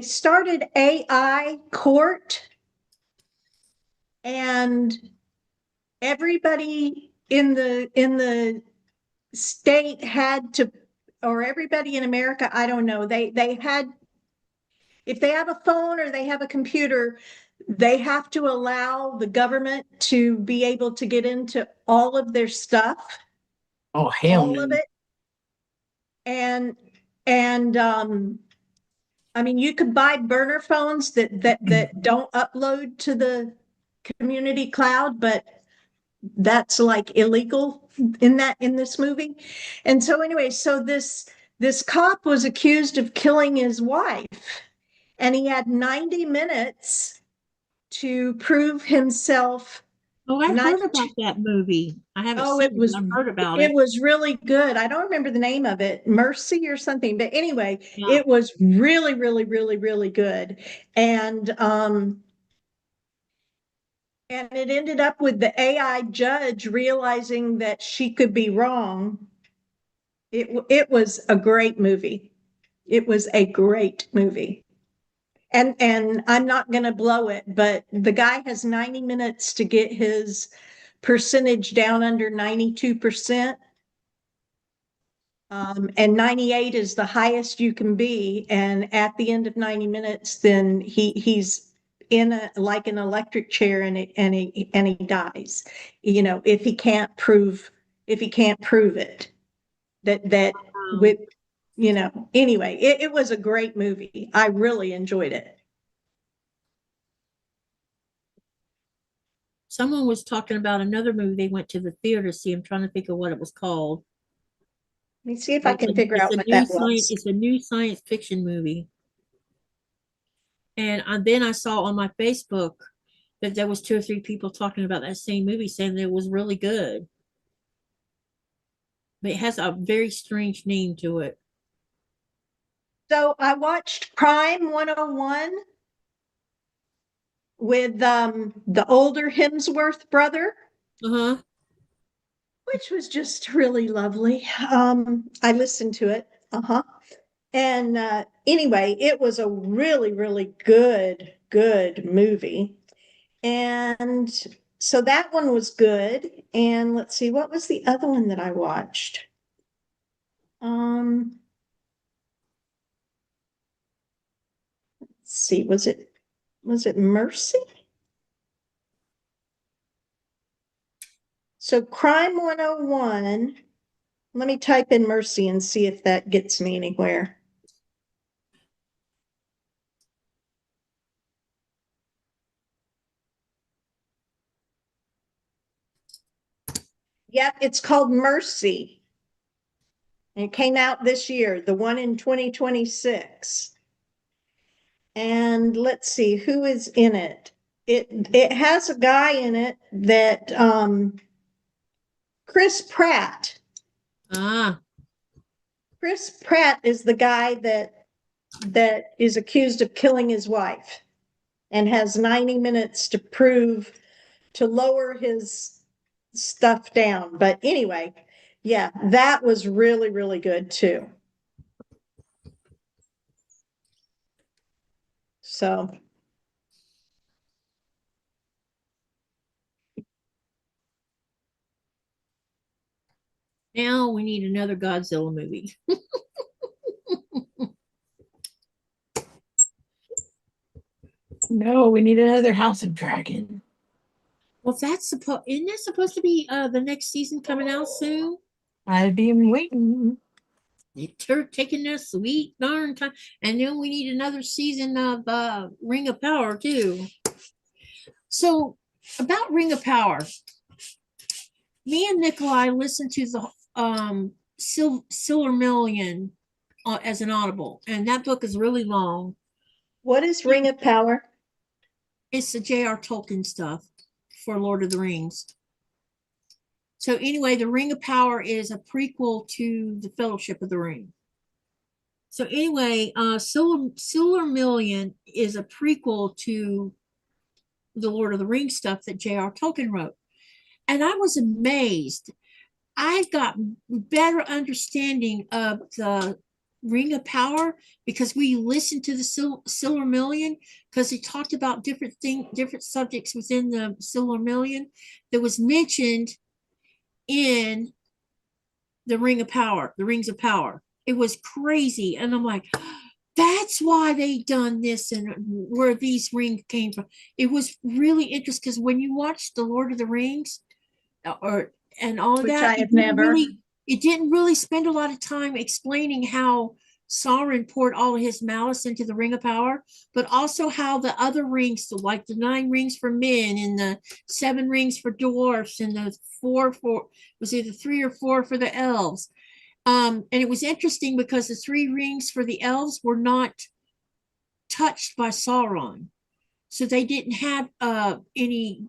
started AI court, and everybody in the state had to, or everybody in America, I don't know, they had, if they have a phone or they have a computer, they have to allow the government to be able to get into all of their stuff. Oh, hell all no. of it. And I mean, you could buy burner phones that don't upload to the community cloud, but that's like illegal in this movie. And so anyway, so this cop was accused of killing his wife, and he had 90 minutes to prove himself. Oh, I Not heard about that movie. I haven't Oh, seen it was I've heard about it it. was really good. I don't remember the name of it, Mercy or something. But anyway, Yeah. it was really good. And it ended up with the AI judge realizing that she could be wrong. It was a great movie. It was a great movie. And I'm not going to blow it, but the guy has 90 minutes to get his percentage down under 92%. And 98 is the highest you can be. And at the end of 90 minutes, then he's in like an electric chair, and he dies. You know, if he can't prove it, that with, you know, anyway, it was a great movie. I really enjoyed it. Someone was talking about another movie they went to the theater to see. I'm trying to think of what it was called. Let me see if I can It's figure out a what new that science. was. It's a new science fiction movie. And then I saw on my Facebook that there was 2 or 3 people talking about that same movie, saying that it was really good. But it has a very strange name to it. So I watched Crime 101 with the older Hemsworth brother, Uh-huh. which was just really lovely. I listened to it. Uh-huh. And anyway, it was a really, really good movie. And so that one was good. And let's see, what was the other one that I watched? Let's see, was it Mercy? So Crime 101, let me type in Mercy and see if that gets me anywhere. Yep, it's called Mercy. And it came out this year, the one in 2026. And let's see who is in it. It has a guy in it that Chris Pratt. Ah, Chris Pratt is the guy that is accused of killing his wife and has 90 minutes to lower his stuff down. But anyway, yeah, that was really, really good too. So now we need another Godzilla movie. No, we need another House of Dragon. Well, isn't that supposed to be the next season coming out soon? I've been waiting. They're taking their sweet darn time. And then we need another season of Ring of Power too. So about Ring of Power, me and Nikolai listened to the Silmarillion as an audible, and that book is really long. what is Ring of Power? It's the J.R. Tolkien stuff for Lord of the Rings. So anyway, the Ring of Power is a prequel to the Fellowship of the Ring. So anyway, Silmarillion is a prequel to the Lord of the Rings stuff that J.R. Tolkien wrote. And I was amazed. I got better understanding of the Ring of Power because we listened to the Silmarillion, because he talked about different subjects within the Silmarillion that was mentioned in the Ring of Power, the Rings of Power. It was crazy. And I'm like, that's why they done this and where these rings came from. It was really interesting because when you watch the Lord of the Rings and all of Which that, I have never. It didn't really spend a lot of time explaining how Sauron poured all of his malice into the Ring of Power, but also how the other rings, like the 9 rings for men and the 7 rings for dwarfs and the 4 for, was either 3 or 4 for the elves. And it was interesting because the 3 rings for the elves were not touched by Sauron. So they didn't have any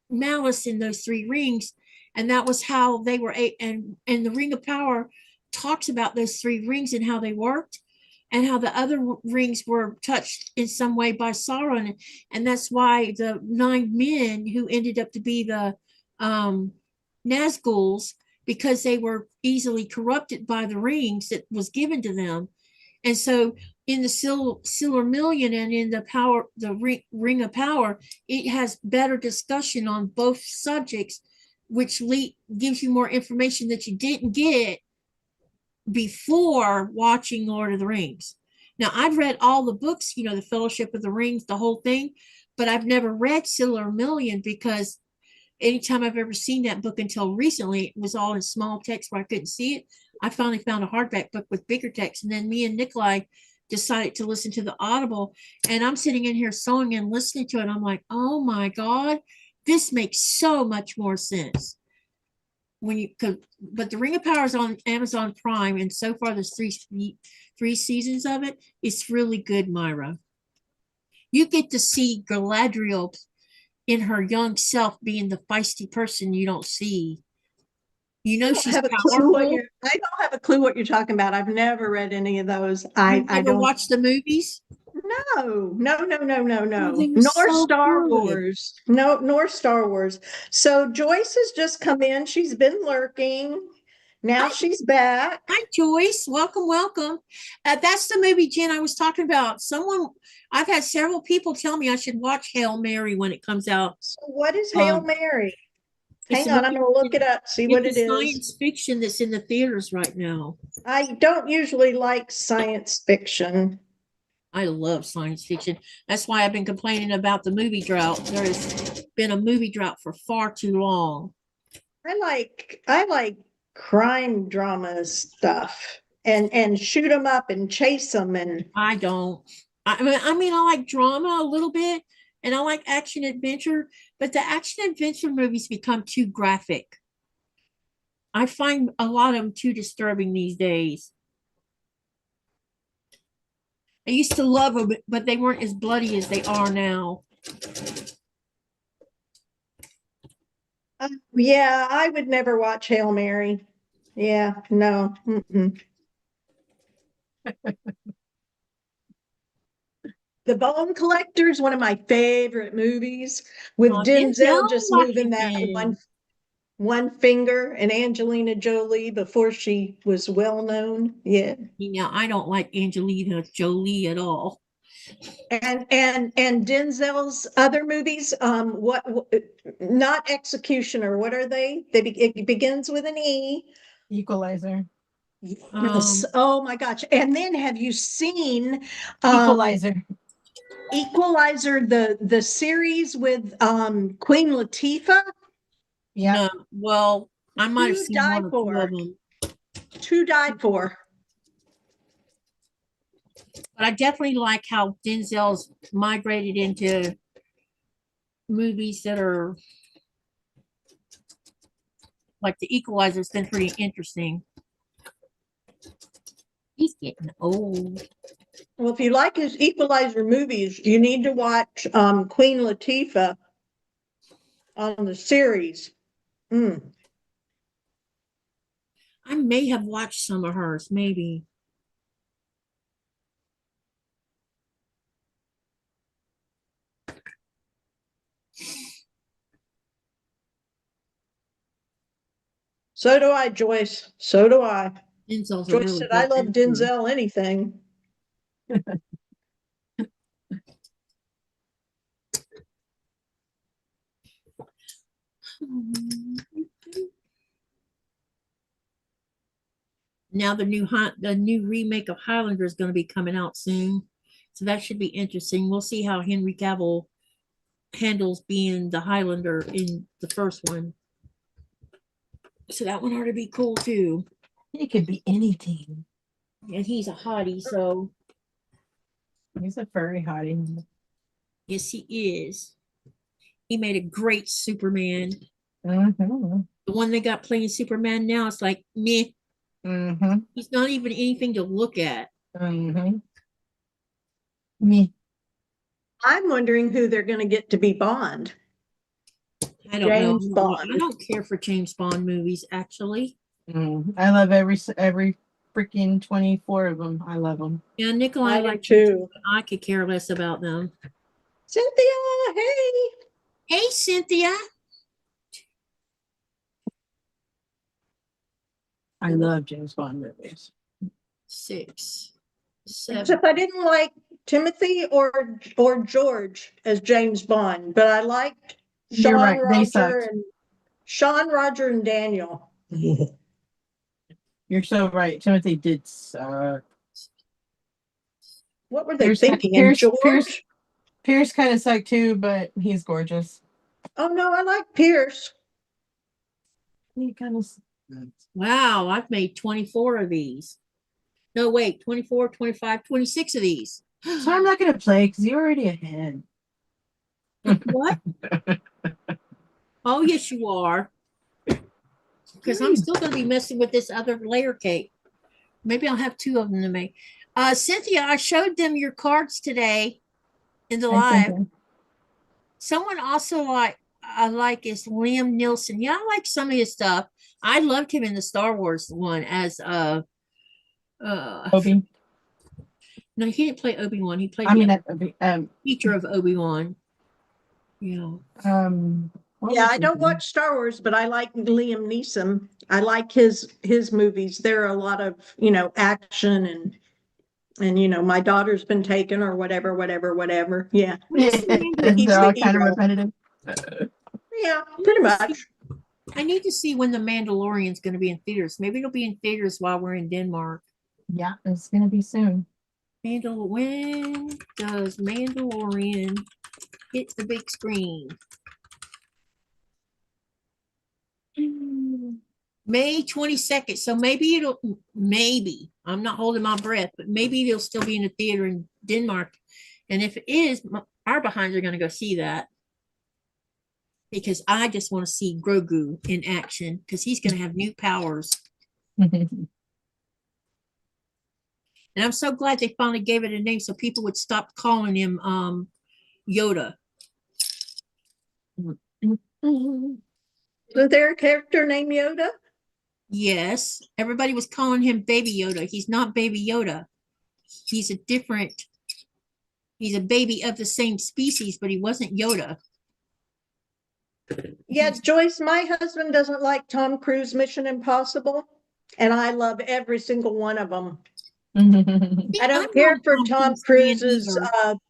malice in those 3 rings. And that was how they were, and the Ring of Power talks about those 3 rings and how they worked, and how the other rings were touched in some way by Sauron. And that's why the 9 men who ended up to be the Nazguls, because they were easily corrupted by the rings that was given to them. And so in the Silmarillion and in the Ring of Power, it has better discussion on both subjects, which gives you more information that you didn't get before watching Lord of the Rings. Now, I've read all the books, the Fellowship of the Rings, the whole thing, but I've never read Silmarillion because anytime I've ever seen that book until recently, it was all in small text where I couldn't see it. I finally found a hardback book with bigger text, and then me and Nikolai decided to listen to the Audible, and I'm sitting in here sewing and listening to it. I'm like, oh my God, this makes so much more sense. when you could, but the Ring of Power is on Amazon Prime, and so far there's three seasons of it. It's really good, Myra. You get to see Galadriel in her young self being the feisty person you don't see. You know she's I don't have a clue what you're talking about. I've never read any of those. I never don't watched the movies. No. they were Nor so Star good. Wars. No, nor Star Wars. So Joyce has just come in. She's been lurking. Now she's back. Hi, Joyce. Welcome. That's the movie, Jen, I was talking about. I've had several people tell me I should watch Hail Mary when it comes out. So what is Hail Mary? Hang on, I'm going to look it up, see what it is. Science fiction that's in the theaters right now. I don't usually like science fiction. I love science fiction. That's why I've been complaining about the movie drought. There has been a movie drought for far too long. I like crime drama stuff and shoot them up and chase them, and I don't. I mean, I like drama a little bit, and I like action adventure, but the action adventure movies become too graphic. I find a lot of them too disturbing these days. I used to love them, but they weren't as bloody as they are now. yeah, I would never watch Hail Mary. Yeah, no. The Bone Collector is one of my favorite movies, with Denzel just moving that one finger, and Angelina Jolie before she was well known. Yeah. Now I don't like Angelina Jolie at all. And Denzel's other movies, what not Executioner, what are they? It begins with an E. Equalizer. Yes. Oh my gosh. And then have you seen Equalizer. Equalizer, the series with Queen Latifah? Yeah. No, well, I might have Who seen died one or two for? of them. Two died for. But I definitely like how Denzel's migrated into movies that are like The Equalizer's been pretty interesting. He's getting old. Well, if you like his Equalizer movies, you need to watch Queen Latifah on the series. I may have watched some of hers, maybe. So do I, Joyce. So do I. Denzel's a Joyce really said, I good love actor. Denzel anything. Now the new remake of Highlander is going to be coming out soon, so that should be interesting. We'll see how Henry Cavill handles being the Highlander in the first one. So that one ought to be cool too. He could be anything. And he's a hottie, so He's a furry hottie. yes, he is. He made a great Superman. Mm-hmm. The one they got playing Superman now, it's like meh. Mm-hmm. He's not even anything to look at. Mm-hmm. Me. I'm wondering who they're going to get to be Bond. I don't James know. Bond. I don't care for James Bond movies, actually. I love every freaking 24 of them. I love them. Yeah, Nikolai I do likes too. them, but I could care less about them. Cynthia, hey. Hey, Cynthia. I love James Bond movies. 6, 7. Except I didn't like Timothy or George as James Bond, but I liked You're Sean, right, they Roger, sucked. and Sean, Roger, and Daniel. You're so right. Timothy did suck. What were they thinking? And George? Pierce kind of sucked too, but he's gorgeous. Oh no, I like Pierce. He kind of. Wow, I've made 24 of these. No, wait, 24, 25, 26 of these. So I'm not going to play because you're already ahead. What? Oh, yes, you are. because I'm still going to be messing with this other layer cake. Maybe I'll have two of them to make. Cynthia, I showed them your cards today in the live. Someone also I like is Liam Nielsen. Yeah, I like some of his stuff. I loved him in the Star Wars one as Obi. No, he didn't play Obi-Wan. He played Obi. teacher of Obi-Wan. Yeah. Yeah, I don't watch Star Wars, but I like Liam Neeson. I like his movies. There are a lot of, action and my daughter's been taken or whatever. Yeah. When's the Mandalorian? They're all kind of repetitive. Yeah, pretty much. I need to see when the Mandalorian's going to be in theaters. Maybe it'll be in theaters while we're in Denmark. Yeah, it's gonna be soon. When does Mandalorian hit the big screen? May 22nd. So maybe I'm not holding my breath, but maybe it'll still be in the theater in Denmark. And if it is, our behinds are going to go see that. Because I just want to see Grogu in action because he's going to have new powers. And I'm so glad they finally gave it a name so people would stop calling him Yoda. Is there a character named Yoda? Yes, everybody was calling him Baby Yoda. He's not Baby Yoda. He's a baby of the same species, but he wasn't Yoda. Yeah, Joyce, my husband doesn't like Tom Cruise Mission Impossible, and I love every single one of them. I don't care for Tom Cruise's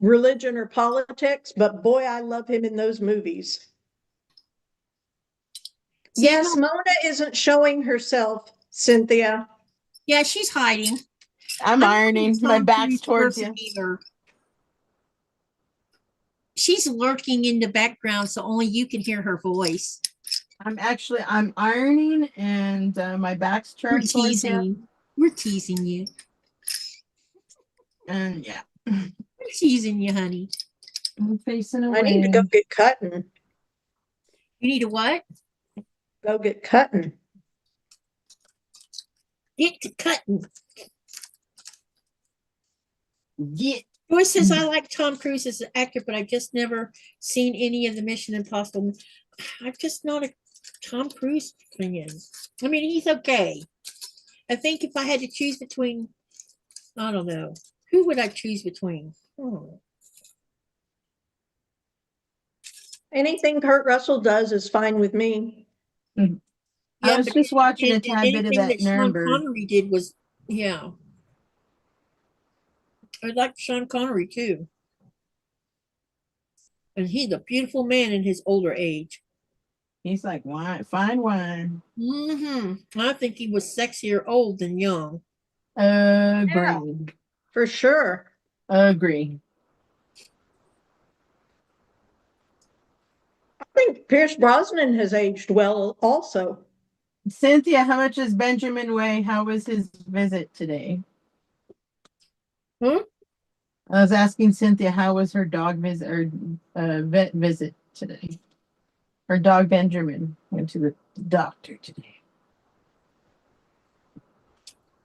religion or politics, but boy, I love him in those movies. Yes, Mona isn't showing herself, Cynthia. Yeah, she's hiding. I'm ironing. My back's towards you. Either. She's lurking in the background, so only you can hear her voice. I'm ironing, and my back's turned towards you. We're teasing you. And yeah. We're teasing you, honey. I'm facing away. I need to go get cutting. You need to what? Go get cutting. Get to cutting. Get. Joyce says, I like Tom Cruise as an actor, but I've just never seen any of the Mission Impossible. I'm just not a Tom Cruise fan. I mean, he's okay. I think if I had to choose between, I don't know. Who would I choose between? Anything Kurt Russell does is fine with me. I was just watching a tad bit of that Nuremberg. Sean Connery did was, yeah. I like Sean Connery too. And he's a beautiful man in his older age. He's like wine, fine wine. I think he was sexier old than young. Agree. Yeah, for sure. Agree. I think Pierce Brosnan has aged well also. Cynthia, how much does Benjamin weigh? How was his visit today? I was asking Cynthia how was her dog visit or vet visit today. Her dog Benjamin went to the doctor today.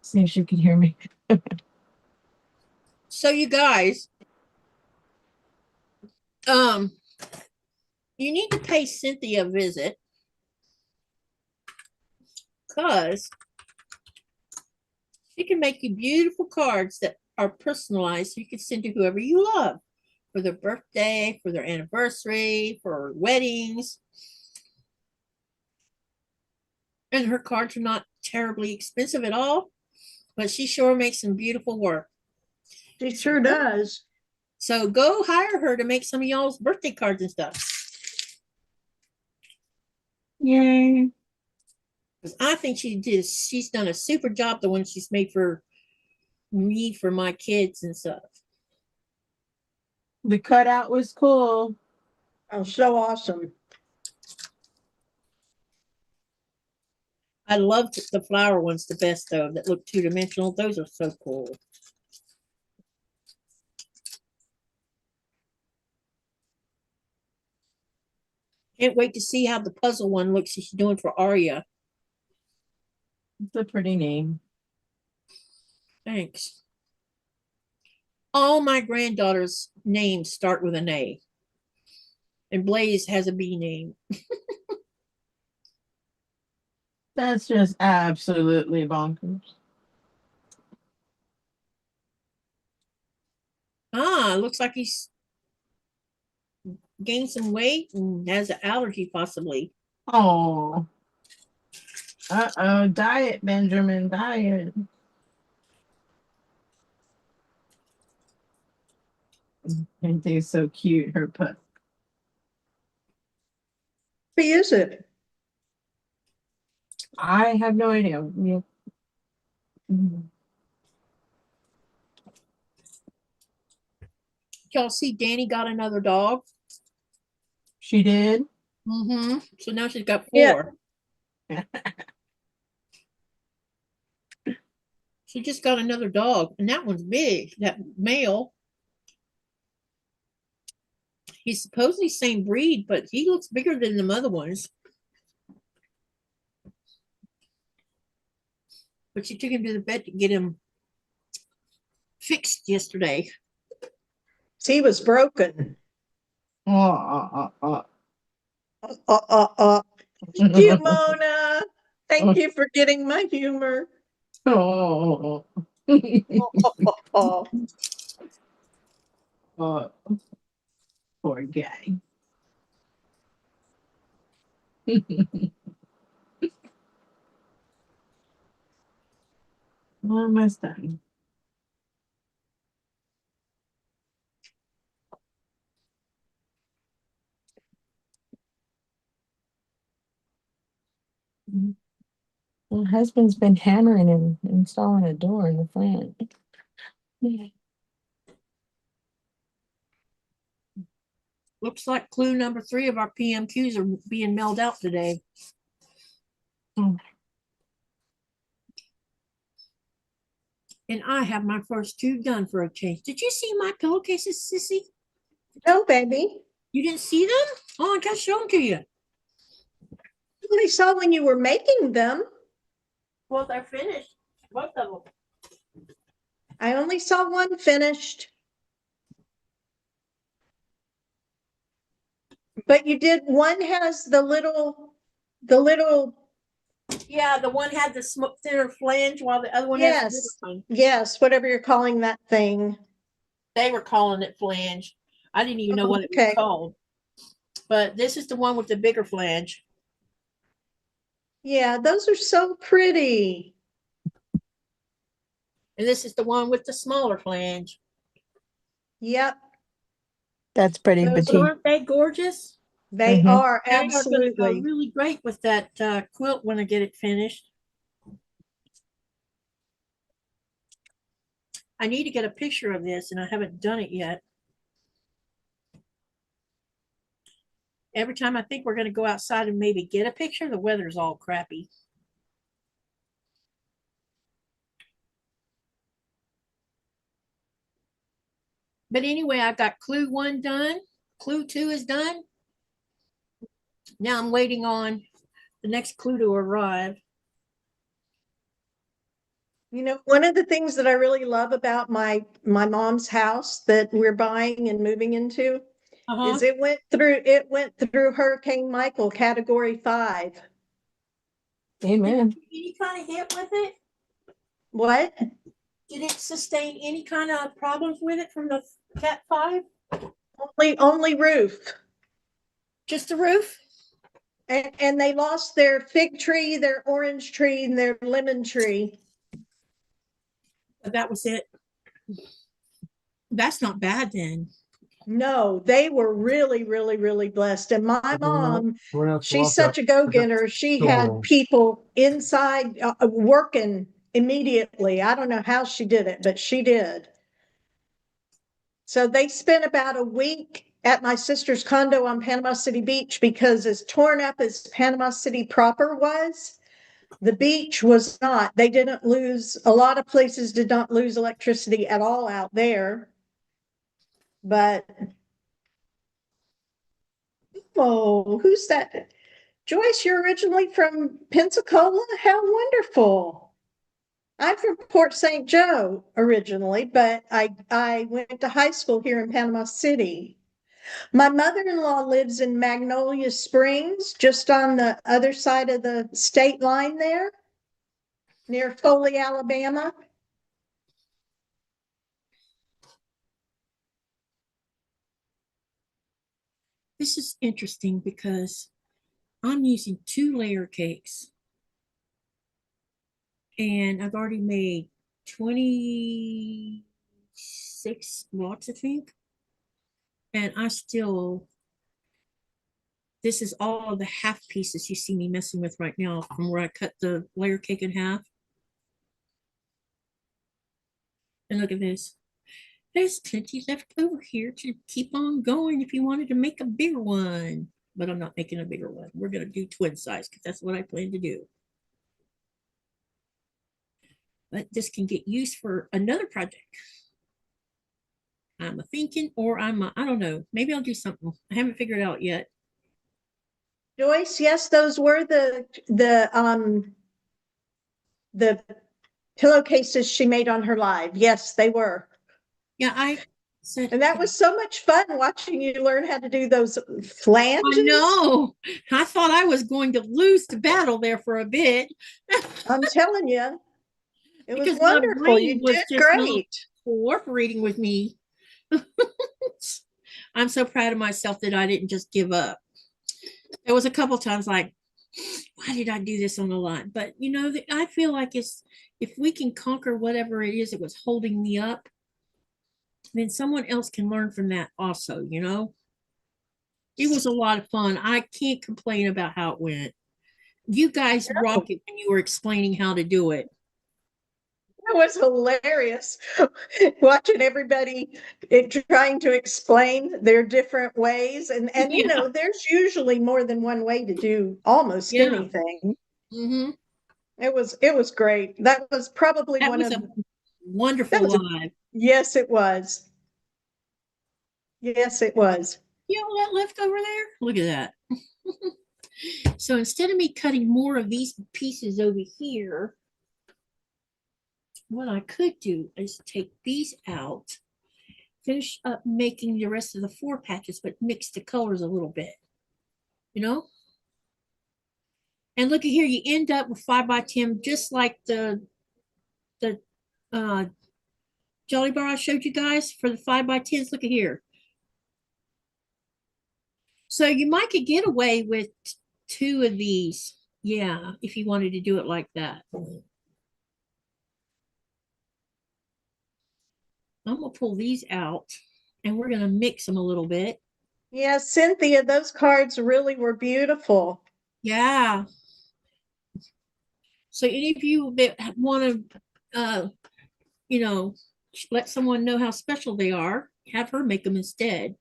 See if she could hear me. So you guys, you need to pay Cynthia a visit because she can make you beautiful cards that are personalized so you can send to whoever you love for their birthday, for their anniversary, for weddings. And her cards are not terribly expensive at all, but she sure makes some beautiful work. She sure does. So go hire her to make some of y'all's birthday cards and stuff. Yay. I think she's done a super job, the one she's made for me, for my kids and stuff. The cutout was cool. Oh, so awesome. I loved the flower ones the best, though, that look two-dimensional. Those are so cool. Can't wait to see how the puzzle one looks she's doing for Aria. It's a pretty name. Thanks. All my granddaughters' names start with an A. And Blaze has a B name. That's just absolutely bonkers. Ah, looks like he's gained some weight and has an allergy possibly. Oh. Uh-oh, diet, Benjamin, diet. And they're so cute, her pup. Who is it? I have no idea. Yeah. Y'all see Danny got another dog? She did. Mm-hmm. So now she's got Yeah. 4. She just got another dog, and that one's big. That male. He's supposedly same breed, but he looks bigger than the other ones. But she took him to the vet to get him fixed yesterday. He was broken. Oh. Thank you, Mona. Thank you for getting my humor. Oh. Oh, Oh. Poor guy. Almost done. My husband's been hammering and installing a door in the front. Looks like clue number 3 of our PMQs are being mailed out today. Oh. And I have my first 2 done for a change. Did you see my pillowcases, Sissy? no, baby. You didn't see them? Oh, I gotta show them to you. I only saw when you were making them. Well, they're finished. Both of them. I only saw one finished. But you did, one has the little, Yeah, the one had the thinner flange while the other one has the bigger yes, one. yes, whatever you're calling that thing. They were calling it flange. I didn't even know what it was Okay. called. But this is the one with the bigger flange. Yeah, those are so pretty. And this is the one with the smaller flange. Yep, That's pretty, Those Batik. Aren't they gorgeous? they Mhm. are They are gonna go absolutely. really great with that quilt when I get it finished. I need to get a picture of this, and I haven't done it yet. Every time I think we're going to go outside and maybe get a picture, the weather's all crappy. But anyway, I got clue 1 done. Clue 2 is done. Now I'm waiting on the next clue to arrive. You know, one of the things that I really love about my mom's house that we're buying and moving into is it went through Hurricane Michael, Category 5. Amen. Any kind of hit with it? What? Did it sustain any kind of problems with it from the Cat 5? Only roof. Just the roof? And they lost their fig tree, their orange tree, and their lemon tree. But that was it. That's not bad then. No, they were really, really, really blessed. And my mom, she's such a go-getter. She had people inside working immediately. I don't know how she did it, but she did. So they spent about a week at my sister's condo on Panama City Beach because as torn up as Panama City proper was, the beach was not. They didn't lose, a lot of places did not lose electricity at all out there. But, oh, who's that? Joyce, you're originally from Pensacola? How wonderful. I'm from Port St. Joe originally, but I went to high school here in Panama City. My mother-in-law lives in Magnolia Springs, just on the other side of the state line there, near Foley, Alabama. This is interesting because I'm using 2-layer cakes. And I've already made 26 lots, I think. And this is all of the half pieces you see me messing with right now from where I cut the layer cake in half. And look at this. There's plenty left over here to keep on going if you wanted to make a bigger one. But I'm not making a bigger one. We're going to do twin size because that's what I plan to do. But this can get used for another project. I'm thinking, or I don't know. Maybe I'll do something. I haven't figured it out yet. Joyce, yes, those were the pillowcases she made on her live. Yes, they were. Yeah, I said. And that was so much fun watching you learn how to do those flanges. I know. I thought I was going to lose the battle there for a bit. I'm telling you, it was Because my wonderful. brain You was did just not great. cooperating with me. I'm so proud of myself that I didn't just give up. There was a couple times like, why did I do this on the line? But you know, I feel like if we can conquer whatever it is that was holding me up, then someone else can learn from that also, you know? It was a lot of fun. I can't complain about how it went. You guys rocked it when you were explaining how to do it. It was hilarious watching everybody trying to explain their different ways. And you know, there's usually more than one way to do almost anything. Mm-hmm. It was great. That was probably That one was of a wonderful live. Yes, it was. Yes, it was. You know that left over there? Look at that. So instead of me cutting more of these pieces over here, what I could do is take these out, finish up making the rest of the 4 patches, but mix the colors a little bit, you know? And look at here, you end up with 5x10, just like the uh, Jolly Bar I showed you guys for the 5x10s. Look at here. So you might could get away with 2 of these. Yeah, if you wanted to do it like that. I'm gonna pull these out and we're gonna mix them a little bit. Yeah, Cynthia, those cards really were beautiful. Yeah. So any of you that want to, you know, let someone know how special they are, have her make them instead.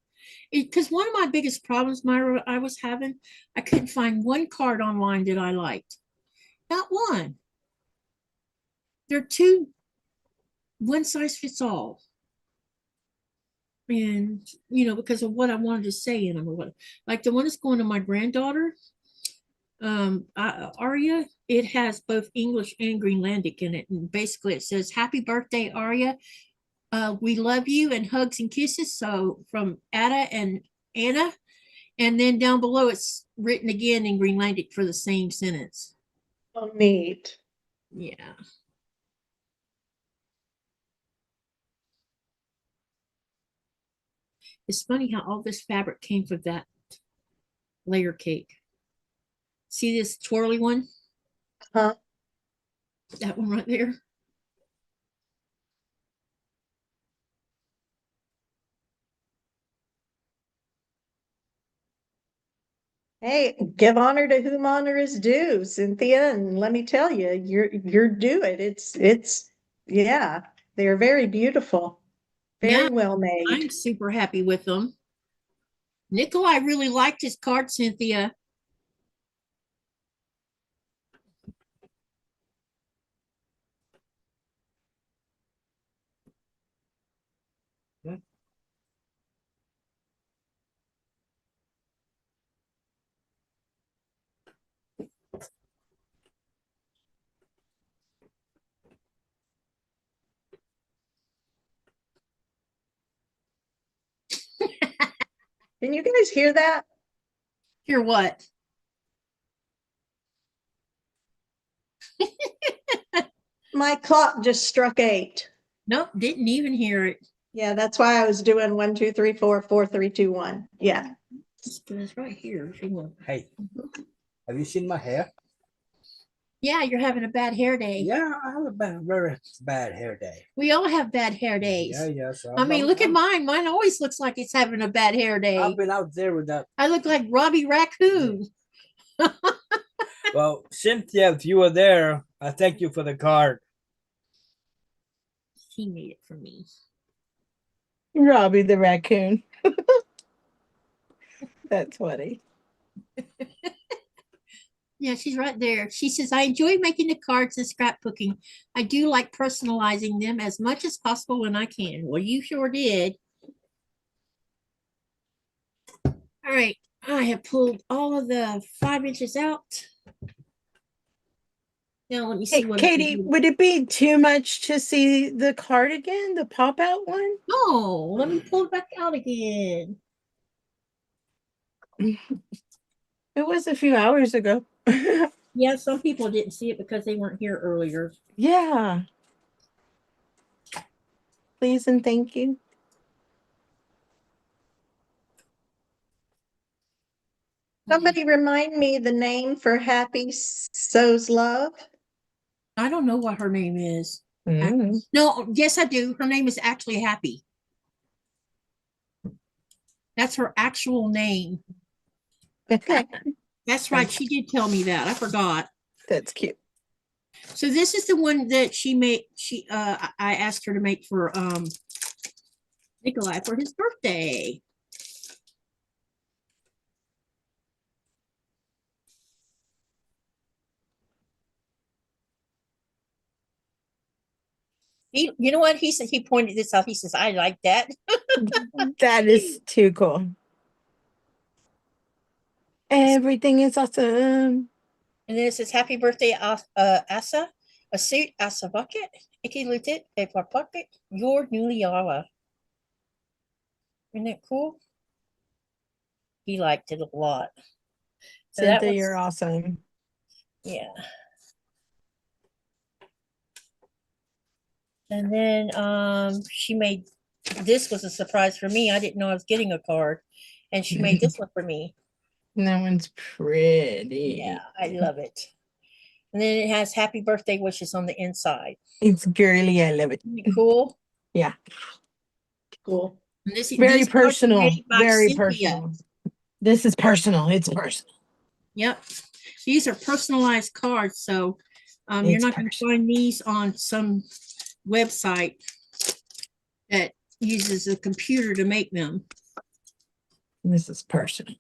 Because one of my biggest problems, Myra, I was having, I couldn't find one card online that I liked. Not one. They're too one size fits all. And, you know, because of what I wanted to say in them or what, like the one that's going to my granddaughter, Aria, it has both English and Greenlandic in it. And basically it says, happy birthday, Aria. We love you and hugs and kisses. So from Ada and Anna. And then down below, it's written again in Greenlandic for the same sentence. Oh, neat. Yeah. It's funny how all this fabric came from that layer cake. See this twirly one? Huh? That one right there. Hey, give honor to whom honor is due, Cynthia. And let me tell you, you're due it. It's yeah, they're very beautiful, Yeah, very well I'm made. super happy with them. Nikolai really liked his card, Cynthia. Can you guys hear that? Hear what? My clock just struck 8. Nope, didn't even hear it. Yeah, that's why I was doing 1, 2, 3, 4, 4, 3, 2, 1. Yeah. It's right here. If you want. Hey, have you seen my hair? Yeah, you're having a bad hair day. Yeah, I have a very bad hair day. We all have bad hair days. Yeah. So I mean, look at mine. Mine always looks like it's having a bad hair day. I've been out there with that. I look like Robbie Raccoon. Well, Cynthia, if you were there, I thank you for the card. He made it for me. Robbie the raccoon. That's funny. Yeah, she's right there. She says, I enjoy making the cards and scrapbooking. I do like personalizing them as much as possible when I can. Well, you sure did. All right. I have pulled all of the 5 inches out. Now let me see Hey, what Katie, would it be too much to see the card again, the pop out one? No, let me pull it back out again. It was a few hours ago. Yeah, some people didn't see it because they weren't here earlier. Yeah. Please and thank you. Somebody remind me the name for Happy Sows Love. I don't know what her name is. Mm. No, yes, I do. Her name is actually Happy. That's her actual name. That's right. She did tell me that. I forgot. That's cute. So this is the one that she made. I asked her to make for Nikolai for his birthday. You know what he said? He pointed this out. He says, "I like that." That is too cool. Everything is awesome. And then it says, "Happy birthday, Asa. A suit, Asa bucket. Icky lutit, a pocket. Your newly Yala." Isn't that cool? He liked it a lot. So that Cynthia, was, you're awesome. yeah. And then she made, this was a surprise for me. I didn't know I was getting a card. And she made this one for me. That one's pretty. Yeah, I love it. And then it has happy birthday wishes on the inside. It's girly. I love it. Isn't it cool? Yeah. Cool. And this, Very these cards were personal. made by Very Cynthia. personal. This is personal. It's personal. Yep. These are personalized cards. So you're It's not going to find these on some website that uses a computer to make them. This is personal.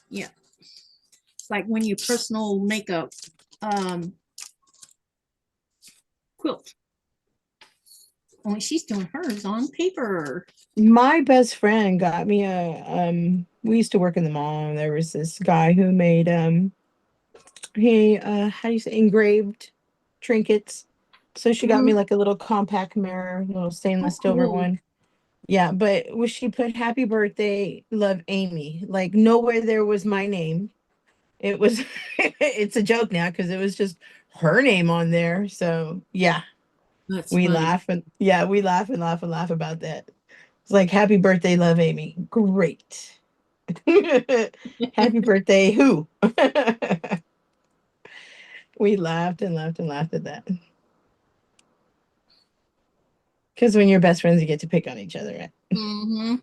Yeah. It's like when you personal make a quilt. Only she's doing hers on paper. My best friend got me a we used to work in the mall, and there was this guy who made he how do you say, engraved trinkets. So she got me like a little compact mirror, little stainless silver cool. one. Yeah, but when she put happy birthday, love Amy, like nowhere there was my name. It was it's a joke now because it was just her name on there. So yeah, That's we funny. laugh and yeah, we laugh and laugh and laugh about that. It's like happy birthday, love Amy. Great. Happy birthday, who? We laughed and laughed and laughed at that. Because when you're best friends, you get to pick on each other, right? Mm-hmm.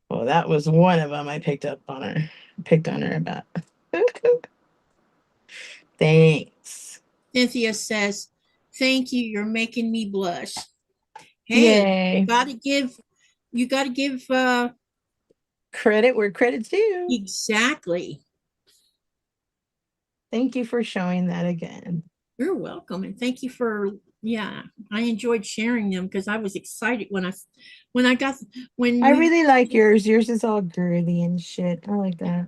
Well, that was one of them I picked on her about. Thanks. Cynthia says, "Thank you. You're making me blush." Hey, Yay. you gotta give Credit where credit's due. exactly. Thank you for showing that again. You're welcome, and thank you for, yeah, I enjoyed sharing them because I was excited when I I really like yours. Yours is all girly and shit. I like that.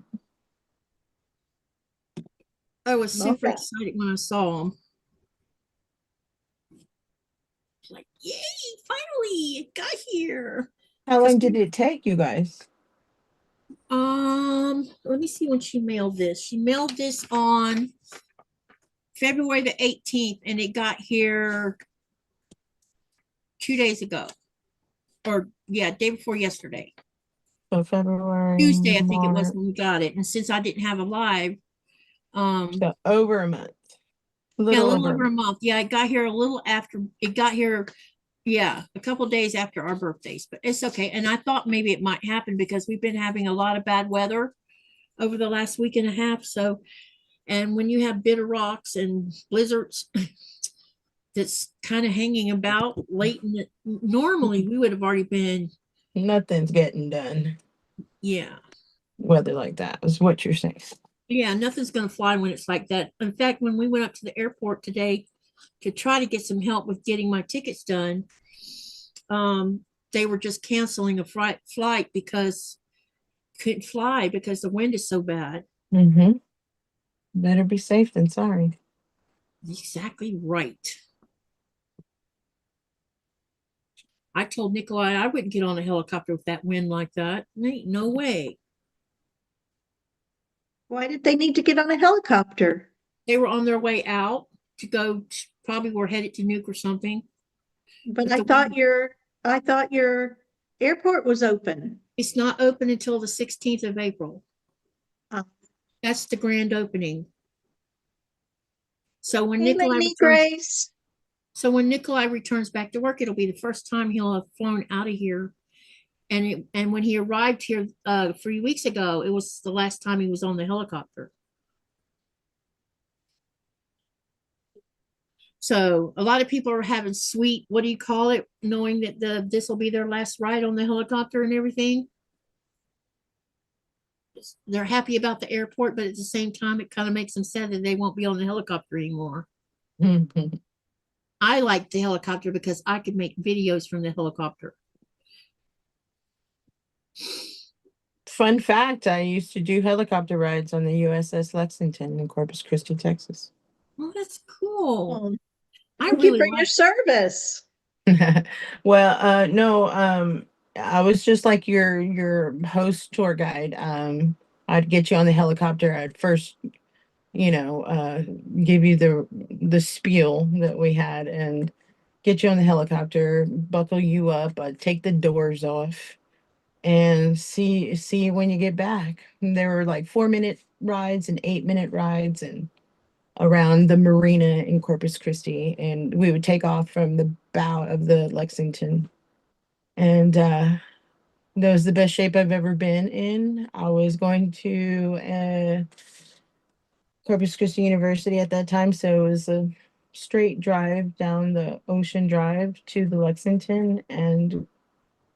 I was Love super that. excited when I saw them. Like, yay, finally, it got here. How long did it take you guys? Let me see when she mailed this. She mailed this on February the 18th, and it got here 2 days ago. Or yeah, day before yesterday. So February, Tuesday, I think it was March, when we got it. And since I didn't have a live, so over a month. A yeah, a little little over. over a month. Yeah, it got here a little after. It got here, yeah, a couple days after our birthdays, but it's okay. And I thought maybe it might happen because we've been having a lot of bad weather over the last week and a half. So, and when you have bitter rocks and blizzards that's kind of hanging about late in the, normally we would have already been, Nothing's getting done. yeah. Weather like that is what you're saying. Yeah, nothing's going to fly when it's like that. In fact, when we went up to the airport today to try to get some help with getting my tickets done, they were just canceling a flight because couldn't fly because the wind is so bad. Mm-hmm. Better be safe than sorry. Exactly right. I told Nikolai I wouldn't get on a helicopter with that wind like that. Ain't no way. Why did they need to get on a helicopter? They were on their way out to go, probably were headed to Nuke or something. But But I the thought wind- your airport was open. It's not open until the 16th of April. Oh. That's the grand opening. So when Hey, Nikolai Lady returns, Grace. so when Nikolai returns back to work, it'll be the first time he'll have flown out of here. And when he arrived here 3 weeks ago, it was the last time he was on the helicopter. So a lot of people are having sweet, what do you call it, knowing that this will be their last ride on the helicopter and everything. They're happy about the airport, but at the same time, it kind of makes them sad that they won't be on the helicopter anymore. I like the helicopter because I could make videos from the helicopter. Fun fact, I used to do helicopter rides on the USS Lexington in Corpus Christi, Texas. Oh, that's cool. Oh, I thank you really for your like. service. Well, no, I was just like your host tour guide. I'd get you on the helicopter. I'd first, give you the spiel that we had and get you on the helicopter, buckle you up, take the doors off, and see you when you get back. And there were like 4-minute rides and 8-minute rides and around the marina in Corpus Christi, and we would take off from the bow of the Lexington. And that was the best shape I've ever been in. I was going to Corpus Christi University at that time, so it was a straight drive down the Ocean Drive to the Lexington, and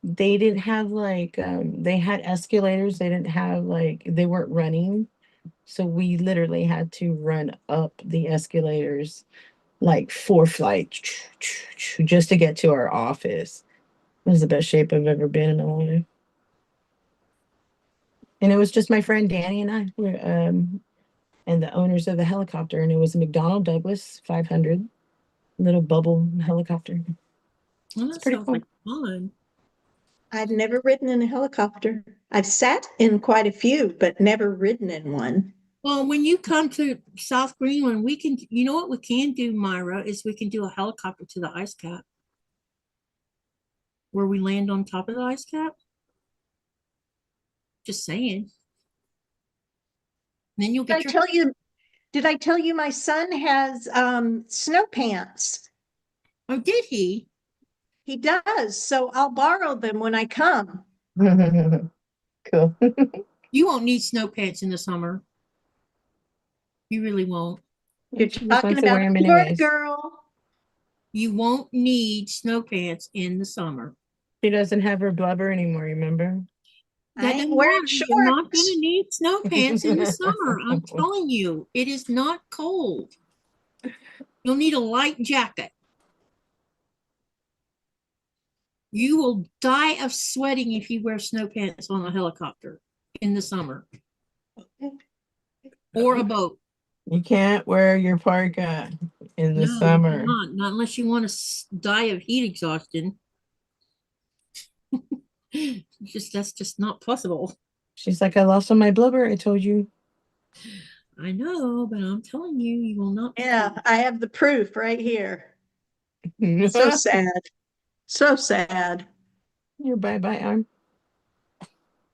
they didn't have like they had escalators. They didn't have like they weren't running, so we literally had to run up the escalators like 4 flights just to get to our office. It was the best shape I've ever been in my life. And it was just my friend Danny and I were and the owners of the helicopter, and it was a McDonnell Douglas 500 little bubble helicopter. Well, It's that pretty sounds cool. like fun. I've never ridden in a helicopter. I've sat in quite a few, but never ridden in one. Well, when you come to South Greenland, we can, you know what we can do, Myra, is we can do a helicopter to the ice cap where we land on top of the ice cap. Just saying. Then you'll Did I get your, tell you, did I tell you my son has snow pants? oh, did he? He does, so I'll borrow them when I come. Cool. You won't need snow pants in the summer. You really won't. You're She just talking wants to about wear a 'em Florida anyways. girl. You won't need snow pants in the summer. She doesn't have her blubber anymore, remember? I That ain't doesn't wearing matter. You're not going shorts. to need snow pants in the summer. I'm telling you, it is not cold. You'll need a light jacket. You will die of sweating if you wear snow pants on a helicopter in the summer or a boat. You can't wear your parka in the No, you summer. cannot. Not unless you want to die of heat exhaustion. That's just not possible. She's like, I lost all my blubber. I told you. I know, but I'm telling you, you will not. be Yeah, fooled. I have the proof right here. So sad. So sad. Your bye-bye arm.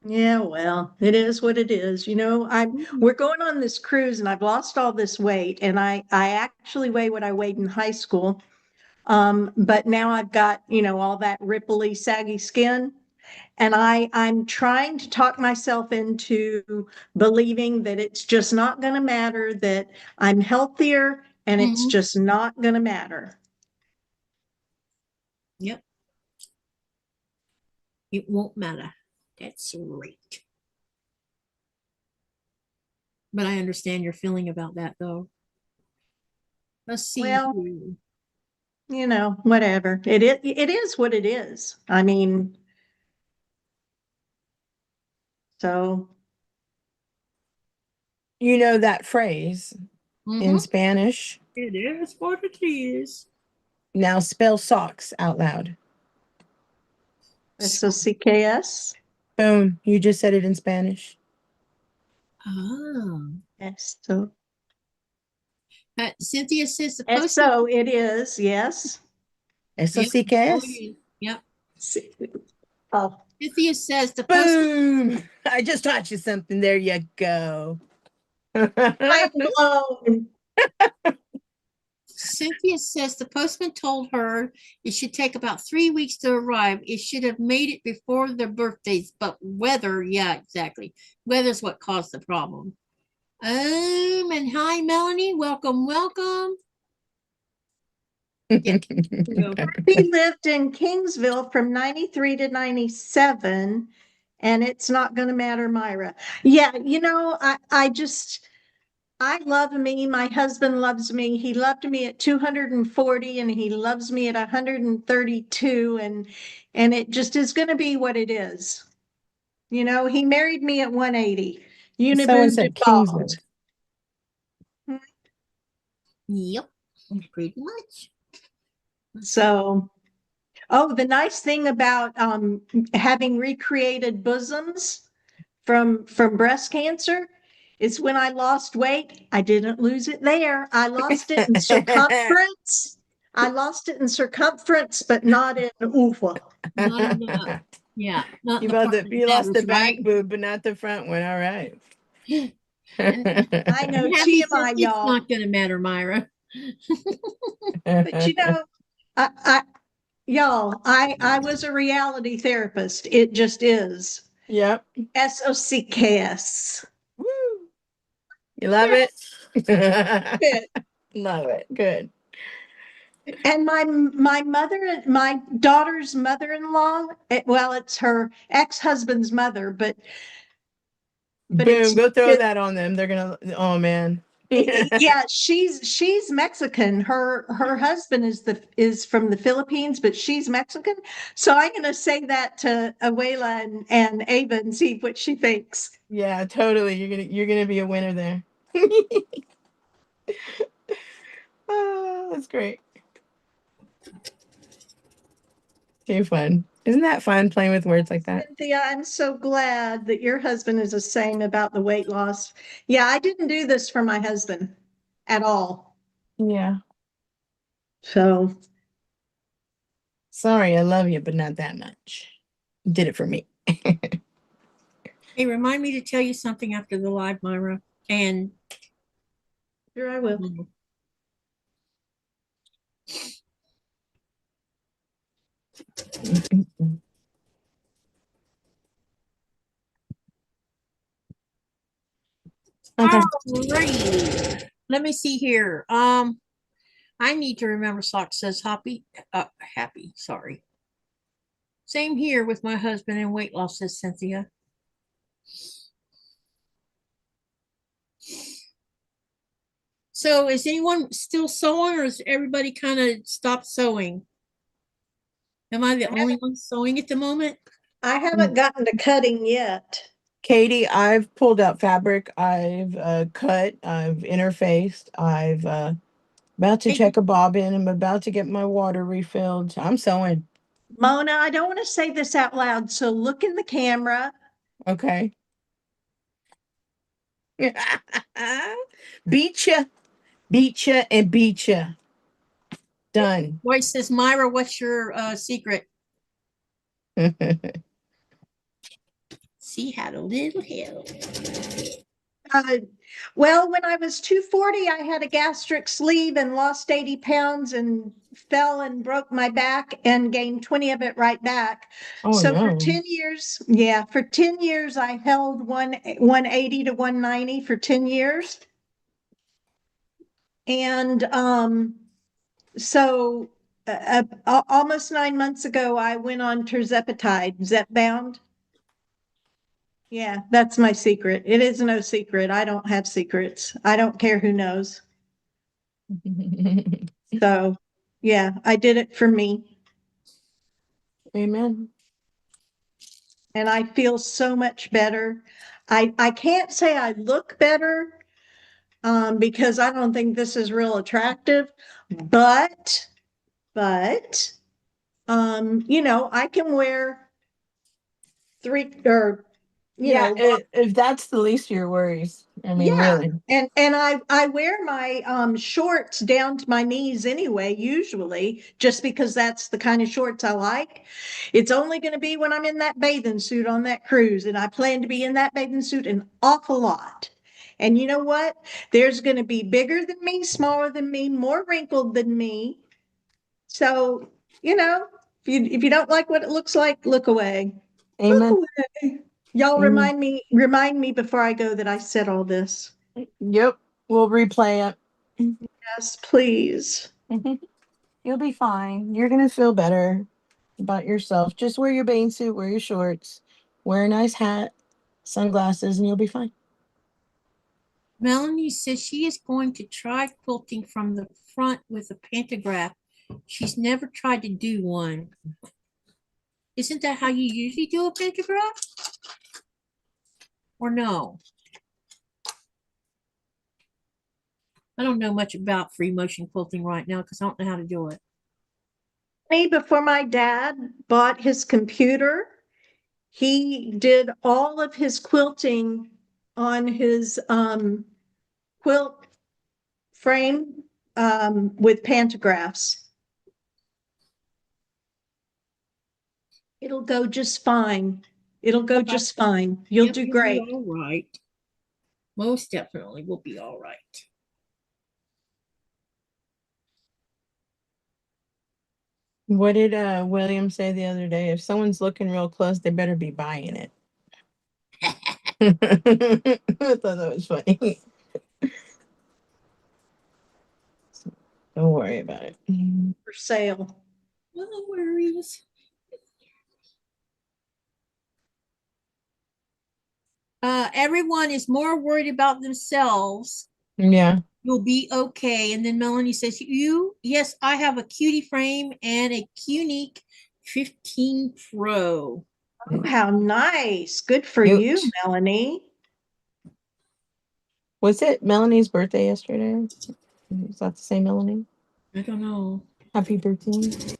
Yeah, well, it is what it is. Mhm. We're going on this cruise and I've lost all this weight and I actually weigh what I weighed in high school. But now I've got, all that ripply, saggy skin. And I'm trying to talk myself into believing that it's just not going to matter, that I'm healthier and it's Mhm. just not going to matter. Yep. It won't matter. That's right. But I understand your feeling about that, though. Let's see Well, here. whatever. It is what it is. I mean, so You know that phrase in Mhm. Spanish. It is what it is. Now spell socks out loud. SOCKS. Boom. You just said it in Spanish. Ah. So Cynthia says the post. SO it is, yes. Eso Yep. sí que Oh, es. yeah. Yep. Oh, Cynthia says the post. Boom. I just taught you something. There you go. mind blown. Cynthia says the postman told her it should take about 3 weeks to arrive. It should have made it before their birthdays, but weather, yeah, exactly. Weather's what caused the problem. And hi, Melanie. Welcome, welcome. Yeah. He lived in Kingsville from 93 to 97, and it's not going to matter, Myra. Yeah, I love me. My husband loves me. He loved me at 240 and he loves me at 132 and it just is going to be what it is. He married me at 180. Someone Uniboom said Kingsville. DuPont. Yep, pretty much. So, oh, the nice thing about having recreated bosoms from breast cancer is when I lost weight, I didn't lose it there. I lost it in circumference. I lost it in circumference, but not in oofa. Not in yeah, not in the part that You lost the matters, back right? boob, but not the front one. All right. And I know Happy says TMI, it's y'all. not going to matter, Myra. But I was a reality therapist. It just is. Yep. SOCKS. Woo. You love it? Good. Love it. Good. And my daughter's mother-in-law, well, it's her ex-husband's mother, but Boom. Go throw that on them. They're gonna, oh man. yeah, she's Mexican. Her husband is from the Philippines, but she's Mexican. So I'm gonna say that to Abuela and Ava and see what she thinks. Yeah, totally. You're gonna be a winner there. Oh, that's great. Too fun. Isn't that fun playing with words like that? Cynthia, I'm so glad that your husband is the same about the weight loss. Yeah, I didn't do this for my husband at all. Yeah. So Sorry, I love you, but not that much. You did it for me. Hey, remind me to tell you something after the live, Myra. And sure I will. Okay. Alrighty. Let me see here. I need to remember Sock says happy, sorry. Same here with my husband and weight loss, says Cynthia. So is anyone still sewing or is everybody kind of stopped sewing? Am I the only one sewing at the moment? I haven't gotten to cutting yet. Katie, I've pulled out fabric. I've cut. I've interfaced. I've about to check a bobbin. I'm about to get my water refilled. I'm sewing. Mona, I don't want to say this out loud, so look in the camera. Okay. Beat ya, and beat ya. Done. Joyce says, Myra, what's your secret? She had a little help. Well, when I was 240, I had a gastric sleeve and lost 80 pounds and fell and broke my back and gained 20 of it right back. Oh, So no. for 10 years, yeah, for 10 years, I held 180 to 190 for 10 years. And so almost 9 months ago, I went on terzepatide, Zepbound. Yeah, that's my secret. It is no secret. I don't have secrets. I don't care who knows. So, yeah, I did it for me. Amen. And I feel so much better. I can't say I look better because I don't think this is real attractive, but you know, I can wear three or you Yeah, know, if that's the least of your worries. I mean, yeah. really. And I wear my shorts down to my knees anyway, usually, just because that's the kind of shorts I like. It's only going to be when I'm in that bathing suit on that cruise, and I plan to be in that bathing suit an awful lot. And you know what? There's going to be bigger than me, smaller than me, more wrinkled than me. So, you know, if you don't like what it looks like, look away. Look Amen. away. Y'all Amen. remind me before I go that I said all this. Yep. We'll replay it. Yes, please. You'll be fine. You're gonna feel better about yourself. Just wear your bathing suit, wear your shorts, wear a nice hat, sunglasses, and you'll be fine. Melanie says she is going to try quilting from the front with a pantograph. She's never tried to do one. Isn't that how you usually do a pantograph? Or no? I don't know much about free motion quilting right now because I don't know how to do it. Me, before my dad bought his computer, he did all of his quilting on his quilt frame with pantographs. It'll go just fine. It'll go just fine. You'll Yep, do you'll be great. all right. Most definitely will be all right. What did William say the other day? If someone's looking real close, they better be buying it. I thought that was funny. Don't worry about it. For sale. No worries. Everyone is more worried about themselves. Yeah. You'll be okay. And then Melanie says, yes, I have a cutie frame and a Qnique 15 Pro. Oh, how nice. Good for Cute. you, Melanie. Was it Melanie's birthday yesterday? Is that the same Melanie? I don't know. Happy birthday.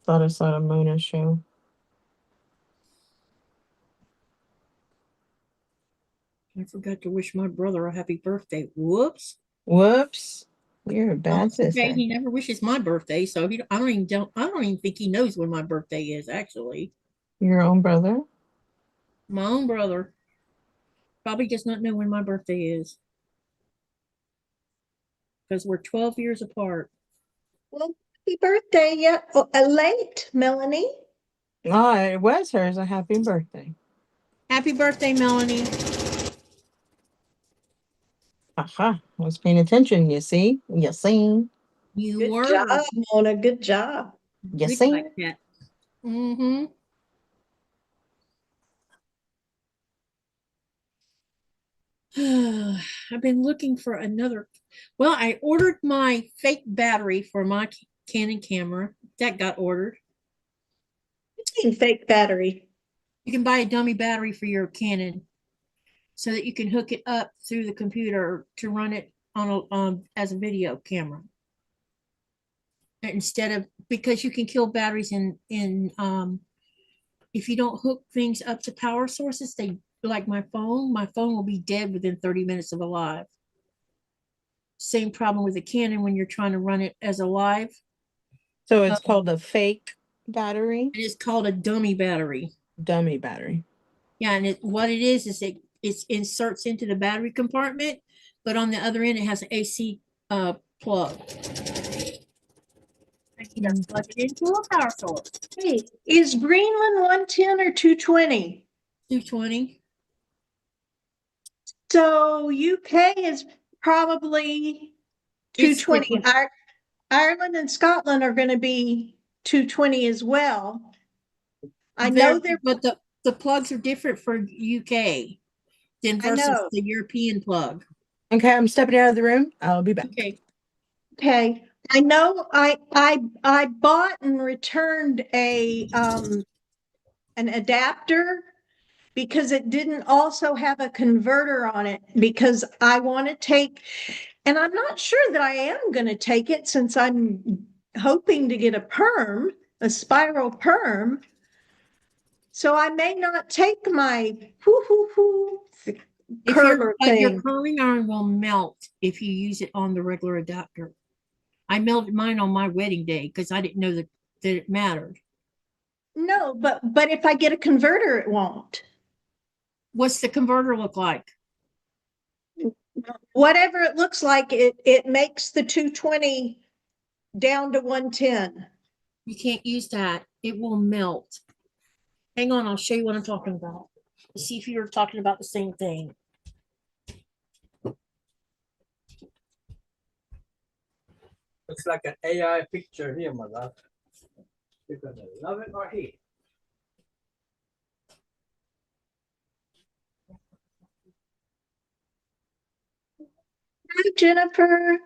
Thought I saw a Mona show. I forgot to wish my brother a happy birthday. Whoops. Whoops. You're a bad Okay, sister. he never wishes my birthday, so I don't even think he knows when my birthday is actually. Your own brother? My own brother probably does not know when my birthday is because we're 12 years apart. Well, happy birthday. Yeah, late, Melanie. Oh, it was hers. A happy birthday. Happy birthday, Melanie. Aha. I was paying attention, you see? You see? You Good were job, Mona. Good job. You good see? like that. Mm-hmm. I've been looking for another. Well, I ordered my fake battery for my Canon camera. That got ordered. Fake battery. You can buy a dummy battery for your Canon so that you can hook it up through the computer to run it on as a video camera. Instead of, because you can kill batteries in if you don't hook things up to power sources, like my phone will be dead within 30 minutes of a live. Same problem with the Canon when you're trying to run it as a live. So it's called a fake battery, It is called a dummy battery. dummy battery. Yeah, and what it is it inserts into the battery compartment, but on the other end it has an AC plug. And you just plug it into a power source. Hey, is Greenland 110 or 220? 220. So UK is probably It's 220. different. Ireland and Scotland are going to be 220 as well. I know they're, but the plugs are different for UK than I versus know. the European plug. Okay, I'm stepping out of the room. I'll be back. Okay. Okay. I know I bought and returned an adapter because it didn't also have a converter on it, because I want to take, and I'm not sure that I am going to take it since I'm hoping to get a spiral perm. So I may not take my curler But your thing. curling iron will melt if you use it on the regular adapter. I melted mine on my wedding day because I didn't know that it mattered. No, but if I get a converter, it won't. What's the converter look like? Whatever it looks like, it makes the 220 down to 110. You can't use that. It will melt. Hang on, I'll show you what I'm talking about. See if you're talking about the same thing. Looks like an AI picture here, my love. You're gonna love it or hate it. Hi, Jennifer.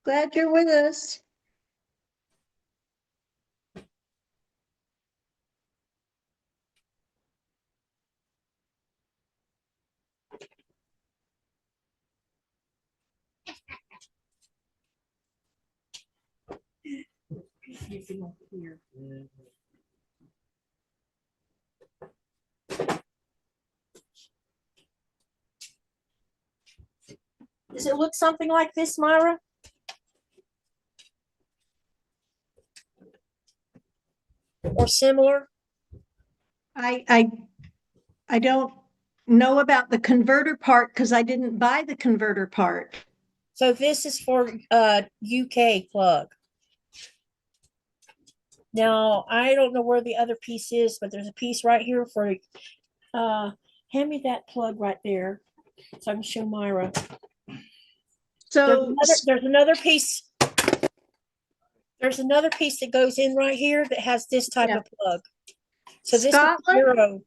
Glad you're with us. Does it look something like this, Myra? Or similar? I don't know about the converter part because I didn't buy the converter part. So this is for UK plug. Now, I don't know where the other piece is, but there's a piece right here for, hand me that plug right there so I can show Myra. So There's another piece. There's another piece that goes in right here that has this type of plug. So this is zero.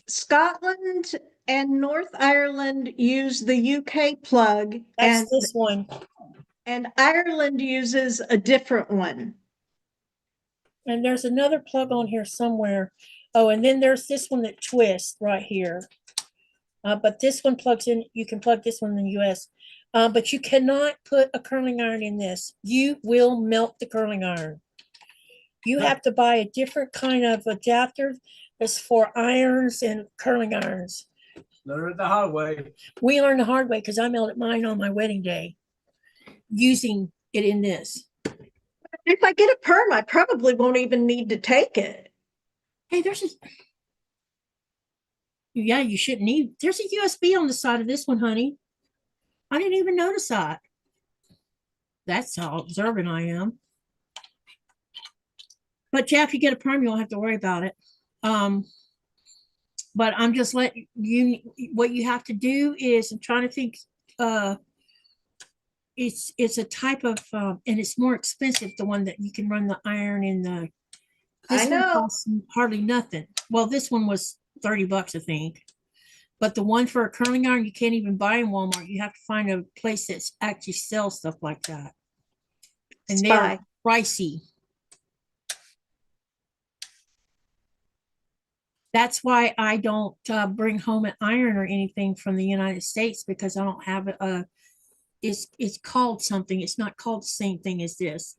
Scotland and North Ireland use the UK plug. That's this one. And Ireland uses a different one. And there's another plug on here somewhere. Oh, and then there's this one that twists right here. But this one plugs in, you can plug this one in the US. But you cannot put a curling iron in this. You will melt the curling iron. You have to buy a different kind of adapter that's for irons and curling irons. Learn the hard way. We learned the hard way because I melted mine on my wedding day using it in this. If I get a perm, I probably won't even need to take it. Hey, yeah, you shouldn't need, there's a USB on the side of this one, honey. I didn't even notice that. That's how observant I am. But yeah, if you get a perm, you won't have to worry about it. But I'm just letting you, what you have to do is, I'm trying to think, it's a type of, and it's more expensive, the one that you can run the iron in the, this one costs hardly nothing. Well, this one was 30 bucks, I think. But the one for a curling iron, you can't even buy in Walmart. You have to find a place that actually sells stuff like that. And they're pricey. That's why I don't bring home an iron or anything from the United States, because I don't have a, it's called something. It's not called the same thing as this.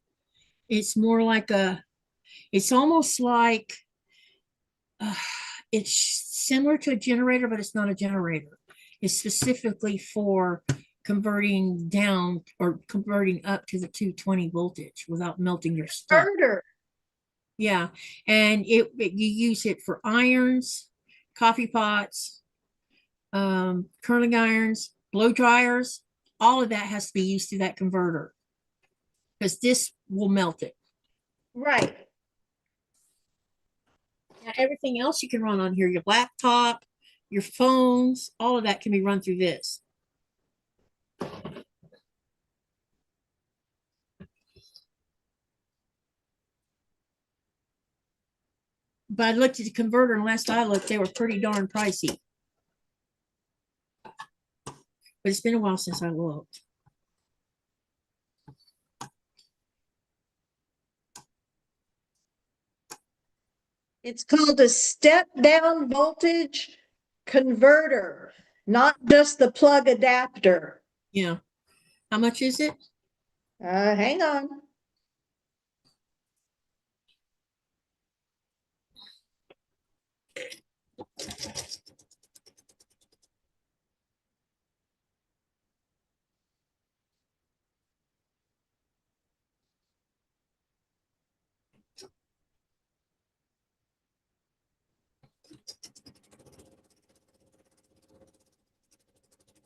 It's more like a, it's almost like It's similar to a generator, but it's not a generator. It's specifically for converting down or converting up to the 220 voltage without melting your stuff. Converter. Yeah, and you use it for irons, coffee pots, curling irons, blow dryers. All of that has to be used through that converter because this will melt it. Right. Now, everything else you can run on here, your laptop, your phones, all of that can be run through this. But I looked at the converter, and last I looked, they were pretty darn pricey. But it's been a while since I looked. It's called a step down voltage converter, not just the plug adapter. Yeah. How much is it? Hang on.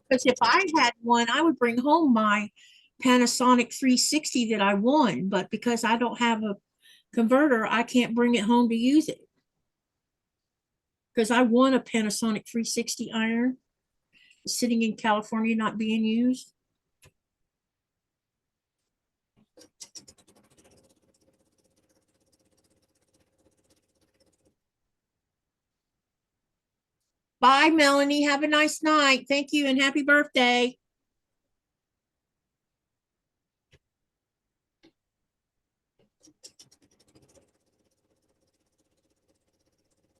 Because if I had one, I would bring home my Panasonic 360 that I won. But because I don't have a converter, I can't bring it home to use it. Because I won a Panasonic 360 iron sitting in California not being used. Bye, Melanie. Have a nice night. Thank you and happy birthday.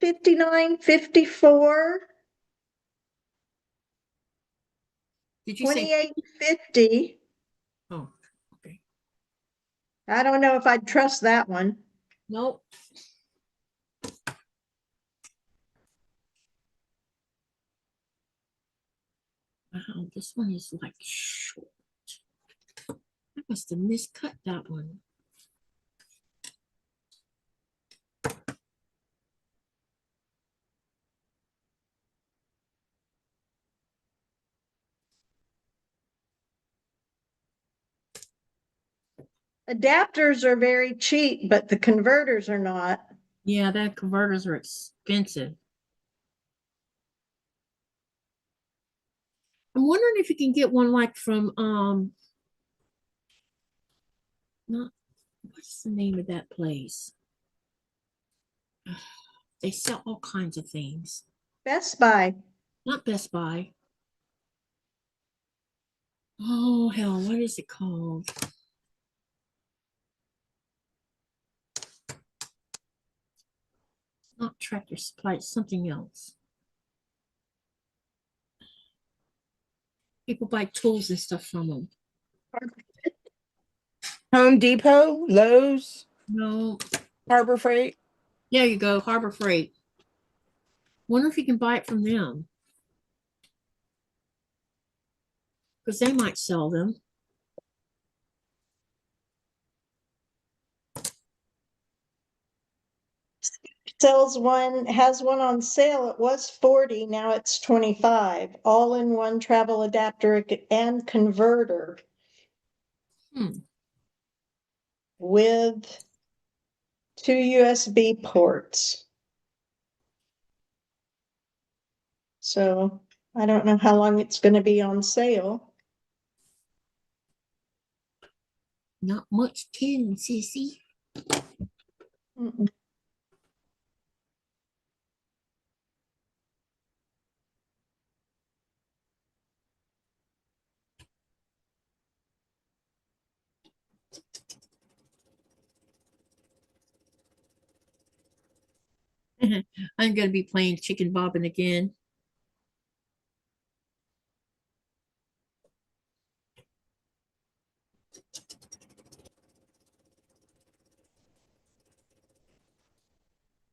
$59.54, Did you say? $28.50. Oh, okay. I don't know if I'd trust that one. Nope. Wow, this one is like short. I must have miscut that one. Adapters are very cheap, but the converters are not. Yeah, that converters are expensive. I'm wondering if you can get one like from not what's the name of that place? They sell all kinds of things. Best Buy. Not Best Buy. Oh hell, what is it called? Not Tractor Supply, it's something else. People buy tools and stuff from them. Home Depot, Lowe's, No, Harbor Freight. there you go, Harbor Freight. Wonder if you can buy it from them. Because they might sell them. Has one on sale. It was 40, now it's 25. All-in-one travel adapter and converter. With 2 USB ports. So I don't know how long it's going to be on sale. Not much tin, sissy. Mm-mm. I'm going to be playing chicken bobbing again.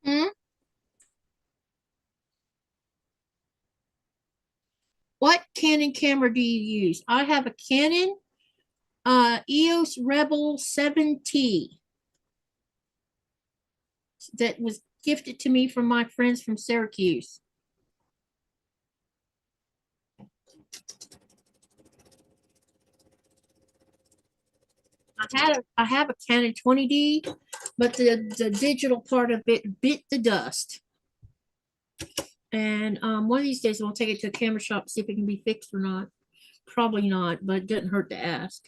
Hmm? What Canon camera do you use? I have a Canon EOS Rebel 7T that was gifted to me from my friends from Syracuse. I have a Canon 20D, but the digital part of it bit the dust. And one of these days I'll take it to a camera shop, see if it can be fixed or not. Probably not, but it doesn't hurt to ask.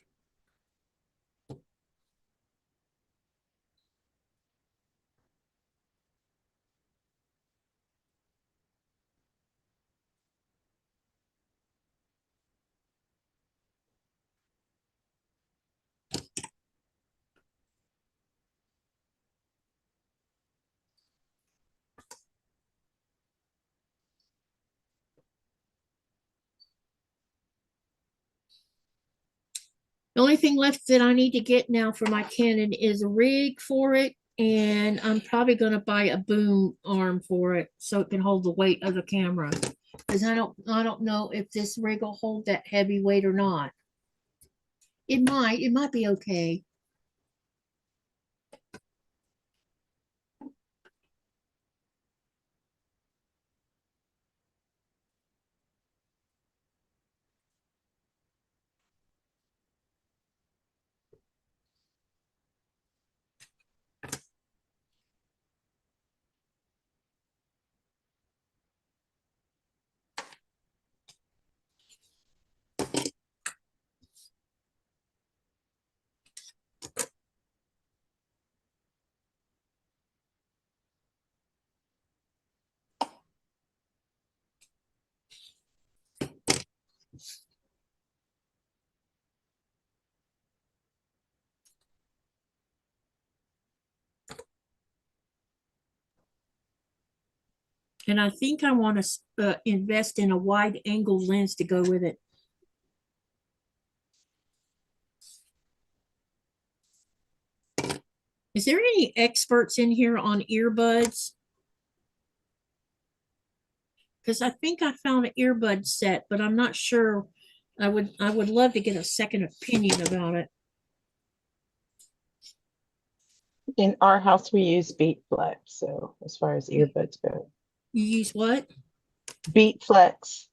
The only thing left that I need to get now for my Canon is a rig for it, and I'm probably going to buy a boom arm for it so it can hold the weight of the camera. Because I don't know if this rig will hold that heavy weight or not. It might be okay. And I think I want to invest in a wide angle lens to go with it. Is there any experts in here on earbuds? Because I think I found an earbud set, but I'm not sure. I would love to get a second opinion about it. In our house, we use Beat Flex. So as far as earbuds go, You use what? Beat Flex.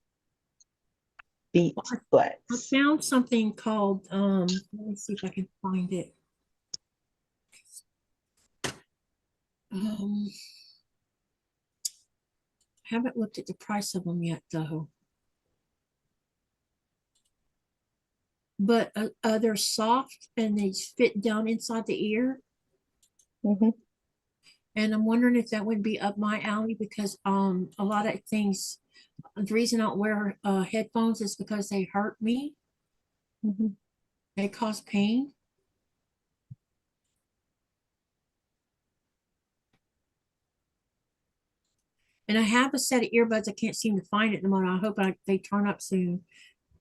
Beat I Flex. found something called let me see if I can find it. Haven't looked at the price of them yet though. But they're soft and they fit down inside the ear. Mhm. And I'm wondering if that would be up my alley because a lot of things, the reason I don't wear headphones is because they hurt me. Mhm. They cause pain. And I have a set of earbuds. I can't seem to find it at the moment. I hope they turn up soon.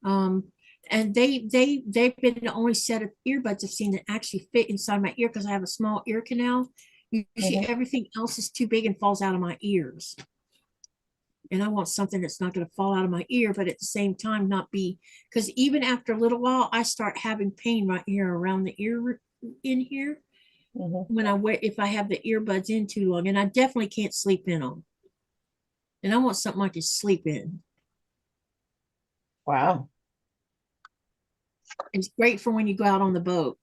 And they've been the only set of earbuds I've seen that actually fit inside my ear because I have a small ear canal. Usually everything else is too big and falls out of my ears. And I want something that's not going to fall out of my ear, but at the same time not be, because even after a little while, I start having pain right here around the ear in here when I wear, if I have the earbuds in too long, and I definitely can't sleep in them. And I want something I can sleep in. Wow. It's great for when you go out on the boat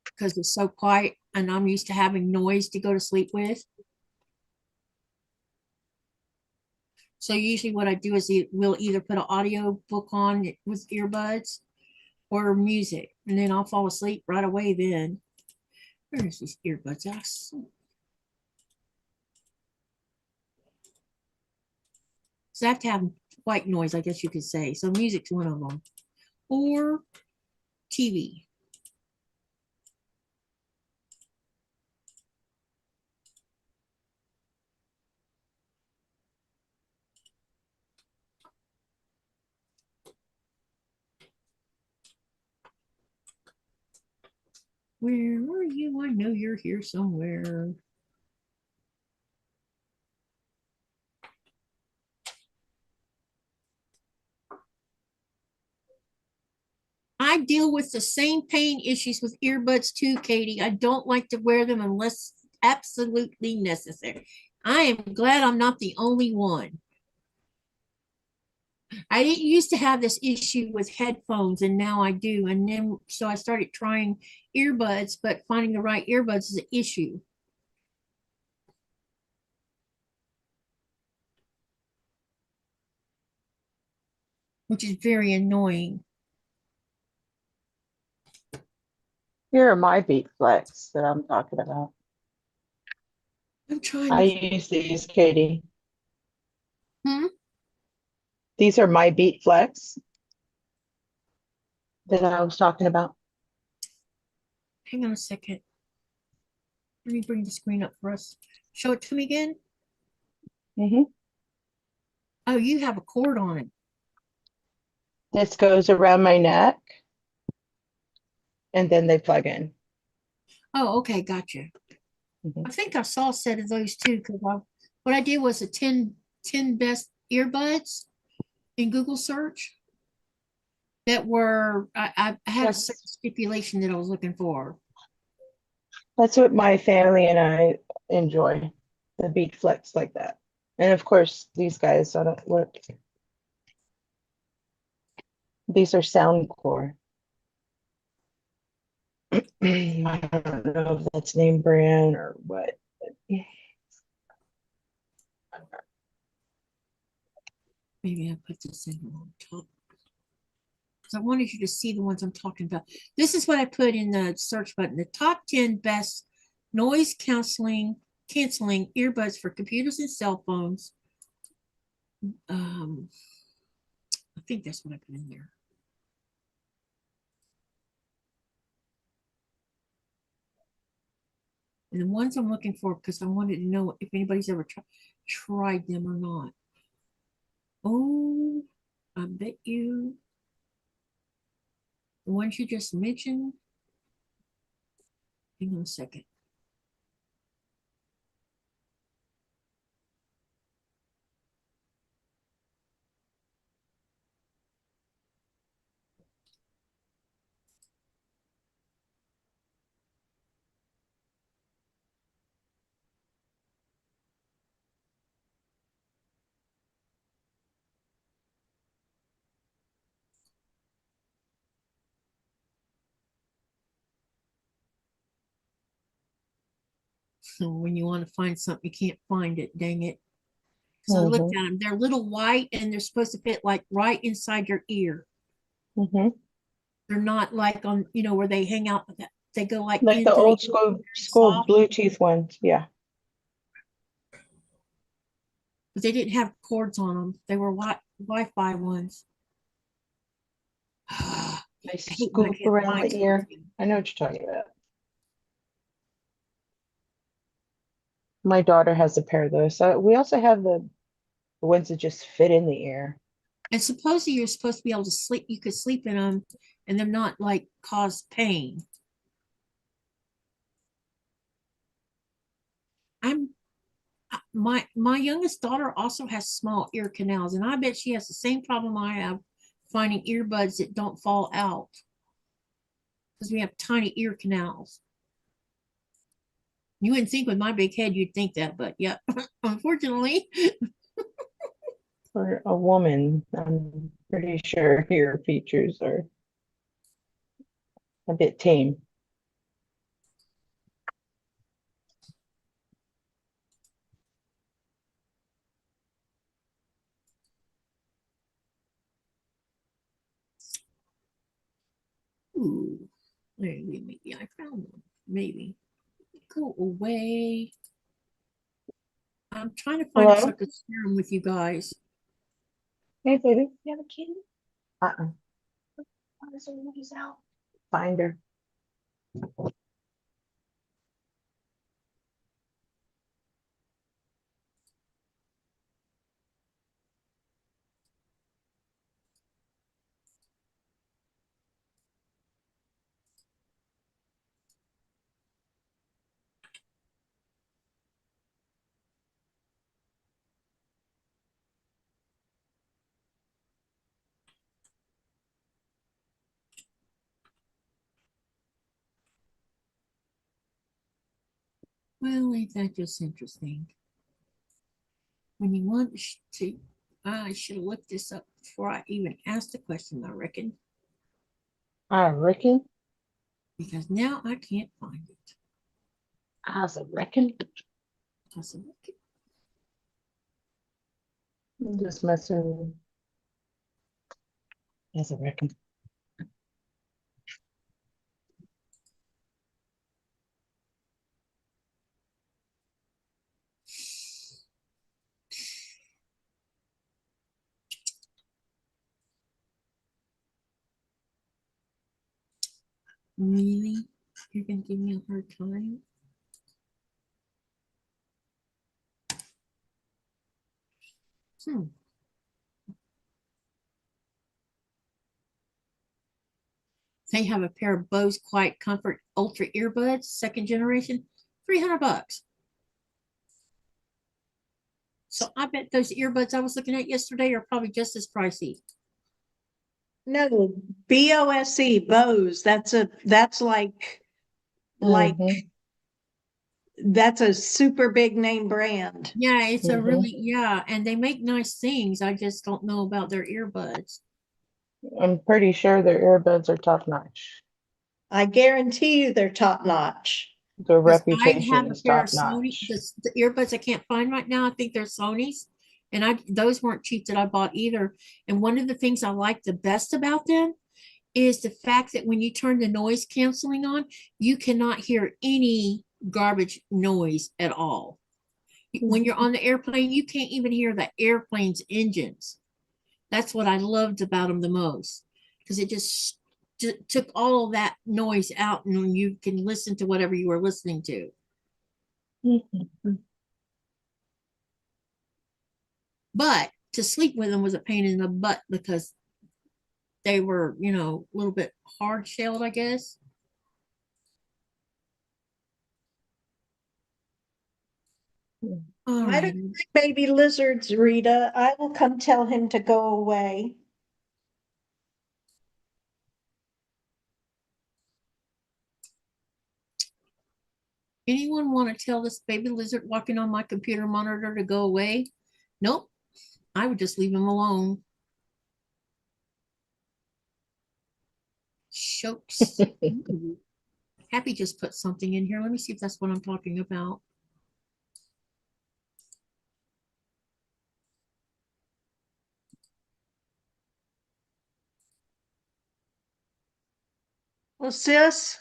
because it's so quiet and I'm used to having noise to go to sleep with. So usually what I do is we'll either put an audio book on with earbuds or music, and then I'll fall asleep right away then. Where's these earbuds? So I have to have white noise, I guess you could say. So music's one of them. Or TV. Where are you? I know you're here somewhere. I deal with the same pain issues with earbuds too, Katie. I don't like to wear them unless absolutely necessary. I am glad I'm not the only one. I didn't used to have this issue with headphones, and now I do. And then so I started trying earbuds, but finding the right earbuds is an issue. Which is very annoying. Here are my beat flex that I'm talking about. I'm trying I to. use these, Katie. Hmm? These are my beat flex that I was talking about. Hang on a second. Let me bring the screen up for us. Show it to me again. Hmm. Oh, you have a cord on it. This goes around my neck and then they plug in. Oh, okay, gotcha. Mhm. I think I saw a set of those too, because what I did was a 10 best earbuds in Google search that were, I had a certain stipulation that I was looking for. That's what my family and I enjoy, the beat flex like that. And of course, these guys don't work. These are Soundcore. I don't know if that's name brand or what. Maybe I put this in on top. Because I wanted you to see the ones I'm talking about. This is what I put in the search button. The top 10 best noise canceling earbuds for computers and cell phones. I think that's what I put in there. And the ones I'm looking for, because I wanted to know if anybody's ever tried them or not. Oh, I bet you the ones you just mentioned. Hang on a second. So when you want to find something, you can't find it. Dang it. So I looked at them. They're little white and they're supposed to fit like right inside your ear. Mm-hmm. They're not like on, where they hang out. They go like Like the into old the school soft, Bluetooth ones. Yeah. but they didn't have cords on them. They were Wi-Fi ones. I They hate when I scoop can't around find the ear. something. I know what you're talking about. My daughter has a pair of those. So we also have the ones that just fit in the ear. And supposedly you're supposed to be able to sleep. You could sleep in them and them not like cause pain. I'm my youngest daughter also has small ear canals, and I bet she has the same problem I have finding earbuds that don't fall out because we have tiny ear canals. You wouldn't think with my big head you'd think that, but yeah, unfortunately. For a woman, I'm pretty sure your features are a bit tame. Ooh, maybe I found one. Maybe go away. I'm trying to find them so I Hello? could share them with you guys. Hey, baby. You have a kitty? Uh-uh. Oh, somebody's out. Find her. Well, ain't that just interesting? When you want to, I should have looked this up before I even asked the question, I reckon, I reckon. because now I can't find it. I was a reckon. I said, "Okay." I'm just messing. As a reckon. Really? You're gonna give me a hard time? Hmm. They have a pair of Bose Quiet Comfort Ultra earbuds, second generation, $300. So I bet those earbuds I was looking at yesterday are probably just as pricey. No, BOSE, Bose. That's like Mhm. that's a super big name brand. Yeah, it's a Mhm. really, yeah, and they make nice things. I just don't know about their earbuds. I'm pretty sure their earbuds are top notch. I guarantee you they're top notch. Their Because I reputation have a is pair of top Sony, notch. the earbuds I can't find right now. I think they're Sony's. And those weren't cheap that I bought either. And one of the things I like the best about them is the fact that when you turn the noise canceling on, you cannot hear any garbage noise at all. When you're on the airplane, you can't even hear the airplane's engines. That's what I loved about them the most, because it just took all of that noise out and you can listen to whatever you were listening to. Mhm. But to sleep with them was a pain in the butt because they were, a little bit hard shelled, I guess. All I right. don't like baby lizards, Rita. I will come tell him to go away. Anyone want to tell this baby lizard walking on my computer monitor to go away? Nope. I would just leave him alone. Shokes. Ooh. Happy just put something in here. Let me see if that's what I'm talking about. Well, sis,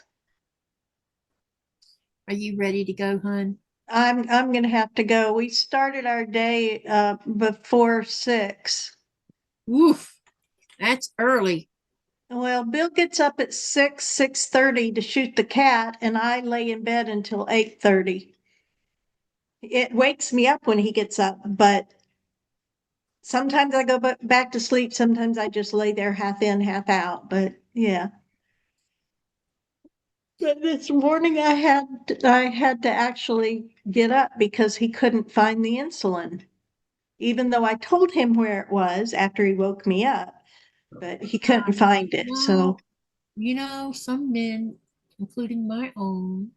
Are you ready to go, hun? I'm gonna have to go. We started our day before 6. Woof. That's early. Well, Bill gets up at 6:30 to shoot the cat, and I lay in bed until 8:30. It wakes me up when he gets up, but sometimes I go back to sleep. Sometimes I just lay there half in, half out. But yeah. But this morning I had to actually get up because he couldn't find the insulin, even though I told him where it was after he woke me up, but he couldn't find it. So Well, some men, including my own,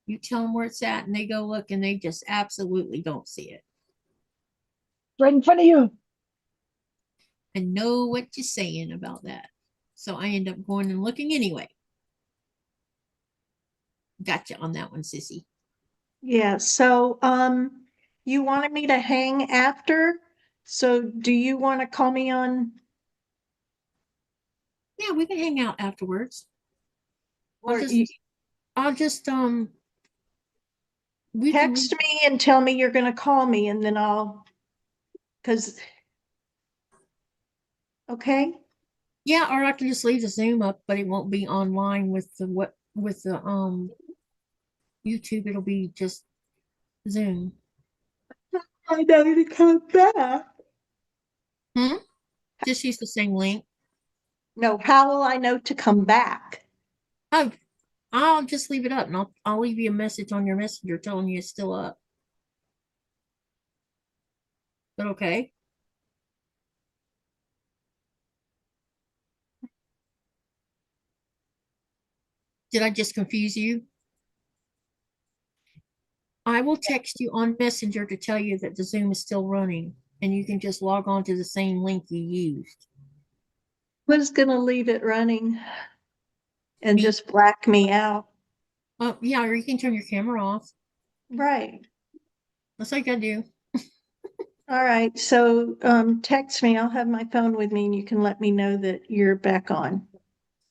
you tell them where it's at and they go look and they just absolutely don't see it. Right in front of you. I know what you're saying about that. So I end up going and looking anyway. Gotcha on that one, sissy. yeah, so you wanted me to hang after. So do you want to call me on Yeah, we can hang out afterwards. I'll or just, you I'll just, we can, text me and tell me you're going to call me and then because, okay? yeah, or I can just leave the Zoom up, but it won't be online with the YouTube. It'll be just Zoom. I know to come back. Hmm? Just use the same link. No, how will I know to come back? Oh, I'll just leave it up and I'll leave you a message on your messenger telling you it's still up. But okay. Did I just confuse you? I will text you on Messenger to tell you that the Zoom is still running and you can just log on to the same link you used. Who's gonna leave it running and Me. just black me out? Oh, yeah, or you can turn your camera off. Right. That's all you gotta do. All right. So text me. I'll have my phone with me and you can let me know that you're back on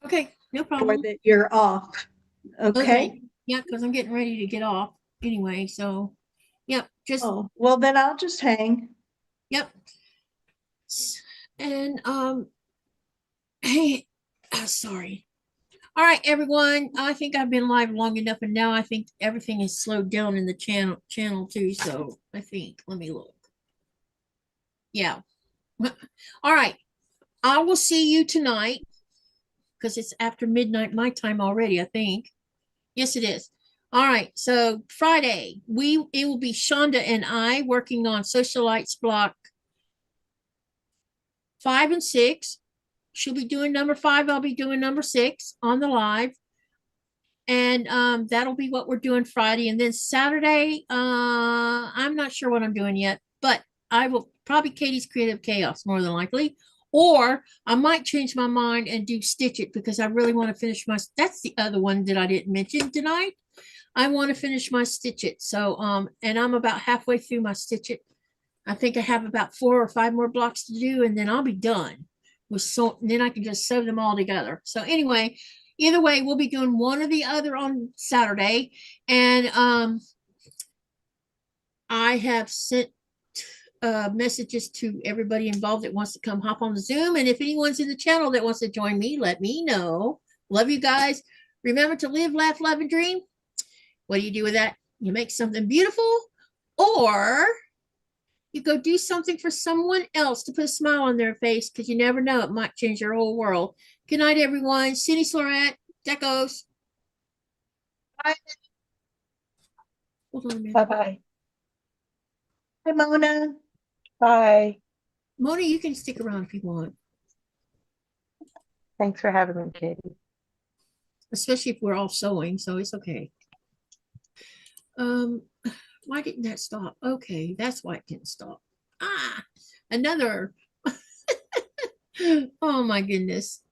Okay, no or problem. that you're off. Okay. Yeah, because I'm getting ready to get off anyway. So, yep, just Oh, well, then I'll just hang. yep. And hey, sorry. All right, everyone. I think I've been live long enough, and now I think everything is slowed down in the channel too. So I think let me look. Yeah. All right. I will see you tonight because it's after midnight my time already, I think. Yes, it is. All right. So Friday, it will be Shonda and I working on Socialites block 5 and 6. She'll be doing number 5. I'll be doing number 6 on the live. And that'll be what we're doing Friday. And then Saturday, I'm not sure what I'm doing yet, but I will probably Katie's Creative Chaos more than likely. Or I might change my mind and do Stitch It because I really want to finish that's the other one that I didn't mention tonight. I want to finish my Stitch It. So and I'm about halfway through my Stitch It. I think I have about 4 or 5 more blocks to do, and then I'll be done with then I can just sew them all together. So anyway, either way, we'll be doing one or the other on Saturday. And I have sent messages to everybody involved that wants to come hop on the Zoom. And if anyone's in the channel that wants to join me, let me know. Love you guys. Remember to live, laugh, love, and dream. What do you do with that? You make something beautiful, or you go do something for someone else to put a smile on their face, because you never know, it might change your whole world. Good night, everyone. Cindy Slorette, Decos. Bye. Hold on a minute. Bye-bye. Hi, Mona. Bye. Mona, you can stick around if you want, Thanks for having me, Katie. especially if we're all sewing, so it's okay. Why didn't that stop? Okay, that's why it didn't stop. Another. Oh my goodness.